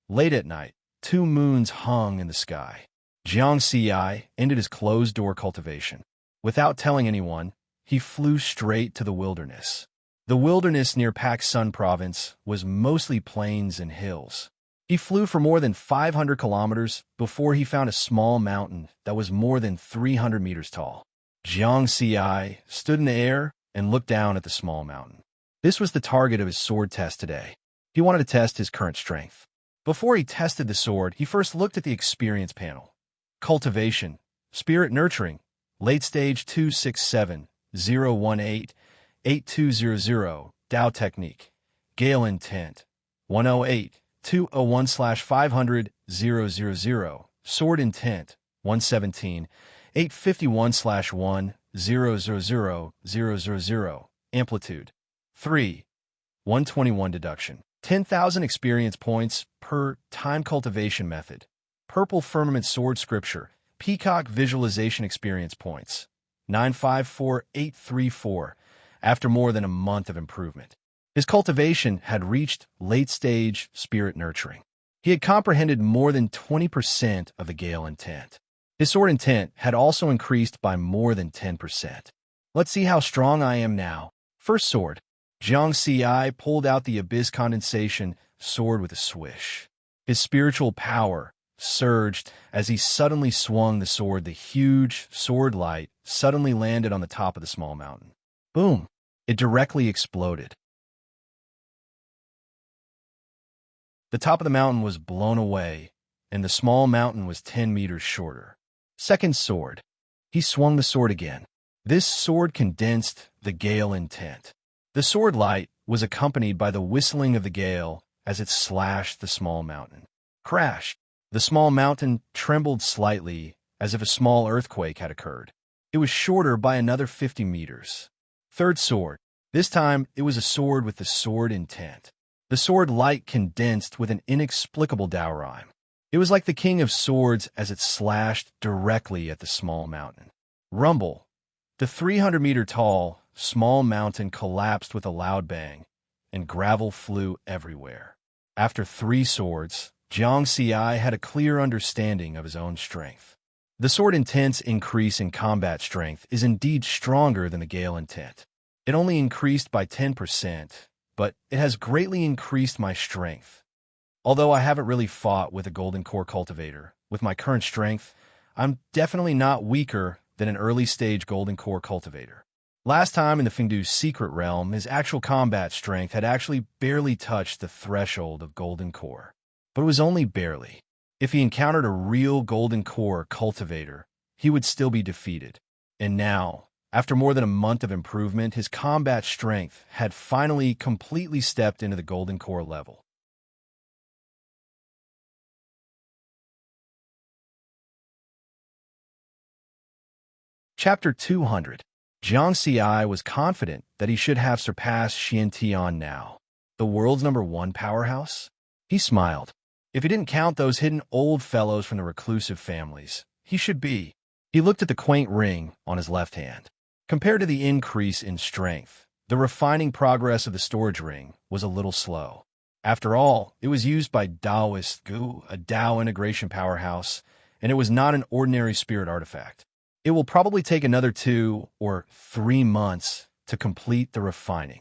Late at night, 2 moons hung in the sky. Jiang Xi ended his closed-door cultivation. Without telling anyone, he flew straight to the wilderness. The wilderness near Pak Sun Province was mostly plains and hills. He flew for more than 500 kilometers before he found a small mountain that was more than 300 meters tall. Jiang Xi stood in the air and looked down at the small mountain. This was the target of his sword test today. He wanted to test his current strength. Before he tested the sword, he first looked at the experience panel. Cultivation, Spirit Nurturing, Late Stage 267, 018, 8200, Tao Technique, Gale Intent, 108, 201/500,000, sword intent, 117, 851/1,000,000, amplitude, 3, 121 deduction, 10,000 experience points per time cultivation method, purple firmament sword scripture, peacock visualization experience points, 954,834, after more than a month of improvement. His cultivation had reached late-stage spirit nurturing. He had comprehended more than 20% of the Gale intent. His sword intent had also increased by more than 10%. Let's see how strong I am now. First sword. Jiang Ci pulled out the abyss condensation sword with a swish. His spiritual power surged as he suddenly swung the sword. The huge sword light suddenly landed on the top of the small mountain. Boom! It directly exploded. The top of the mountain was blown away, and the small mountain was 10 meters shorter. Second sword. He swung the sword again. This sword condensed the Gale intent. The sword light was accompanied by the whistling of the gale as it slashed the small mountain. Crash! The small mountain trembled slightly as if a small earthquake had occurred. It was shorter by another 50 meters. Third sword. This time, it was a sword with the sword intent. The sword light condensed with an inexplicable Tao rhyme. It was like the king of swords as it slashed directly at the small mountain. Rumble. The 300-meter-tall small mountain collapsed with a loud bang, and gravel flew everywhere. After 3 swords, Jiang Ci had a clear understanding of his own strength. The sword intent's increase in combat strength is indeed stronger than the Gale intent. It only increased by 10%, but it has greatly increased my strength. Although I haven't really fought with a golden core cultivator, with my current strength, I'm definitely not weaker than an early-stage golden core cultivator. Last time in the Fengdu's secret realm, his actual combat strength had actually barely touched the threshold of golden core. But it was only barely. If he encountered a real golden core cultivator, he would still be defeated. And now, after more than a month of improvement, his combat strength had finally completely stepped into the golden core level. Chapter 200. Jiang Ci was confident that he should have surpassed Xian Tian now, the world's #1 powerhouse. He smiled. If he didn't count those hidden old fellows from the reclusive families, he should be. He looked at the quaint ring on his left hand. Compared to the increase in strength, the refining progress of the storage ring was a little slow. After all, it was used by Taoist Gu, a Tao integration powerhouse, and it was not an ordinary spirit artifact. It will probably take another 2 or 3 months to complete the refining.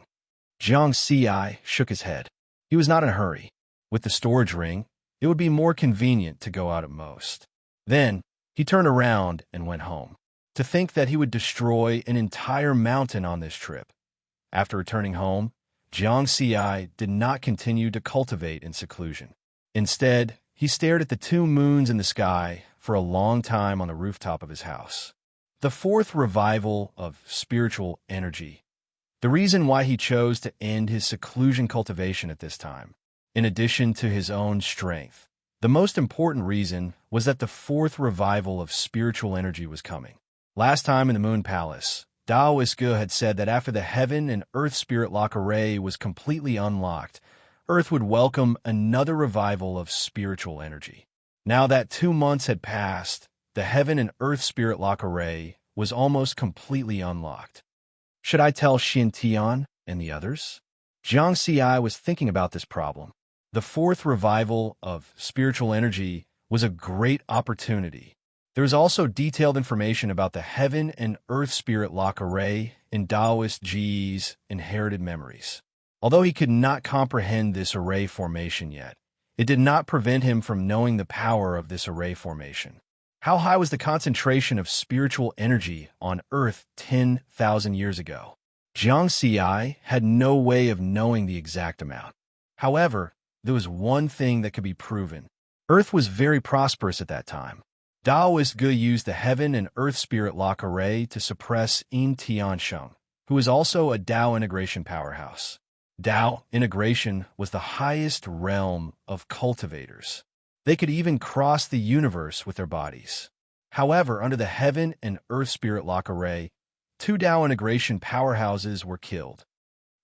Jiang Ci shook his head. He was not in a hurry. With the storage ring, it would be more convenient to go out at most. Then, he turned around and went home. To think that he would destroy an entire mountain on this trip. After returning home, Jiang Ci did not continue to cultivate in seclusion. Instead, he stared at the 2 moons in the sky for a long time on the rooftop of his house. The 4th revival of spiritual energy. The reason why he chose to end his seclusion cultivation at this time, in addition to his own strength, the most important reason was that the 4th revival of spiritual energy was coming. Last time in the Moon Palace, Taoist Ge had said that after the Heaven and Earth Spirit Lock Array was completely unlocked, Earth would welcome another revival of spiritual energy. Now that 2 months had passed, the Heaven and Earth Spirit Lock Array was almost completely unlocked. Should I tell Xian Tian and the others? Jiang Ci was thinking about this problem. The 4th revival of spiritual energy was a great opportunity. There is also detailed information about the Heaven and Earth Spirit Lock Array in Taoist Ji's inherited memories. Although he could not comprehend this array formation yet, it did not prevent him from knowing the power of this array formation. How high was the concentration of spiritual energy on Earth 10,000 years ago? Jiang Ci had no way of knowing the exact amount. However, there was one thing that could be proven. Earth was very prosperous at that time. Taoist Ge used the Heaven and Earth Spirit Lock Array to suppress Yin Tiansheng, who is also a Tao integration powerhouse. Tao integration was the highest realm of cultivators. They could even cross the universe with their bodies. However, under the heaven and earth spirit lock array, two Tao integration powerhouses were killed.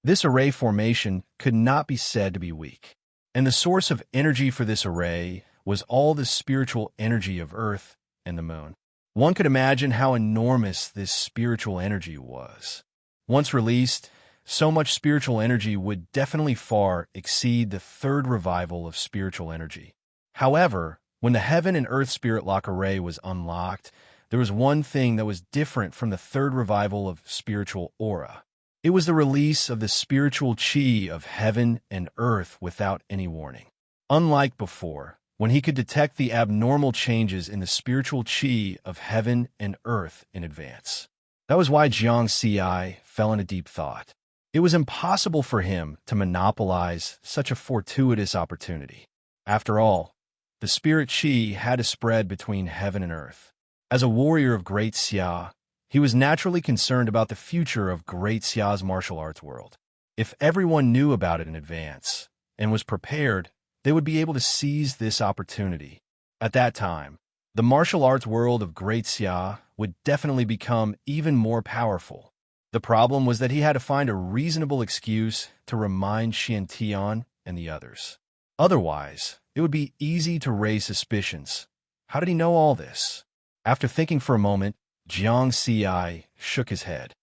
This array formation could not be said to be weak, and the source of energy for this array was all the spiritual energy of Earth and the Moon. One could imagine how enormous this spiritual energy was. Once released, so much spiritual energy would definitely far exceed the third revival of spiritual energy. However, when the Heaven and Earth Spirit Lock Array was unlocked, there was one thing that was different from the third revival of spiritual aura. It was the release of the spiritual chi of heaven and earth without any warning. Unlike before, when he could detect the abnormal changes in the spiritual chi of heaven and earth in advance. That was why Jiang Ci fell into deep thought. It was impossible for him to monopolize such a fortuitous opportunity. After all, the spirit chi had to spread between heaven and earth. As a warrior of Great Xia, he was naturally concerned about the future of Great Xia's martial arts world. If everyone knew about it in advance and was prepared, they would be able to seize this opportunity. At that time, the martial arts world of Great Xia would definitely become even more powerful. The problem was that he had to find a reasonable excuse to remind Xian Tian and the others. Otherwise, it would be easy to raise suspicions. How did he know all this? After thinking for a moment, Jiang Ci shook his head.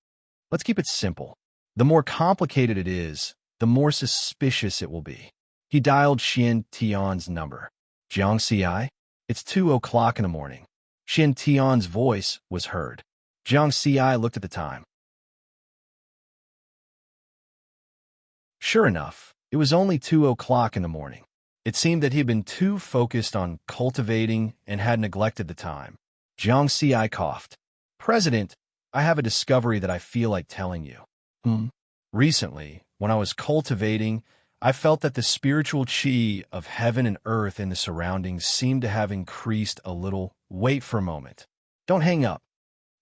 Let's keep it simple. The more complicated it is, the more suspicious it will be. He dialed Xian Tian's number. Jiang Ci, it's 2:00 in the morning. Xian Tian's voice was heard. Jiang Ci looked at the time. Sure enough, it was only 2:00 in the morning. It seemed that he had been too focused on cultivating and had neglected the time. Jiang Ci coughed. President, I have a discovery that I feel like telling you. Recently, when I was cultivating, I felt that the spiritual chi of heaven and earth in the surroundings seemed to have increased a little. Wait for a moment. Don't hang up.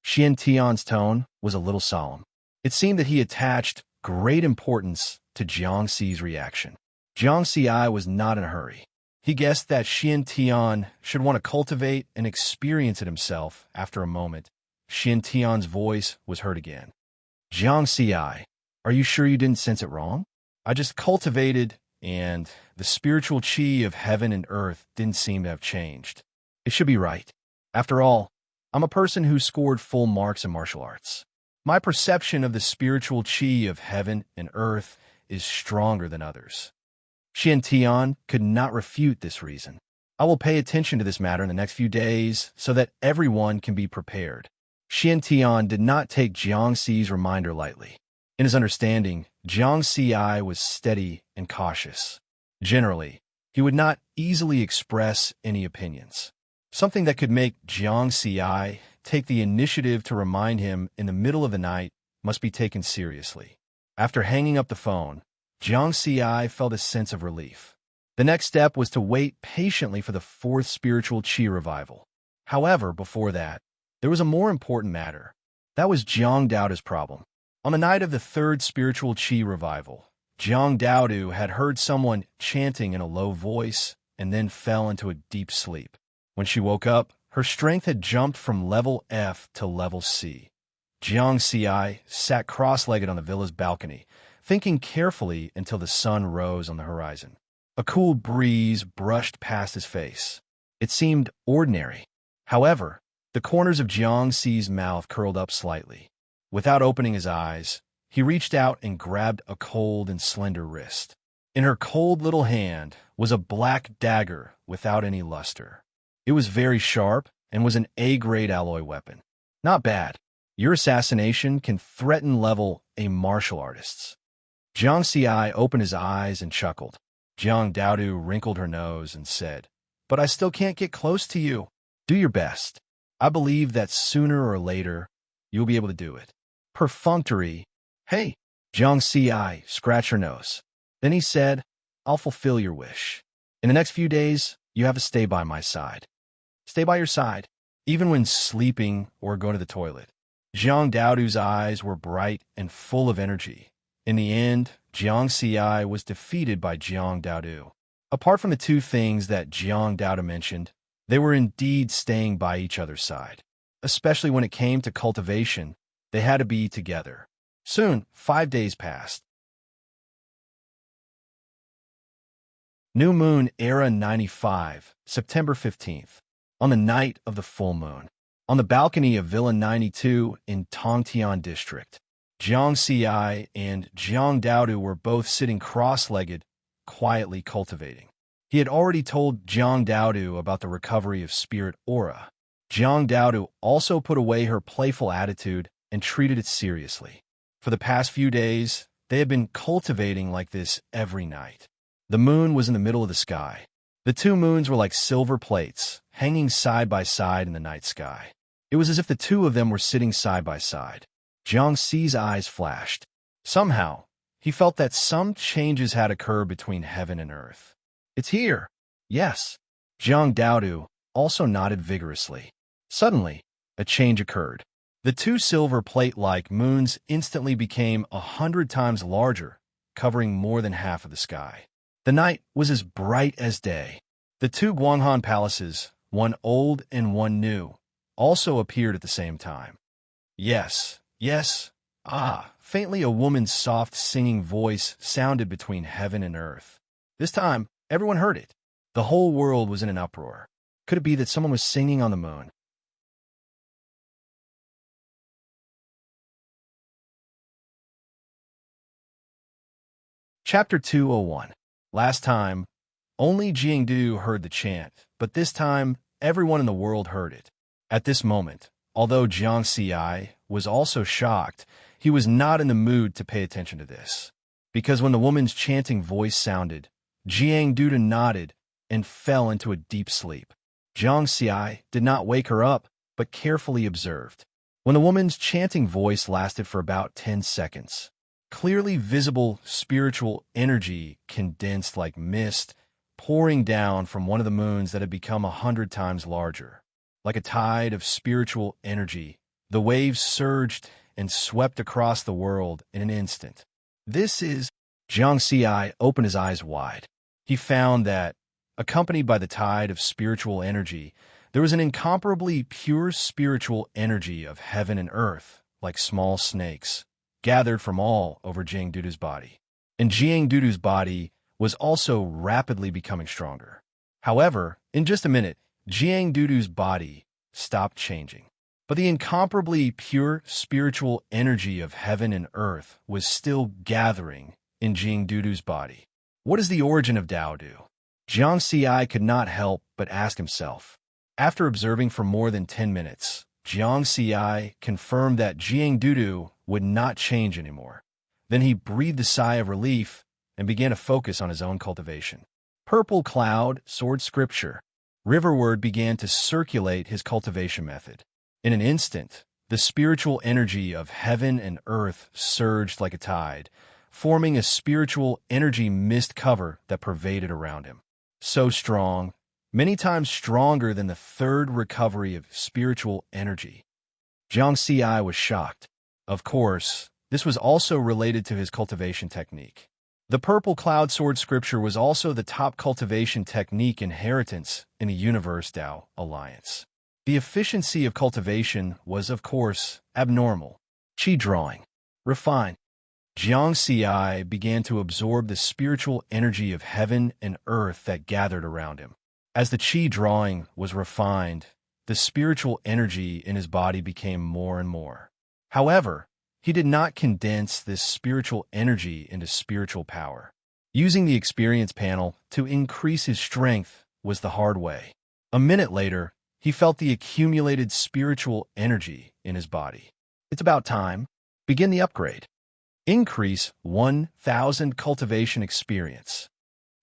Xian Tian's tone was a little solemn. It seemed that he attached great importance to Jiang Ci's reaction. Jiang Ci was not in a hurry. He guessed that Xian Tian should want to cultivate and experience it himself. After a moment, Xian Tian's voice was heard again. Jiang Ci, are you sure you didn't sense it wrong? I just cultivated, and the spiritual chi of heaven and earth didn't seem to have changed. It should be right. After all, I'm a person who scored full marks in martial arts. My perception of the spiritual chi of heaven and earth is stronger than others. Xian Tian could not refute this reason. I will pay attention to this matter in the next few days so that everyone can be prepared. Xian Tian did not take Jiang Ci's reminder lightly. In his understanding, Jiang Ci was steady and cautious. Generally, he would not easily express any opinions. Something that could make Jiang Ci take the initiative to remind him in the middle of the night must be taken seriously. After hanging up the phone, Jiang Ci felt a sense of relief. The next step was to wait patiently for the fourth spiritual chi revival. However, before that, there was a more important matter. That was Jiang Daodu's problem. On the night of the third spiritual chi revival, Jiang Daodu had heard someone chanting in a low voice and then fell into a deep sleep. When she woke up, her strength had jumped from level F to level C. Jiang Ci sat cross-legged on the villa's balcony, thinking carefully until the sun rose on the horizon. A cool breeze brushed past his face. It seemed ordinary. However, the corners of Jiang Ci's mouth curled up slightly. Without opening his eyes, he reached out and grabbed a cold and slender wrist. In her cold little hand was a black dagger without any luster. It was very sharp and was an A-grade alloy weapon. Not bad. Your assassination can threaten level A martial artists. Jiang Ci opened his eyes and chuckled. Jiang Daodu wrinkled her nose and said, But I still can't get close to you. Do your best. I believe that sooner or later, you'll be able to do it. Perfunctory. Hey, Jiang Ci scratched her nose. Then he said, I'll fulfill your wish. In the next few days, you have to stay by my side. Stay by your side, even when sleeping or going to the toilet. Jiang Daodu's eyes were bright and full of energy. In the end, Jiang Xi was defeated by Jiang Daodu. Apart from the two things that Jiang Daodu mentioned, they were indeed staying by each other's side. Especially when it came to cultivation, they had to be together. Soon, 5 days passed. New Moon Era 95, September 15th. On the night of the full moon, on the balcony of Villa 92 in Tongtian District, Jiang Xi and Jiang Daodu were both sitting cross-legged, quietly cultivating. He had already told Jiang Daodu about the recovery of spirit aura. Jiang Daodu also put away her playful attitude and treated it seriously. For the past few days, they had been cultivating like this every night. The moon was in the middle of the sky. The two moons were like silver plates, hanging side by side in the night sky. It was as if the two of them were sitting side by side. Jiang Xi's eyes flashed. Somehow, he felt that some changes had occurred between heaven and earth. It's here. Yes. Jiang Daodu also nodded vigorously. Suddenly, a change occurred. The two silver plate-like moons instantly became 100 times larger, covering more than half of the sky. The night was as bright as day. The two Guanghan palaces, one old and one new, also appeared at the same time. Yes, yes, faintly a woman's soft singing voice sounded between heaven and earth. This time, everyone heard it. The whole world was in an uproar. Could it be that someone was singing on the moon? Chapter 201. Last time, only Jiangdu heard the chant, but this time, everyone in the world heard it. At this moment, although Jiang Xi was also shocked, he was not in the mood to pay attention to this. Because when the woman's chanting voice sounded, Jiangdu nodded and fell into a deep sleep. Jiang Xi did not wake her up, but carefully observed. When the woman's chanting voice lasted for about 10 seconds, clearly visible spiritual energy condensed like mist, pouring down from one of the moons that had become 100 times larger. Like a tide of spiritual energy, the waves surged and swept across the world in an instant. This is... Jiang Xi opened his eyes wide. He found that, accompanied by the tide of spiritual energy, there was an incomparably pure spiritual energy of heaven and earth, like small snakes, gathered from all over Jiangdudu's body. And Jiangdudu's body was also rapidly becoming stronger. However, in just a minute, Jiangdudu's body stopped changing. But the incomparably pure spiritual energy of heaven and earth was still gathering in Jiangdudu's body. What is the origin of Daodu? Jiang Xi could not help but ask himself. After observing for more than 10 minutes, Jiang Xi confirmed that Jiangdudu would not change anymore. Then he breathed a sigh of relief and began to focus on his own cultivation. Purple cloud, sword scripture. Riverward began to circulate his cultivation method. In an instant, the spiritual energy of heaven and earth surged like a tide, forming a spiritual energy mist cover that pervaded around him. So strong, many times stronger than the third recovery of spiritual energy. Jiang Xi was shocked. Of course, this was also related to his cultivation technique. The purple cloud sword scripture was also the top cultivation technique inheritance in the Universe Tao Alliance. The efficiency of cultivation was, of course, abnormal. Qi drawing. Refined. Jiang Xi began to absorb the spiritual energy of heaven and earth that gathered around him. As the qi drawing was refined, the spiritual energy in his body became more and more. However, he did not condense this spiritual energy into spiritual power. Using the experience panel to increase his strength was the hard way. A minute later, he felt the accumulated spiritual energy in his body. It's about time. Begin the upgrade. Increase 1,000 cultivation experience.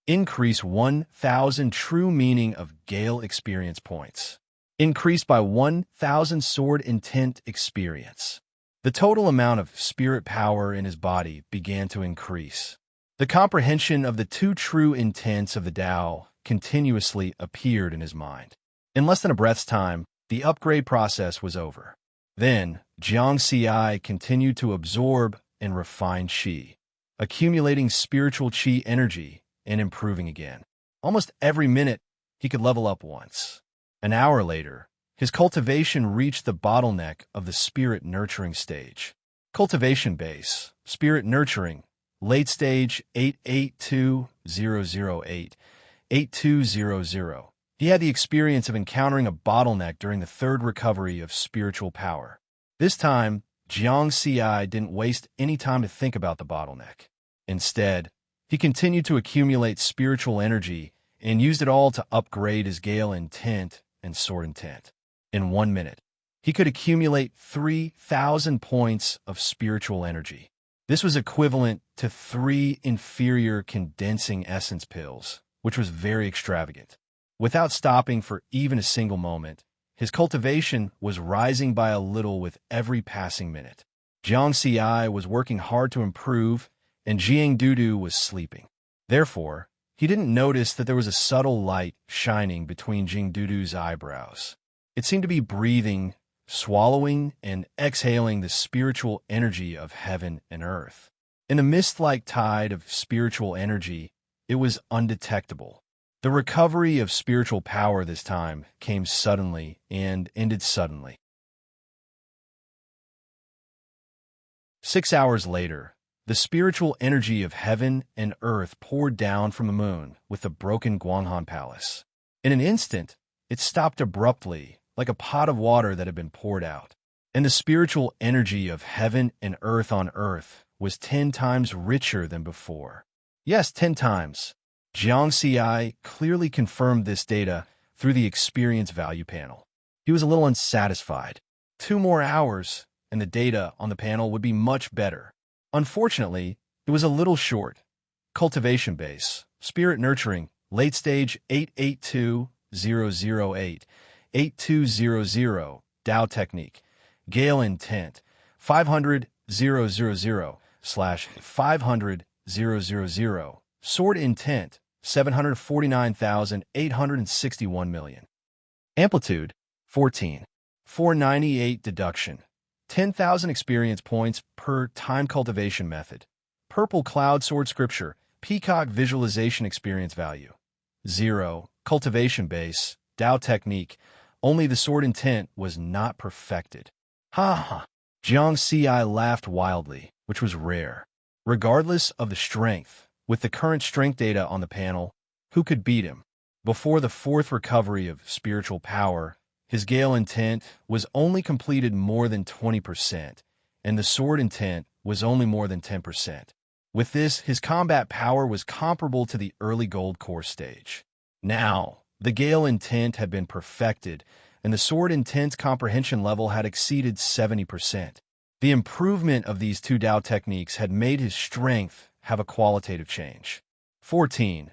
Increase 1,000 true meaning of Gale experience points. Increased by 1,000 sword intent experience. The total amount of spirit power in his body began to increase. The comprehension of the two true intents of the Tao continuously appeared in his mind. In less than a breath's time, the upgrade process was over. Then, Jiang Xi continued to absorb and refine qi. accumulating spiritual chi energy and improving again. Almost every minute, he could level up once. An hour later, his cultivation reached the bottleneck of the spirit nurturing stage. Cultivation base, spirit nurturing, late stage 882008, 8200. He had the experience of encountering a bottleneck during the third recovery of spiritual power. This time, Jiang Ci didn't waste any time to think about the bottleneck. Instead, he continued to accumulate spiritual energy and used it all to upgrade his Gale intent and Sword intent. In 1 minute, he could accumulate 3,000 points of spiritual energy. This was equivalent to 3 inferior condensing essence pills, which was very extravagant. Without stopping for even a single moment, his cultivation was rising by a little with every passing minute. Jiang Ci was working hard to improve, and Jiang Dudu was sleeping. Therefore, he didn't notice that there was a subtle light shining between Jiang Dudu's eyebrows. It seemed to be breathing, swallowing, and exhaling the spiritual energy of heaven and earth. In the mist-like tide of spiritual energy, it was undetectable. The recovery of spiritual power this time came suddenly and ended suddenly. 6 hours later, the spiritual energy of heaven and earth poured down from the moon with the broken Guanghan Palace. In an instant, it stopped abruptly, like a pot of water that had been poured out. And the spiritual energy of heaven and earth on earth was 10 times richer than before. Yes, 10 times. Jiang Ci clearly confirmed this data through the experience value panel. He was a little unsatisfied. 2 more hours, and the data on the panel would be much better. Unfortunately, it was a little short. Cultivation base, spirit nurturing, late stage 882008, 8200, Tao technique, Gale intent, 500,000/500,000, Sword intent, 749,861 million. Amplitude, 14. 498 deduction, 10,000 experience points per time cultivation method. Purple cloud sword scripture, peacock visualization experience value. 0. Cultivation base, Tao technique, only the sword intent was not perfected. Ha ha! Jiang Ci laughed wildly, which was rare. Regardless of the strength, with the current strength data on the panel, who could beat him? Before the 4th recovery of spiritual power, his Gale intent was only completed more than 20%, and the sword intent was only more than 10%. With this, his combat power was comparable to the early gold core stage. Now, the Gale intent had been perfected, and the sword intent's comprehension level had exceeded 70%. The improvement of these 2 Tao techniques had made his strength have a qualitative change. 14.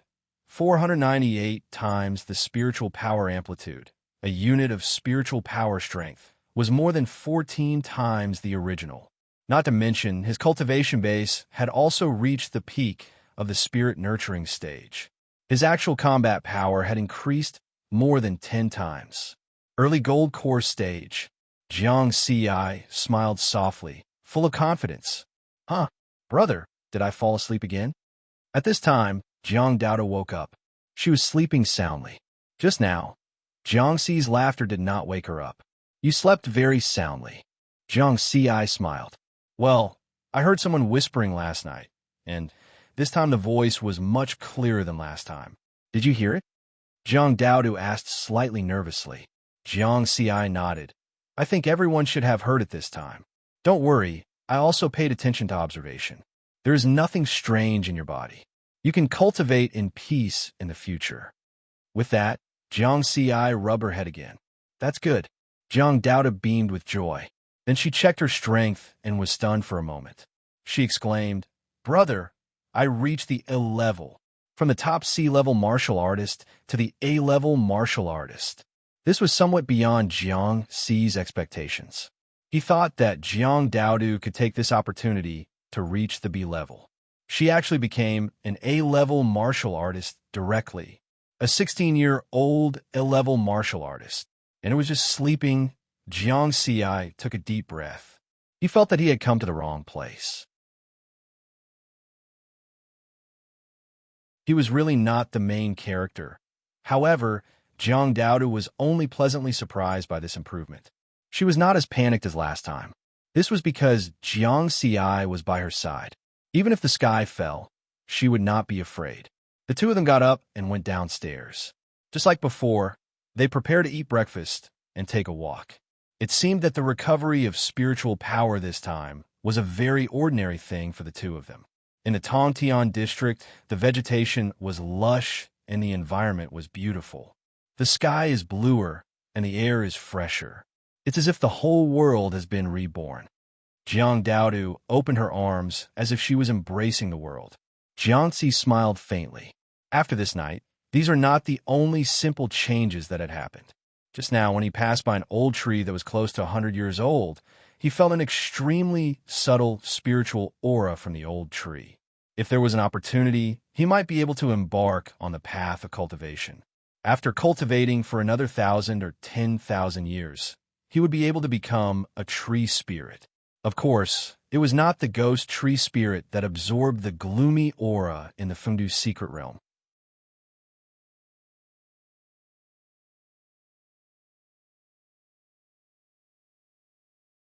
498 times the spiritual power amplitude, a unit of spiritual power strength, was more than 14 times the original. Not to mention, his cultivation base had also reached the peak of the spirit nurturing stage. His actual combat power had increased more than 10 times. Early gold core stage. Jiang Ci smiled softly, full of confidence. Huh, brother, did I fall asleep again? At this time, Jiang Dao woke up. She was sleeping soundly. Just now, Jiang Ci's laughter did not wake her up. You slept very soundly. Jiang Ci smiled. Well, I heard someone whispering last night, and this time the voice was much clearer than last time. Did you hear it? Jiang Dao asked slightly nervously. Jiang Ci nodded. I think everyone should have heard it this time. Don't worry, I also paid attention to observation. There is nothing strange in your body. You can cultivate in peace in the future. With that, Jiang Ci rubbed her head again. That's good. Jiang Dao beamed with joy. Then she checked her strength and was stunned for a moment. She exclaimed, Brother, I reached the A-level. From the top C-level martial artist to the A-level martial artist. This was somewhat beyond Jiang Ci's expectations. He thought that Jiang Dao could take this opportunity to reach the B-level. She actually became an A-level martial artist directly, a 16-year-old A-level martial artist. And it was just sleeping. Jiang Ci took a deep breath. He felt that he had come to the wrong place. He was really not the main character. However, Jiang Daodu was only pleasantly surprised by this improvement. She was not as panicked as last time. This was because Jiang Ci was by her side. Even if the sky fell, she would not be afraid. The two of them got up and went downstairs. Just like before, they prepared to eat breakfast and take a walk. It seemed that the recovery of spiritual power this time was a very ordinary thing for the two of them. In the Tongtian district, the vegetation was lush and the environment was beautiful. The sky is bluer and the air is fresher. It's as if the whole world has been reborn. Jiang Daodu opened her arms as if she was embracing the world. Jiangxi smiled faintly. After this night, these are not the only simple changes that had happened. Just now, when he passed by an old tree that was close to 100 years old, he felt an extremely subtle spiritual aura from the old tree. If there was an opportunity, he might be able to embark on the path of cultivation. After cultivating for another 1,000 or 10,000 years, he would be able to become a tree spirit. Of course, it was not the ghost tree spirit that absorbed the gloomy aura in the Fengdu secret realm.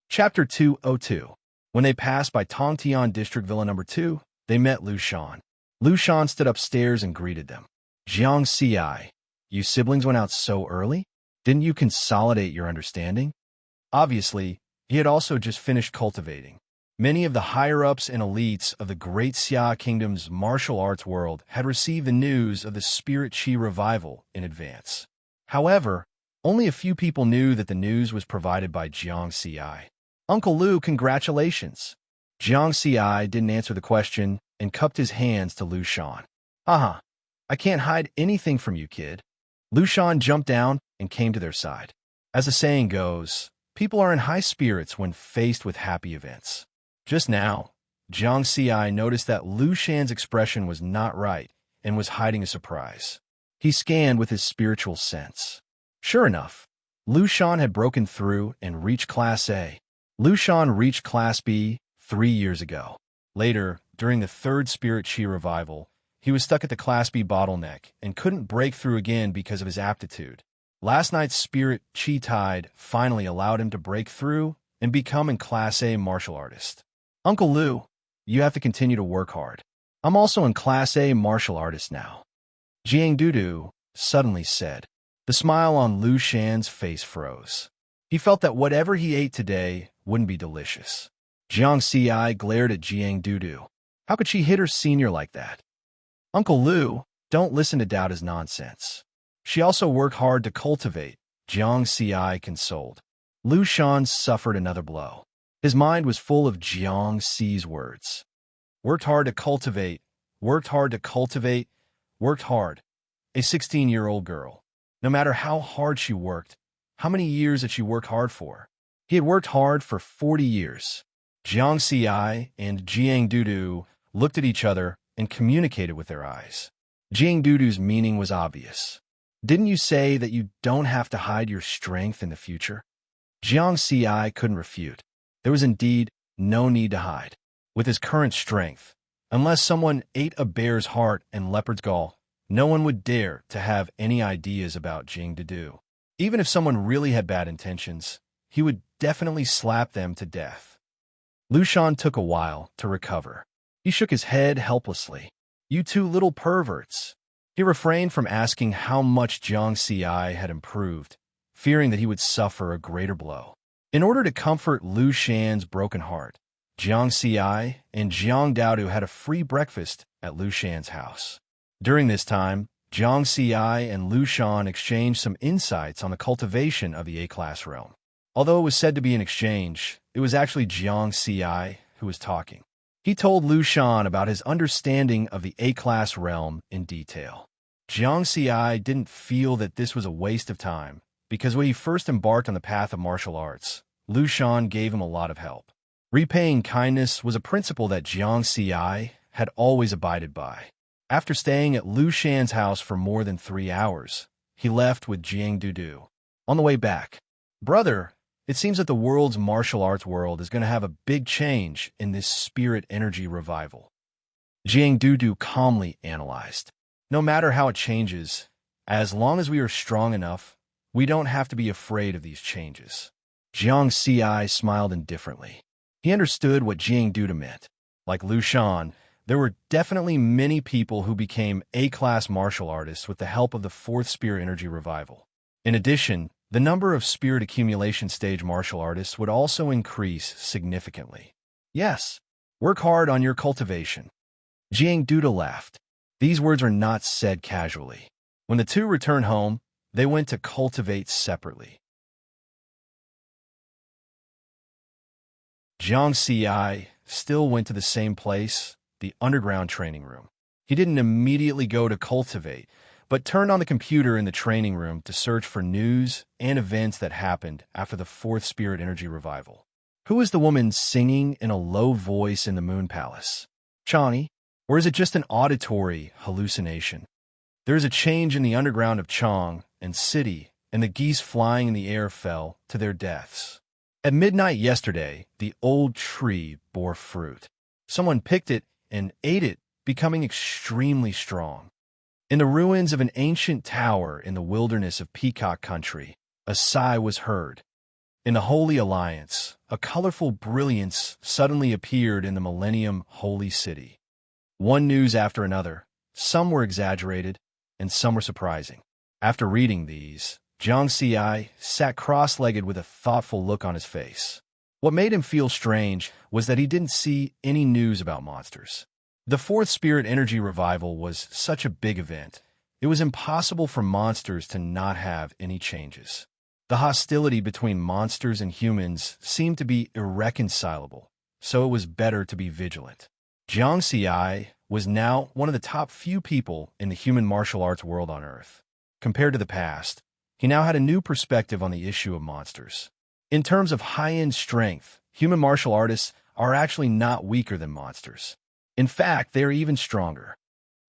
Chapter 202. When they passed by Tongtian District Villa No. 2, they met Lu Shan. Lu Shan stood upstairs and greeted them. Jiang Ci, you siblings went out so early? Didn't you consolidate your understanding? Obviously, he had also just finished cultivating. Many of the higher-ups and elites of the Great Xia Kingdom's martial arts world had received the news of the Spirit Qi revival in advance. However, only a few people knew that the news was provided by Jiang Ci. Uncle Lu, congratulations. Jiang Ci didn't answer the question and cupped his hands to Lu Shan. Uh-huh. I can't hide anything from you, kid. Lu Shan jumped down and came to their side. As the saying goes, people are in high spirits when faced with happy events. Just now, Jiang Ci noticed that Lu Shan's expression was not right and was hiding a surprise. He scanned with his spiritual sense. Sure enough, Lu Shan had broken through and reached Class A. Lu Shan reached Class B 3 years ago. Later, during the third Spirit Qi revival, he was stuck at the Class B bottleneck and couldn't break through again because of his aptitude. Last night's Spirit Qi tide finally allowed him to break through and become a Class A martial artist. Uncle Lu, you have to continue to work hard. I'm also in Class A martial artist now. Jiang Dudu suddenly said. The smile on Lu Shan's face froze. He felt that whatever he ate today wouldn't be delicious. Jiang Ci glared at Jiang Dudu. How could she hit her senior like that? Uncle Lu, don't listen to Daoda's nonsense. She also worked hard to cultivate, Jiang Ci consoled. Lu Shan suffered another blow. His mind was full of Jiang Ci's words. Worked hard to cultivate, worked hard to cultivate, worked hard. A 16-year-old girl. No matter how hard she worked, how many years had she worked hard for? He had worked hard for 40 years. Jiang Ci and Jiang Dudu looked at each other and communicated with their eyes. Jiang Dudu's meaning was obvious. Didn't you say that you don't have to hide your strength in the future? Jiang Ci couldn't refute. There was indeed no need to hide. With his current strength, unless someone ate a bear's heart and leopard's gall, no one would dare to have any ideas about Jiang Dudu. Even if someone really had bad intentions, he would definitely slap them to death. Lu Shan took a while to recover. He shook his head helplessly. You two little perverts. He refrained from asking how much Jiang Ci had improved, fearing that he would suffer a greater blow. In order to comfort Lu Shan's broken heart, Jiang Ci and Jiang Daodu had a free breakfast at Lu Shan's house. During this time, Jiang Ci and Lu Shan exchanged some insights on the cultivation of the A-class realm. Although it was said to be an exchange, it was actually Jiang Ci who was talking. He told Lu Shan about his understanding of the A-class realm in detail. Jiang Ci didn't feel that this was a waste of time, because when he first embarked on the path of martial arts, Lu Shan gave him a lot of help. Repaying kindness was a principle that Jiang Ci had always abided by. After staying at Lu Shan's house for more than 3 hours, he left with Jiang Dudu. On the way back, brother, it seems that the world's martial arts world is going to have a big change in this spirit energy revival. Jiang Dudu calmly analyzed. No matter how it changes, as long as we are strong enough, we don't have to be afraid of these changes. Jiang Ci smiled indifferently. He understood what Jing Duda meant. Like Lu Shan, there were definitely many people who became A-class martial artists with the help of the fourth spirit energy revival. In addition, the number of spirit accumulation stage martial artists would also increase significantly. Yes, work hard on your cultivation. Jiang Duda laughed. These words are not said casually. When the two returned home, they went to cultivate separately. Jiang Ci still went to the same place, the underground training room. He didn't immediately go to cultivate, but turned on the computer in the training room to search for news and events that happened after the fourth spirit energy revival. Who is the woman singing in a low voice in the Moon Palace? Chani? Or is it just an auditory hallucination? There is a change in the underground of Chang and city, and the geese flying in the air fell to their deaths. At midnight yesterday, the old tree bore fruit. Someone picked it and ate it, becoming extremely strong. In the ruins of an ancient tower in the wilderness of Peacock Country, a sigh was heard. In the Holy Alliance, a colorful brilliance suddenly appeared in the Millennium Holy City. One news after another, some were exaggerated, and some were surprising. After reading these, Jiang Ci sat cross-legged with a thoughtful look on his face. What made him feel strange was that he didn't see any news about monsters. The fourth spirit energy revival was such a big event, it was impossible for monsters to not have any changes. The hostility between monsters and humans seemed to be irreconcilable, so it was better to be vigilant. Jiang Ci was now one of the top few people in the human martial arts world on Earth. Compared to the past, he now had a new perspective on the issue of monsters. In terms of high-end strength, human martial artists are actually not weaker than monsters. In fact, they are even stronger.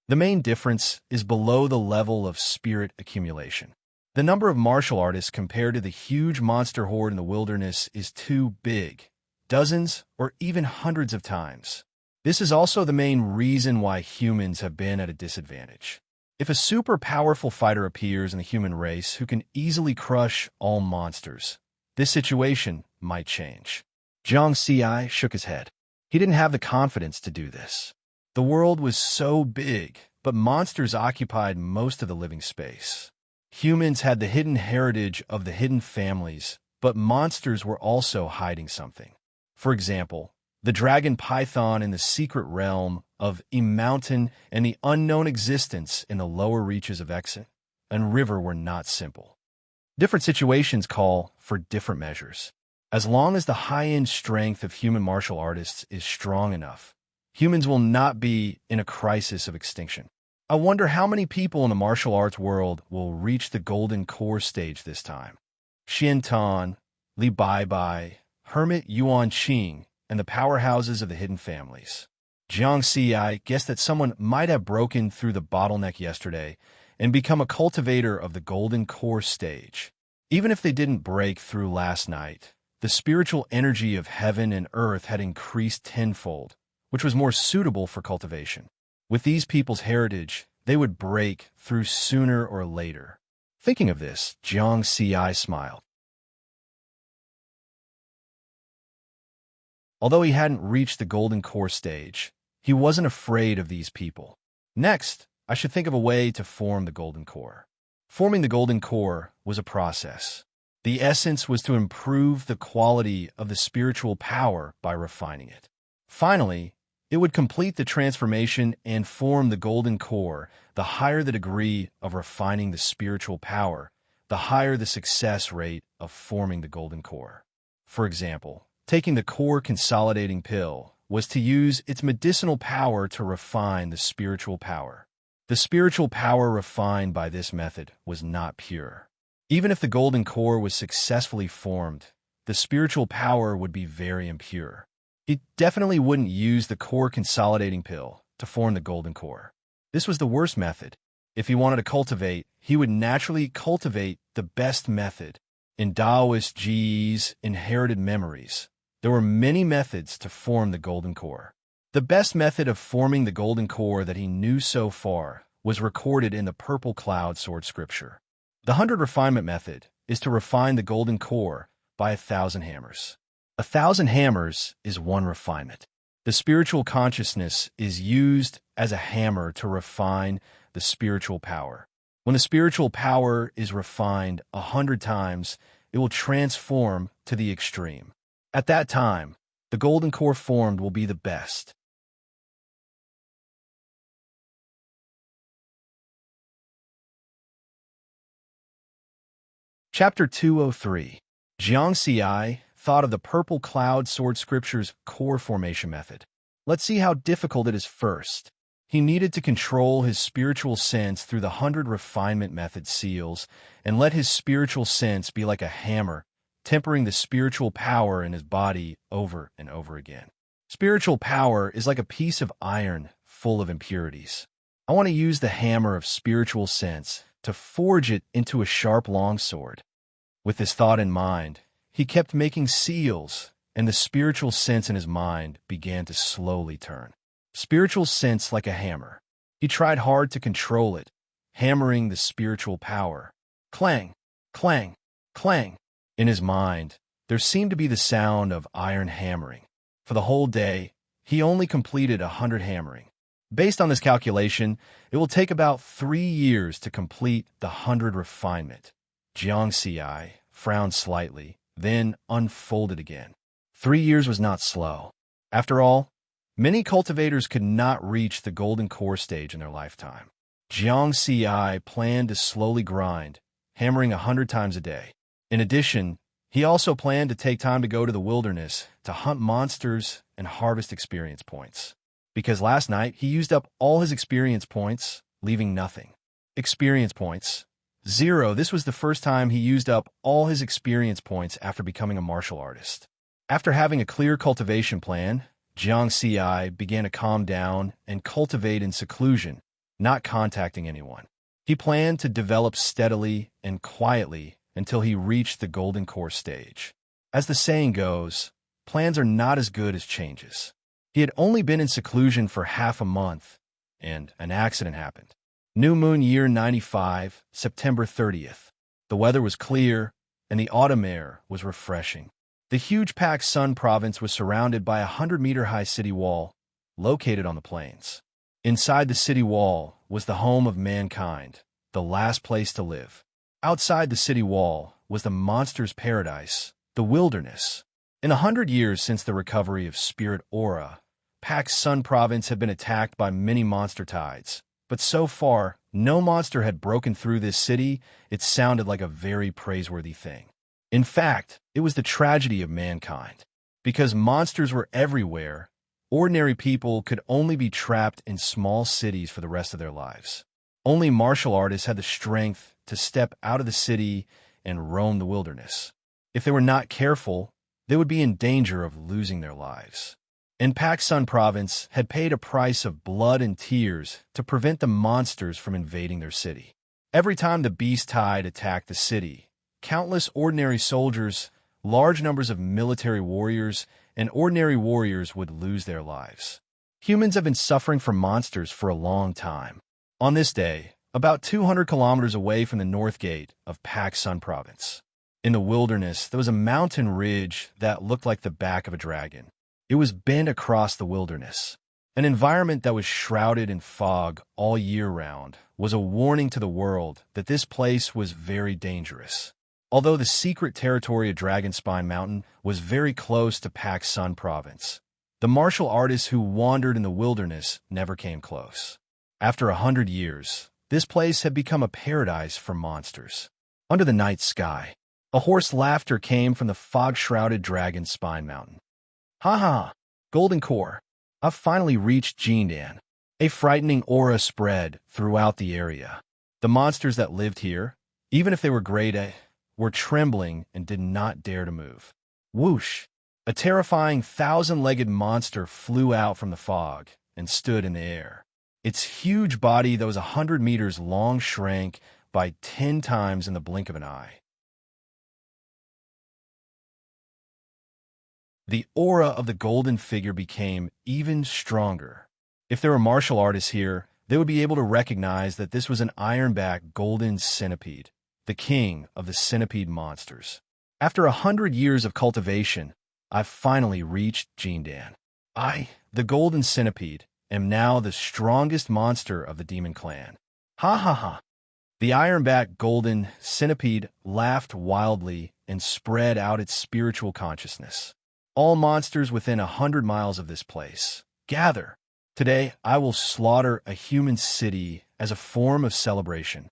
The main difference is below the level of spirit accumulation. The number of martial artists compared to the huge monster horde in the wilderness is too big, dozens or even hundreds of times. This is also the main reason why humans have been at a disadvantage. If a super powerful fighter appears in the human race who can easily crush all monsters, this situation might change. Jiang Ci shook his head. He didn't have the confidence to do this. The world was so big, but monsters occupied most of the living space. Humans had the hidden heritage of the hidden families, but monsters were also hiding something. For example, the dragon python in the secret realm of a mountain and the unknown existence in the lower reaches of Exit and River were not simple. Different situations call for different measures. As long as the high-end strength of human martial artists is strong enough, humans will not be in a crisis of extinction. I wonder how many people in the martial arts world will reach the golden core stage this time. Xian Tan, Li Baibai, Hermit Yuan Qing, and the powerhouses of the hidden families. Jiang Ci guessed that someone might have broken through the bottleneck yesterday and become a cultivator of the golden core stage. Even if they didn't break through last night, the spiritual energy of heaven and earth had increased tenfold, which was more suitable for cultivation. With these people's heritage, they would break through sooner or later. Thinking of this, Jiang Ci smiled. Although he hadn't reached the golden core stage, he wasn't afraid of these people. Next, I should think of a way to form the golden core. Forming the golden core was a process. The essence was to improve the quality of the spiritual power by refining it. Finally, it would complete the transformation and form the golden core. The higher the degree of refining the spiritual power, the higher the success rate of forming the golden core. For example, taking the core consolidating pill was to use its medicinal power to refine the spiritual power. The spiritual power refined by this method was not pure. Even if the golden core was successfully formed, the spiritual power would be very impure. He definitely wouldn't use the core consolidating pill to form the golden core. This was the worst method. If he wanted to cultivate, he would naturally cultivate the best method. In Taoist Ji's inherited memories, there were many methods to form the golden core. The best method of forming the golden core that he knew so far was recorded in the purple cloud sword scripture. The 100 refinement method is to refine the golden core by 1,000 hammers. 1,000 hammers is one refinement. The spiritual consciousness is used as a hammer to refine the spiritual power. When the spiritual power is refined 100 times, it will transform to the extreme. At that time, the golden core formed will be the best. Chapter 203. Jiang Xi thought of the purple cloud sword scripture's core formation method. Let's see how difficult it is first. He needed to control his spiritual sense through the 100 refinement method seals and let his spiritual sense be like a hammer, tempering the spiritual power in his body over and over again. Spiritual power is like a piece of iron full of impurities. I want to use the hammer of spiritual sense to forge it into a sharp longsword. With this thought in mind, he kept making seals, and the spiritual sense in his mind began to slowly turn. Spiritual sense like a hammer. He tried hard to control it, hammering the spiritual power. Clang, clang, clang. In his mind, there seemed to be the sound of iron hammering. For the whole day, he only completed 100 hammering. Based on this calculation, it will take about 3 years to complete the 100 refinement. Jiang Xi frowned slightly, then unfolded again. 3 years was not slow. After all, many cultivators could not reach the golden core stage in their lifetime. Jiang Xi planned to slowly grind, hammering 100 times a day. In addition, he also planned to take time to go to the wilderness to hunt monsters and harvest experience points. Because last night he used up all his experience points, leaving nothing. Experience points. 0. This was the first time he used up all his experience points after becoming a martial artist. After having a clear cultivation plan, Jiang Xi began to calm down and cultivate in seclusion, not contacting anyone. He planned to develop steadily and quietly until he reached the golden core stage. As the saying goes, plans are not as good as changes. He had only been in seclusion for half a month, and an accident happened. New moon year 95, September 30th. The weather was clear, and the autumn air was refreshing. The huge Pak Sun province was surrounded by a 100-meter-high city wall, located on the plains. Inside the city wall was the home of mankind, the last place to live. Outside the city wall was the monster's paradise, the wilderness. In the 100 years since the recovery of Spirit Aura, Pak Sun province had been attacked by many monster tides, but so far, no monster had broken through this city. It sounded like a very praiseworthy thing. In fact, it was the tragedy of mankind. Because monsters were everywhere, ordinary people could only be trapped in small cities for the rest of their lives. Only martial artists had the strength to step out of the city and roam the wilderness. If they were not careful, they would be in danger of losing their lives. And Pak Sun province had paid a price of blood and tears to prevent the monsters from invading their city. Every time the beast tide attacked the city, countless ordinary soldiers, large numbers of military warriors, and ordinary warriors would lose their lives. Humans have been suffering from monsters for a long time. On this day, about 200 kilometers away from the north gate of Pak Sun province, in the wilderness, there was a mountain ridge that looked like the back of a dragon. It was bent across the wilderness. An environment that was shrouded in fog all year round was a warning to the world that this place was very dangerous. Although the secret territory of Dragonspine Mountain was very close to Pak Sun province, the martial artists who wandered in the wilderness never came close. After 100 years, this place had become a paradise for monsters. Under the night sky, a hoarse laughter came from the fog-shrouded Dragonspine Mountain. Ha ha! Golden Core! I've finally reached Jindan. A frightening aura spread throughout the area. The monsters that lived here, even if they were great, were trembling and did not dare to move. Whoosh! A terrifying 1,000-legged monster flew out from the fog and stood in the air. Its huge body that was 100 meters long shrank by 10 times in the blink of an eye. The aura of the golden figure became even stronger. If there were martial artists here, they would be able to recognize that this was an ironback golden centipede, the king of the centipede monsters. After 100 years of cultivation, I've finally reached Jindan. I, the golden centipede, am now the strongest monster of the demon clan. Ha ha ha. The ironback golden centipede laughed wildly and spread out its spiritual consciousness. All monsters within 100 miles of this place, gather. Today, I will slaughter a human city as a form of celebration.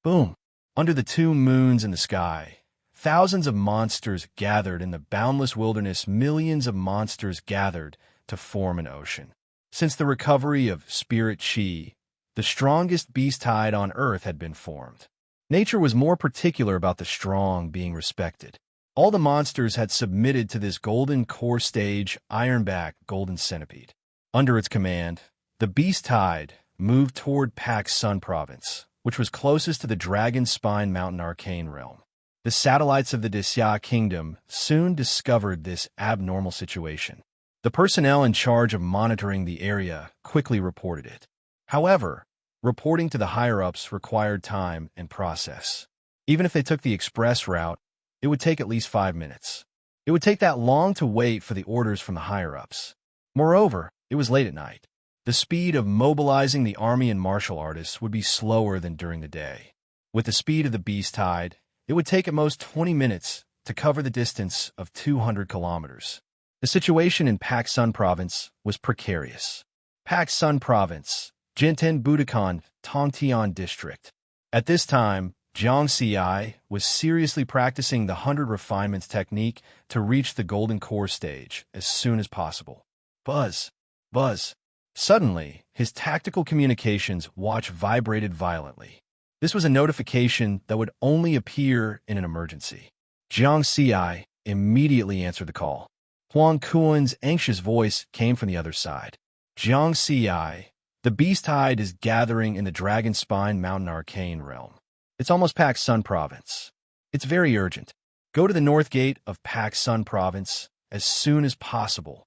Boom. Under the 2 moons in the sky, thousands of monsters gathered in the boundless wilderness. Millions of monsters gathered to form an ocean. Since the recovery of Spirit Chi, the strongest beast tide on Earth had been formed. Nature was more particular about the strong being respected. All the monsters had submitted to this golden core stage ironback golden centipede. Under its command, the beast tide moved toward Pac Sun province, which was closest to the Dragon Spine Mountain arcane realm. The satellites of the Disya kingdom soon discovered this abnormal situation. The personnel in charge of monitoring the area quickly reported it. However, reporting to the higher-ups required time and process. Even if they took the express route, it would take at least 5 minutes. It would take that long to wait for the orders from the higher-ups. Moreover, it was late at night. The speed of mobilizing the army and martial artists would be slower than during the day. With the speed of the beast tide, it would take at most 20 minutes to cover the distance of 200 kilometers. The situation in Pac Sun province was precarious. Pac Sun province, Jinten Budokan, Tongtian district. At this time, Jiang Xi was seriously practicing the 100 refinements technique to reach the golden core stage as soon as possible. Buzz. Buzz. Suddenly, his tactical communications watch vibrated violently. This was a notification that would only appear in an emergency. Jiang Xi immediately answered the call. Huang Kuan's anxious voice came from the other side. Jiang Xi, the beast tide is gathering in the Dragon Spine Mountain arcane realm. It's almost Pac Sun province. It's very urgent. Go to the north gate of Pac Sun province as soon as possible.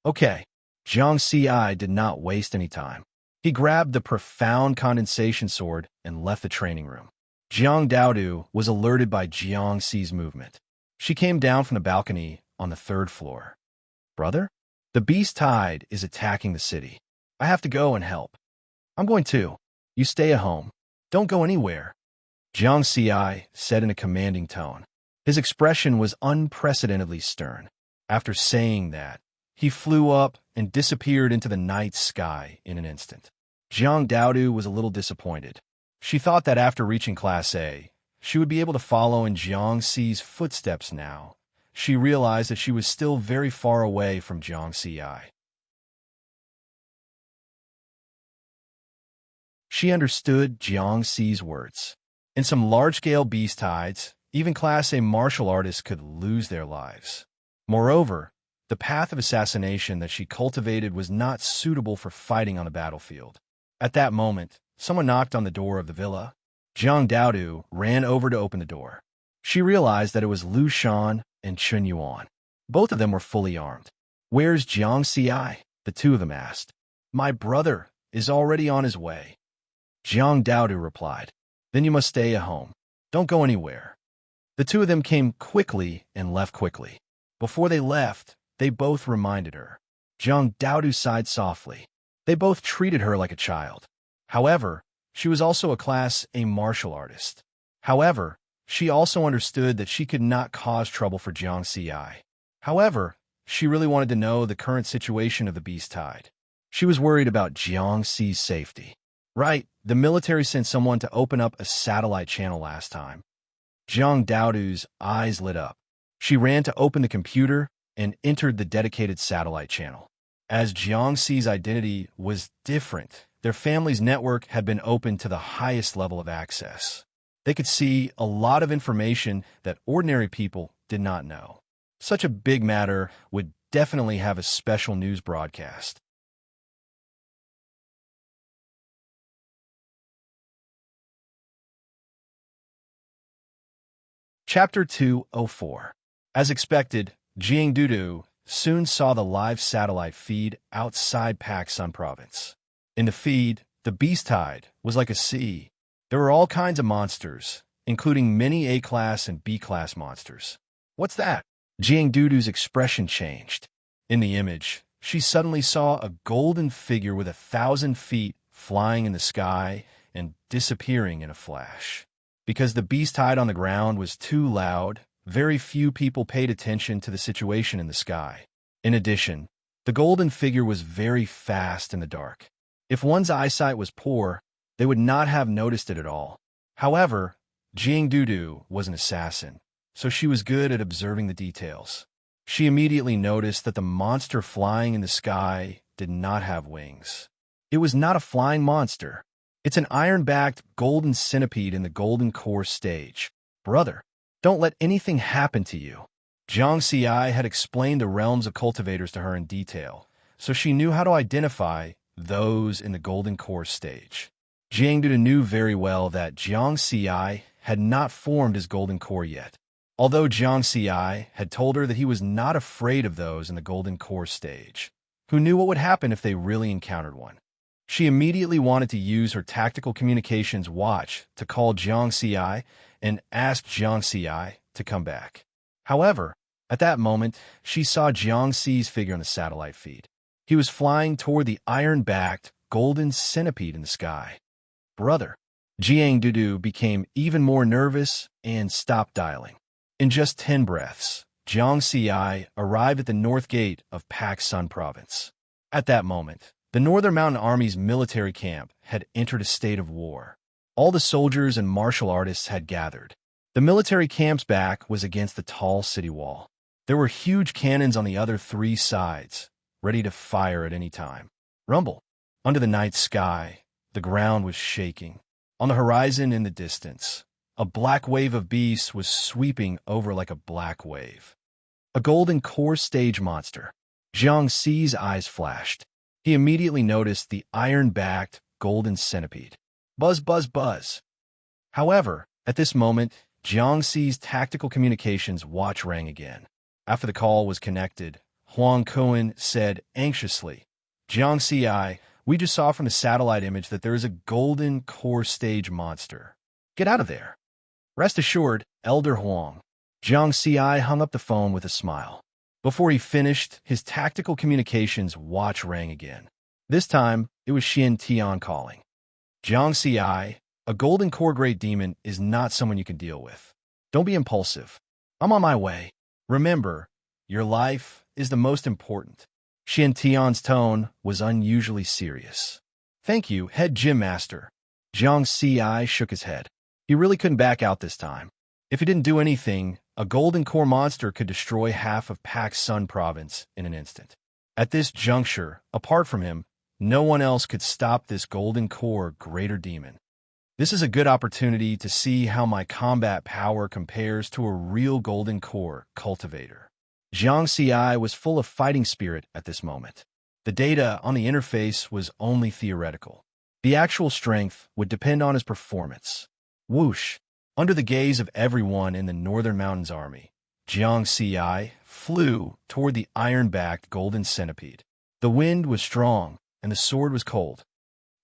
Okay. Jiang Xi did not waste any time. He grabbed the profound condensation sword and left the training room. Jiang Daodu was alerted by Jiang Xi's movement. She came down from the balcony on the 3rd floor. Brother? The beast tide is attacking the city. I have to go and help. I'm going too. You stay at home. Don't go anywhere. Jiang Xi said in a commanding tone. His expression was unprecedentedly stern. After saying that, he flew up and disappeared into the night sky in an instant. Jiang Daodu was a little disappointed. She thought that after reaching Class A, she would be able to follow in Jiang Xi's footsteps now. She realized that she was still very far away from Jiang Xi. She understood Jiang Xi's words. In some large-scale beast tides, even Class A martial artists could lose their lives. Moreover, the path of assassination that she cultivated was not suitable for fighting on the battlefield. At that moment, someone knocked on the door of the villa. Jiang Daodu ran over to open the door. She realized that it was Lu Shan and Chun Yuan. Both of them were fully armed. Where's Jiang Xi? The two of them asked. My brother is already on his way. Jiang Daodu replied. Then you must stay at home. Don't go anywhere. The two of them came quickly and left quickly. Before they left, they both reminded her. Jiang Daodu sighed softly. They both treated her like a child. However, she was also a Class A martial artist. However, she also understood that she could not cause trouble for Jiang Xi. However, she really wanted to know the current situation of the beast tide. She was worried about Jiang Xi's safety. Right, the military sent someone to open up a satellite channel last time. Jiang Daodu's eyes lit up. She ran to open the computer and entered the dedicated satellite channel. As Jiang Xi's identity was different, their family's network had been opened to the highest level of access. They could see a lot of information that ordinary people did not know. Such a big matter would definitely have a special news broadcast. Chapter 204. As expected, Jiang Dudu soon saw the live satellite feed outside Pac Sun province. In the feed, The beast tide was like a sea. There were all kinds of monsters, including many A-class and B-class monsters. What's that? Jiang Dudu's expression changed. In the image, she suddenly saw a golden figure with 1,000 feet flying in the sky and disappearing in a flash. Because the beast tide on the ground was too loud, very few people paid attention to the situation in the sky. In addition, the golden figure was very fast in the dark. If one's eyesight was poor, they would not have noticed it at all. However, Jiang Dudu was an assassin, so she was good at observing the details. She immediately noticed that the monster flying in the sky did not have wings. It was not a flying monster. It's an iron-backed golden centipede in the golden core stage. Brother, don't let anything happen to you. Jiang Xi had explained the realms of cultivators to her in detail, so she knew how to identify those in the golden core stage. Jiang Dudu knew very well that Jiang Xi had not formed his golden core yet. Although Jiang Xi had told her that he was not afraid of those in the golden core stage, who knew what would happen if they really encountered one. She immediately wanted to use her tactical communications watch to call Jiang Xi and ask Jiang Xi to come back. However, at that moment, she saw Jiang Xi's figure on the satellite feed. He was flying toward the iron-backed golden centipede in the sky. Brother, Jiang Dudu became even more nervous and stopped dialing. In just 10 breaths, Jiang Xi arrived at the north gate of Pak Sun Province. At that moment, the Northern Mountain Army's military camp had entered a state of war. All the soldiers and martial artists had gathered. The military camp's back was against the tall city wall. There were huge cannons on the other 3 sides, ready to fire at any time. Rumble. Under the night sky, the ground was shaking. On the horizon in the distance, a black wave of beasts was sweeping over like a black wave. A golden core stage monster. Jiang Xi's eyes flashed. He immediately noticed the iron-backed golden centipede. Buzz, buzz, buzz. However, at this moment, Jiang Xi's tactical communications watch rang again. After the call was connected, Huang Kuan said anxiously, Jiang Xi, we just saw from the satellite image that there is a golden core stage monster. Get out of there. Rest assured, Elder Huang. Jiang Xi hung up the phone with a smile. Before he finished, his tactical communications watch rang again. This time, it was Xian Tian calling. Jiang Xi, a golden core great demon is not someone you can deal with. Don't be impulsive. I'm on my way. Remember, your life is the most important. Xian Tian's tone was unusually serious. Thank you, head gym master. Jiang Xi shook his head. He really couldn't back out this time. If he didn't do anything, a golden core monster could destroy half of Pak Sun Province in an instant. At this juncture, apart from him, no one else could stop this golden core greater demon. This is a good opportunity to see how my combat power compares to a real golden core cultivator. Jiang Xi was full of fighting spirit at this moment. The data on the interface was only theoretical. The actual strength would depend on his performance. Whoosh! Under the gaze of everyone in the Northern Mountains Army, Jiang Xi flew toward the iron-backed golden centipede. The wind was strong, and the sword was cold.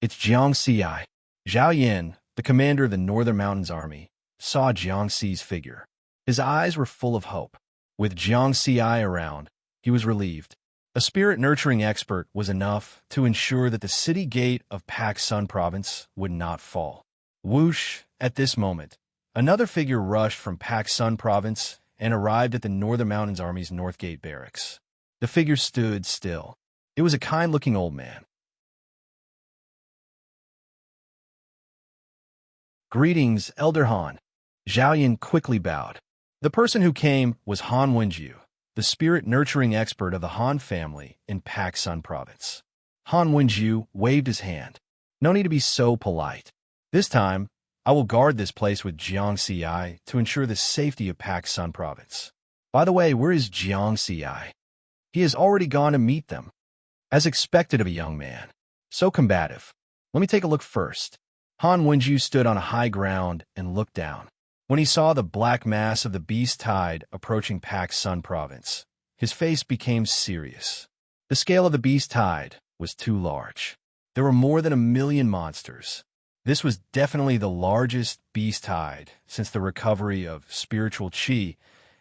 It's Jiang Xi. Zhao Yan, the commander of the Northern Mountains Army, saw Jiang Xi's figure. His eyes were full of hope. With Jiang Xi around, he was relieved. A spirit-nurturing expert was enough to ensure that the city gate of Pak Sun Province would not fall. Whoosh! At this moment, another figure rushed from Pak Sun Province and arrived at the Northern Mountains Army's North Gate barracks. The figure stood still. It was a kind-looking old man. Greetings, Elder Han. Zhao Yan quickly bowed. The person who came was Han Wenju, the spirit-nurturing expert of the Han family in Pak Sun Province. Han Wenju waved his hand. No need to be so polite. This time, I will guard this place with Jiang Xi to ensure the safety of Pak Sun Province. By the way, where is Jiang Xi? He has already gone to meet them. As expected of a young man. So combative. Let me take a look first. Han Wenju stood on a high ground and looked down. When he saw the black mass of the beast tide approaching Pak Sun Province, his face became serious. The scale of the beast tide was too large. There were more than 1 million monsters. This was definitely the largest beast tide since the recovery of spiritual qi,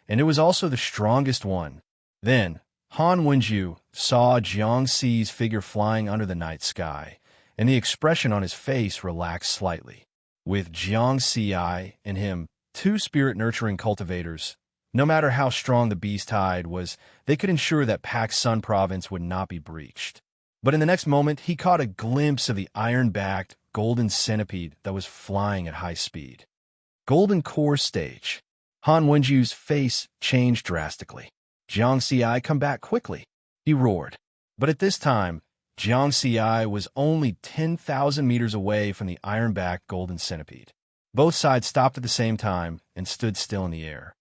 and it was also the strongest one. Then, Han Wenju saw Jiang Xi's figure flying under the night sky, and the expression on his face relaxed slightly. With Jiang Xi and him, two spirit-nurturing cultivators, no matter how strong the beast tide was, they could ensure that Pac Sun Province would not be breached. But in the next moment, he caught a glimpse of the iron-backed golden centipede that was flying at high speed. Golden Core Stage. Han Wenju's face changed drastically. Jiang Xi, come back quickly, he roared. But at this time, Jiang Xi was only 10,000 meters away from the iron-backed golden centipede. Both sides stopped at the same time and stood still in the air.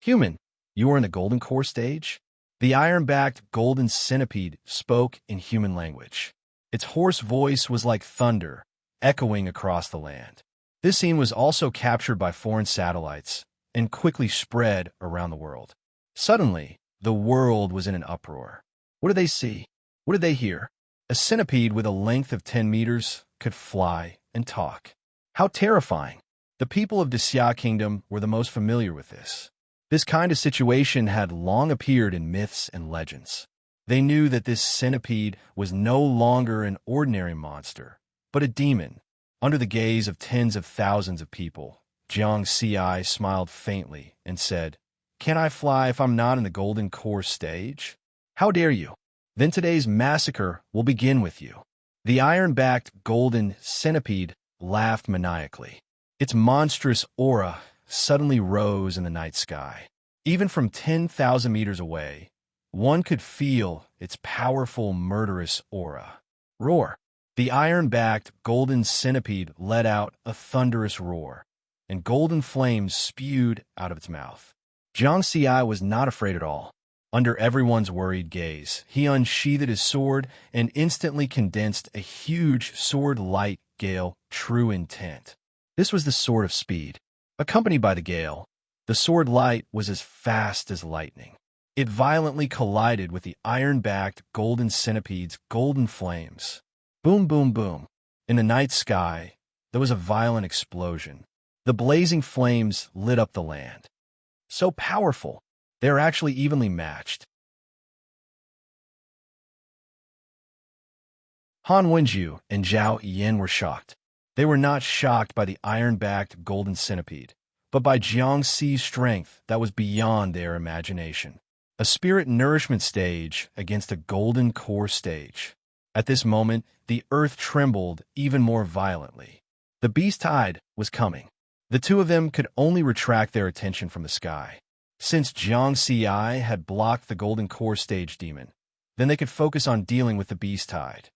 Human, you are in the Golden Core Stage? The iron-backed golden centipede spoke in human language. Its hoarse voice was like thunder, echoing across the land. This scene was also captured by foreign satellites and quickly spread around the world. Suddenly, the world was in an uproar. What did they see? What did they hear? A centipede with a length of 10 meters could fly and talk. How terrifying! The people of the Xia Kingdom were the most familiar with this. This kind of situation had long appeared in myths and legends. They knew that this centipede was no longer an ordinary monster, but a demon. Under the gaze of tens of thousands of people, Jiang Xi smiled faintly and said, "Can I fly if I'm not in the Golden Core Stage? How dare you? Then today's massacre will begin with you." The iron-backed golden centipede laughed maniacally. Its monstrous aura suddenly rose in the night sky. Even from 10,000 meters away, one could feel its powerful, murderous aura. Roar! The iron-backed golden centipede let out a thunderous roar, and golden flames spewed out of its mouth. Jiang Xi was not afraid at all. Under everyone's worried gaze, he unsheathed his sword and instantly condensed a huge sword-light gale, true intent. This was the Sword of Speed. Accompanied by the gale, the sword light was as fast as lightning. It violently collided with the iron-backed golden centipede's golden flames. Boom, boom, boom. In the night sky, there was a violent explosion. The blazing flames lit up the land. So powerful, they are actually evenly matched. Han Wenju and Zhao Yan were shocked. They were not shocked by the iron-backed golden centipede, but by Jiang Xi's strength that was beyond their imagination. A spirit nourishment stage against a golden core stage. At this moment, the earth trembled even more violently. The beast tide was coming. The two of them could only retract their attention from the sky. Since Jiang Xi had blocked the golden core stage demon, then they could focus on dealing with the beast tide.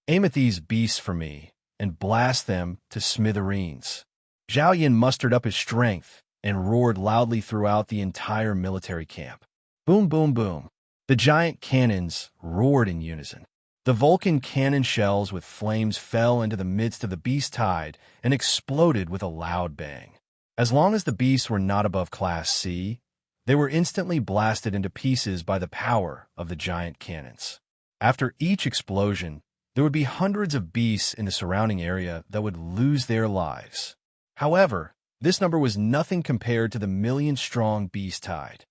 Aim at these beasts for me, and blast them to smithereens. Zhao Yan mustered up his strength and roared loudly throughout the entire military camp. Boom, boom, boom. The giant cannons roared in unison. The Vulcan cannon shells with flames fell into the midst of the beast tide and exploded with a loud bang. As long as the beasts were not above Class C, they were instantly blasted into pieces by the power of the giant cannons. After each explosion, there would be hundreds of beasts in the surrounding area that would lose their lives. However, this number was nothing compared to the million-strong beast tide.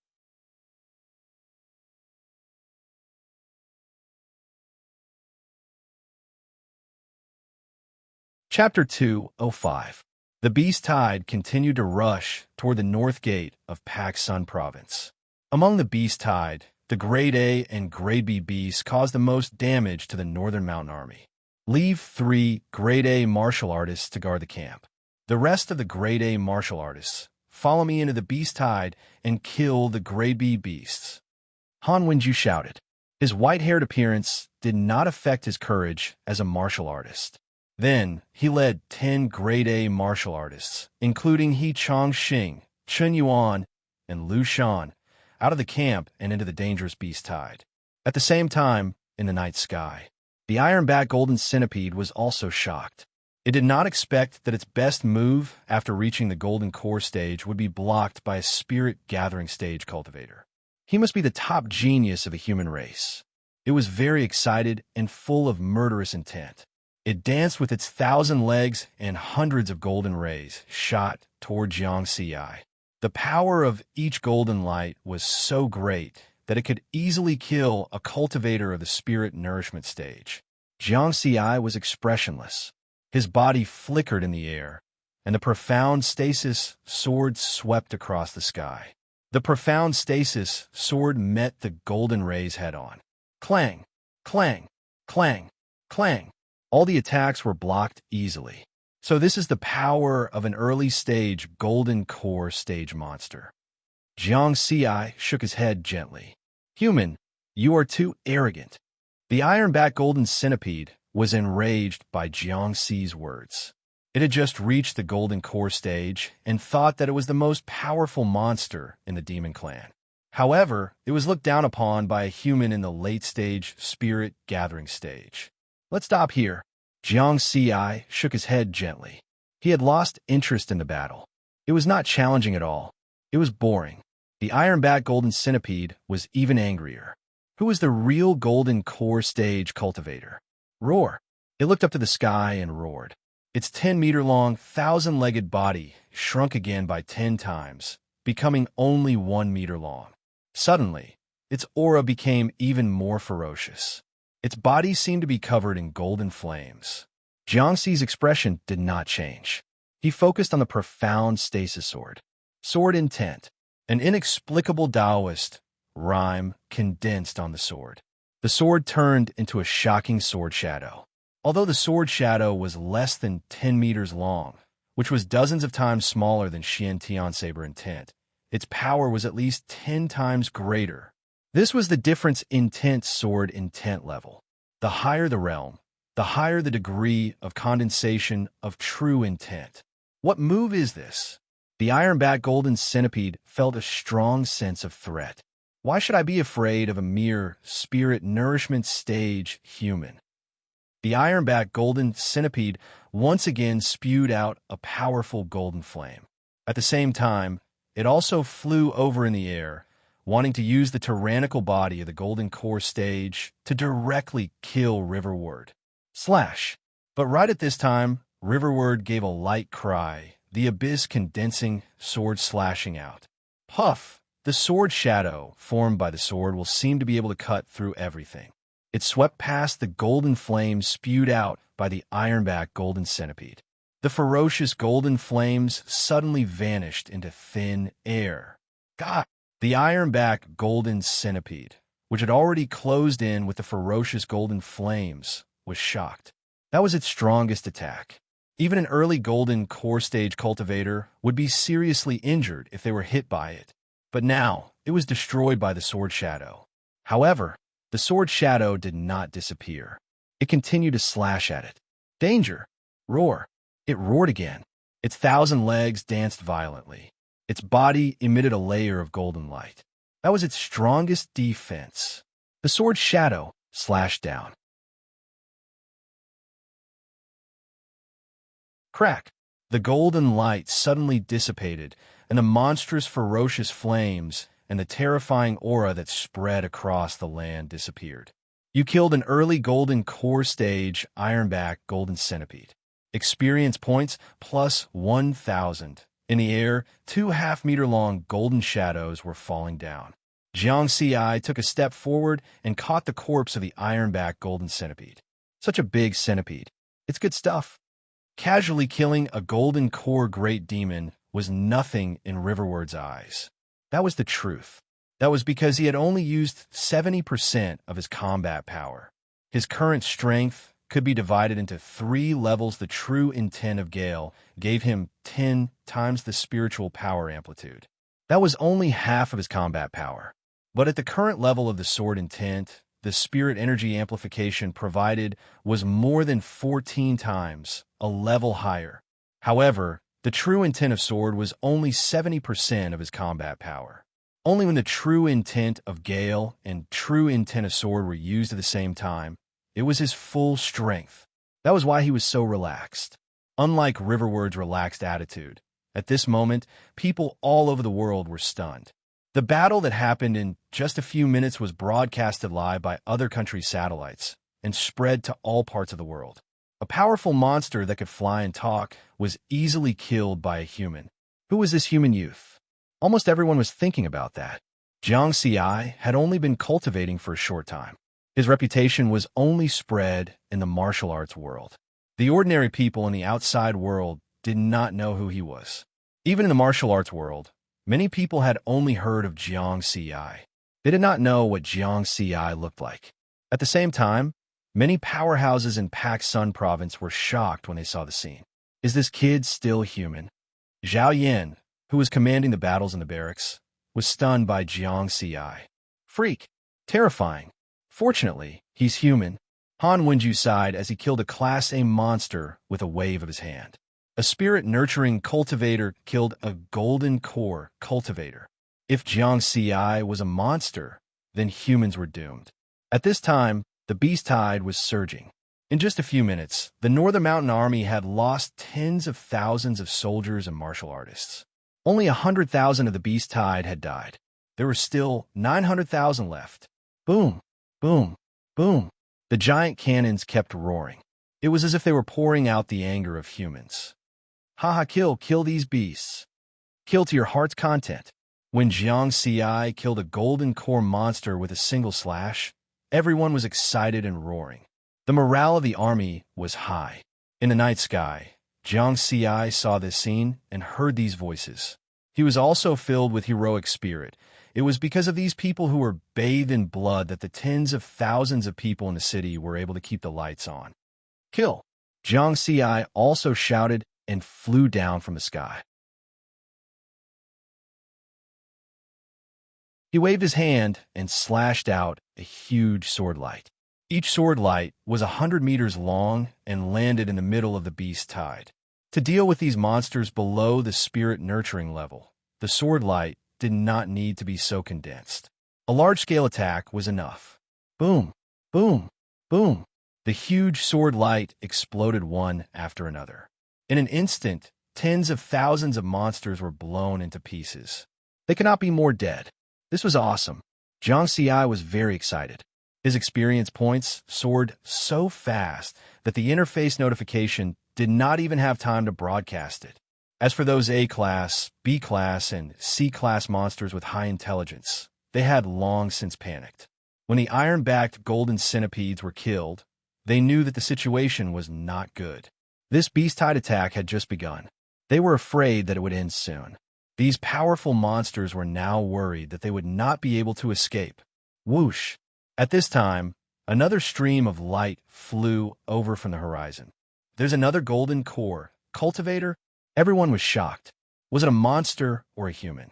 Chapter 205. The beast tide continued to rush toward the north gate of Pac Sun Province. Among the beast tide, the Grade A and Grade B beasts caused the most damage to the Northern Mountain Army. Leave 3 Grade A martial artists to guard the camp. The rest of the Grade A martial artists follow me into the beast tide and kill the Grade B beasts. Han Wenju shouted. His white-haired appearance did not affect his courage as a martial artist. Then, he led 10 Grade A martial artists, including He Chongxing, Chen Yuan, and Lu Shan, out of the camp and into the dangerous beast tide. At the same time, in the night sky, the iron-backed golden centipede was also shocked. It did not expect that its best move after reaching the golden core stage would be blocked by a spirit-gathering stage cultivator. He must be the top genius of a human race. It was very excited and full of murderous intent. It danced with its 1,000 legs, and hundreds of golden rays shot toward Jiang Ziyi. The power of each golden light was so great that it could easily kill a cultivator of the spirit nourishment stage. Jiang Ziyi was expressionless. His body flickered in the air, and the profound stasis sword swept across the sky. The profound stasis sword met the golden rays head-on. Clang, clang, clang, clang. All the attacks were blocked easily. So this is the power of an early-stage golden core stage monster. Jiang Ziyi shook his head gently. Human, you are too arrogant. The iron-backed golden centipede was enraged by Jiang Ziyi's words. It had just reached the golden core stage and thought that it was the most powerful monster in the demon clan. However, it was looked down upon by a human in the late-stage spirit gathering stage. Let's stop here. Jiang Ziyi shook his head gently. He had lost interest in the battle. It was not challenging at all. It was boring. The iron-backed golden centipede was even angrier. Who was the real golden core stage cultivator? Roar. It looked up to the sky and roared. Its 10-meter-long, 1,000-legged body shrunk again by 10 times, becoming only 1 meter long. Suddenly, its aura became even more ferocious. Its body seemed to be covered in golden flames. Jiang Ziyi's expression did not change. He focused on the profound stasis sword. Sword intent. An inexplicable Taoist rhyme condensed on the sword. The sword turned into a shocking sword shadow. Although the sword shadow was less than 10 meters long, which was dozens of times smaller than Xian Tian saber intent, its power was at least 10 times greater. This was the difference intent sword intent level. The higher the realm, the higher the degree of condensation of true intent. What move is this? The iron-backed golden centipede felt a strong sense of threat. Why should I be afraid of a mere spirit nourishment stage human? The iron-backed golden centipede once again spewed out a powerful golden flame. At the same time, it also flew over in the air, wanting to use the tyrannical body of the golden core stage to directly kill Riverward. Slash! But right at this time, Riverward gave a light cry, the abyss condensing, sword slashing out. Puff! The sword shadow formed by the sword will seem to be able to cut through everything. It swept past the golden flames spewed out by the iron-backed golden centipede. The ferocious golden flames suddenly vanished into thin air. God! The iron-backed golden centipede, which had already closed in with the ferocious golden flames, was shocked. That was its strongest attack. Even an early golden core stage cultivator would be seriously injured if they were hit by it. But now, it was destroyed by the sword shadow. However, the sword shadow did not disappear. It continued to slash at it. Danger! Roar! It roared again. Its 1,000 legs danced violently. Its body emitted a layer of golden light. That was its strongest defense. The sword shadow slashed down. Crack! The golden light suddenly dissipated, and the monstrous ferocious flames and the terrifying aura that spread across the land disappeared. You killed an early golden core stage iron-backed golden centipede. Experience points plus 1,000. In the air, 2 half-meter-long golden shadows were falling down. Jiang Ziyi took a step forward and caught the corpse of the iron-backed golden centipede. Such a big centipede. It's good stuff. Casually killing a golden core great demon was nothing in Riverward's eyes. That was the truth. That was because he had only used 70% of his combat power. His current strength could be divided into 3 levels. The true intent of Gale gave him 10 times the spiritual power amplitude. That was only half of his combat power. But at the current level of the sword intent, the spirit energy amplification provided was more than 14 times, a level higher. However, the true intent of sword was only 70% of his combat power. Only when the true intent of Gale and true intent of sword were used at the same time, it was his full strength. That was why he was so relaxed. Unlike Riverward's relaxed attitude, at this moment, people all over the world were stunned. The battle that happened in just a few minutes was broadcasted live by other countries' satellites and spread to all parts of the world. A powerful monster that could fly and talk was easily killed by a human. Who was this human youth? Almost everyone was thinking about that. Jiang Xiai had only been cultivating for a short time. His reputation was only spread in the martial arts world. The ordinary people in the outside world did not know who he was. Even in the martial arts world, many people had only heard of Jiang Xiai. They did not know what Jiang Xiai looked like. At the same time, many powerhouses in Pak Sun province were shocked when they saw the scene. Is this kid still human? Zhao Yan, who was commanding the battles in the barracks, was stunned by Jiang Xiai. Freak. Terrifying. Fortunately, he's human. Han Wenju sighed as he killed a Class A monster with a wave of his hand. A spirit-nurturing cultivator killed a golden core cultivator. If Jiang Xiai was a monster, then humans were doomed. At this time, the beast tide was surging. In just a few minutes, the Northern Mountain Army had lost tens of thousands of soldiers and martial artists. Only 100,000 of the beast tide had died. There were still 900,000 left. Boom, boom, boom. The giant cannons kept roaring. It was as if they were pouring out the anger of humans. Haha, kill these beasts. Kill to your heart's content. When Jiang Xiai killed a golden core monster with a single slash, everyone was excited and roaring. The morale of the army was high. In the night sky, Jiang Xiai saw this scene and heard these voices. He was also filled with heroic spirit. It was because of these people who were bathed in blood that the tens of thousands of people in the city were able to keep the lights on. Kill! Jiang Xiai also shouted and flew down from the sky. He waved his hand and slashed out a huge sword light. Each sword light was 100 meters long and landed in the middle of the beast tide. To deal with these monsters below the spirit nurturing level, the sword light did not need to be so condensed. A large-scale attack was enough. Boom, boom, boom. The huge sword light exploded one after another. In an instant, tens of thousands of monsters were blown into pieces. They could not be more dead. This was awesome. Jiang Xiai was very excited. His experience points soared so fast that the interface notification did not even have time to broadcast it. As for those A-class, B-class, and C-class monsters with high intelligence, they had long since panicked. When the iron-backed golden centipedes were killed, they knew that the situation was not good. This beast-tide attack had just begun. They were afraid that it would end soon. These powerful monsters were now worried that they would not be able to escape. Whoosh! At this time, another stream of light flew over from the horizon. There's another golden core. Cultivator? Everyone was shocked. Was it a monster or a human?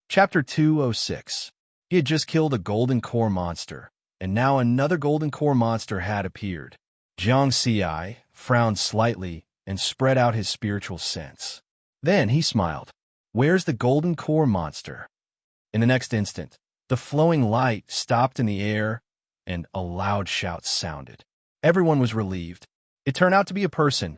Chapter 206. He had just killed a golden core monster, and now another golden core monster had appeared. Jiang Xiai frowned slightly and spread out his spiritual sense. Then he smiled. Where's the golden core monster? In the next instant, the flowing light stopped in the air, and a loud shout sounded. Everyone was relieved. It turned out to be a person.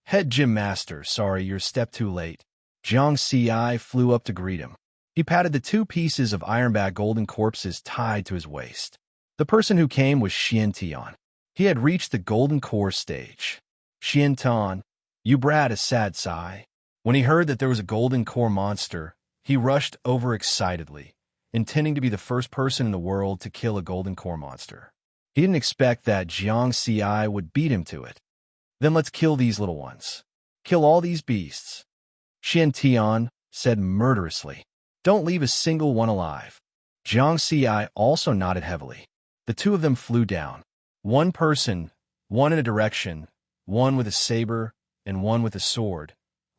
Head Gym Master, sorry, you're a step too late. Jiang Xiai flew up to greet him. He patted the two pieces of ironback golden corpses tied to his waist. The person who came was Xian Tian. He had reached the golden core stage. Xian Tian, you brat, a sad sigh. When he heard that there was a golden core monster, he rushed over excitedly, intending to be the first person in the world to kill a golden core monster. He didn't expect that Jiang Xiai would beat him to it. Then let's kill these little ones. Kill all these beasts. Xian Tian said murderously. Don't leave a single one alive. Jiang Xiai also nodded heavily. The two of them flew down. One person, one in a direction, one with a saber, and one with a sword,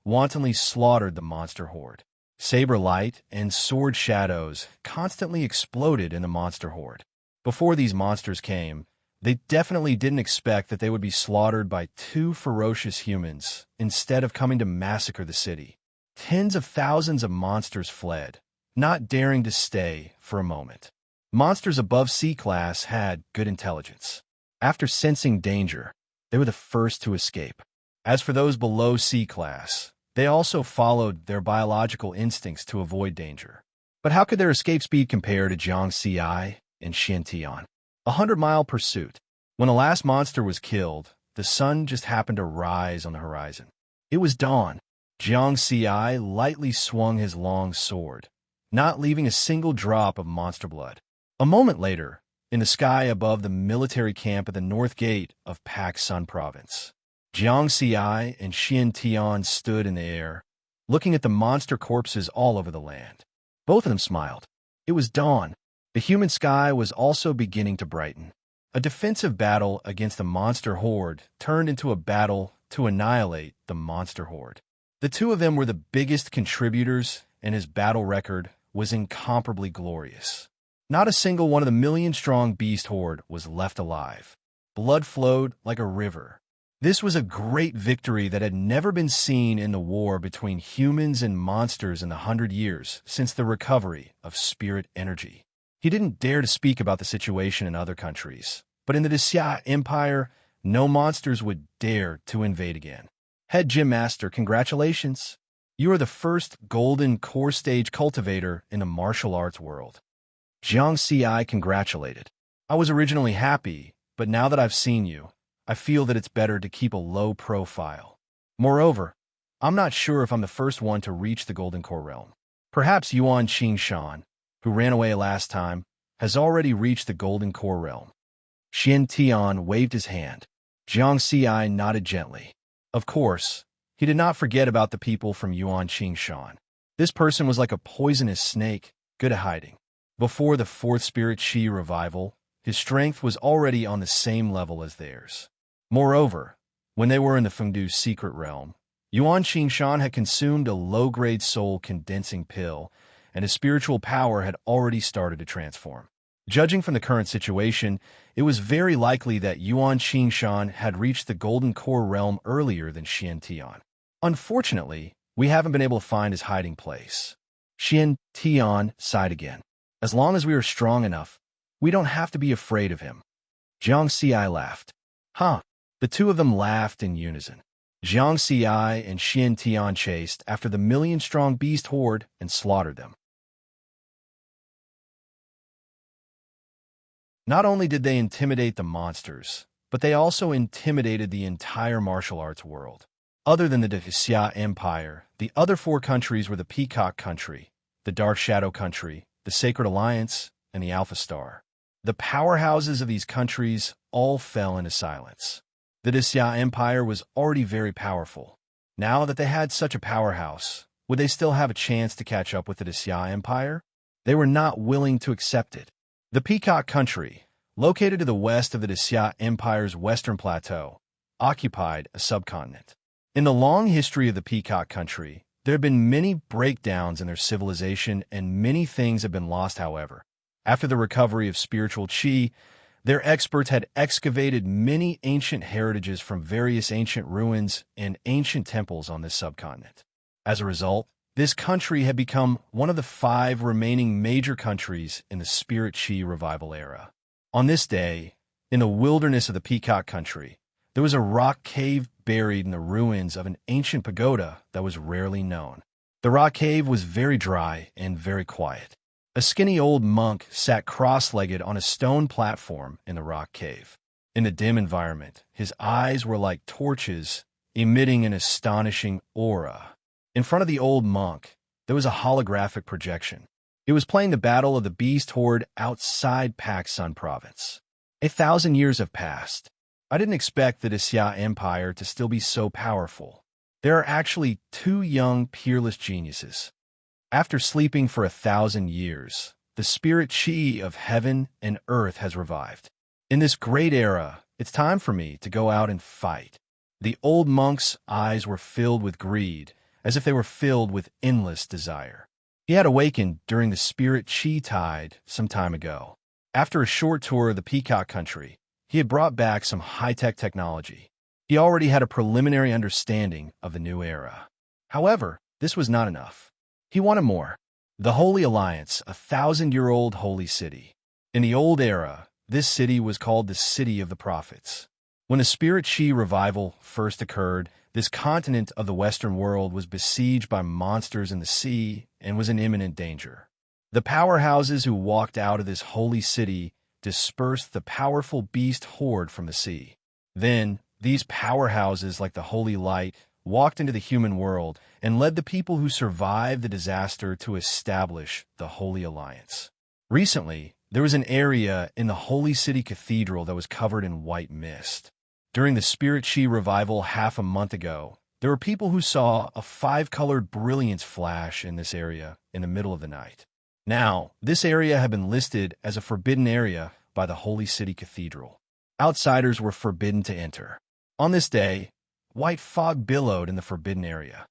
wantonly slaughtered the monster horde. Saber light and sword shadows constantly exploded in the monster horde. Before these monsters came, they definitely didn't expect that they would be slaughtered by two ferocious humans instead of coming to massacre the city. Tens of thousands of monsters fled, not daring to stay for a moment. Monsters above C-class had good intelligence. After sensing danger, they were the first to escape. As for those below C-class, They also followed their biological instincts to avoid danger. But how could their escape speed compare to Jiang Xiai and Xian Tian? 100-mile pursuit. When the last monster was killed, the sun just happened to rise on the horizon. It was dawn. Jiang Xiai lightly swung his long sword, not leaving a single drop of monster blood. A moment later, in the sky above the military camp at the north gate of Pak Sun Province, Jiang Xiai and Xian Tian stood in the air, looking at the monster corpses all over the land. Both of them smiled. It was dawn. The human sky was also beginning to brighten. A defensive battle against the monster horde turned into a battle to annihilate the monster horde. The two of them were the biggest contributors, and his battle record was incomparably glorious. Not a single one of the million-strong beast horde was left alive. Blood flowed like a river. This was a great victory that had never been seen in the war between humans and monsters in the 100 years since the recovery of spirit energy. He didn't dare to speak about the situation in other countries, but in the Xia Empire, no monsters would dare to invade again. Head Gym Master, congratulations! You are the first golden core stage cultivator in the martial arts world. Jiang Xiai congratulated. I was originally happy, but now that I've seen you, I feel that it's better to keep a low profile. Moreover, I'm not sure if I'm the first one to reach the Golden Core realm. Perhaps Yuan Qingshan, who ran away last time, has already reached the Golden Core realm. Xian Tian waved his hand. Jiang Xiai nodded gently. Of course, he did not forget about the people from Yuan Qingshan. This person was like a poisonous snake, good at hiding. Before the fourth spirit Qi revival, his strength was already on the same level as theirs. Moreover, when they were in the Fengdu secret realm, Yuan Qingshan had consumed a low-grade soul condensing pill, and his spiritual power had already started to transform. Judging from the current situation, it was very likely that Yuan Qingshan had reached the Golden Core realm earlier than Xian Tian. Unfortunately, we haven't been able to find his hiding place. Xian Tian sighed again. As long as we are strong enough, we don't have to be afraid of him. Jiang Xiai laughed. Huh. The two of them laughed in unison. Jiang Xiai and Xian Tian chased after the million-strong beast horde and slaughtered them. Not only did they intimidate the monsters, but they also intimidated the entire martial arts world. Other than the Xia Empire, the other four countries were the Peacock Country, the Dark Shadow Country, the Sacred Alliance, and the Alpha Star. The powerhouses of these countries all fell into silence. The Xia Empire was already very powerful. Now that they had such a powerhouse, would they still have a chance to catch up with the Xia Empire? They were not willing to accept it. The Peacock Country, located to the west of the Xia Empire's western plateau, occupied a subcontinent. In the long history of the Peacock Country, there have been many breakdowns in their civilization and many things have been lost, however. After the recovery of spiritual Qi, their experts had excavated many ancient heritages from various ancient ruins and ancient temples on this subcontinent. As a result, this country had become one of the 5 remaining major countries in the Spirit Qi revival era. On this day, in the wilderness of the Peacock Country, there was a rock cave buried in the ruins of an ancient pagoda that was rarely known. The rock cave was very dry and very quiet. A skinny old monk sat cross-legged on a stone platform in the rock cave. In the dim environment, his eyes were like torches, emitting an astonishing aura. In front of the old monk, there was a holographic projection. It was playing the battle of the beast horde outside Pak Sun Province. 1,000 years have passed. I didn't expect the Xia Empire to still be so powerful. There are actually 2 young, peerless geniuses. After sleeping for 1,000 years, the spirit Qi of heaven and earth has revived. In this great era, it's time for me to go out and fight. The old monk's eyes were filled with greed, as if they were filled with endless desire. He had awakened during the spirit Qi tide some time ago. After a short tour of the Peacock Country, he had brought back some high-tech technology. He already had a preliminary understanding of the new era. However, this was not enough. He wanted more. The Holy Alliance, a 1,000-year-old holy city. In the old era, this city was called the City of the Prophets. When the Spirit Qi revival first occurred, This continent of the Western world was besieged by monsters in the sea and was in imminent danger. The powerhouses who walked out of this holy city dispersed the powerful beast horde from the sea. Then, these powerhouses, like the Holy Light, walked into the human world and led the people who survived the disaster to establish the Holy Alliance. Recently, there was an area in the Holy City Cathedral that was covered in white mist. During the Spirit Chi revival half a month ago, there were people who saw a 5-colored brilliance flash in this area in the middle of the night. Now, this area had been listed as a forbidden area by the Holy City Cathedral. Outsiders were forbidden to enter. On this day, white fog billowed in the forbidden area.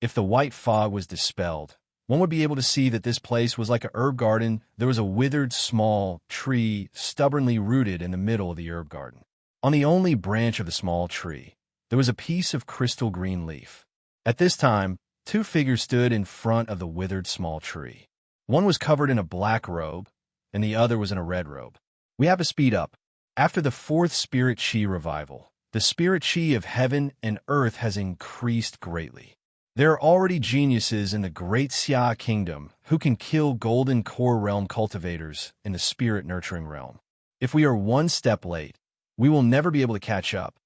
If the white fog was dispelled, one would be able to see that this place was like a herb garden. There was a withered small tree stubbornly rooted in the middle of the herb garden. On the only branch of the small tree, there was a piece of crystal green leaf. At this time, 2 figures stood in front of the withered small tree. One was covered in a black robe, and the other was in a red robe. We have to speed up. After the 4th Spirit Chi revival, the Spirit Chi of heaven and earth has increased greatly. There are already geniuses in the Great Xia Kingdom who can kill Golden Core Realm cultivators in the Spirit Nurturing Realm. If we are one step late, we will never be able to catch up.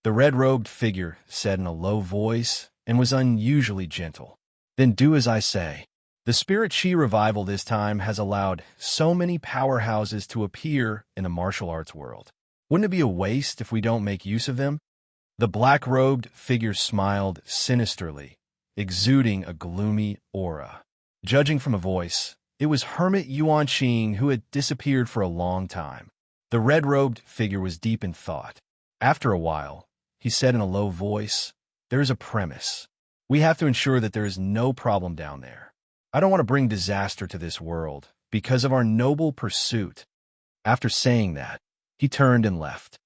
The red-robed figure said in a low voice and was unusually gentle. Then do as I say. The Spirit Chi revival this time has allowed so many powerhouses to appear in the martial arts world. Wouldn't it be a waste if we don't make use of them? The black-robed figure smiled sinisterly, exuding a gloomy aura. Judging from a voice, it was Hermit Yuan Qing who had disappeared for a long time. The red-robed figure was deep in thought. After a while, he said in a low voice, "There is a premise. We have to ensure that there is no problem down there. I don't want to bring disaster to this world because of our noble pursuit." After saying that, he turned and left.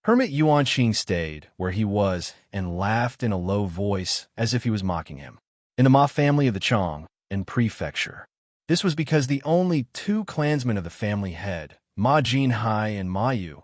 Hermit Yuan Qing stayed where he was and laughed in a low voice as if he was mocking him. In the Ma family of the Chong and Prefecture, this was because the only 2 clansmen of the family head, Ma Jinhai and Ma Yu,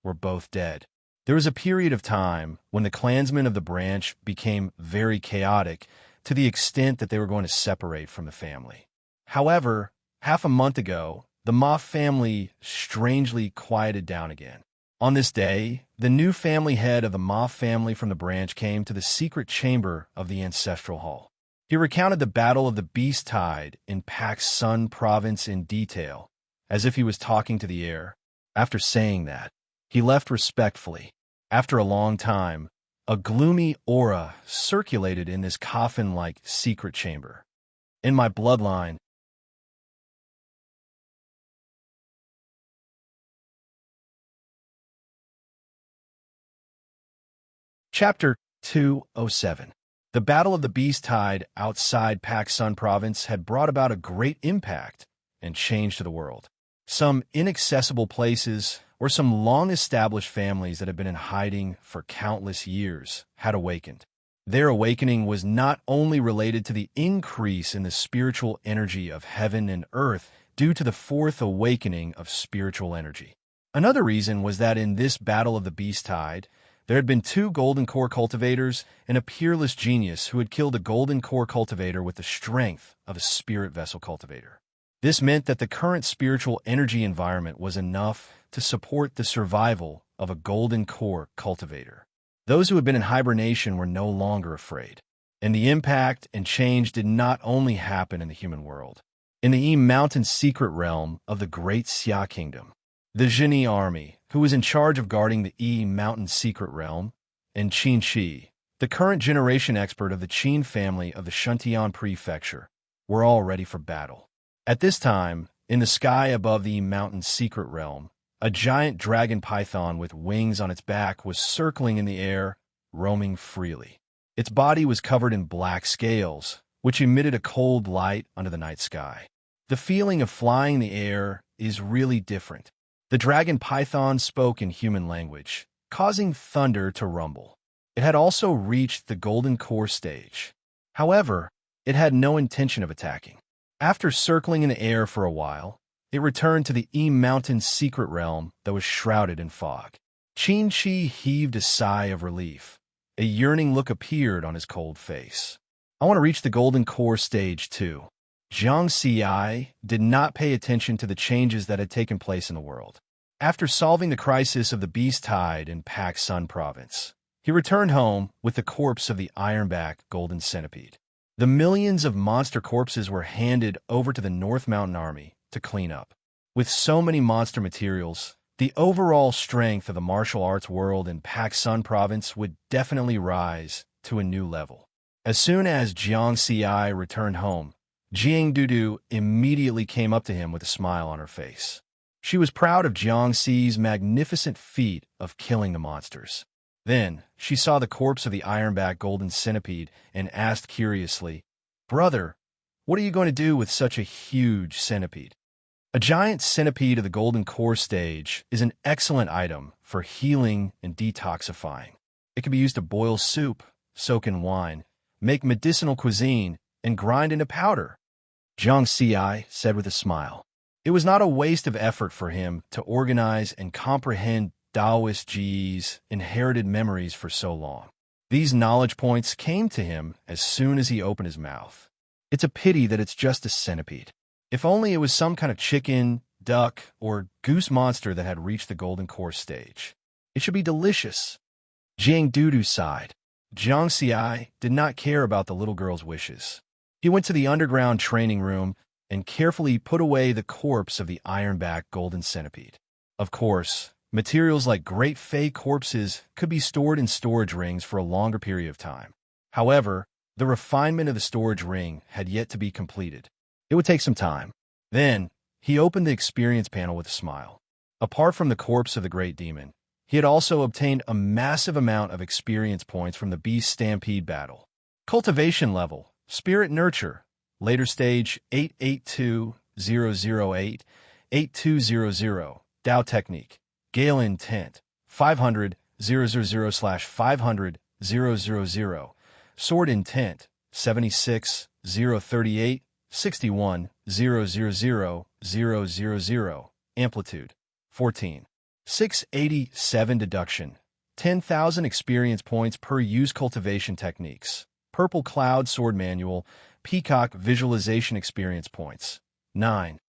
were both dead. There was a period of time when the clansmen of the branch became very chaotic to the extent that they were going to separate from the family. However, half a month ago, the Ma family strangely quieted down again. On this day, the new family head of the Ma family from the branch came to the secret chamber of the ancestral hall. He recounted the Battle of the Beast Tide in Pak Sun province in detail, as if he was talking to the air. After saying that, he left respectfully. After a long time, a gloomy aura circulated in this coffin-like secret chamber. In my bloodline, Chapter 207. The Battle of the Beast Tide outside Pak Sun province had brought about a great impact and change to the world. Some inaccessible places or some long-established families that had been in hiding for countless years had awakened. Their awakening was not only related to the increase in the spiritual energy of heaven and earth due to the 4th awakening of spiritual energy. Another reason was that in this Battle of the Beast Tide, there had been 2 golden core cultivators and a peerless genius who had killed a golden core cultivator with the strength of a spirit vessel cultivator. This meant that the current spiritual energy environment was enough to support the survival of a golden core cultivator. Those who had been in hibernation were no longer afraid, and the impact and change did not only happen in the human world. In the Yi Mountain secret realm of the Great Xia Kingdom, the Zhini army, who was in charge of guarding the Yi Mountain secret realm, and Qin Shi, the current generation expert of the Qin family of the Shuntian Prefecture, were all ready for battle. At this time, in the sky above the Yi Mountain secret realm, a giant dragon python with wings on its back was circling in the air, roaming freely. Its body was covered in black scales, which emitted a cold light under the night sky. The feeling of flying in the air is really different. The dragon python spoke in human language, causing thunder to rumble. It had also reached the golden core stage. However, it had no intention of attacking. After circling in the air for a while, It returned to the E-Mountain's secret realm that was shrouded in fog. Qin heaved a sigh of relief. A yearning look appeared on his cold face. I want to reach the Golden Core stage too. Jiang Xi did not pay attention to the changes that had taken place in the world. After solving the crisis of the Beast Tide in Pak Sun Province, he returned home with the corpse of the ironback golden centipede. The millions of monster corpses were handed over to the North Mountain Army to clean up. With so many monster materials, the overall strength of the martial arts world in Pak Sun Province would definitely rise to a new level. As soon as Jiang Xi returned home, Jiang Dudu immediately came up to him with a smile on her face. She was proud of Jiang Xi's magnificent feat of killing the monsters. Then, she saw the corpse of the ironback golden centipede and asked curiously, "Brother, what are you going to do with such a huge centipede?" A giant centipede of the Golden Core stage is an excellent item for healing and detoxifying. It can be used to boil soup, soak in wine, make medicinal cuisine, and grind into powder. Jiang Xi said with a smile. It was not a waste of effort for him to organize and comprehend Taoist Ji's inherited memories for so long. These knowledge points came to him as soon as he opened his mouth. It's a pity that it's just a centipede. If only it was some kind of chicken, duck, or goose monster that had reached the Golden Core stage. It should be delicious. Jiang Dudu sighed. Jiang Xi did not care about the little girl's wishes. He went to the underground training room and carefully put away the corpse of the ironback golden centipede. Of course, materials like great fey corpses could be stored in storage rings for a longer period of time. However, the refinement of the storage ring had yet to be completed. It would take some time. Then, he opened the experience panel with a smile. Apart from the corpse of the great demon, he had also obtained a massive amount of experience points from the Beast Stampede battle. Cultivation level, Spirit Nurture, later stage 882008, 8200, Tao Technique, Gale Intent, 500, 000/500, 000, Sword Intent, 76, 038, 61, 000, Amplitude, 14. 687 Deduction, 10,000 experience points per use cultivation techniques. Purple Cloud Sword Manual, Peacock Visualization experience points, 9.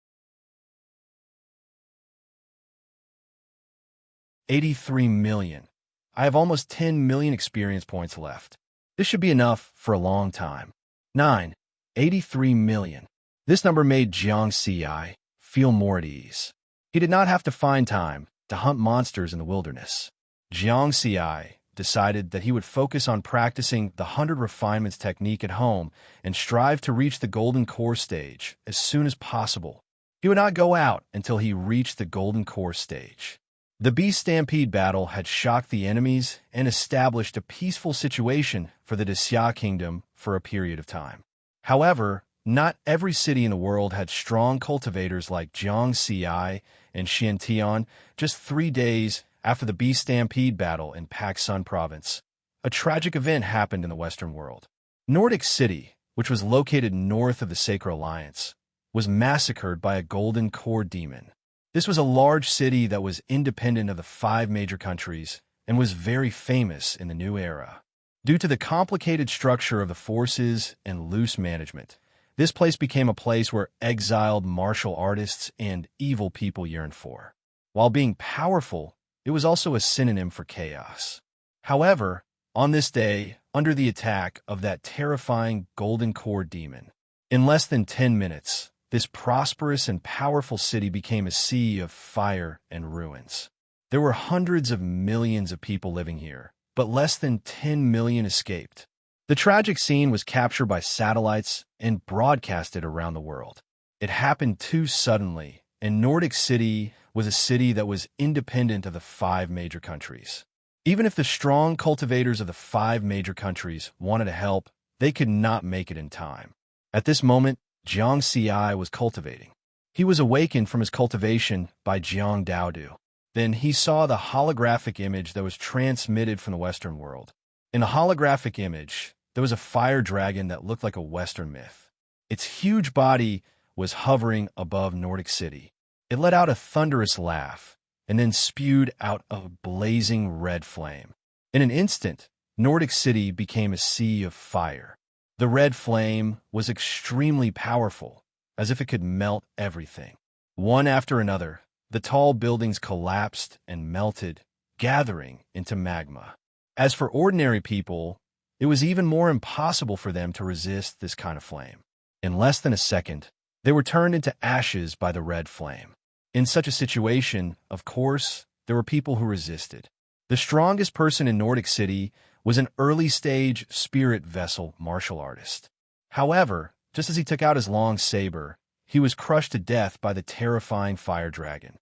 83 million. I have almost 10 million experience points left. This should be enough for a long time. 9. 83 million. This number made Jiang Xi feel more at ease. He did not have to find time to hunt monsters in the wilderness. Jiang Xi decided that he would focus on practicing the 100 refinements technique at home and strive to reach the Golden Core stage as soon as possible. He would not go out until he reached the Golden Core stage. The Beast Stampede battle had shocked the enemies and established a peaceful situation for the Xia Kingdom for a period of time. However, not every city in the world had strong cultivators like Jiang Xi and Xiantian. Just 3 days after the Beast Stampede battle in Pak Sun Province, a tragic event happened in the Western world. Nordic City, which was located north of the Sacred Alliance, was massacred by a Golden Core demon. This was a large city that was independent of the 5 major countries and was very famous in the new era. Due to the complicated structure of the forces and loose management, this place became a place where exiled martial artists and evil people yearned for. While being powerful, it was also a synonym for chaos. However, on this day, under the attack of that terrifying Golden Core demon, in less than 10 minutes, this prosperous and powerful city became a sea of fire and ruins. There were hundreds of millions of people living here, but less than 10 million escaped. The tragic scene was captured by satellites and broadcasted around the world. It happened too suddenly, and Nordic City was a city that was independent of the 5 major countries. Even if the strong cultivators of the 5 major countries wanted to help, they could not make it in time. At this moment, Jiang Xi was cultivating. He was awakened from his cultivation by Jiang Daodu. Then he saw the holographic image that was transmitted from the Western world. In the holographic image, there was a fire dragon that looked like a Western myth. Its huge body was hovering above Nordic City. It let out a thunderous laugh and then spewed out a blazing red flame. In an instant, Nordic City became a sea of fire. The red flame was extremely powerful, as if it could melt everything. One after another, the tall buildings collapsed and melted, gathering into magma. As for ordinary people, it was even more impossible for them to resist this kind of flame. In less than a second, they were turned into ashes by the red flame. In such a situation, of course, there were people who resisted. The strongest person in Nordic City was an early-stage spirit vessel martial artist. However, just as he took out his long saber, he was crushed to death by the terrifying fire dragon.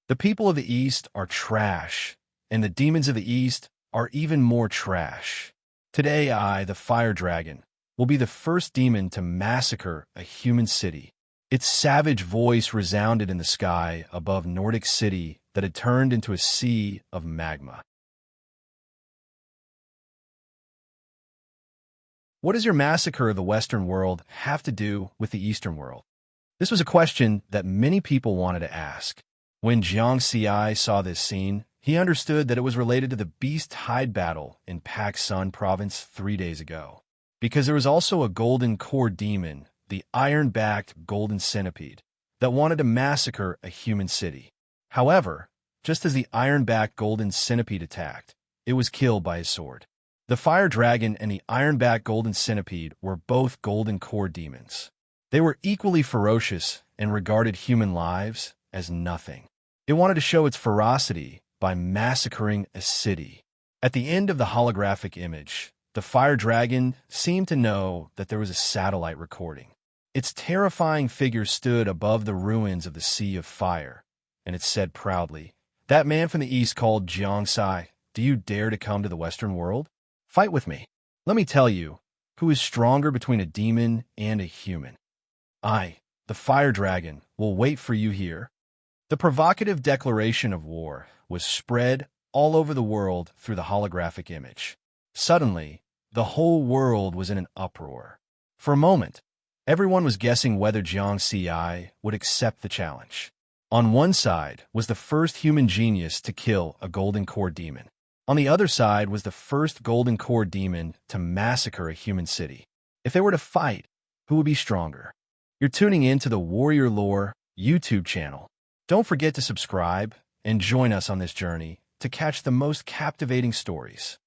The people of the East are trash, and the demons of the East are even more trash. Today I, the fire dragon, will be the first demon to massacre a human city. Its savage voice resounded in the sky above Nordic City that had turned into a sea of magma. What does your massacre of the Western world have to do with the Eastern world? This was a question that many people wanted to ask. When Jiang Xi saw this scene, he understood that it was related to the Beast Hide battle in Pak Sun province 3 days ago. Because there was also a golden core demon, the iron-backed golden centipede, that wanted to massacre a human city. However, just as the iron-backed golden centipede attacked, it was killed by his sword. The fire dragon and the iron-backed golden centipede were both golden core demons. They were equally ferocious and regarded human lives as nothing. It wanted to show its ferocity by massacring a city. At the end of the holographic image, the fire dragon seemed to know that there was a satellite recording. Its terrifying figure stood above the ruins of the Sea of Fire, and it said proudly, "That man from the east called Jiang Xi, do you dare to come to the Western world? Fight with me. Let me tell you, who is stronger between a demon and a human? I, the fire dragon, will wait for you here." The provocative declaration of war was spread all over the world through the holographic image. Suddenly, the whole world was in an uproar. For a moment, everyone was guessing whether Jiang Xi would accept the challenge. On one side was the first human genius to kill a golden core demon. On the other side was the first golden core demon to massacre a human city. If they were to fight, who would be stronger? You're tuning in to the Warrior Lore YouTube channel. Don't forget to subscribe and join us on this journey to catch the most captivating stories.